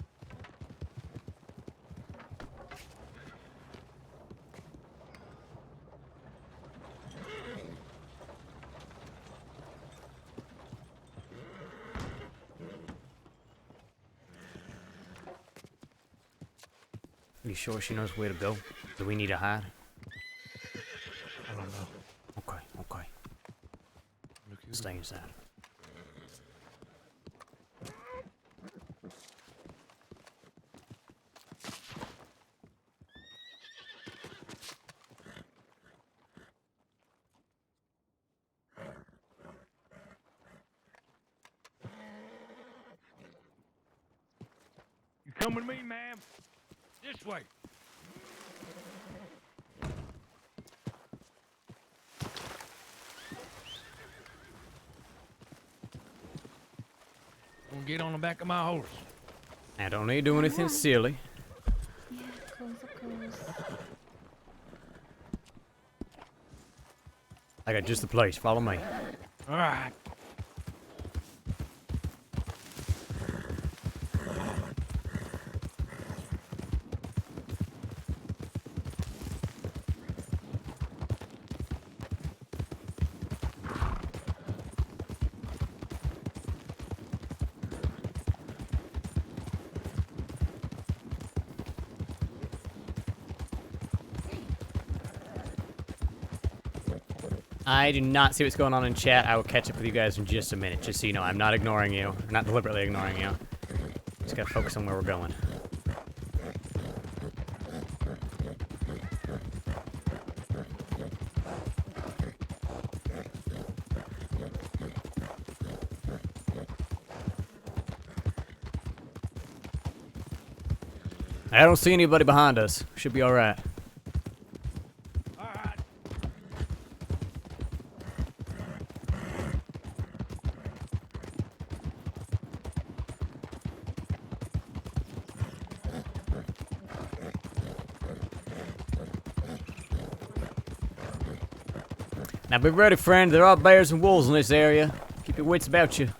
You sure she knows where to go? Do we need to hide? I don't know. Okay, okay. Stay inside. You come with me, ma'am? This way. Gonna get on the back of my horse. I don't need to do anything silly. Yeah, of course. I got just the place. Follow me. All right. I do not see what's going on in chat. I will catch up with you guys in just a minute, just so you know. I'm not ignoring you. I'm not deliberately ignoring you. Just gotta focus on where we're going. I don't see anybody behind us. Should be alright. Now be ready, friend. There are bears and wolves in this area. Keep your wits about you.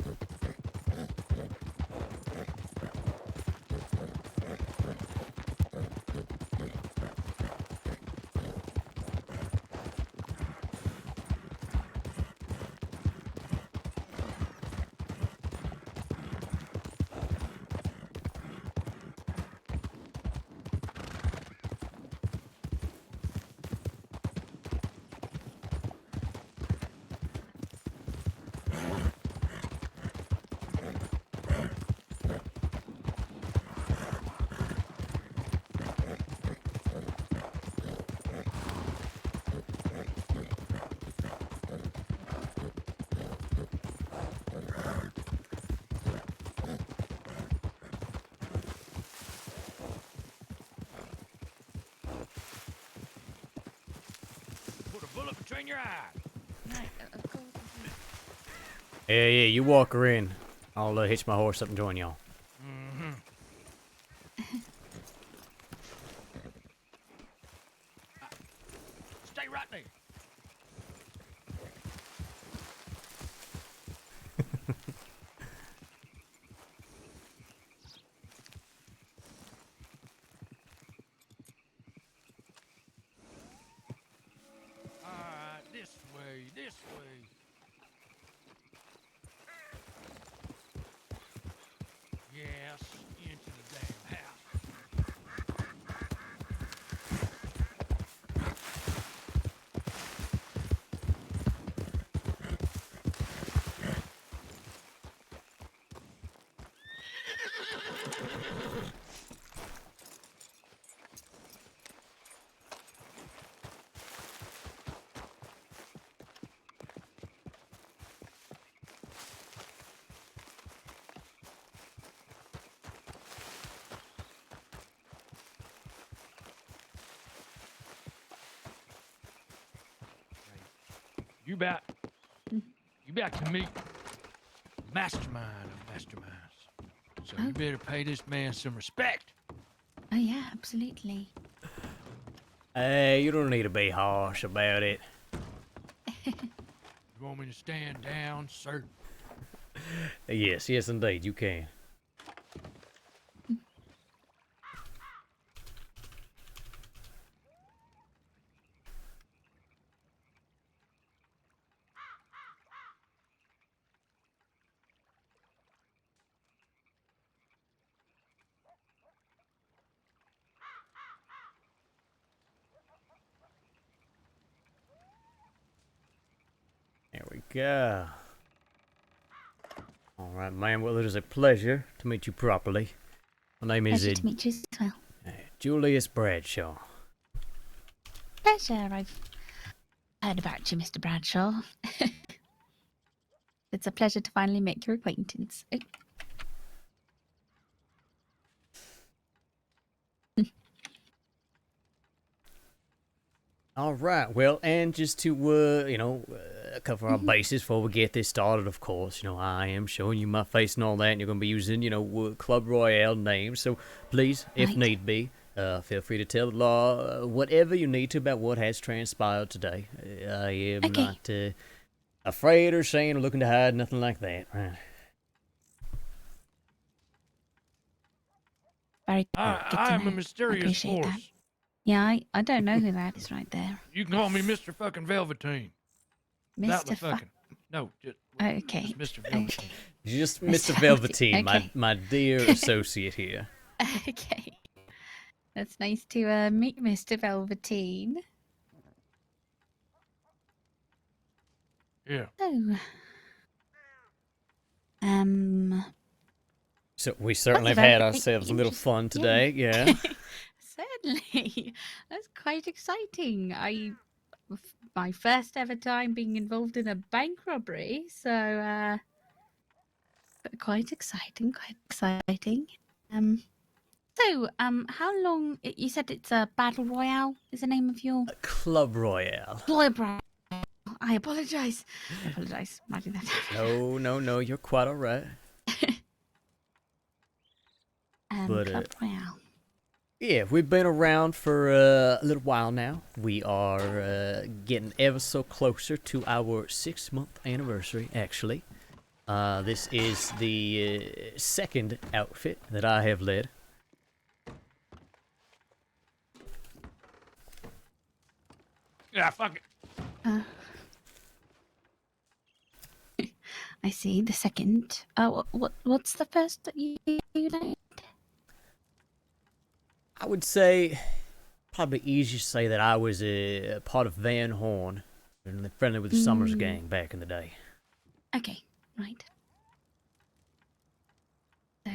Put a bullet between your eyes. Yeah, you walk her in. I'll hitch my horse up and join y'all. Stay right there. Alright, this way, this way. Yes, into the damn house. You about to meet mastermind of masterminds. So you better pay this man some respect. Oh yeah, absolutely. Hey, you don't need to be harsh about it. You want me to stand down, sir? Yes, indeed, you can. There we go. All right, ma'am. Well, it is a pleasure to meet you properly. My name is Pleasure to meet you as well. Julius Bradshaw. Pleasure. I've heard about you, Mr. Bradshaw. It's a pleasure to finally make your acquaintance. All right. Well, and just to cover our bases before we get this started, of course, I am showing you my face and all that, and you're going to be using, Club Royale names. So please, if need be, feel free to tell the law whatever you need to about what has transpired today. I am not afraid or saying or looking to hide, nothing like that. Right. Very good. I'm a mysterious force. That. Yeah, I don't know who that is right there. You can call me Mr. fucking Velveteen. Without the fucking. No, just. Okay. Just Mr. Velveteen. Just Mr. Velveteen, my dear associate here. Okay. That's nice to meet Mr. Velveteen. Yeah. Oh. So we certainly have very had ourselves a little fun today. Yeah. Certainly. That's quite exciting. My first ever time being involved in a bank robbery, so quite exciting, quite exciting. How long? You said it's a battle royale. Is the name of your Club Royale. Club Royale? I apologize. I apologize. Imagine that. No, you're quite all right. But Club Royale. yeah, we've been around for a little while now. We are getting ever so closer to our 6-month anniversary, actually. This is the second outfit that I have led. Yeah, fuck it. I see. The second. What's the first that you named? I would say, probably easier to say that I was a part of Van Horn, and friendly with the Summers gang back in the day. Okay, right. So,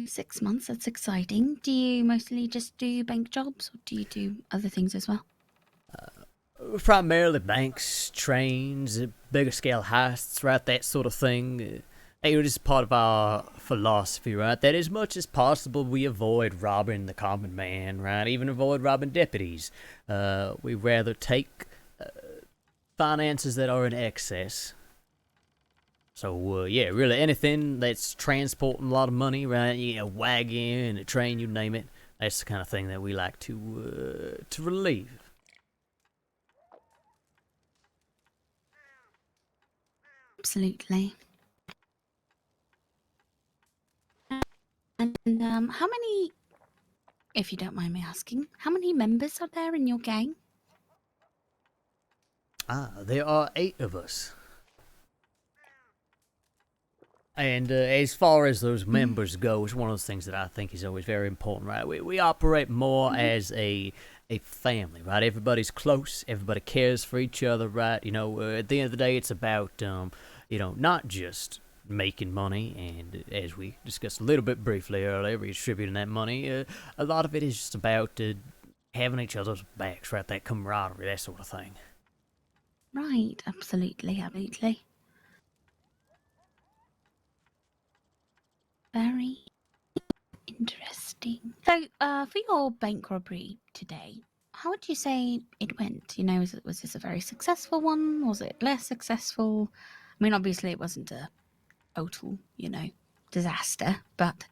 6 months, that's exciting. Do you mostly just do bank jobs, or do you do other things as well? Primarily banks, trains, bigger scale heists, right? That sort of thing. It is part of our philosophy, right? That as much as possible we avoid robbing the common man, right? Even avoid robbing deputies. We rather take finances that are in excess. So, yeah, really anything that's transporting a lot of money, right? You know, wagon, a train, you name it. That's the kind of thing that we like to relieve. Absolutely. And how many, if you don't mind me asking, how many members are there in your gang? There are 8 of us. And as far as those members go, it's one of those things that I think is always very important, right? We operate more as a family, right? Everybody's close, everybody cares for each other, right? You know, at the end of the day, it's about, you know, not just making money, and as we discussed a little bit briefly earlier, redistributing that money, a lot of it is just about having each other's backs, right? That camaraderie, that sort of thing. Right, absolutely, absolutely. Very interesting. So, for your bank robbery today, how would you say it went? You know, was this a very successful one? Was it less successful? I mean, obviously, it wasn't a total, you know, disaster, but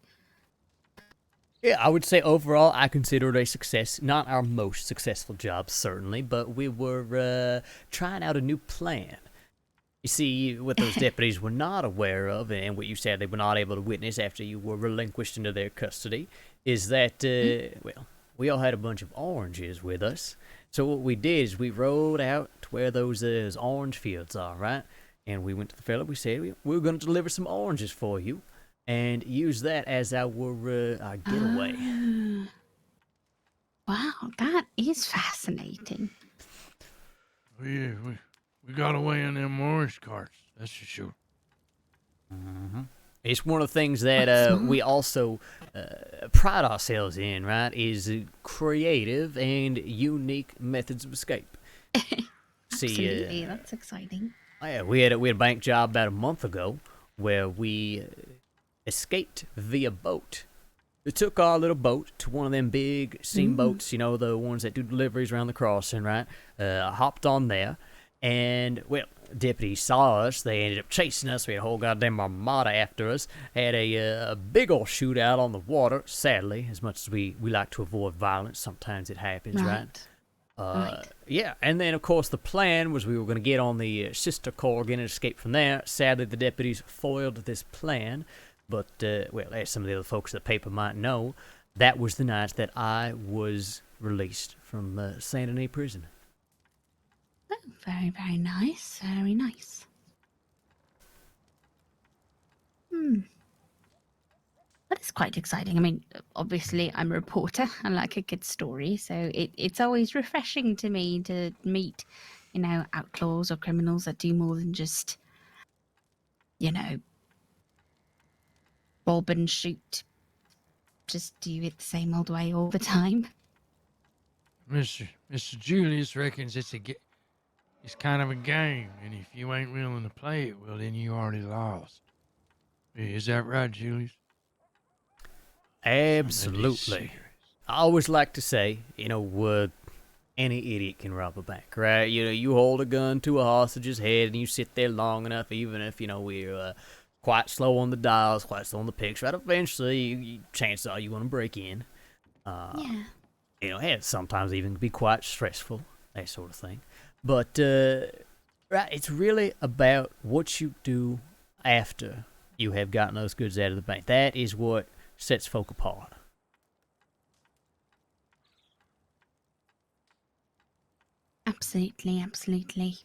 Yeah, I would say overall, I consider it a success. Not our most successful job, certainly, but we were trying out a new plan. You see, what those deputies were not aware of, and what you said they were not able to witness after you were relinquished into their custody, is that, well, we all had a bunch of oranges with us. So what we did is we rode out to where those orange fields are, right? And we went to the fella, we said, we were going to deliver some oranges for you, and use that as our getaway. Wow, that is fascinating. Oh, yeah, we got away in them orange carts, that's for sure. Mm-hmm. It's one of the things that we also pride ourselves in, right? Is creative and unique methods of escape. Absolutely, that's exciting. Yeah, we had a bank job about a month ago where we escaped via boat. We took our little boat to one of them big steamboats, you know, the ones that do deliveries around the crossing, right? Hopped on there, and, well, deputies saw us. They ended up chasing us. We had a whole goddamn armada after us. Had a big old shootout on the water, sadly. As much as we like to avoid violence, sometimes it happens, right? Right. Yeah, and then, of course, the plan was we were going to get on the sister Corrigan and escape from there. Sadly, the deputies foiled this plan. But, well, as some of the other folks at the paper might know, that was the night that I was released from Saint Denis prison. Oh, very, very nice. Very nice. That is quite exciting. I mean, obviously, I'm a reporter. I like a good story, so it's always refreshing to me to meet outlaws or criminals that do more than just, rob and shoot. Just do it the same old way all the time. Mr. Julius reckons it's kind of a game, and if you ain't willing to play it, well, then you already lost. Is that right, Julius? Absolutely. I always like to say, any idiot can rob a bank, right? You hold a gun to a hostage's head and you sit there long enough, even if, we're quite slow on the dials, quite slow on the picks, right? Eventually, chances are you want to break in. Yeah. And sometimes even be quite stressful, that sort of thing. But, right, it's really about what you do after you have gotten those goods out of the bank. That is what sets folk apart. Absolutely, absolutely.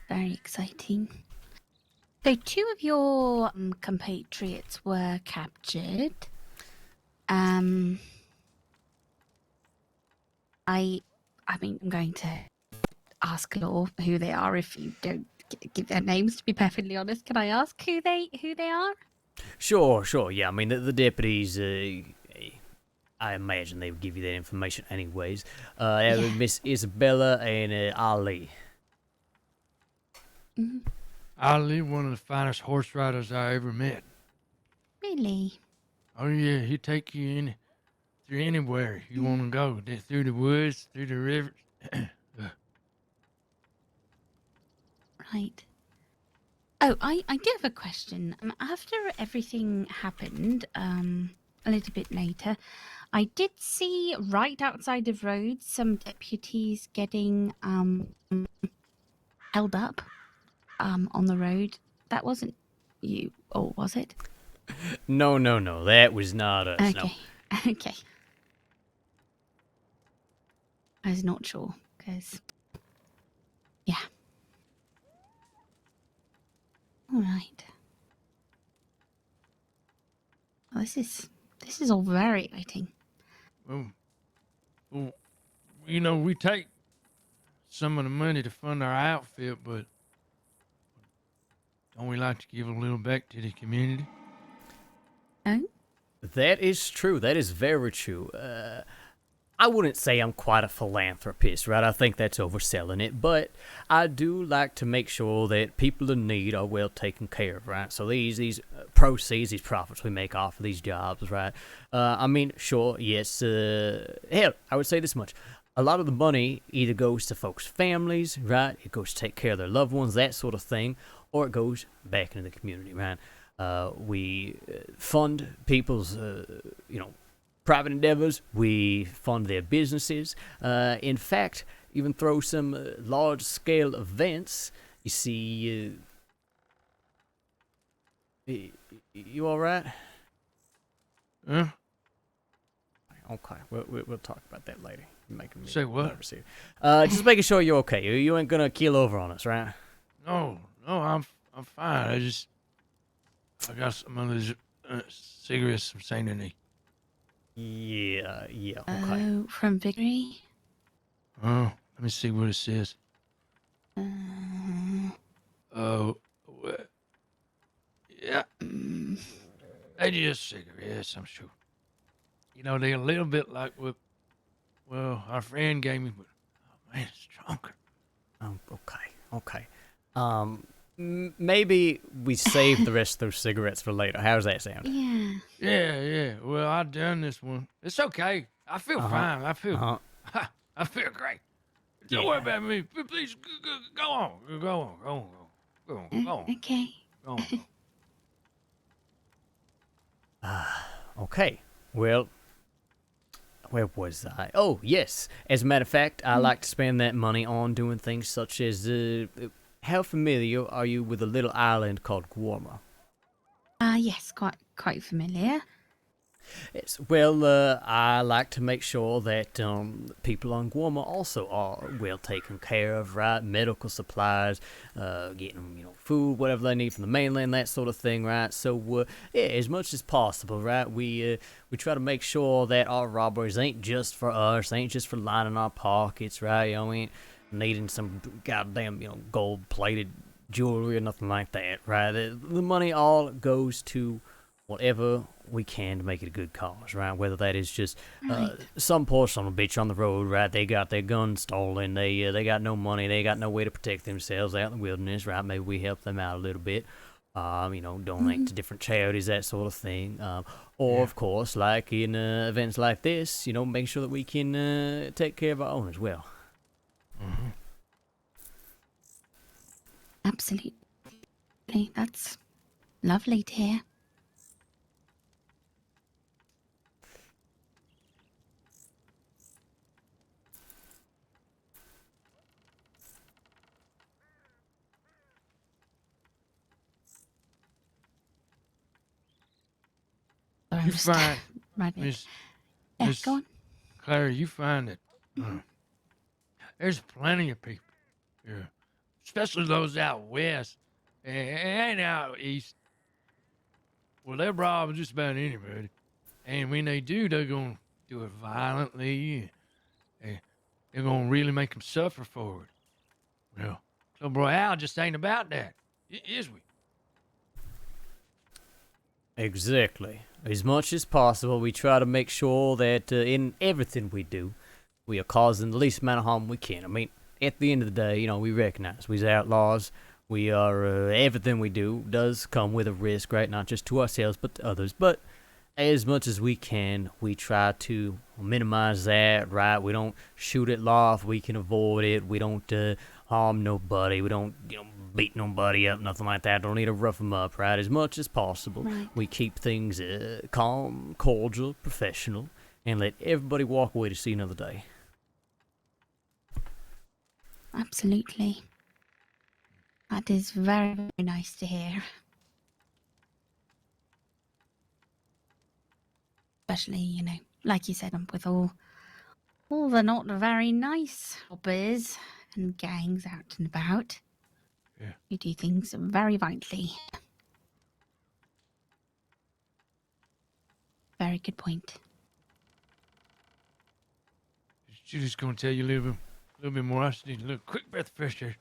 Very exciting. So 2 of your compatriots were captured. I'm going to ask Law who they are if you don't give their names, to be perfectly honest. Can I ask who they are? Sure, yeah. I mean, the deputies, I imagine they would give you that information anyways. Miss Isabella and Ali. Mm-hmm. Ali, one of the finest horse riders I ever met. Really? Oh, yeah, he'd take you through anywhere you want to go. Through the woods, through the river. Right. Oh, I do have a question. After everything happened, a little bit later, I did see right outside of Rhodes some deputies getting held up on the road. That wasn't you, or was it? No, that was not us. Okay, no. Okay. I was not sure, because... Yeah. All right. Well, this is all very exciting. Well, we take some of the money to fund our outfit, but don't we like to give a little back to the community? Oh? That is true. That is very true. I wouldn't say I'm quite a philanthropist, right? I think that's overselling it, but I do like to make sure that people in need are well taken care of, right? So these proceeds, these profits we make off of these jobs, right? Sure, yes. Hell, I would say this much. A lot of the money either goes to folks' families, right? It goes to take care of their loved ones, that sort of thing, or it goes back into the community, right? We fund people's, private endeavors. We fund their businesses. In fact, even throw some large-scale events. You see, you all right? Huh? Okay, we'll talk about that later. You're making me say what? nervous here. Just making sure you're okay. You ain't gonna keel over on us, right? No, I'm fine. I got some of those cigarettes from Saint Denis. Yeah, okay. Oh, from Victory? Oh, let me see what it says. Yeah. They just cigarettes, I'm sure. They're a little bit like what, our friend gave me, but, oh man, it's stronger. Okay. Maybe we save the rest of those cigarettes for later. How's that sound? Yeah. Well, I done this one. It's okay. I feel fine. I feel great. Don't worry about me. Please go on. Go on. Okay. Go on. Okay. Well, where was I? Oh, yes. As a matter of fact, I like to spend that money on doing things such as, how familiar are you with a little island called Guarma? Yes, quite familiar. I like to make sure that people on Guarma also are well taken care of, right? Medical supplies, getting them, food, whatever they need from the mainland, that sort of thing, right? So, yeah, as much as possible, right? We try to make sure that our robberies ain't just for us, ain't just for lining our pockets, right? We ain't needing some goddamn, gold-plated jewelry or nothing like that, right? The money all goes to whatever we can to make it a good cause, right? Whether that is just some poor son of a bitch on the road, right? They got their guns stolen, they got no money, they got no way to protect themselves out in the wilderness, right? Maybe we help them out a little bit, donate to different charities, that sort of thing. Or, of course, like in events like this, make sure that we can take care of our own as well. Mm-hmm. Absolutely. That's lovely to hear. You find, right. Miss Go on. Claire, you find that there's plenty of people here, especially those out west and out east. Well, they're robbing just about anybody, and when they do, they're gonna do it violently. They're gonna really make them suffer for it. Well, Club Royale just ain't about that, is we? Exactly. As much as possible, we try to make sure that in everything we do, we are causing the least amount of harm we can. I mean, at the end of the day, we recognize we're outlaws. We are, everything we do does come with a risk, right? Not just to ourselves, but to others. But as much as we can, we try to minimize that, right? We don't shoot at law if we can avoid it. We don't harm nobody. We don't, beat nobody up, nothing like that. Don't need to rough them up, right? As much as possible, we keep things calm, cordial, professional, and let everybody walk away to see another day. Absolutely. That is very, very nice to hear. Especially, like you said, with all the not very nice robbers and gangs out and about. Yeah. You do things very vitally. Very good point. She's just gonna tell you a little bit more. I just need a little quick breath of fresh air.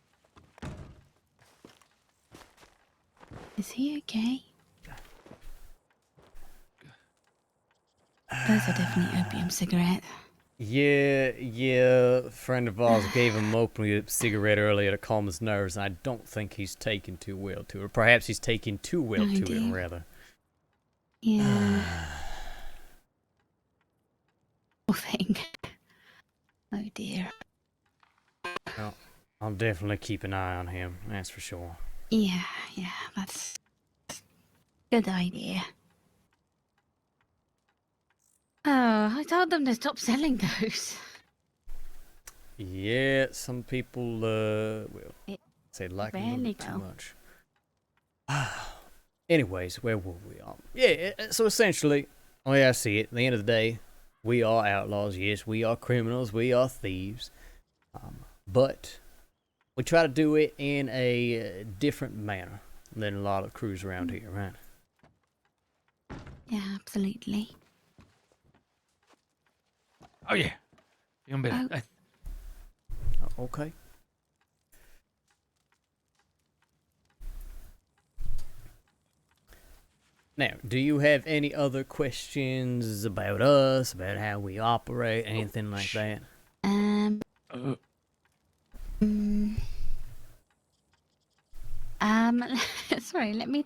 Is he okay? Those are definitely opium cigarettes. Yeah. A friend of ours gave him opium cigarette earlier to calm his nerves, and I don't think he's taken too well to it. Or perhaps he's taking too well to it, rather. Yeah. Poor thing. Oh dear. Well, I'll definitely keep an eye on him, that's for sure. Yeah, that's a good idea. Oh, I told them to stop selling those. Yeah, some people, say like it a little bit too much. Anyways, where were we? So essentially, the way I see it, at the end of the day, we are outlaws. Yes, we are criminals. We are thieves. But we try to do it in a different manner than a lot of crews around here, right? Yeah, absolutely. Oh yeah, even better. Okay. Now, do you have any other questions about us, about how we operate, anything like that? Sorry, let me.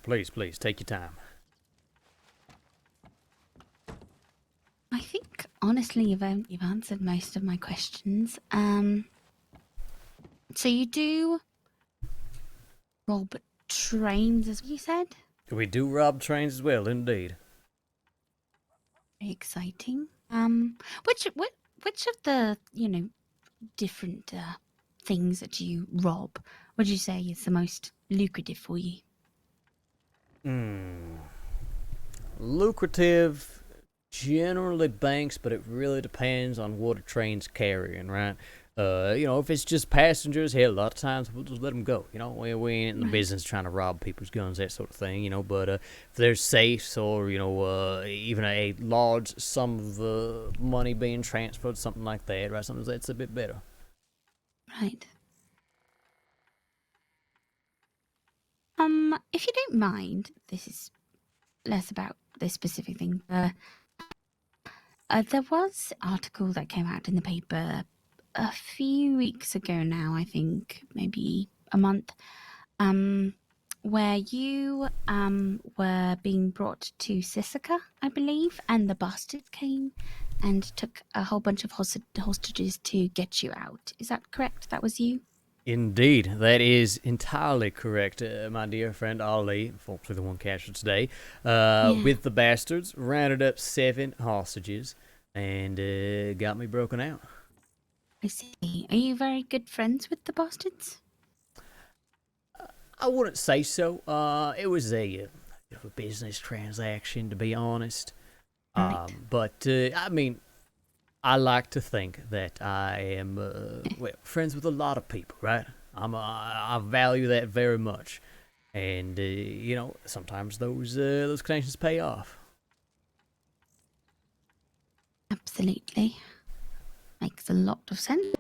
Please, take your time. I think honestly, you've answered most of my questions. So you do rob trains, as you said? We do rob trains as well, indeed. Very exciting. Which of the different things that you rob would you say is the most lucrative for you? Lucrative, generally banks, but it really depends on what a train's carrying, right? If it's just passengers, hell, a lot of times we'll just let them go. We ain't in the business trying to rob people's guns, that sort of thing. But if there's safes or even a large sum of money being transferred, something like that, right? Sometimes that's a bit better. Right. If you don't mind, this is less about this specific thing, but there was an article that came out in the paper a few weeks ago now, I think, maybe a month, where you were being brought to Sisika, I believe, and the bastards came and took a whole bunch of hostages to get you out. Is that correct? That was you? Indeed, that is entirely correct, my dear friend Ali, unfortunately the one captured today, with the bastards, rounded up 7 hostages, and got me broken out. I see. Are you very good friends with the bastards? I wouldn't say so. It was a business transaction, to be honest. But, I like to think that I am friends with a lot of people, right? I value that very much, and sometimes those connections pay off. Absolutely, makes a lot of sense.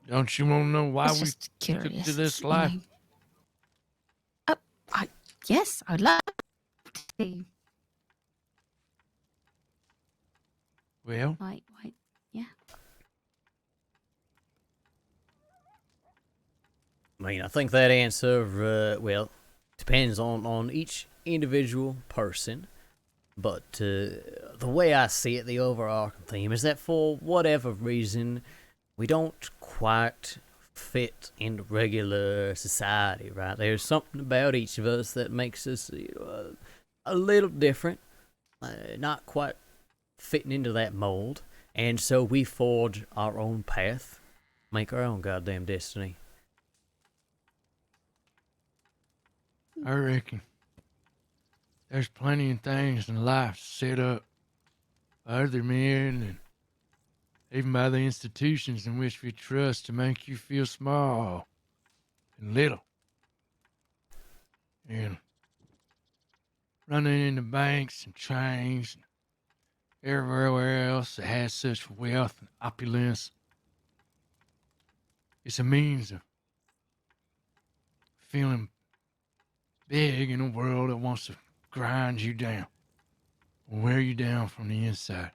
Don't you want to know why we just took curious, to this life? Yes, I'd love to. Well, Why, yeah. I think that answer, depends on each individual person. But the way I see it, the overarching theme is that for whatever reason, we don't quite fit into regular society, right? There's something about each of us that makes us a little different, not quite fitting into that mold. And so we forge our own path, make our own goddamn destiny. I reckon there's plenty of things in life set up by other men and even by the institutions in which we trust to make you feel small and little. And running into banks and trains and everywhere else that has such wealth and opulence, it's a means of feeling big in a world that wants to grind you down, wear you down from the inside.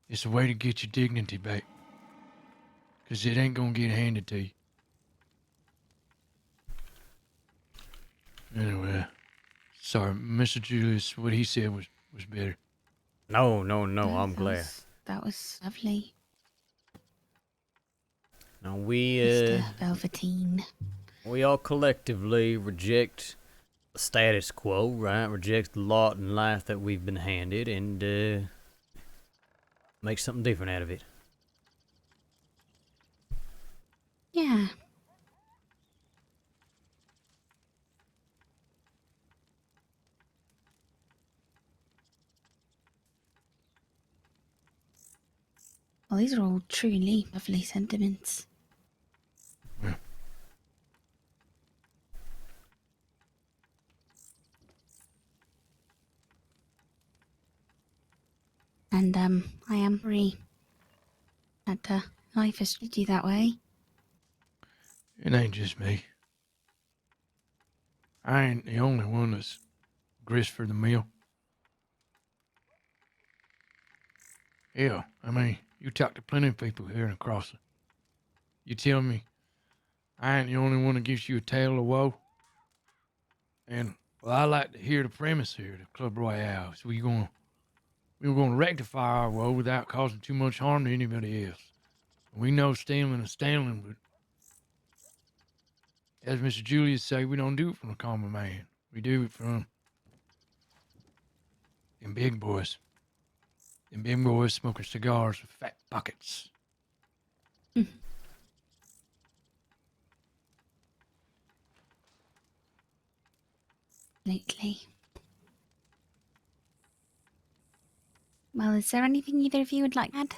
It's a way to get your dignity back, 'cause it ain't gonna get handed to you. Anyway, sorry, Mr. Julius, what he said was better. No, I'm glad. That was lovely. Now we Mr. Velveteen. we all collectively reject the status quo, right? Reject the lot in life that we've been handed, and make something different out of it. Yeah. Well, these are all truly lovely sentiments. And I am sorry that life has treated you that way. It ain't just me. I ain't the only one that's grist for the mill. Yeah, you talk to plenty of people here in the crossing. You tell me I ain't the only one that gives you a tale of woe. And, well, I like to hear the premise here, the Club Royale. So we're gonna rectify our woe without causing too much harm to anybody else. We know stealing is stealing, but as Mr. Julius say, we don't do it from a common man. We do it from them big boys. Them big boys smoking cigars with fat pockets. Absolutely. Well, is there anything either of you would like to add?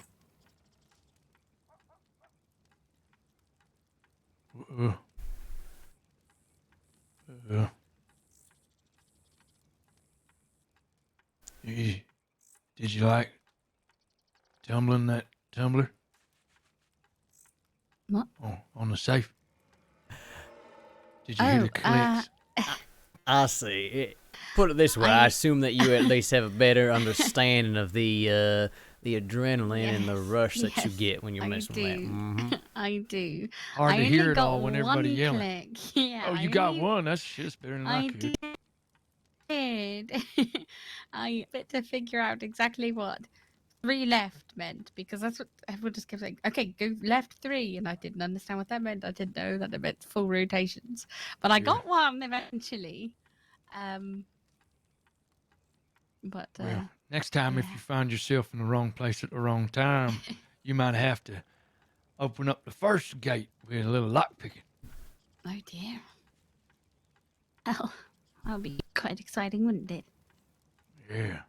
Did you like tumbling that tumbler? What? On the safe. Did you hear the clicks? I see. Put it this way, I assume that you at least have a better understanding of the adrenaline and the rush that you get when you're messing with that. Mm-hmm. I do. Hard to I hear only it got all when everybody one yelling. click. Yeah. Oh, you got one. That's just better than I could. Did. I had to figure out exactly what 3 left meant, because that's what everyone just kept saying. Okay, go left 3, and I didn't understand what that meant. I didn't know that it meant full rotations, but I got one eventually. But Well, next time if you find yourself in the wrong place at the wrong time, you might have to open up the first gate with a little lock picking. oh dear. Oh, that'll be quite exciting, wouldn't it? Yeah.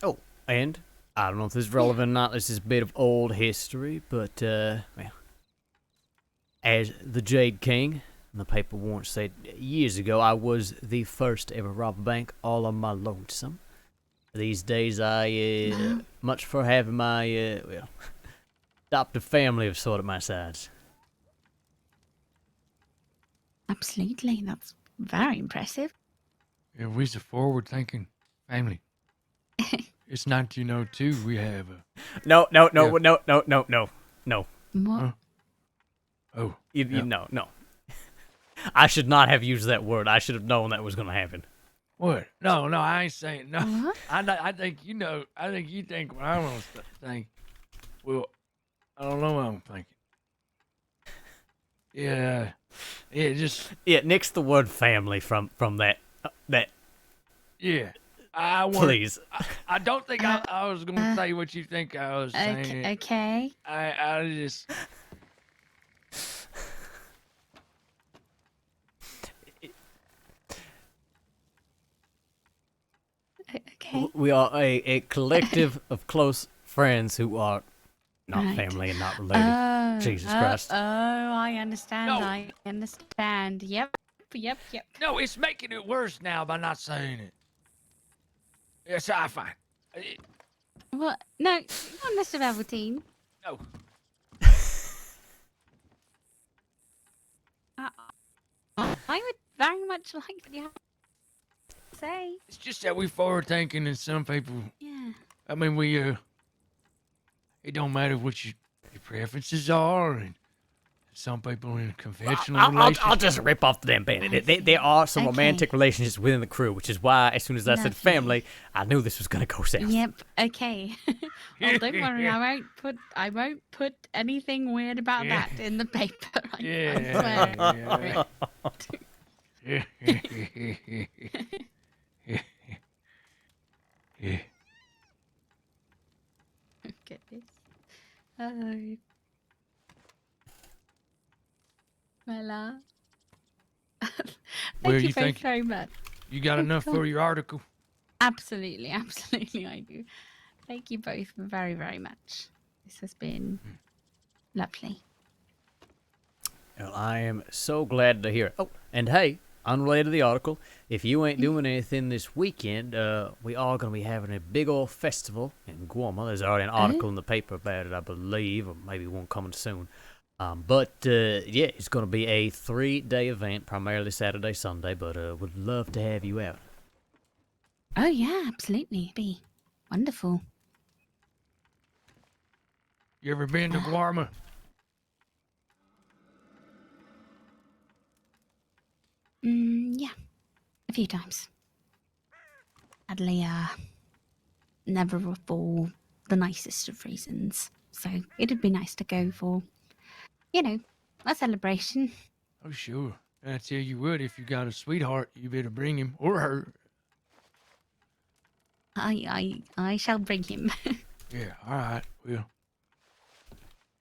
Oh, and I don't know if this is relevant or not. This is a bit of old history, but well, as the Jade King, the paper warrant said years ago, I was the first to ever rob a bank all on my lonesome. These days, I much for having my well, adopted family of sort at my sides. Absolutely, that's very impressive. Yeah, we's a forward-thinking family. It's 1902. We have a... No. What? Huh? Oh. No. I should not have used that word. I should have known that was going to happen. What? No, I ain't saying no. What? I think you know. I think you think what I want to think. Well, I don't know what I'm thinking. Yeah, just nix the word family from that. Yeah, please. I don't think I was gonna say what you think I was saying. Okay. I just. Okay. We are a collective of close friends who are not Right. family and not related. Jesus Christ. Oh, I understand. No. I understand. Yep. No, it's making it worse now by not saying it. Yes, I find. What? No, not Mr. Velveteen. No. I would very much like what you have to say. It's just that we forward thinking, and some people. Yeah. I mean, we it don't matter what your preferences are, and some people in conventional relationships. I'll just rip off the damn bandit. There are some romantic relationships within the crew, which is why, as soon as I said family, I knew this was going to go south. Yep. Okay. Well, don't worry. I won't put anything weird about that in the paper. I swear. Yeah. Goodness. Oh. Well, Where thank you you both think very much. you got enough for your article? Absolutely, I do. Thank you both very, very much. This has been lovely. Well, I am so glad to hear it. Oh, and hey, unrelated to the article, if you ain't doing anything this weekend, we are going to be having a big old festival in Guarma. There's already an article in the paper about it, I believe, or maybe one coming soon. But it's going to be a 3-day event, primarily Saturday, Sunday, but would love to have you out. Oh, yeah, absolutely. It'd be wonderful. You ever been to Guarma? Yeah, a few times. Sadly, never for the nicest of reasons. So it'd be nice to go for, a celebration. Oh, sure. I tell you what, if you got a sweetheart, you better bring him or her. I shall bring him. Yeah, all right. Well,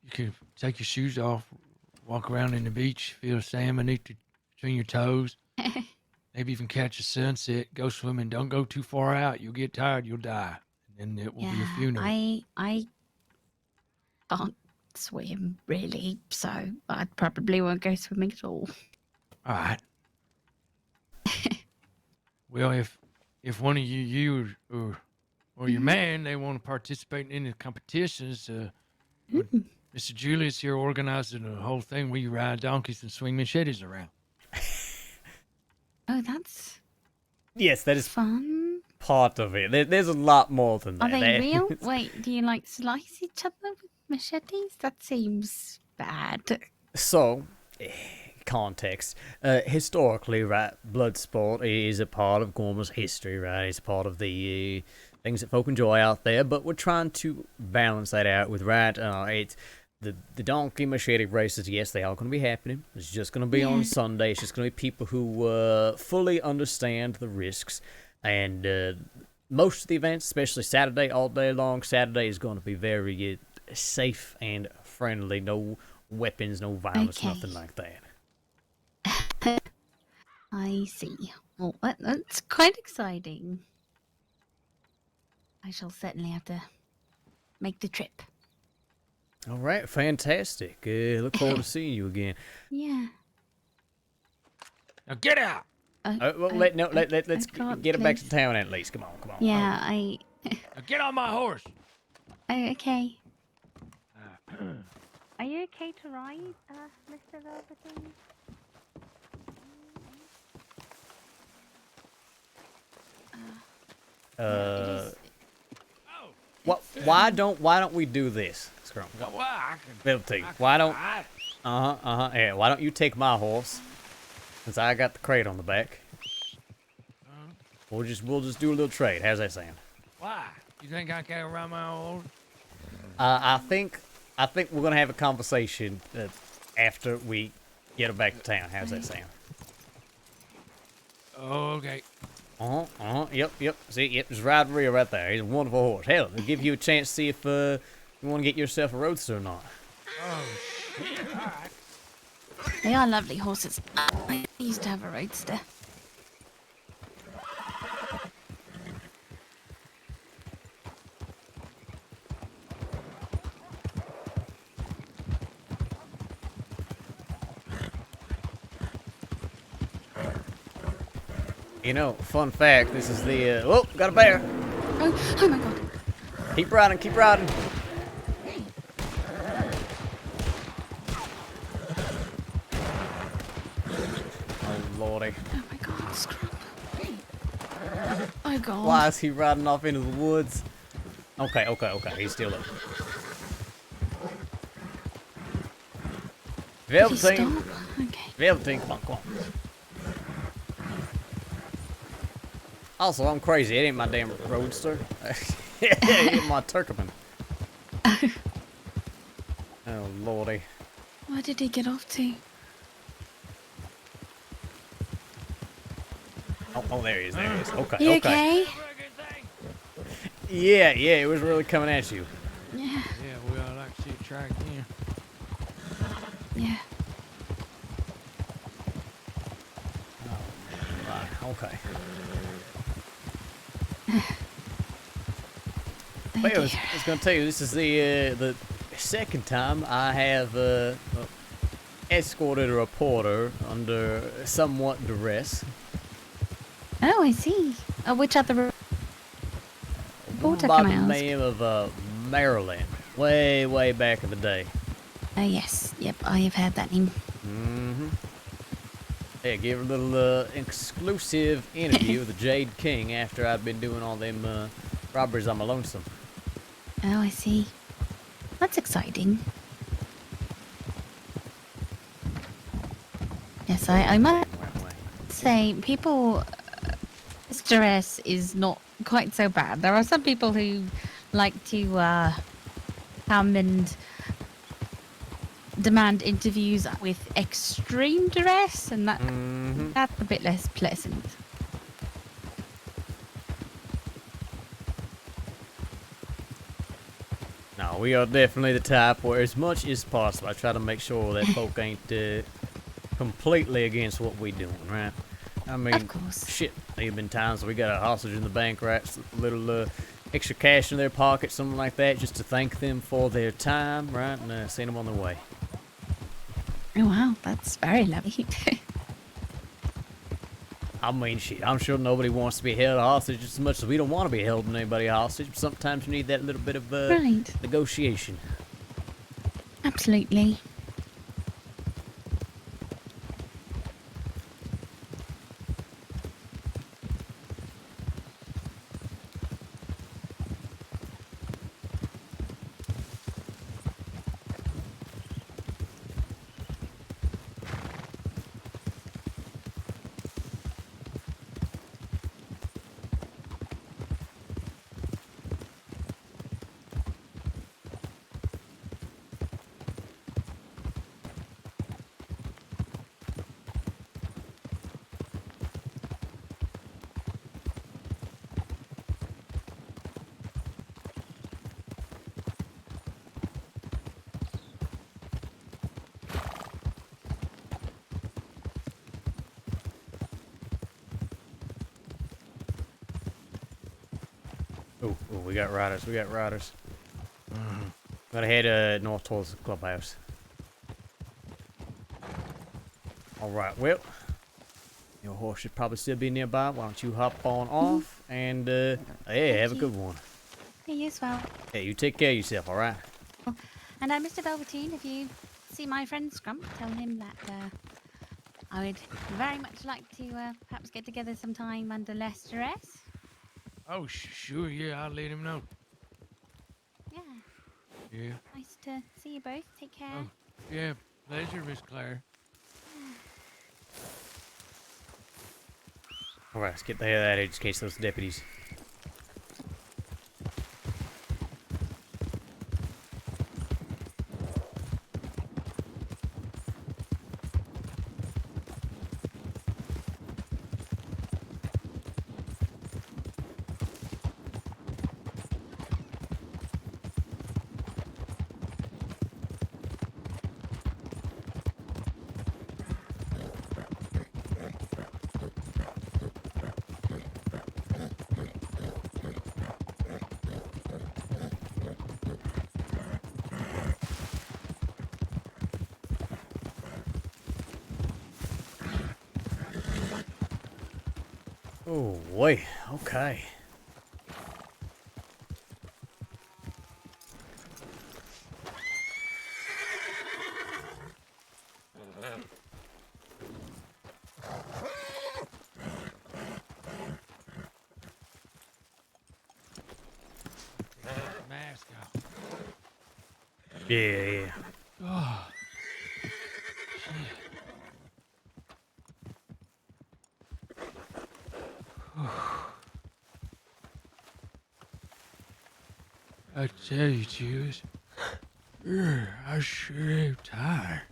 you can take your shoes off walk around in the beach, feel the sand between your toes. Maybe even catch a sunset. Go swimming. Don't go too far out. You'll get tired. You'll die. And then it will be your funeral. I can't swim really, so I probably won't go swimming at all. All right. Well, if one of you or your man, they want to participate in the competitions, Mr. Julius here organizing the whole thing where you ride donkeys and swing machetes around. Oh, that's Yes, that is fun. part of it. There's a lot more than that. Are they real? Wait, do you like slice each other with machetes? That seems bad. So, context. Historically, right, blood sport is a part of Gorma's history, right? It's a part of the things that folk enjoy out there, but we're trying to balance that out with, right, it's the donkey machete races. Yes, they are going to be happening. It's just going to be on Sunday. It's just going to be people who fully understand the risks, and most of the events, especially Saturday, all day long, Saturday is going to be very safe and friendly. No weapons, no violence, nothing like that. I see. Well, that's quite exciting. I shall certainly have to make the trip. All right, fantastic. Look forward to seeing you again. Yeah. Now get out. Let's get it back to town at least. Come on. Yeah, Now get on my horse. Oh, okay. Are you okay to ride, Mr. Velveteen? Why don't we do this? Velveteen, why don't why don't you take my horse, since I got the crate on the back? We'll just do a little trade. How's that sound? Why? You think I can't ride my horse? I think we're gonna have a conversation after we get it back to town. How's that sound? Okay. Yep. See, there's Ride Real right there. He's a wonderful horse. Hell, it'll give you a chance to see if you want to get yourself a roadster or not. Oh, shit. All right. They are lovely horses. I used to have a roadster. You know, fun fact, this is the, oh, got a bear. Oh my god. Keep riding. Oh, lordy. Oh my god, scrub. Oh god. Why is he riding off into the woods? Okay, he's still up. Velveteen. Okay. Velveteen, come on. Also, I'm crazy. It ain't my damn roadster. It ain't my Turkman. Oh, lordy. Where did he get off to? Oh, there he is. Okay, You okay? Yeah, it was really coming at you. Yeah. Yeah, we ought like to see it track in. Yeah. Right, okay. Oh, Well, I was going to tell you, this is the second time I have escorted a reporter under somewhat duress. Oh, I see. Which other reporter By can I the ask? name of Maryland, way back in the day. Oh, yes. Yep, I have heard that name. Yeah, gave her a little exclusive interview with the Jade King after I'd been doing all them robberies on my lonesome. Oh, I see. That's exciting. Yes, I might say people... Stress is not quite so bad. There are some people who like to come and demand interviews with extreme duress, and that's a bit less pleasant. No, we are definitely the type where, as much as possible, I try to make sure that folk ain't completely against what we doing, right? I mean, shit, there have been times we got a hostage in the bank, right? A little extra cash in their pocket, something like that, just to thank them for their time, right? And send them on their way. Oh, wow, that's very lovely. I mean, shit, I'm sure nobody wants to be held hostage as much as we don't want to be holding anybody hostage. But sometimes you need that little bit of negotiation. Absolutely. Oh, we got riders. We got riders. Gotta head north towards the clubhouse. Alright, well, your horse should probably still be nearby. Why don't you hop on off and, hey, have a good one. Yeah, you as well. Hey, you take care of yourself, alright? And Mr. Velveteen, if you see my friend Scrump, tell him that I would very much like to perhaps get together sometime under less stress. Oh, sure, yeah, I'll let him know. Yeah. Yeah. Nice to see you both. Take care. Oh, yeah, pleasure, Miss Claire. Alright, let's get the hell out of here just in case those deputies. Oh, boy. Okay. Mask off. Yeah. Oh. I tell you, Julius, I sure am tired.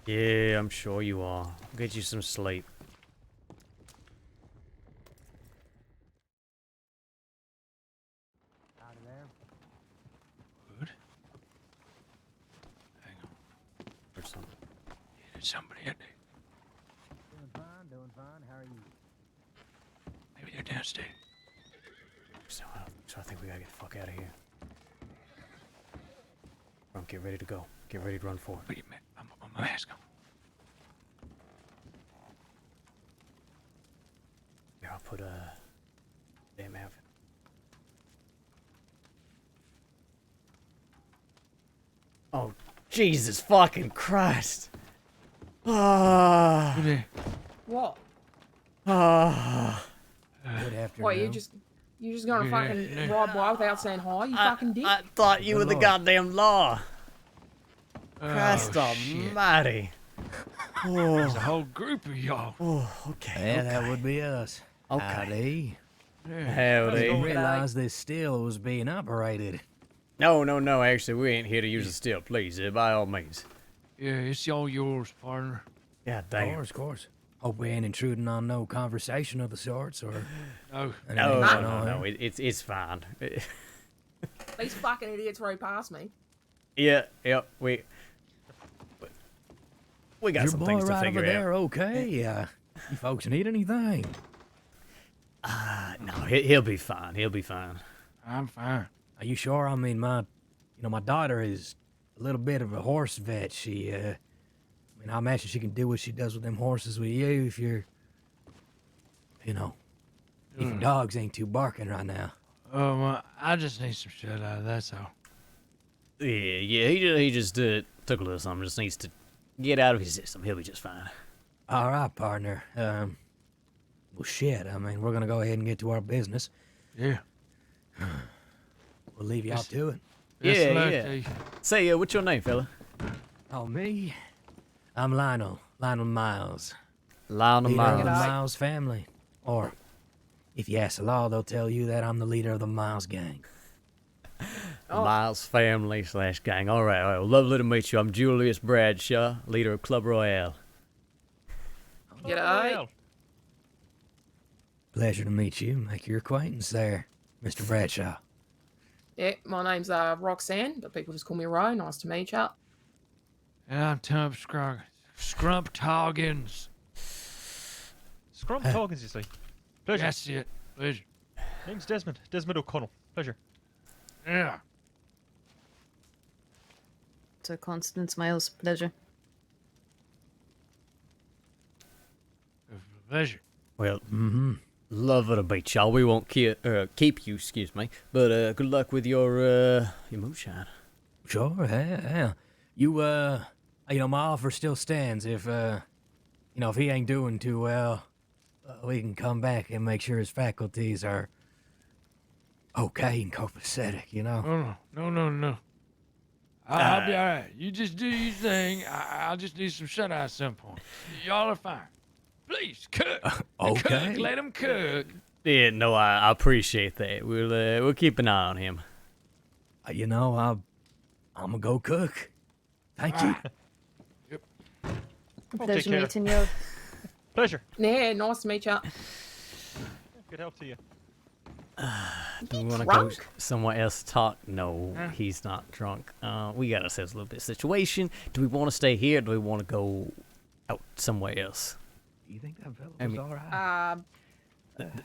Yeah, I'm sure you are. Get you some sleep. Good. Hang on. Or something. There's somebody in there. Doing fine. How are you? Maybe they're downstairs. So I think we gotta get the fuck out of here. Run, get ready to go. Get ready to run for it. Wait a minute. I'm on my mask on. Here, I'll put a damn outfit. Oh, Jesus fucking Christ. Ah. What? Ah. Good afternoon. What, you just gonna fucking ride by without saying hi, you fucking dick? I thought you were the goddamn law. Christ Oh, shit. almighty. There's a whole group of y'all. Oh, okay. Yeah, that would be us. Okay. Howdy. Howdy. I didn't realize this still was being operated. No. Actually, we ain't here to use the still, please. By all means. Yeah, it's all yours, partner. God damn. Of course. Hope we ain't intruding on no conversation of the sorts, or... No. No. It's fine. These fucking idiots rode past me. Yeah, yep. We got Your some boy things to right figure over there, out. okay? You folks need anything? No, he'll be fine. He'll be fine. I'm fine. Are you sure? I mean, my daughter is a little bit of a horse vet. She, I mean, I imagine she can do what she does with them horses with you if you're, if your dogs ain't too barking right now. Oh, well, I just need some shut eye, that's all. Yeah. He just took a little something. Just needs to get out of his system. He'll be just fine. All right, partner. Well, shit. I mean, we're gonna go ahead and get to our business. Yeah. We'll leave y'all to it. Yeah. Say, what's your name, fella? Oh, me? I'm Lionel. Lionel Miles. Lionel Leader of the Miles. Miles family. Or, if you ask the law, they'll tell you that I'm the leader of the Miles gang. Miles family / gang. All right. Well, lovely to meet you. I'm Julius Bradshaw, leader of Club Royale. G'day. Pleasure to meet you. Make your acquaintance there, Mr. Bradshaw. Yeah, my name's Roxanne, but people just call me Ro. Nice to meet you. And I'm Tom Scrump Toggins. Scrump Toggins, you say? Pleasure. That's it. Pleasure. Name's Desmond. Desmond O'Connell. Pleasure. Yeah. So Constance Miles, pleasure. Pleasure. Well, lovely to meet y'all. We won't keep you, excuse me. But good luck with your moonshine. Sure, yeah. You, my offer still stands. If, if he ain't doing too well, we can come back and make sure his faculties are okay and copacetic, No. I'll be all right. You just do your thing. I'll just need some shut eye at some point. Y'all are fine. Please, cook. Okay. Cook, let him cook. Yeah, no, I appreciate that. We'll keep an eye on him. I'm gonna go cook. Thank you. Yep. Pleasure meeting you. Pleasure. Yeah, nice to meet you. Good help to you. Do we want to go somewhere else to talk? No, he's not drunk. We got ourselves a little bit of situation. Do we want to stay here? Or do we want to go out somewhere else? Do you think that fella was all right?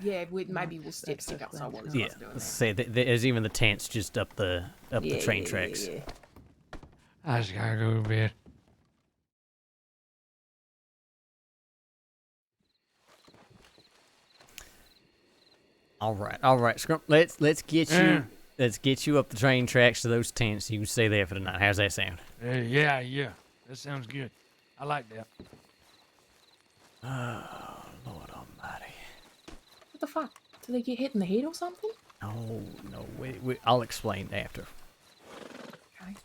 Yeah, maybe we'll stick outside while he's Yeah, doing say there's even the tents just up the train tracks. Yeah. I just gotta go to bed. All right, Scrump. Let's get you up the train tracks to those tents. You can stay there for the night. How's that sound? Yeah. That sounds good. I like that. Oh, Lord Almighty. What the fuck? Did they get hit in the head or something? Oh no, I'll explain after. Okay.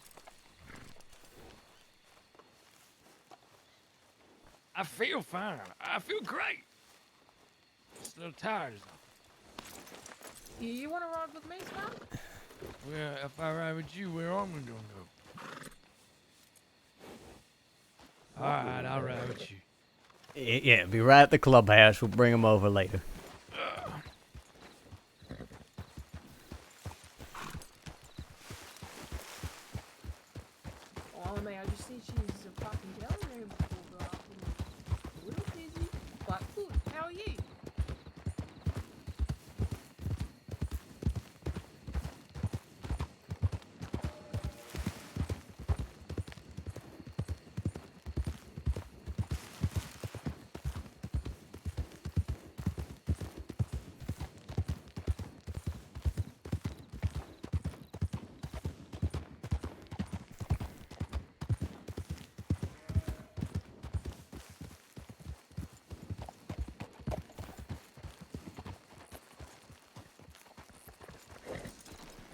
I feel fine. I feel great. Just a little tired is all. You want to ride with me, Scott? Well, if I ride with you, where am I gonna go? All right, I'll ride with you. Yeah, be right at the clubhouse. We'll bring them over later. Oh, I mean, I just think she's a fucking jelly before, but I've been a little busy. But good. How are you?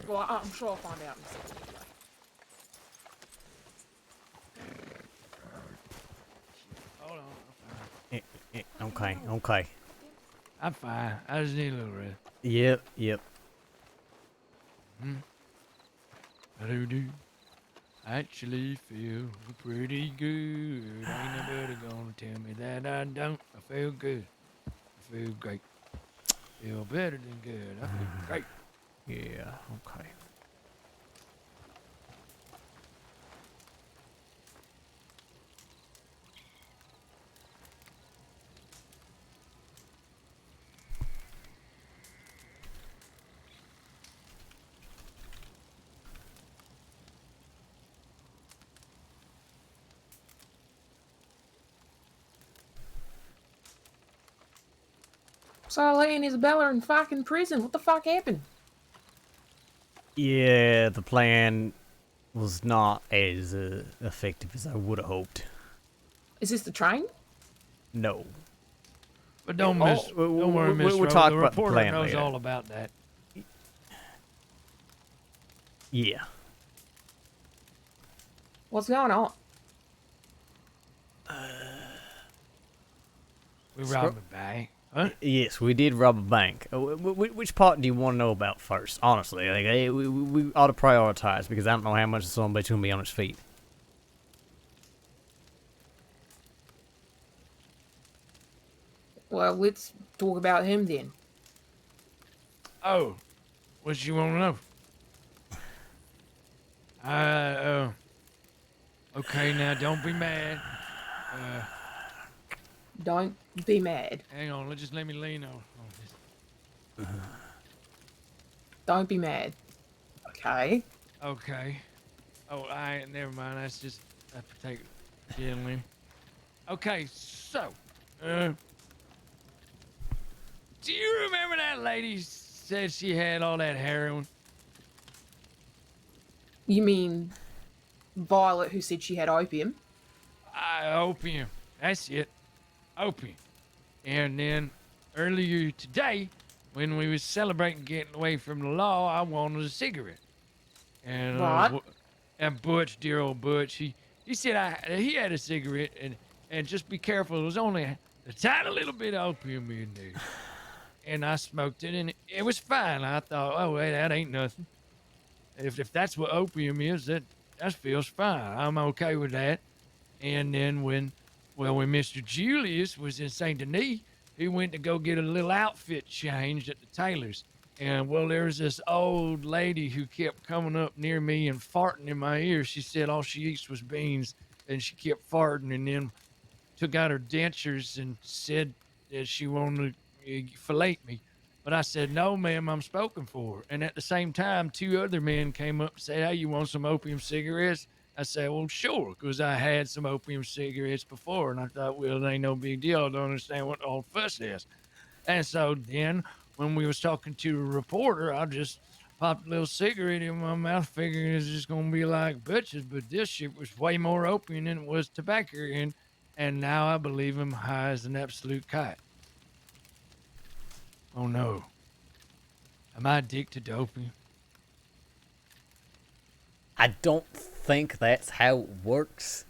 Well, I'm sure I'll find out in a second anyway. Hold on. Okay. I'm fine. I just need a little rest. Yep. I actually feel pretty good. Ain't nobody gonna tell me that I don't. I feel good. I feel great. Feel better than good. I feel great. Yeah, okay. So Lee and Isabella are in fucking prison. What the fuck happened? Yeah, the plan was not as effective as I would have hoped. Is this the train? No. But don't Oh, miss. Don't worry, we'll Miss Rose. talk The about the reporter plan knows later. all about that. Yeah. What's going on? We robbed a bank. Huh? Yes, we did rob a bank. Which part do you want to know about first? Honestly, like, we ought to prioritize because I don't know how much somebody's going to be on his feet. Well, let's talk about him then. Oh, what you want to know? Okay, now don't be mad. Don't be mad. Hang on, just let me lean on this. Don't be mad. Okay. Okay. Oh, never mind. That's just I have to take it gently. Okay, so, do you remember that lady said she had all that heroin? You mean Violet, who said she had opium? Opium. That's it. Opium. And then earlier today, when we was celebrating getting away from the law, I wanted a cigarette. And What? And Butch, dear old Butch, he said he had a cigarette, and just be careful. There was only a tiny little bit of opium in there. And I smoked it, and it was fine. I thought, oh, well, that ain't nothing. If that's what opium is, that feels fine. I'm okay with that. And then when Mr. Julius was in St. Denis, he went to go get a little outfit changed at the tailor's. And, there was this old lady who kept coming up near me and farting in my ear. She said all she eats was beans, and she kept farting, and then took out her dentures and said that she wanted to fillet me. But I said, no, ma'am, I'm spoken for. And at the same time, 2 other men came up and said, hey, you want some opium cigarettes? I said, well, sure, because I had some opium cigarettes before. And I thought, well, it ain't no big deal. I don't understand what all the fuss is. And so then when we was talking to a reporter, I just popped a little cigarette in my mouth, figuring it's just going to be like Butch's. But this shit was way more opium than it was tobacco. And now I believe I'm high as an absolute kite. Oh, no. Am I addicted to opium? I don't think that's how it works,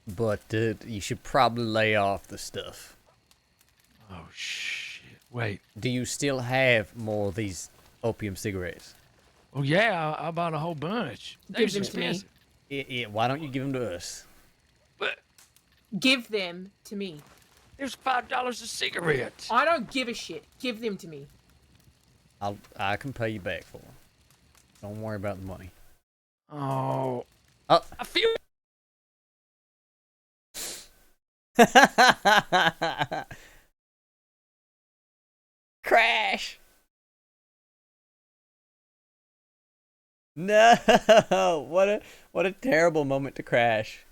but you should probably lay off the stuff. Oh, shit. Wait. Do you still have more of these opium cigarettes? Oh, yeah, I bought a whole bunch. Give them to me. Yeah, why don't you give them to us? But Give them to me. there's $5 a cigarette. I don't give a shit. Give them to me. I can pay you back for them. Don't worry about the money. Oh. I feel... Crash! No! What a terrible moment to crash.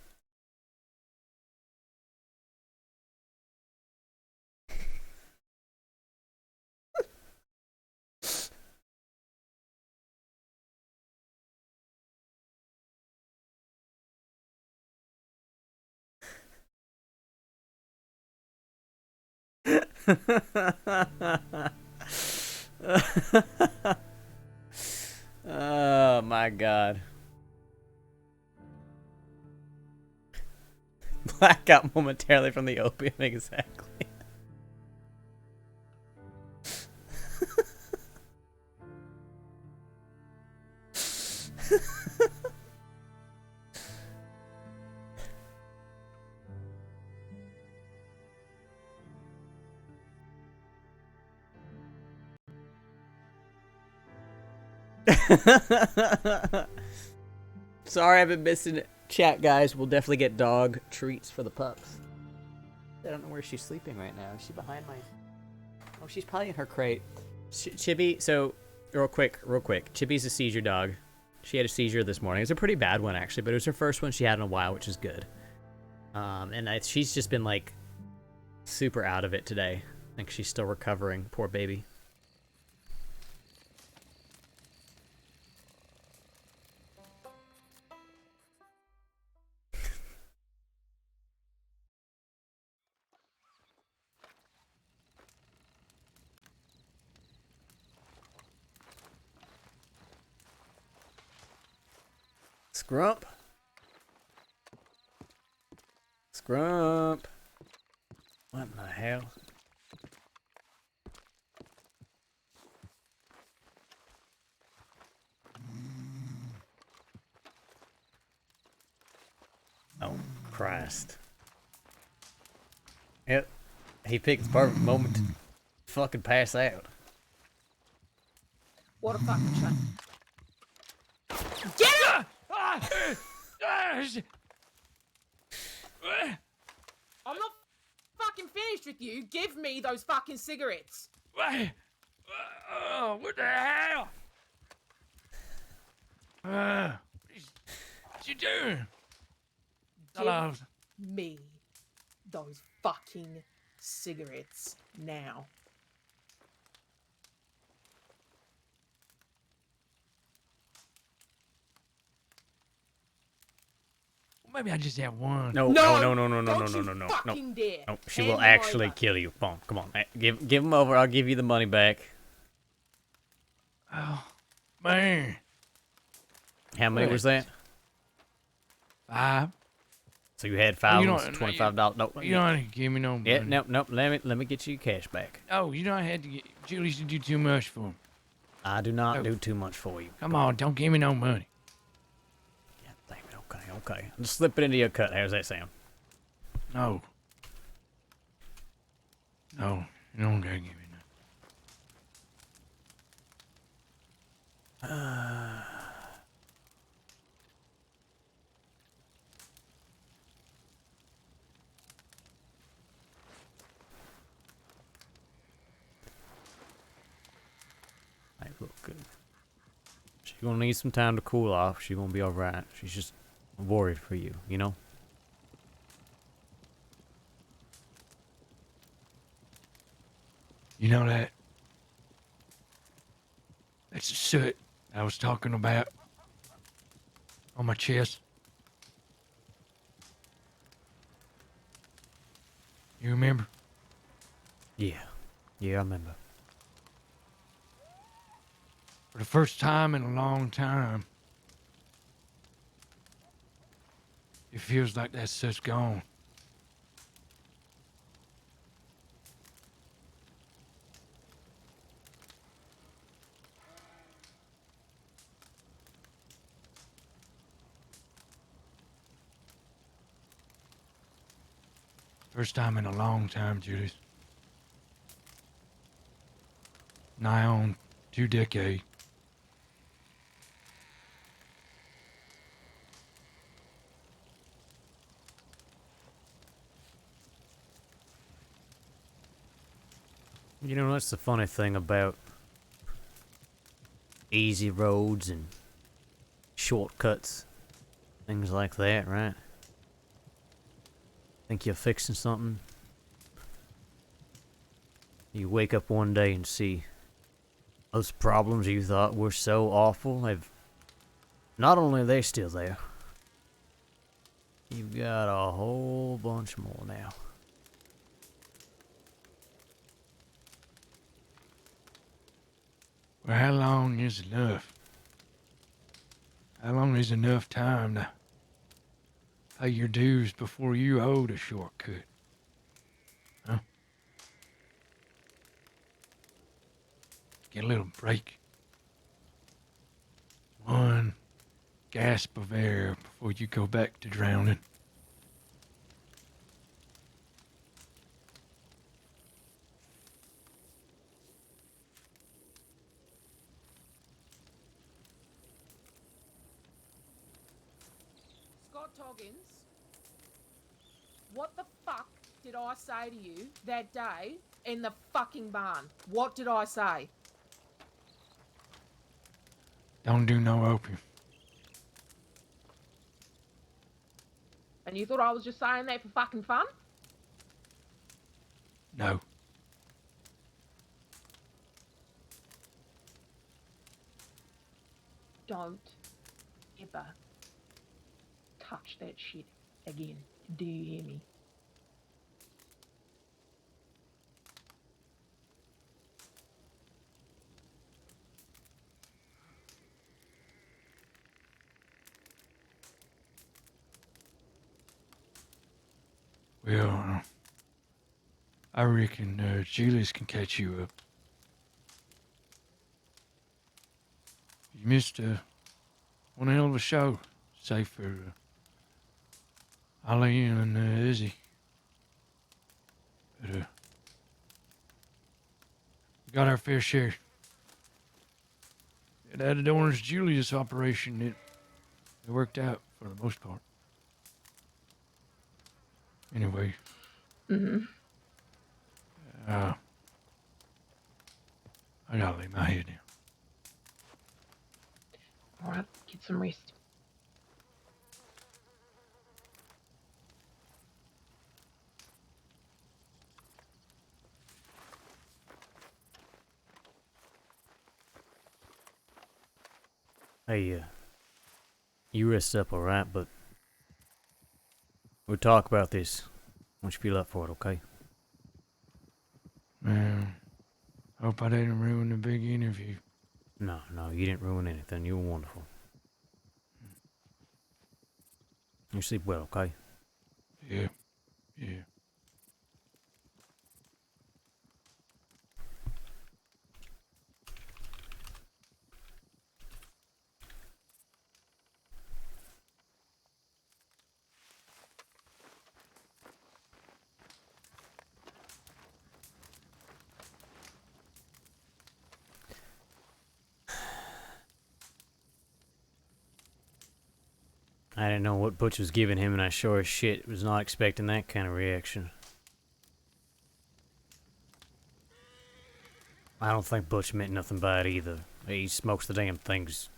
Oh my god. Blackout momentarily from the opium, exactly. Sorry I've been missing chat, guys. We'll definitely get dog treats for the pups. I don't know where she's sleeping right now. Is she behind my... Oh, she's probably in her crate. Chibi, so, real quick. Chibi's a seizure dog. She had a seizure this morning. It was a pretty bad one, actually, but it was her first one she had in a while, which is good. And she's just been, like, super out of it today. I think she's still recovering. Poor baby. Scrump. Scrump. What in the hell? Oh, Christ. Yep. He picked the perfect moment to fucking pass out. What a fucking shame. Get up! I'm not fucking finished with you. Give me those fucking cigarettes. Oh, what the hell? What you doing? Give me those fucking cigarettes now. Maybe I just have one. No, No! no, no, no, no, no, Don't no, you no, no, no. fucking dare. No, she Hand will them actually over. kill you. Come on. Give him over. I'll give you the money back. Oh, man. How many was that? 5. So you had Oh, five. you Was don't- $25. No, You don't have to give me no money. Yeah, no. Let me get you cash back. Oh, you don't have to get... Julius, you do too much for me. I do not do too much for you. Come on, don't give me no money. Okay. Just slip it into your cut. How's that sound? No. No, you don't gotta give me nothing. Hey, look good. She's gonna need some time to cool off. She's gonna be alright. She's just worried for you, you know? You know that? That's the soot I was talking about on my chest. You remember? Yeah, I remember. For the first time in a long time, it feels like that soot's gone. First time in a long time, Julius. Nigh on 2 decades. You know, that's the funny thing about easy roads and shortcuts, things like that, right? Think you're fixing something. You wake up one day and see those problems you thought were so awful, they've not only are they still there, you've got a whole bunch more now. Well, how long is enough? How long is enough time to pay your dues before you owed a shortcut? Huh? Get a little break. One gasp of air before you go back to drowning. Scott Toggins, what the fuck did I say to you that day in the fucking barn? What did I say? Don't do no opium. And you thought I was just saying that for fucking fun? No. don't ever touch that shit again. Do you hear me? Well, I reckon Julius can catch you up. You missed one hell of a show, save for Eileen and Izzy. But we got our fair share. That Orange Julius operation, it worked out for the most part. Anyway. Mm-hmm. I gotta lay my head down. All right, get some rest. Hey, you rest up, alright? But we'll talk about this once you feel up for it, okay? Man, hope I didn't ruin the big interview. No, you didn't ruin anything. You were wonderful. You sleep well, okay? Yeah. I didn't know what Butch was giving him, and I sure as shit was not expecting that kind of reaction. I don't think Butch meant nothing by it either. He smokes the damn things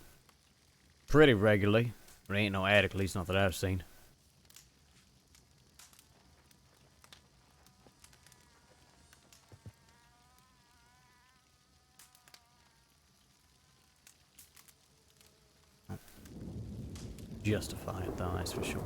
pretty regularly. But ain't no addict, at least not that I've seen. Justify it though, that's for sure.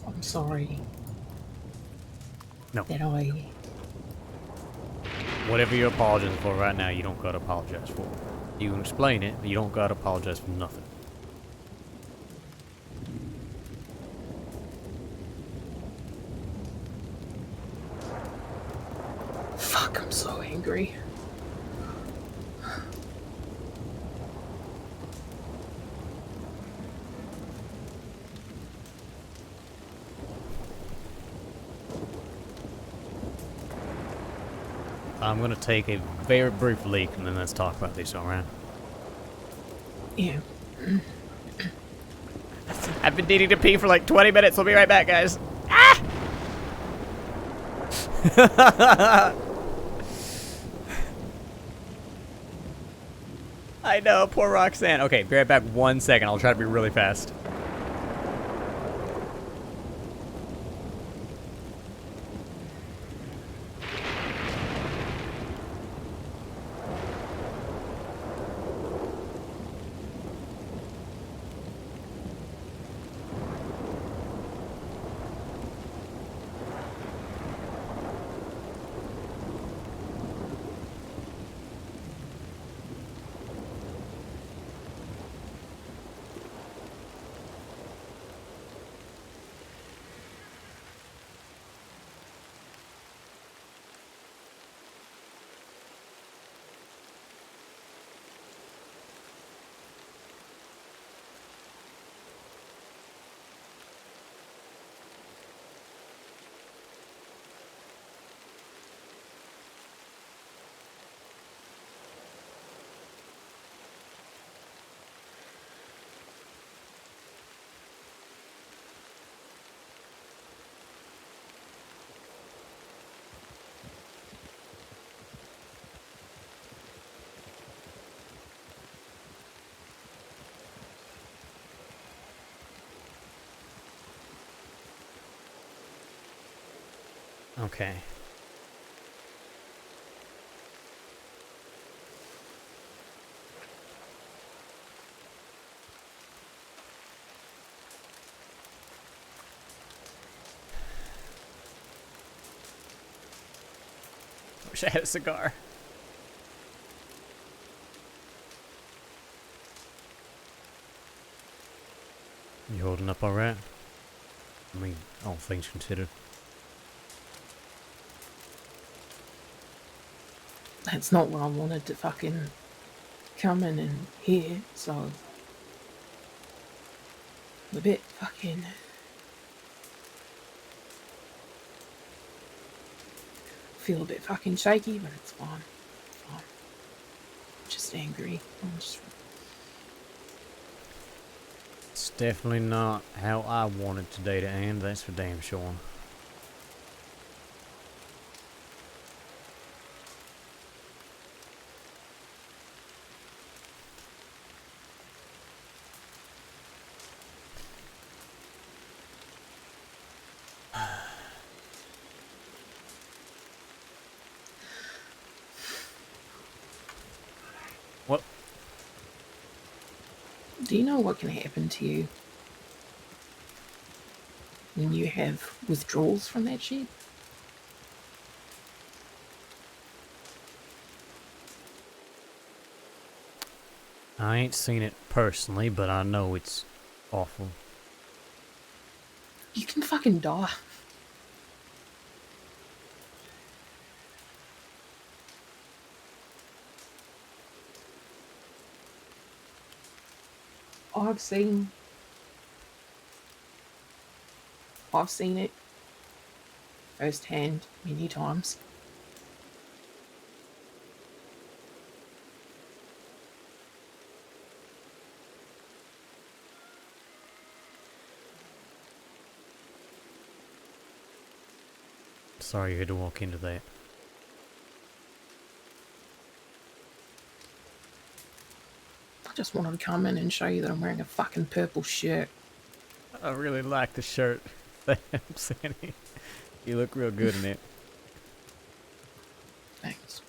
I'm sorry. No. That I... Whatever you're apologizing for right now, you don't gotta apologize for. You can explain it, but you don't gotta apologize for nothing. Fuck, I'm so angry. I'm gonna take a very brief leak and then let's talk about this, alright? Yeah. I've been needing to pee for like 20 minutes. We'll be right back, guys. Ah! I know, poor Roxanne. Okay, be right back 1 second. I'll try to be really fast. Okay. Wish I had a cigar. You holding up alright? I mean, all things considered. That's not what I wanted to fucking come in and hear, so I'm a bit fucking feel a bit fucking shaky, but it's fine. It's fine. I'm just angry. It's definitely not how I wanted today to end, that's for damn sure. What? Do you know what can happen to you when you have withdrawals from that shit? I ain't seen it personally, but I know it's awful. You can fucking die. I've seen it firsthand many times. Sorry you had to walk into that. I just wanted to come in and show you that I'm wearing a fucking purple shirt. I really like the shirt. Thanks, Annie. You look real good in it. Thanks.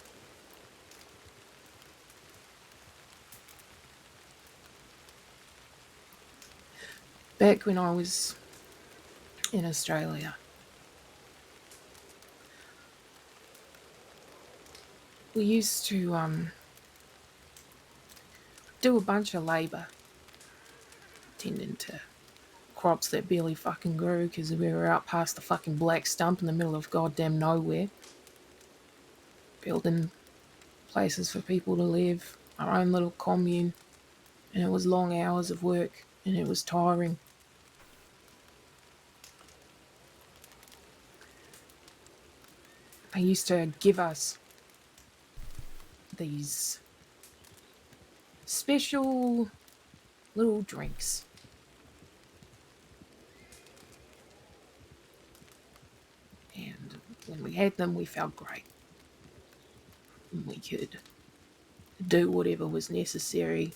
Back when I was in Australia, we used to do a bunch of labour tending to crops that barely fucking grew because we were out past the fucking black stump in the middle of goddamn nowhere, building places for people to live, our own little commune, and it was long hours of work and it was tiring. They used to give us these special little drinks. And when we had them, we felt great. And we could do whatever was necessary.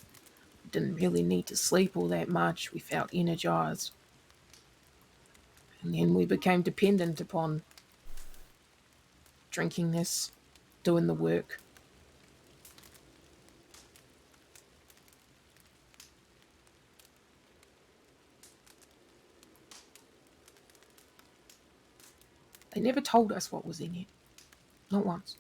Didn't really need to sleep all that much. We felt energized. And then we became dependent upon drinking this, doing the work. They never told us what was in it. Not once.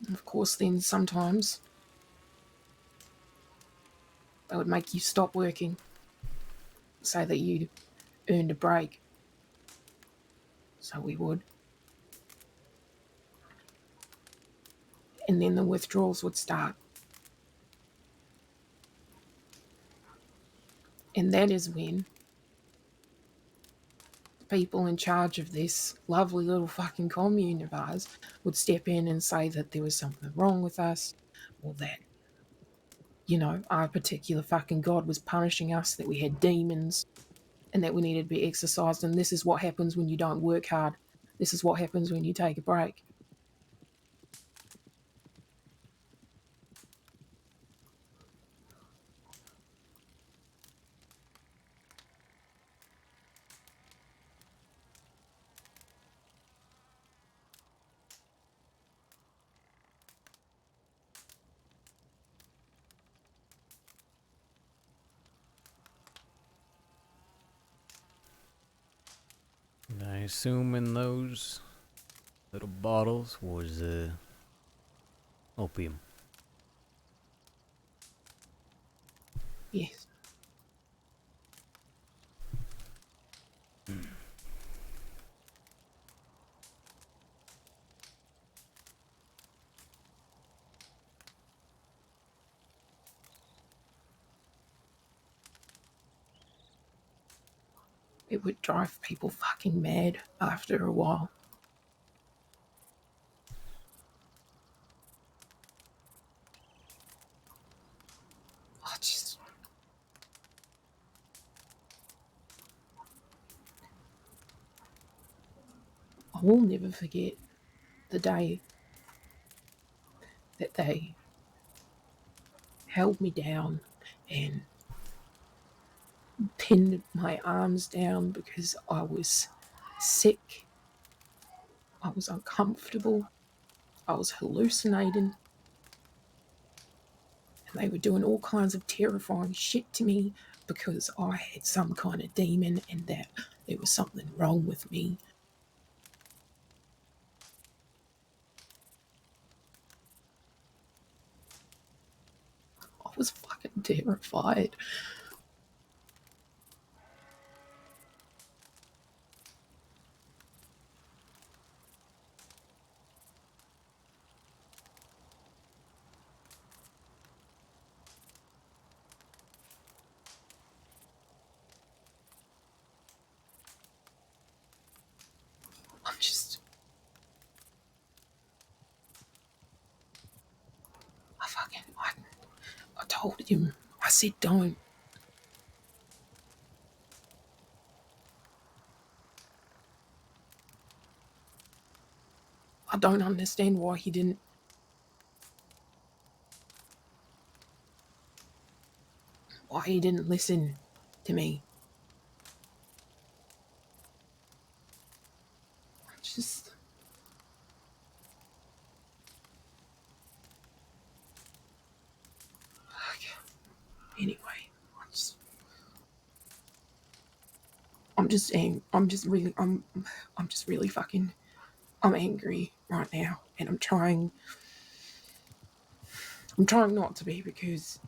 And of course, then sometimes they would make you stop working, say that you earned a break. So we would. And then the withdrawals would start. And that is when the people in charge of this lovely little fucking commune of ours would step in and say that there was something wrong with us, or that, you know, our particular fucking god was punishing us, that we had demons, and that we needed to be exorcised, and this is what happens when you don't work hard. This is what happens when you take a break. assume in those little bottles was opium. Yes. It would drive people fucking mad after a while. I just. I will never forget the day that they held me down and pinned my arms down because I was sick, I was uncomfortable, I was hallucinating, and they were doing all kinds of terrifying shit to me because I had some kind of demon and that there was something wrong with me. I was fucking terrified. I'm just. I told him, I said, don't. I don't understand why he didn't. Why he didn't listen to me. I just. Anyway, I'm just saying, I'm just really fucking, I'm angry right now, and I'm trying not to be because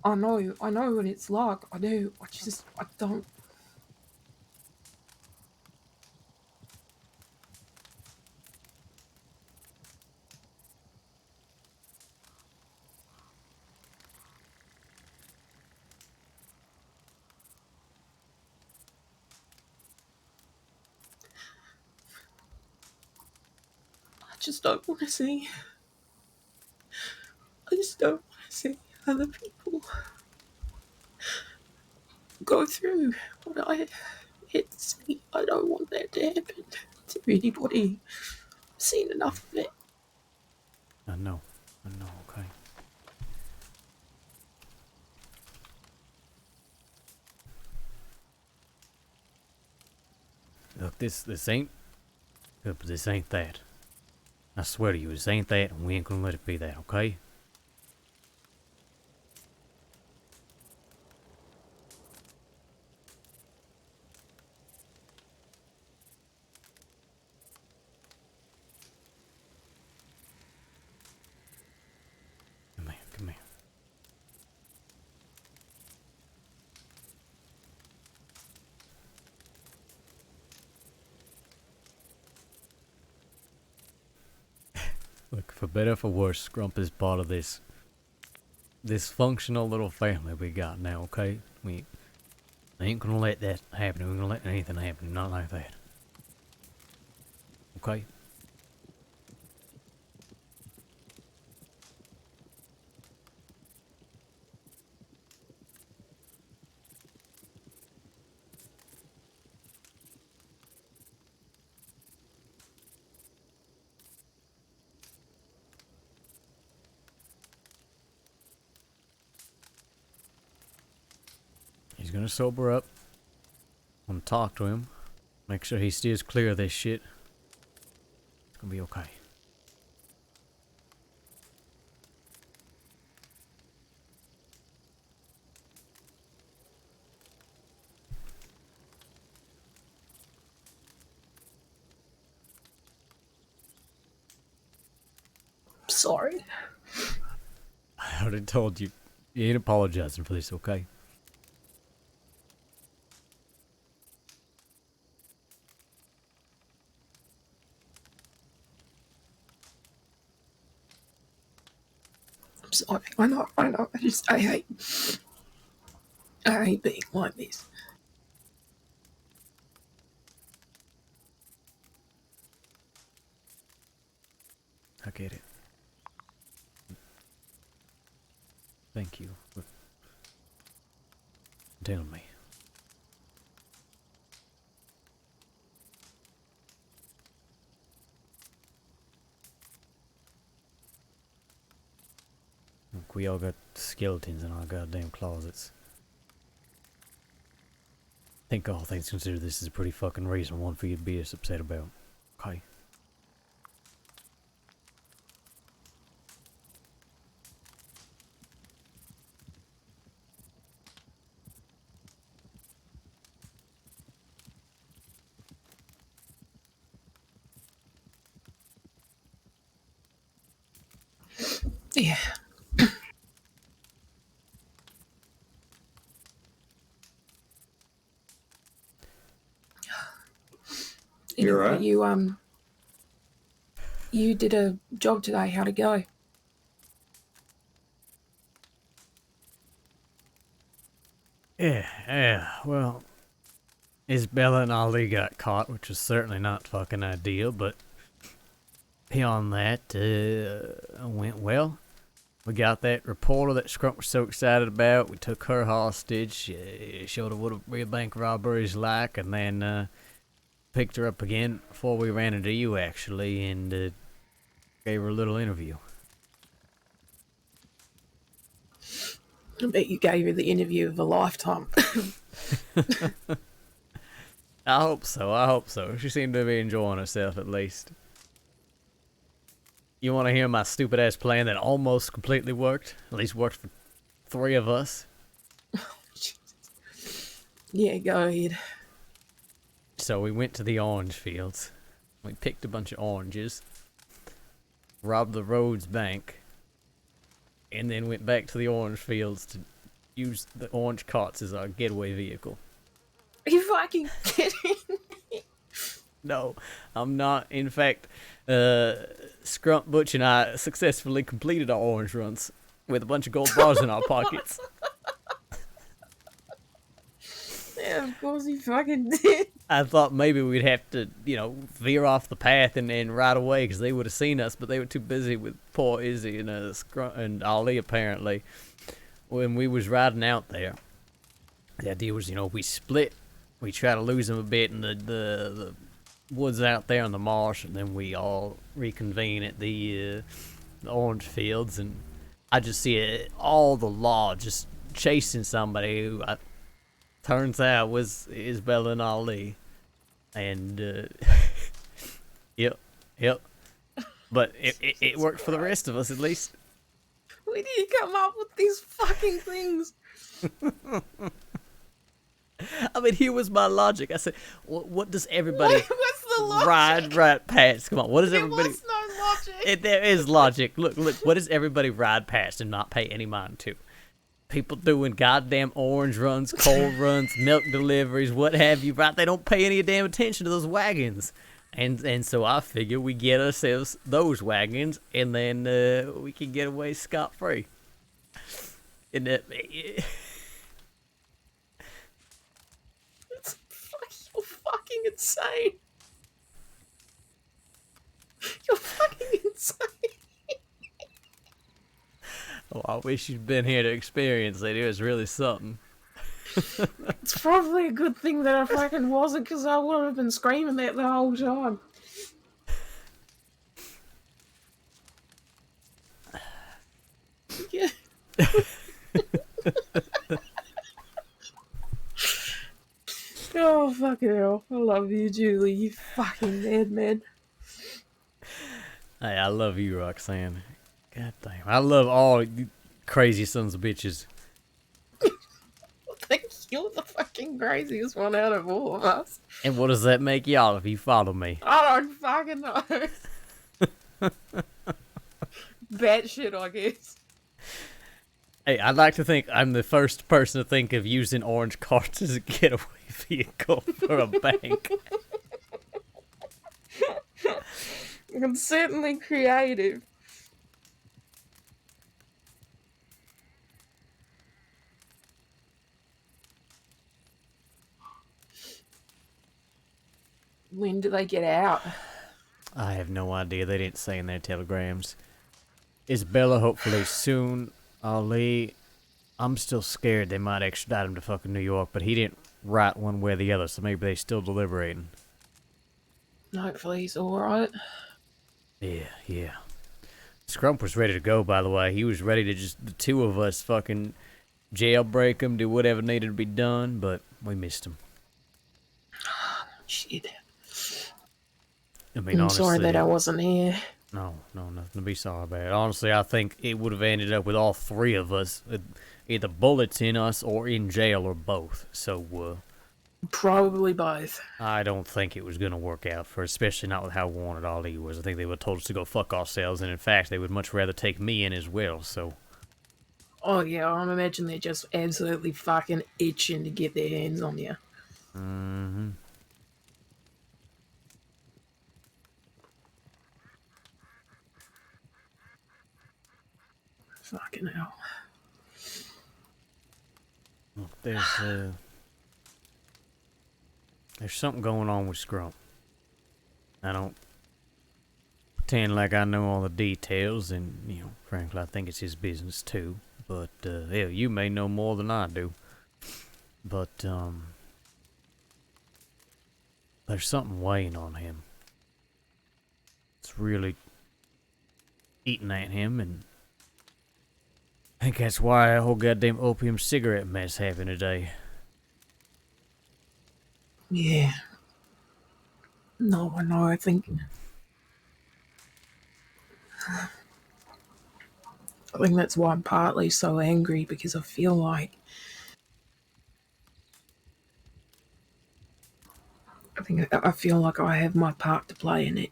I know what it's like. I do. I don't. I just don't want to see. I just don't want to see other people go through what I had to see. I don't want that to happen to anybody. I've seen enough of it. I know, okay. Look, this ain't that. I swear to you, this ain't that, and we ain't gonna let it be that, okay? Come here. Look, for better or for worse, Grump is part of this functional little family we got now, okay? We ain't gonna let that happen. We ain't gonna let anything happen. Not like that. Okay? He's gonna sober up. I'm gonna talk to him. Make sure he steers clear of this shit. It's gonna be okay. Sorry. I already told you. You ain't apologizing for this, okay? I'm sorry. I know. I hate being like this. I get it. Thank you for telling me. Look, we all got skeletons in our goddamn closets. I think all things considered, this is a pretty fucking reasonable one for you to be as upset about. Okay? Yeah. You're right. You did a job today. How'd it go? Yeah, well, Isabella and Ali got caught, which was certainly not fucking ideal, but beyond that, went well. We got that reporter that Scrump was so excited about. We took her hostage, showed her what a real bank robbery is like, and then picked her up again before we ran into you, actually, and gave her a little interview. I bet you gave her the interview of a lifetime. I hope so. She seemed to be enjoying herself, at least. You want to hear my stupid-ass plan that almost completely worked? At least worked for 3 of us? Yeah, go ahead. So we went to the orange fields. We picked a bunch of oranges, robbed the Rhodes Bank, and then went back to the orange fields to use the orange carts as our getaway vehicle. Are you fucking kidding me? No, I'm not. In fact, Scrump, Butch, and I successfully completed our orange runs with a bunch of gold bars in our pockets. Yeah, of course you fucking did. I thought maybe we'd have to, veer off the path and ride away because they would have seen us, but they were too busy with poor Izzy and and Ali, apparently, when we was riding out there. The idea was, we split. We try to lose them a bit in the woods out there in the marsh, and then we all reconvene at the orange fields, and I just see all the law just chasing somebody who turns out was Isabella and Ali. And yep. But it worked for the rest of us, at least. Where do you come up with these fucking things? I mean, here was my logic. I said, what does everybody What's the logic? ride past? Come on, what does everybody... There was no logic. There is logic. Look, what does everybody ride past and not pay any mind to? People doing goddamn orange runs, cold runs, milk deliveries, what have you, right? They don't pay any damn attention to those wagons. And so I figure we get ourselves those wagons, and then we can get away scot-free. And You're fucking insane. You're fucking insane. oh, I wish you'd been here to experience it. It was really something. It's probably a good thing that I fucking wasn't, because I would have been screaming that the whole time. Yeah. Oh, fucking hell. I love you, Julie. You fucking madman. Hey, I love you, Roxanne. God damn. I love all you crazy sons of bitches. I think you're the fucking craziest one out of all of us. And what does that make y'all if you follow me? I don't fucking know. batshit, I guess. Hey, I'd like to think I'm the first person to think of using orange carts as a getaway vehicle for a bank. It's certainly creative. When do they get out? I have no idea. They didn't say in their telegrams. Isabella, hopefully soon. Ali, I'm still scared they might extradite him to fucking New York, but he didn't write one way or the other, so maybe they still deliberating. Hopefully he's alright. Yeah. Scrump was ready to go, by the way. He was ready to just, the two of us, fucking jailbreak him, do whatever needed to be done, but we missed him. Shit. I mean, I'm honestly, sorry that I wasn't here. No, nothing to be sorry about. Honestly, I think it would have ended up with all three of us, with either bullets in us or in jail or both. So, Probably both. I don't think it was going to work out for, especially not with how wanted Ali was. I think they would have told us to go fuck ourselves, and in fact, they would much rather take me in as well, so. Oh yeah, I imagine they're just absolutely fucking itching to get their hands on you. Mm-hmm. Fucking hell. Look, there's something going on with Scrump. I don't pretend like I know all the details, and, you know, frankly, I think it's his business too. But, hell, you may know more than I do. But, there's something weighing on him. It's really eating at him, and I think that's why that whole goddamn opium cigarette mess happened today. Yeah. No, I know, I think that's why I'm partly so angry, because I feel like I have my part to play in it.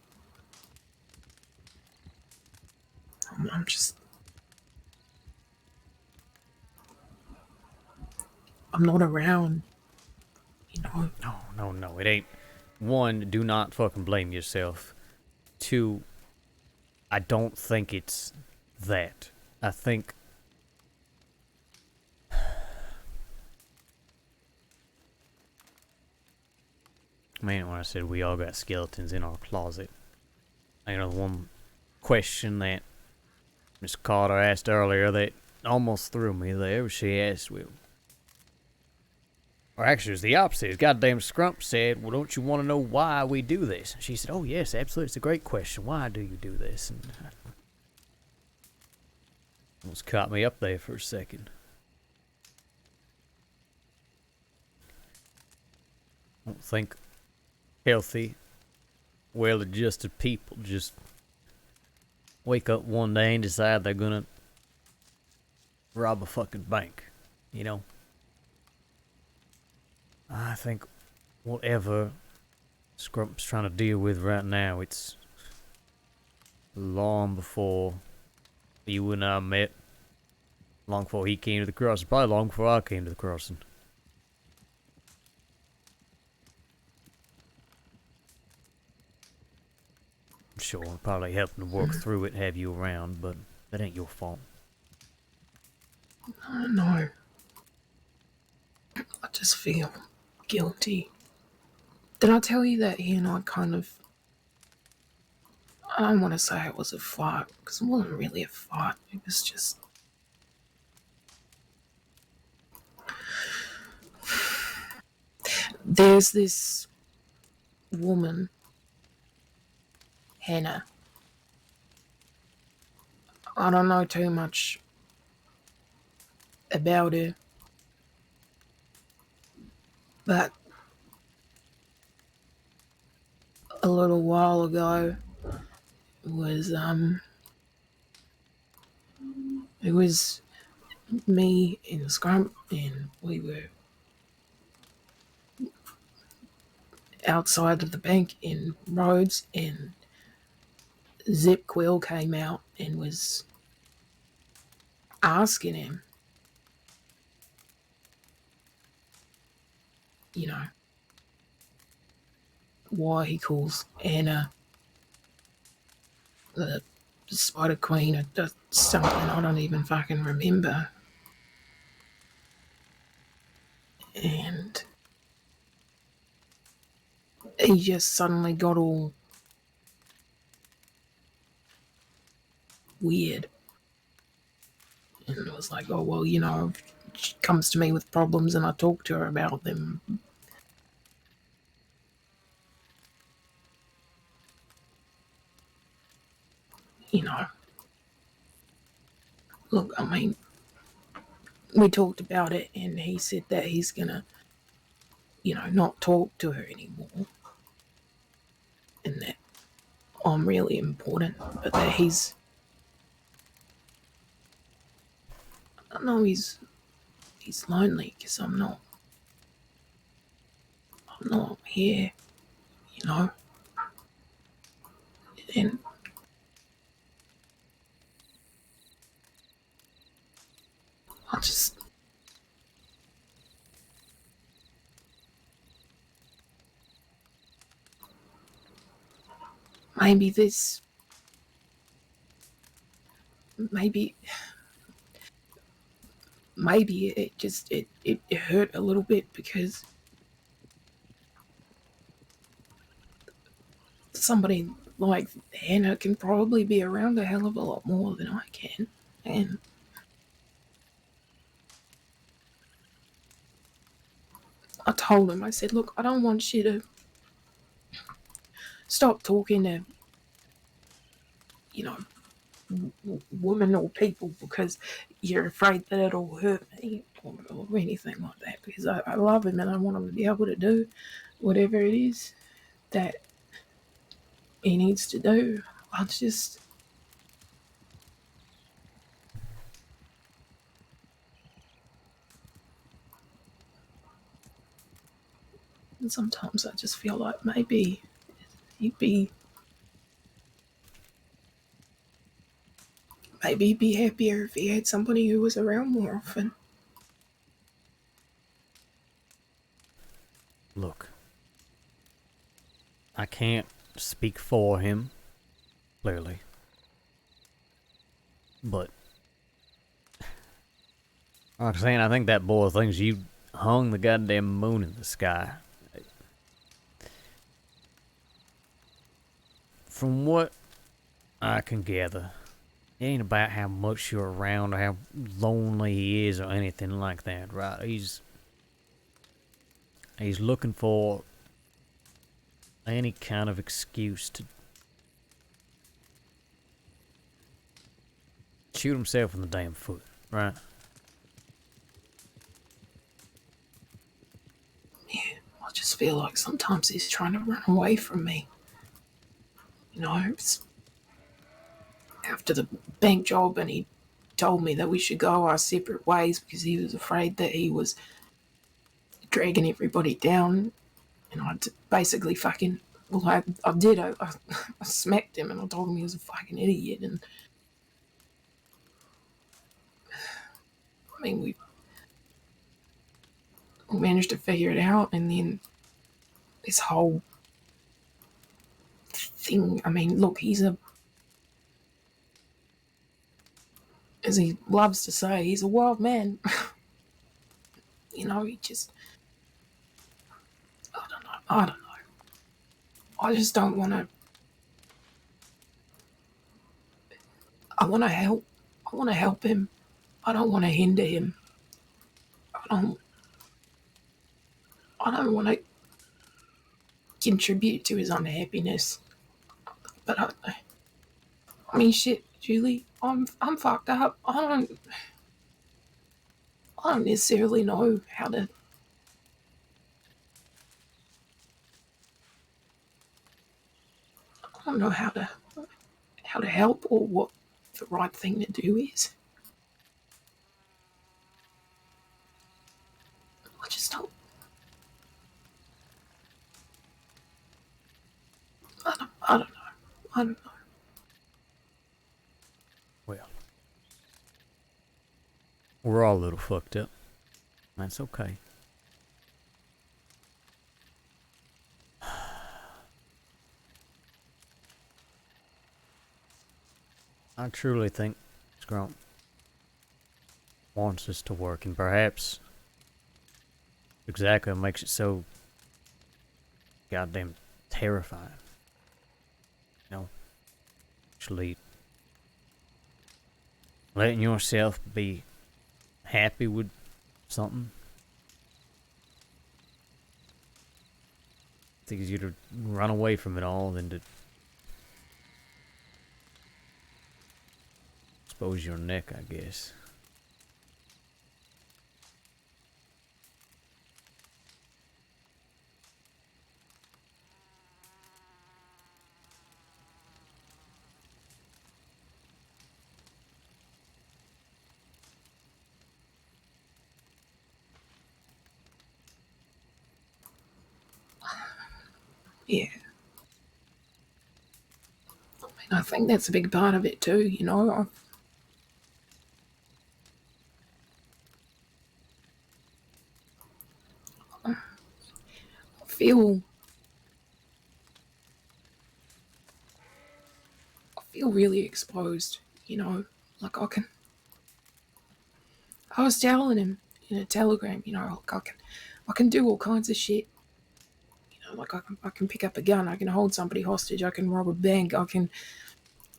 I'm not around, you know. No, it ain't. One, do not fucking blame yourself. Two, I don't think it's that. I think I mean, when I said we all got skeletons in our closet, you know, the one question that Miss Carter asked earlier that almost threw me there, she asked, well, or actually it was the opposite. His goddamn Scrump said, well, don't you want to know why we do this? And she said, oh yes, absolutely, it's a great question. Why do you do this? And almost caught me up there for a second. I don't think healthy, well-adjusted people just wake up one day and decide they're gonna rob a fucking bank, you know? I think whatever Scrump's trying to deal with right now, it's long before you and I met, long before he came to the crossing, probably long before I came to the crossing. Sure, I'm probably helping to work through it, have you around, but that ain't your fault. No. I just feel guilty. Did I tell you that he and I I don't want to say it was a fight, because it wasn't really a fight. It was just... There's this woman, Hannah. I don't know too much about her, but a little while ago, it was me and Scrump, and we were outside of the bank in Rhodes, and Zip Quill came out and was asking him, you know, why he calls Anna the Spider Queen or something I don't even fucking remember. And he just suddenly got all weird. And it was like, oh, well, you know, she comes to me with problems and I talk to her about them. You know, look, I mean, we talked about it and he said that he's gonna, you know, not talk to her anymore. And that I'm really important, but that I know he's lonely because I'm not here, you know. And I just maybe this maybe it hurt a little bit because somebody like Hannah can probably be around a hell of a lot more than I can. And I told him, I said, look, I don't want you to stop talking to, you know, women or people because you're afraid that it'll hurt me or anything like that, because I love him and I want him to be able to do whatever it is that he needs to do. I just and sometimes I just feel like maybe he'd be happier if he had somebody who was around more often. Look, I can't speak for him, clearly. But, like I'm saying, I think that boy thinks you hung the goddamn moon in the sky. From what I can gather, it ain't about how much you're around or how lonely he is or anything like that, right? He's looking for any kind of excuse to shoot himself in the damn foot, right? Yeah, I just feel like sometimes he's trying to run away from me. You know, it's after the bank job and he told me that we should go our separate ways because he was afraid that he was dragging everybody down. And I basically fucking, well, I did. I smacked him and I told him he was a fucking idiot. And I mean, we managed to figure it out. And then this whole thing, I mean, look, as he loves to say, he's a wild man. You know, he just, I don't know. I just don't want to, I want to help. I want to help him. I don't want to hinder him. I don't want to contribute to his unhappiness. But I mean, shit, Julie, I'm fucked up. I don't necessarily know how to. I don't know how to help or what the right thing to do is. I just don't. I don't know. I don't know. We're all a little fucked up. That's okay. I truly think Scrump wants us to work, and perhaps exactly what makes it so goddamn terrifying. You know, actually letting yourself be happy with something. It's easier to run away from it all than to expose your neck, I guess. Yeah. I mean, I think that's a big part of it too, you know. I feel really exposed, you know. Like I was telling him in a telegram, you know, like I can do all kinds of shit. You know, like I can pick up a gun, I can hold somebody hostage, I can rob a bank, I can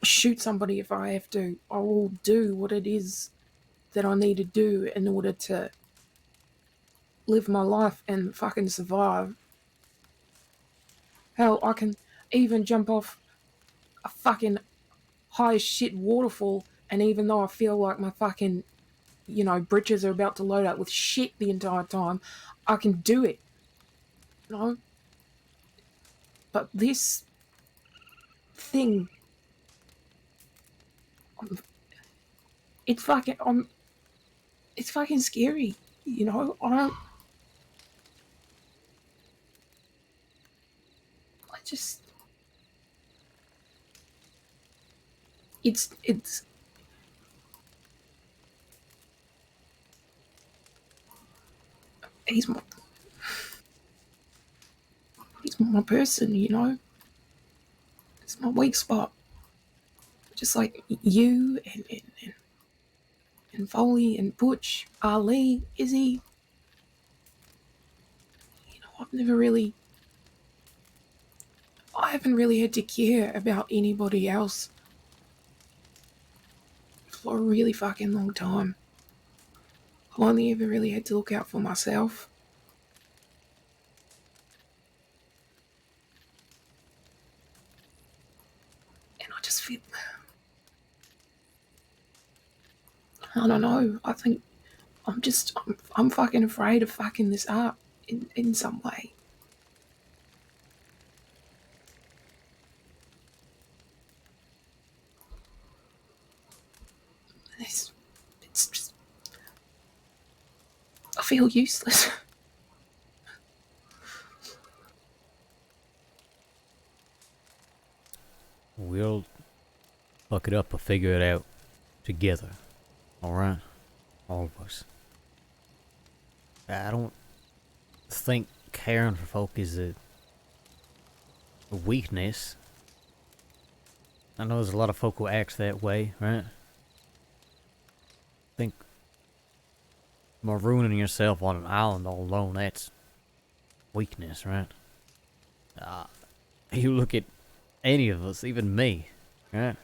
shoot somebody if I have to. I will do what it is that I need to do in order to live my life and fucking survive. Hell, I can even jump off a fucking high as shit waterfall, and even though I feel like my fucking, you know, britches are about to load up with shit the entire time, I can do it. You know? But this thing, it's fucking, it's fucking scary. You know, I just, it's, he's my person, you know. It's my weak spot. Just like you and Foley and Butch, Ali, Izzy. You know, I haven't really had to care about anybody else for a really fucking long time. I've only ever really had to look out for myself. And I just feel, I don't know, I think I'm fucking afraid of fucking this up in some way. It's just, I feel useless. We'll fuck it up or figure it out together. Alright? All of us. I don't think caring for folk is a weakness. I know there's a lot of folk who act that way, right? I think marooning yourself on an island all alone, that's weakness, right? You look at any of us, even me, right?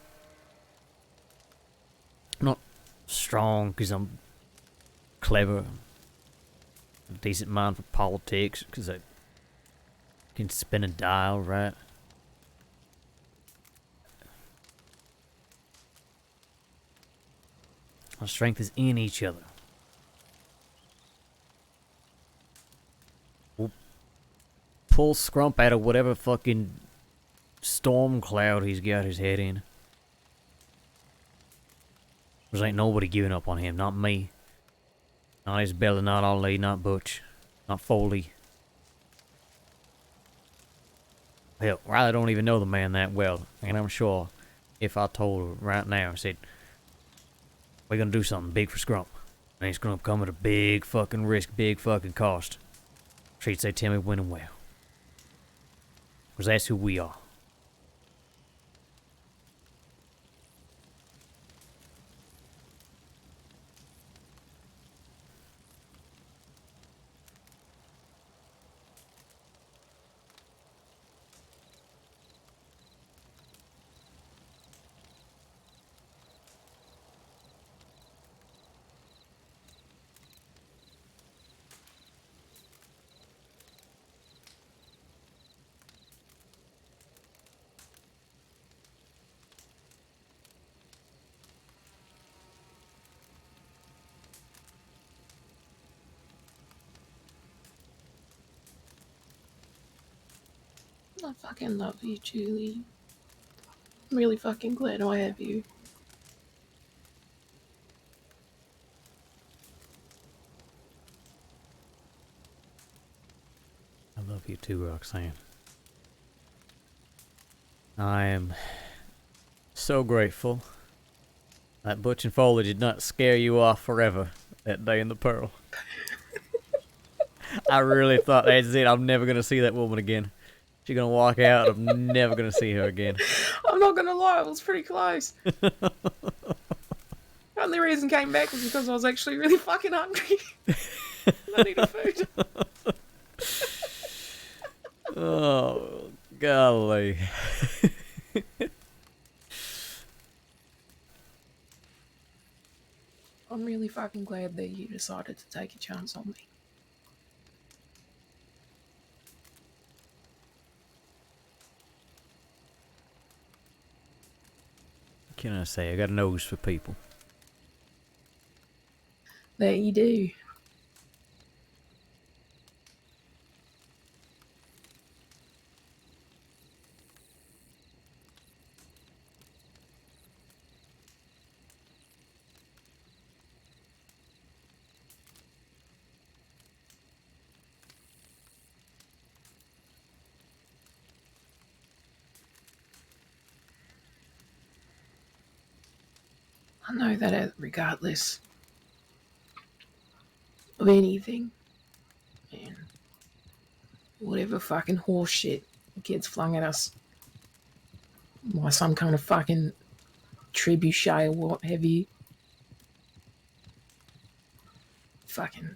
I'm not strong because I'm clever, a decent mind for politics, because I can spin a dial, right? Our strength is in each other. We'll pull Scrump out of whatever fucking storm cloud he's got his head in. There ain't nobody giving up on him, not me. Not Isabella, not Ali, not Butch, not Foley. Hell, Riley don't even know the man that well, and I'm sure if I told her right now, I said, we're gonna do something big for Scrump, And it's gonna come at a big fucking risk, big fucking cost. She'd say, tell me when and where. Because that's who we are. I fucking love you, Julie. I'm really fucking glad I have you. I love you too, Roxanne. I am so grateful that Butch and Foley did not scare you off forever that day in the Pearl. I really thought, that's it, I'm never going to see that woman again. She's going to walk out, I'm never going to see her again. I'm not gonna lie, it was pretty close. The only reason I came back was because I was actually really fucking hungry. I needed food. Oh, golly. I'm really fucking glad that you decided to take a chance on me. What can I say? I got a nose for people. That you do. I know that regardless of anything, and whatever fucking horse shit gets flung at us by some kind of fucking trebuchet or what have you, fucking,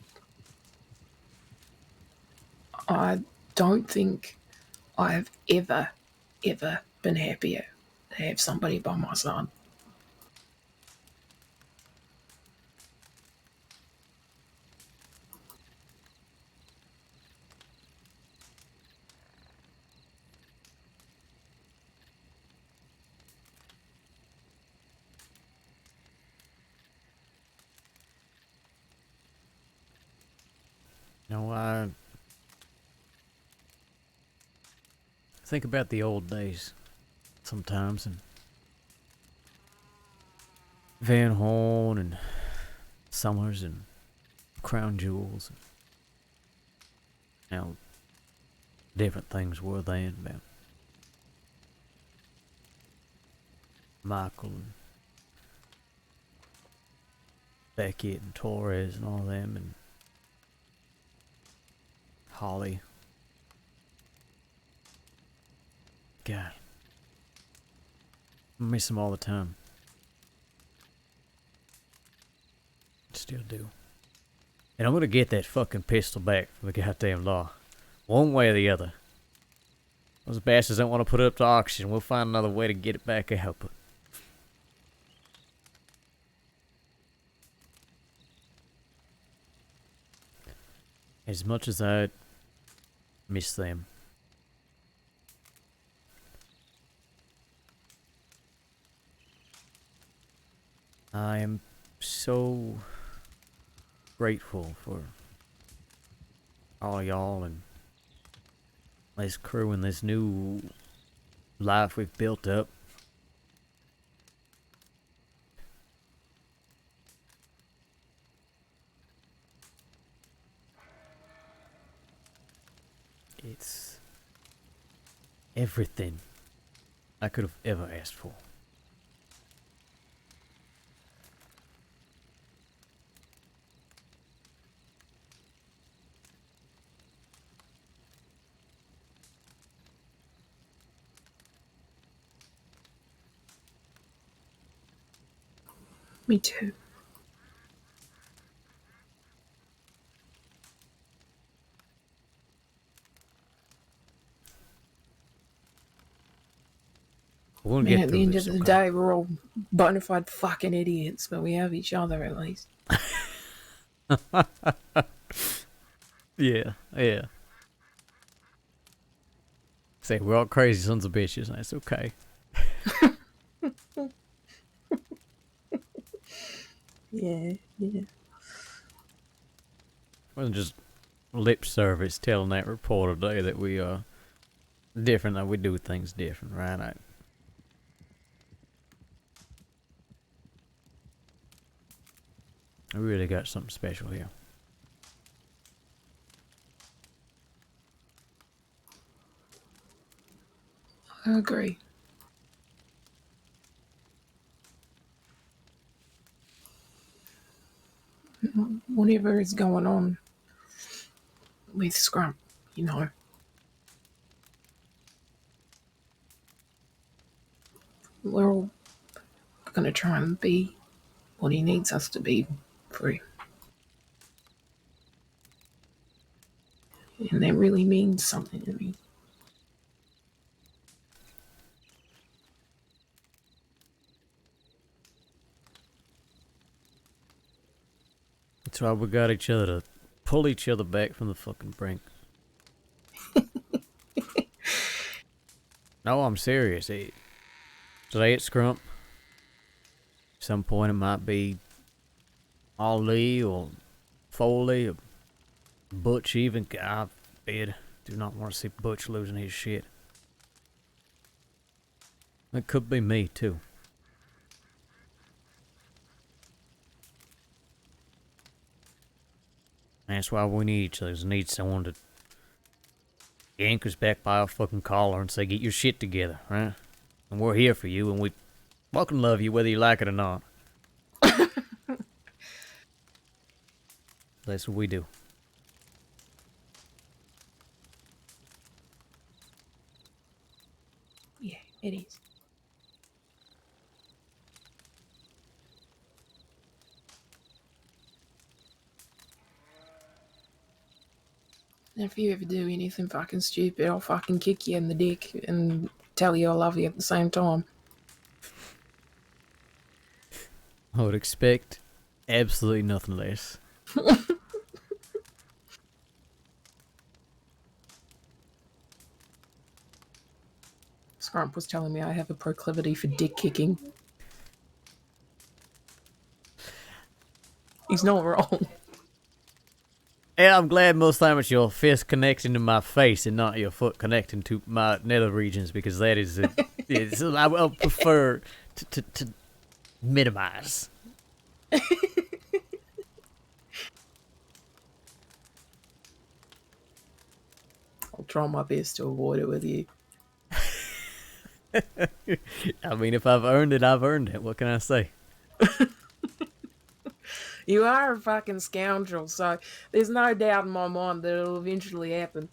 I don't think I've ever been happier to have somebody by my side. You know, I think about the old days sometimes, and Van Horn and Summers and Crown Jewels, and how different things were then about Michael and Beckett and Torres and all them, and Holly. God, I miss them all the time. Still do. And I'm gonna get that fucking pistol back from the goddamn law. One way or the other. Those bastards don't want to put it up to auction. We'll find another way to get it back out, but as much as I miss them, I am so grateful for all y'all and this crew and this new life we've built up. It's everything I could have ever asked for. Me too. We'll Man, get at the through end this, of the okay? day, we're all bona fide fucking idiots, but we have each other at least. Yeah, yeah. Say, we're all crazy sons of bitches, and that's okay. Yeah, yeah. Wasn't just lip service telling that reporter today that we are different, that we do things different, right? I really got something special here. I agree. Whatever is going on with Scrump, you know. We're all gonna try and be what he needs us to be for him. And that really means something to me. That's why we got each other to pull each other back from the fucking brink. No, I'm serious. Today at Scrump, some point it might be Ali or Foley or Butch even. God forbid. Do not want to see Butch losing his shit. It could be me, too. That's why we need each other. We need someone to yank us back by our fucking collar and say, get your shit together, right? And we're here for you, and we fucking love you whether you like it or not. That's what we do. Yeah, it is. And if you ever do anything fucking stupid, I'll fucking kick you in the dick and tell you I love you at the same time. I would expect absolutely nothing less. Scrump was telling me I have a proclivity for dick kicking. He's not wrong. Yeah, I'm glad most of the time it's your fist connecting to my face and not your foot connecting to my nether regions, because that is I will prefer to minimize. I'll try my best to avoid it with you. I mean, if I've earned it, I've earned it. What can I say? You are a fucking scoundrel, so there's no doubt in my mind that it'll eventually happen.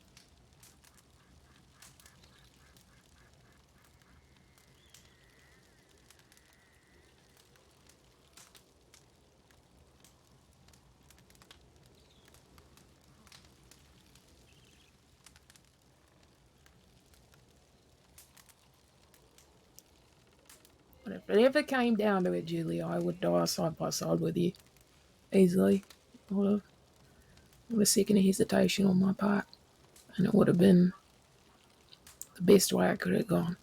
But if it ever came down to it, Julia, I would die side by side with you. Easily. Would have. With a second of hesitation on my part. And it would have been the best way I could have gone.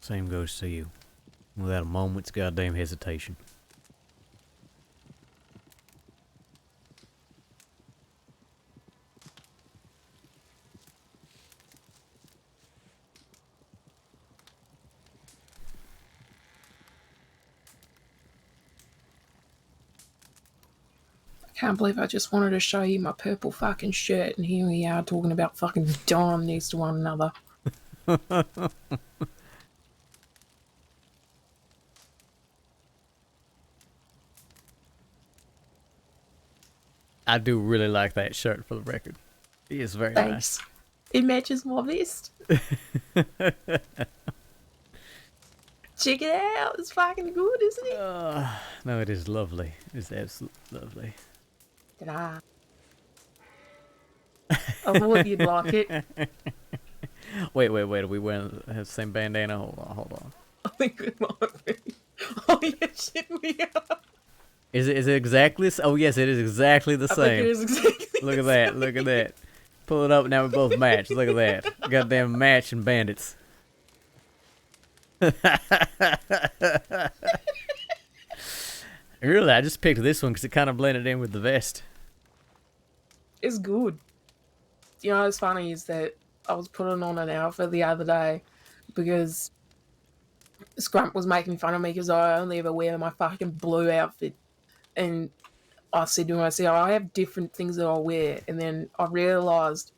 Same goes to you. Without a moment's goddamn hesitation. I can't believe I just wanted to show you my purple fucking shirt, and here we are talking about fucking dying next to one another. I do really like that shirt for the record. It is very Thanks. It matches my vest. Check it out. It's fucking good, isn't it? No, it is lovely. It's absolutely lovely. Ta-da. I thought you'd like it. Wait. Are we wearing the same bandana? Hold on. I think we might be. Oh, yeah, shit, we are. Is it exactly? Oh, yes, it is exactly the same. I think it is exactly Look at that. Look at that. Pull it up. Now we both match. Look at that. Goddamn matching bandits. Really, I just picked this one because it kind of blended in with the vest. It's good. You know what's funny is that I was putting on an outfit the other day because Scrump was making fun of me because I only ever wear my fucking blue outfit. And I said to him, I have different things that I wear. And then I realised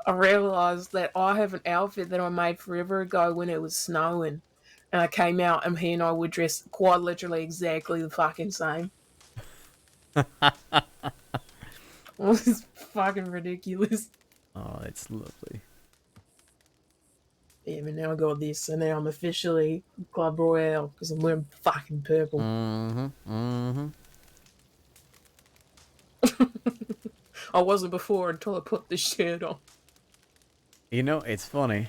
that I have an outfit that I made forever ago when it was snowing. And I came out and he and I were dressed quite literally exactly the fucking same. It was fucking ridiculous. Oh, it's lovely. Yeah, but now I got this, so now I'm officially Club Royale because I'm wearing fucking purple. I wasn't before until I put this shirt on. You know, it's funny.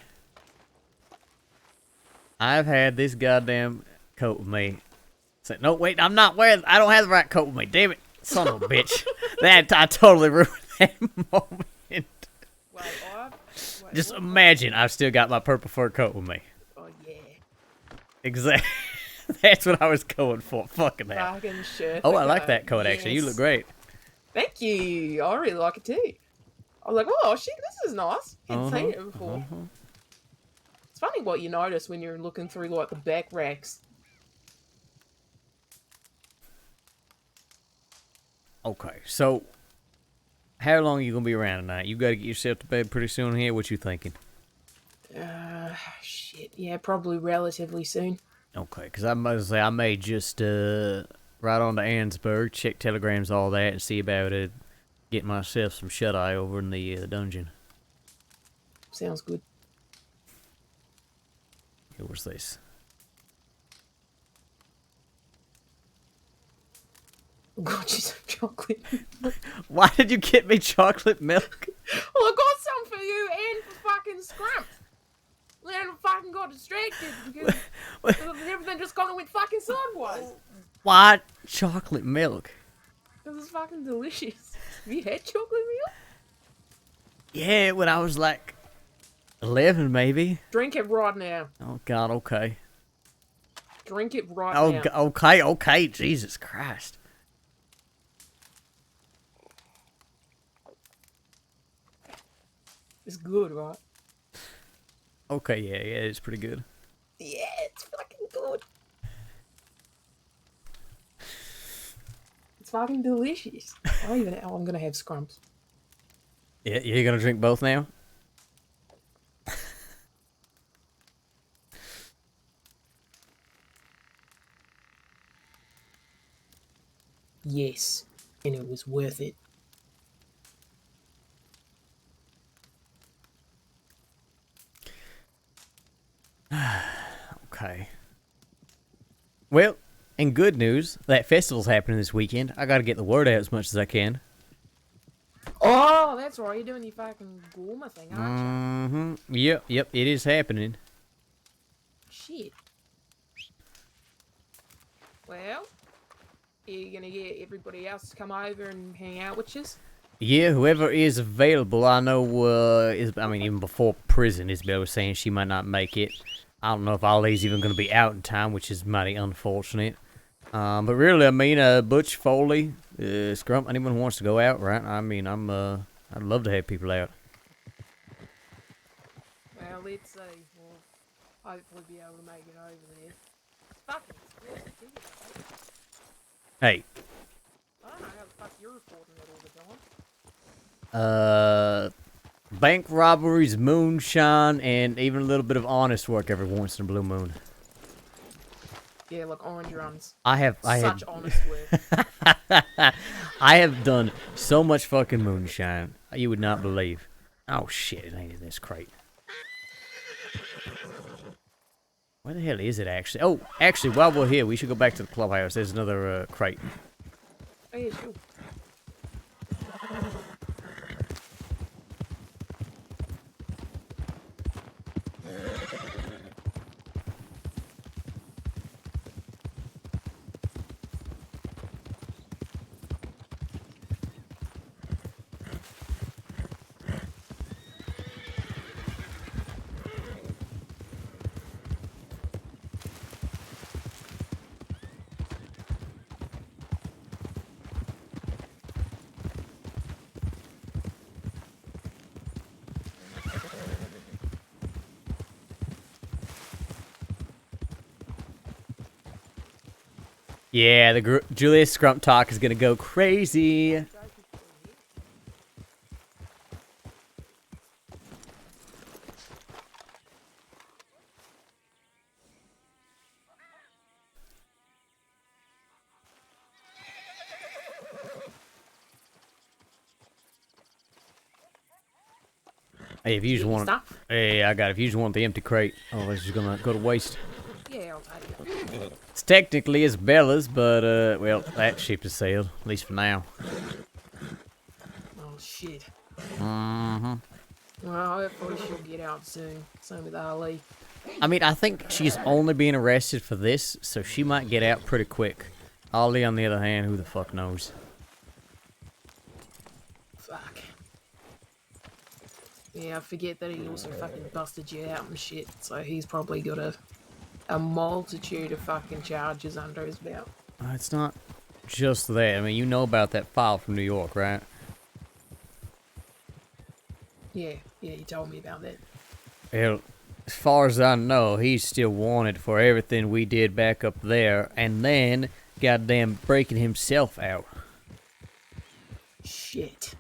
I've had this goddamn coat with me. Said, no, wait, I'm not wearing. I don't have the right coat with me. Damn it, son of a bitch. I totally ruined that moment. Just imagine I've still got my purple fur coat with me. Oh yeah. Exactly. That's what I was going for. Fucking that. Fucking shirt. Oh, I like that coat actually. You Yes. look great. Thank you. I really like it too. I was like, oh shit, this is nice. Hadn't seen it before. It's funny what you notice when you're looking through like the back racks. Okay, so how long are you gonna be around tonight? You gotta get yourself to bed pretty soon here. What you thinking? Shit. Yeah, probably relatively soon. Okay, because I must say I may just ride on to Ansburg, check telegrams, all that, and see about getting myself some shut-eye over in the dungeon. Sounds good. Here, what's this? Got you some chocolate. Why did you get me chocolate milk? Well, I got some for you and for fucking Scrump. Then I fucking got distracted because everything just kind of went fucking sideways. What? Chocolate milk? Because it's fucking delicious. Have you had chocolate milk? Yeah, when I was like 11, maybe. Drink it right now. Oh, God, okay. Drink it right now. Okay, Jesus Christ. It's good, right? Okay, yeah, it's pretty good. Yeah, it's fucking good. It's fucking delicious. I'm gonna have Scrumps. Yeah, you're gonna drink both now? Yes, and it was worth it. Okay. Well, in good news, that festival's happening this weekend. I gotta get the word out as much as I can. Oh, that's right. You're doing your fucking Gorma thing, aren't you? Yep, it is happening. Shit. Well, are you gonna get everybody else to come over and hang out with us? Yeah, whoever is available, I know, even before prison, Isabel was saying she might not make it. I don't know if Ollie's even going to be out in time, which is mighty unfortunate. But really, Butch, Foley, Scrump, anyone who wants to go out, right? I mean, I'd love to have people out. Well, let's see. We'll hopefully be able to make it over there. It's fucking expensive tickets, right? Hey. I don't know how the fuck you're reporting it all the time. Bank robberies, moonshine, and even a little bit of honest work every once in a blue moon. Yeah, like orange runs. I have such honest work. I have done so much fucking moonshine. You would not believe. Oh shit, it ain't in this crate. Where the hell is it actually? Oh, actually, while we're here, we should go back to the clubhouse. There's another crate. Oh, yeah, sure. Yeah, the Julius Scrump talk is gonna go crazy. Hey, if you just want, hey, I got it. If you just want the empty crate, oh, it's just gonna go to waste. Yeah, I'll take it. It's technically Isabella's, but well, that ship has sailed, at least for now. Oh, shit. Mm-hmm. Well, hopefully she'll get out soon. Same with Ali. I mean, I think she's only being arrested for this, so she might get out pretty quick. Ollie, on the other hand, who the fuck knows? Fuck. Yeah, I forget that he also fucking busted you out and shit, so he's probably got a multitude of fucking charges under his belt. It's not just that. I mean, you know about that file from New York, right? Yeah, you told me about that. Well, as far as I know, he's still wanted for everything we did back up there, and then goddamn breaking himself out. Shit.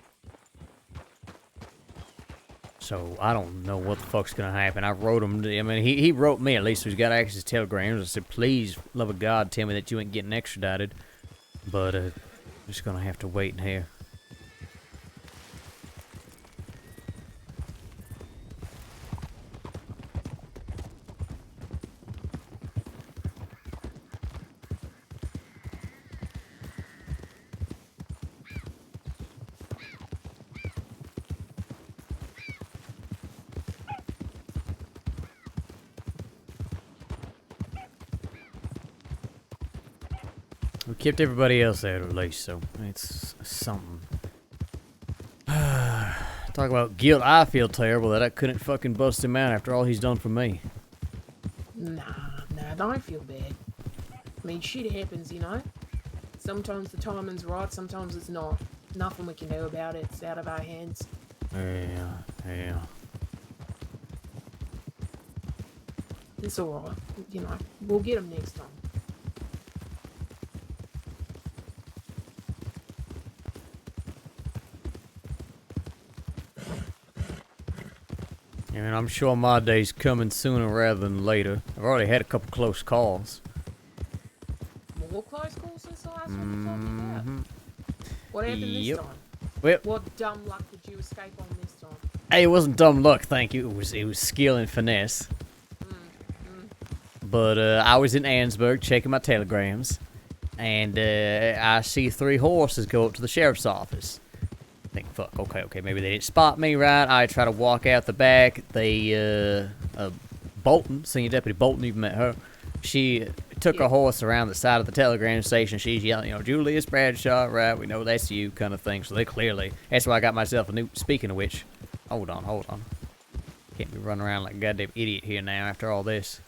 So I don't know what the fuck's gonna happen. I wrote him. I mean, he wrote me at least. So he's got access to telegrams. I said, please, love of God, tell me that you ain't getting extradited. But just gonna have to wait in here. We kept everybody else out at least, so it's something. Talk about guilt. I feel terrible that I couldn't fucking bust him out after all he's done for me. Nah, don't feel bad. I mean, shit happens, you know? Sometimes the timing's right, sometimes it's not. Nothing we can do about it. It's out of our hands. Yeah. It's alright. You know, we'll get him next time. I mean, I'm sure my day's coming sooner rather than later. I've already had a couple close calls. More close calls since the last one you're talking about? What happened this time? Well, What dumb luck did you escape on this time? hey, it wasn't dumb luck, thank you. It was skill and finesse. But I was in Ansburg checking my telegrams, and I see 3 horses go up to the sheriff's office. I think, fuck, okay, maybe they didn't spot me, right? I try to walk out the back. They, Bolton, Senior Deputy Bolton, you've met her. She took her horse around the side of the telegram station. She's yelling, Julius, Bradshaw, right? We know that's you, kind of thing. So they clearly, that's why I got myself a new, speaking of which, hold on. Can't be running around like a goddamn idiot here now after all this.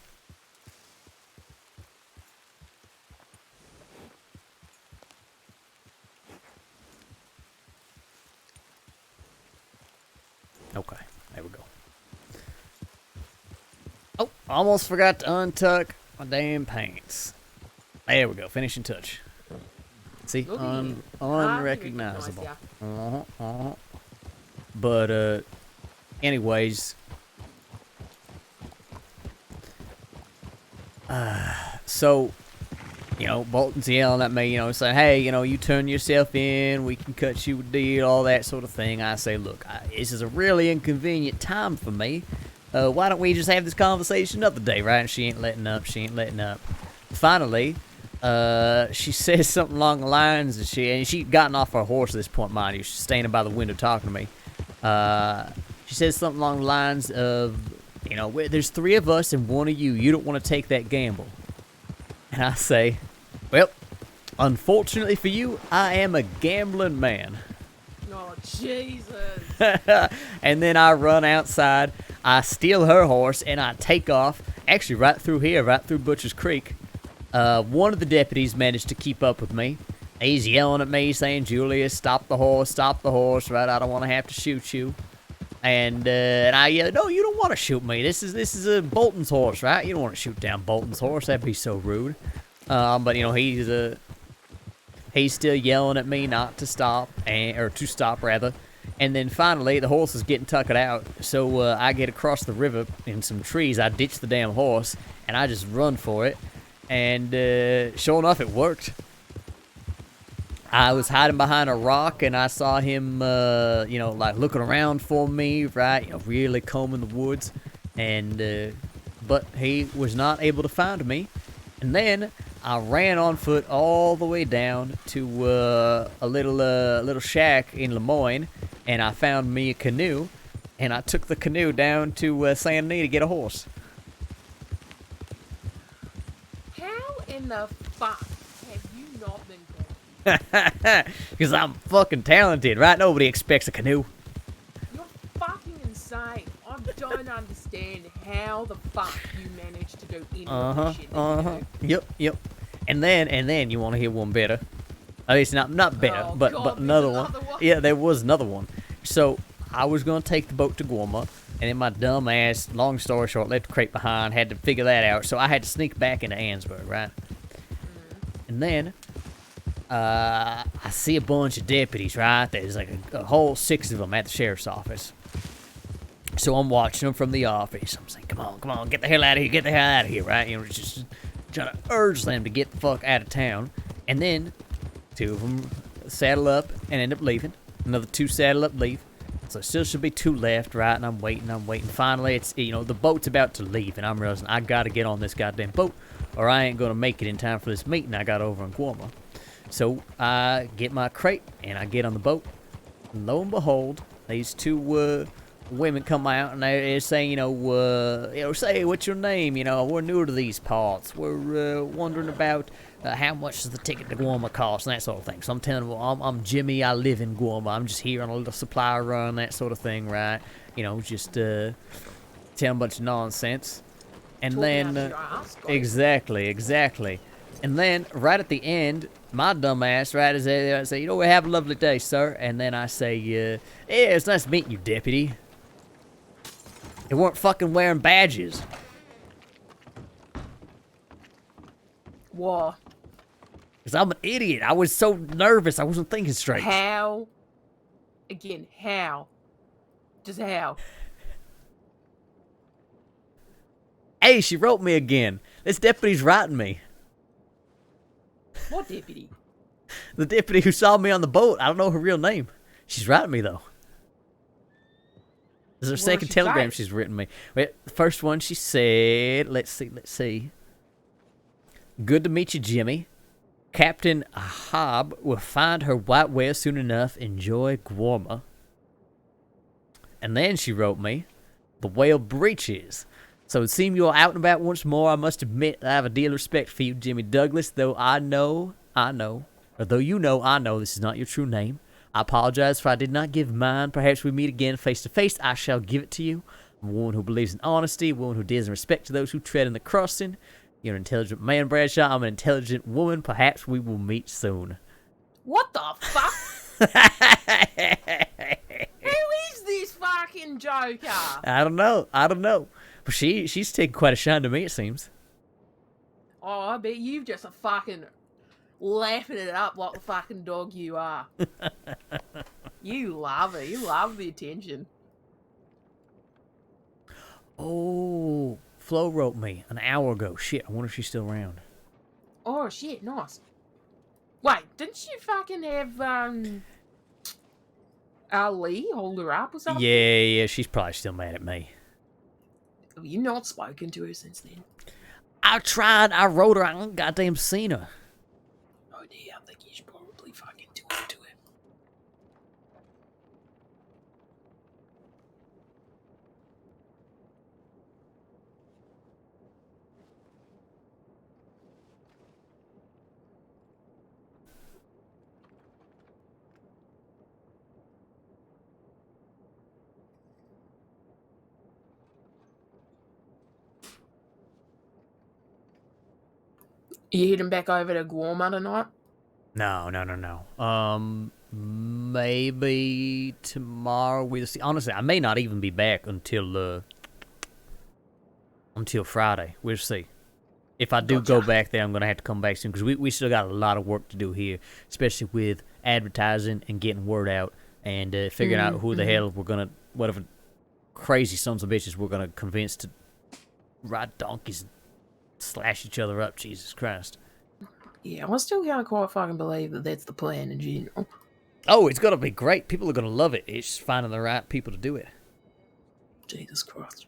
Okay, there we go. Oh, almost forgot to untuck my damn pants. There we go, finishing touch. See, unrecognizable. But, anyways. So, Bolton's yelling at me, saying, hey, you turn yourself in, we can cut you a deal, all that sort of thing. I say, look, this is a really inconvenient time for me. Why don't we just have this conversation another day, right? And she ain't letting up. Finally, she says something along the lines, and she'd gotten off her horse at this point, mind you. She's standing by the window talking to me. She says something along the lines of, there's 3 of us and 1 of you. You don't want to take that gamble. And I say, well, unfortunately for you, I am a gambling man. Oh, Jesus. And then I run outside, I steal her horse, and I take off, actually right through here, right through Butcher's Creek. One of the deputies managed to keep up with me. He's yelling at me, saying, Julius, stop the horse, right? I don't want to have to shoot you. And I yell, no, you don't want to shoot me. This is a Bolton's horse, right? You don't want to shoot down Bolton's horse. That'd be so rude. But he's still yelling at me not to stop, or to stop rather. And then finally, the horse is getting tuckered out. So I get across the river in some trees. I ditch the damn horse, and I just run for it. And sure enough, it worked. I was hiding behind a rock, and I saw him, looking around for me, right? Really combing the woods. And, but he was not able to find me. And then I ran on foot all the way down to a little shack in Lemoyne, and I found me a canoe, and I took the canoe down to San Denis to get a horse. How in the fuck have you not been caught? Because I'm fucking talented, right? Nobody expects a canoe. You're fucking insane. I don't understand how the fuck you managed to do any of this shit that you do. Yep. And then you want to hear one better. At least not better, but another one. Yeah, there was another one. So I was gonna take the boat to Guarma, and then my dumb ass, long story short, left the crate behind. Had to figure that out, so I had to sneak back into Ansburg, right? And then I see a bunch of deputies, right? There's like a whole 6 of them at the sheriff's office. So I'm watching them from the office. I'm saying, come on, get the hell out of here, right? Just trying to urge them to get the fuck out of town. And then 2 of them saddle up and end up leaving. Another 2 saddle up, leave. So there still should be 2 left, right? And I'm waiting. Finally, it's, the boat's about to leave, and I'm realizing I gotta get on this goddamn boat, or I ain't gonna make it in time for this meeting I got over in Guarma. So I get my crate, and I get on the boat. And lo and behold, these 2 women come out, and they're saying, say, what's your name? We're new to these parts. We're wondering about how much does the ticket to Guarma cost, and that sort of thing. So I'm telling them, well, I'm Jimmy. I live in Guarma. I'm just here on a little supply run, that sort of thing, right? Just tell them a bunch of nonsense. And then, exactly. And then, right at the end, my dumb ass, right, is there, I say, we have a lovely day, sir. And then I say, yeah, it's nice meeting you, deputy. They weren't fucking wearing badges. What? Because I'm an idiot. I was so nervous. I wasn't thinking straight. How? Again, how? Just how? Hey, she wrote me again. This deputy's writing me. What deputy? The deputy who saw me on the boat. I don't know her real name. She's writing me, though. This is her second telegram she's written me. Wait, the first one she said, let's see. Good to meet you, Jimmy. Captain Ahab will find her white whale soon enough. Enjoy Guarma. And then she wrote me, the whale breaches. So it seems you're out and about once more. I must admit I have a deal of respect for you, Jimmy Douglas, though I know, or though you know, I know this is not your true name. I apologize for I did not give mine. Perhaps we meet again face to face. I shall give it to you. I'm a woman who believes in honesty, a woman who deals in respect to those who tread in the crossing. You're an intelligent man, Bradshaw. I'm an intelligent woman. Perhaps we will meet soon. What the fuck? Who is this fucking joker? I don't know. But she's taking quite a shine to me, it seems. Oh, I bet you've just a fucking laughing it up like the fucking dog you are. You love it. You love the attention. Oh, Flo wrote me an hour ago. Shit, I wonder if she's still around. Oh shit, nice. Wait, didn't you fucking have Ali hold her up or something? Yeah, she's probably still mad at me. Have you not spoken to her since then? I tried, I wrote her, I ain't goddamn seen her. Oh dear, I think you should probably fucking talk to her. You heading back over to Guarma tonight? No. Maybe tomorrow we'll see. Honestly, I may not even be back until Friday. We'll see. If I do go back there, I'm gonna have to come back soon because we still got a lot of work to do here, especially with advertising and getting word out and figuring out who the hell we're gonna, whatever crazy sons of bitches we're gonna convince to ride donkeys and slash each other up. Jesus Christ. Yeah, I still can't quite fucking believe that that's the plan in general. Oh, it's gonna be great. People are gonna love it. It's just finding the right people to do it. Jesus Christ.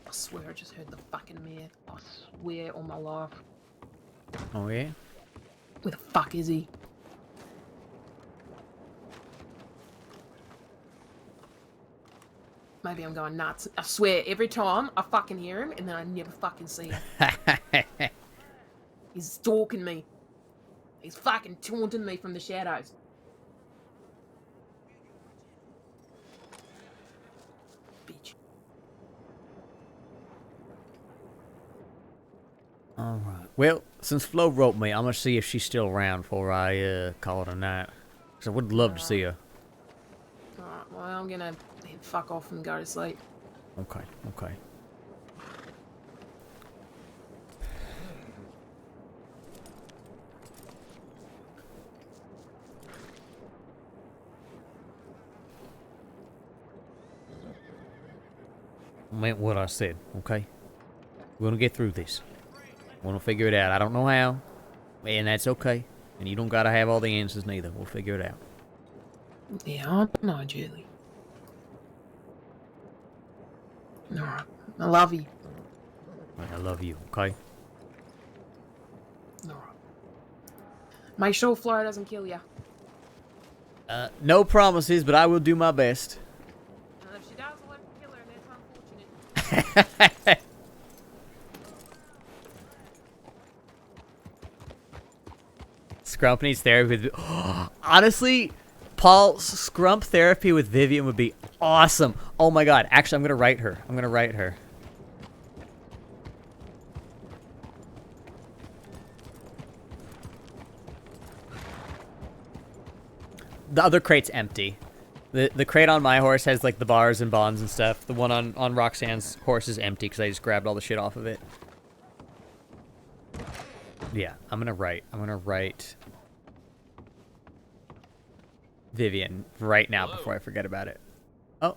I swear I just heard the fucking mayor. I swear on my life. Oh yeah? Where the fuck is he? Maybe I'm going nuts. I swear, every time I fucking hear him and then I never fucking see him. He's stalking me. He's fucking taunting me from the shadows. Bitch. Alright. Well, since Flo wrote me, I'm gonna see if she's still around before I call it a night. Because I would love to see her. Alright, well, I'm gonna fuck off and go to sleep. Okay. I meant what I said, okay? We're gonna get through this. We're gonna figure it out. I don't know how, and that's okay. And you don't gotta have all the answers neither. We'll figure it out. Yeah, I know, Julie. Alright, I love you. I love you, okay? Alright. Make sure Flo doesn't kill you. No promises, but I will do my best. And if she does, I'll have to kill her, and that's unfortunate. Scrump needs therapy with... Honestly, Paul, Scrump therapy with Vivian would be awesome. Oh my god. Actually, I'm gonna write her. The other crate's empty. The crate on my horse has like the bars and bonds and stuff. The one on Roxanne's horse is empty because I just grabbed all the shit off of it. Yeah, I'm gonna write Vivian right now before I forget about it. Oh.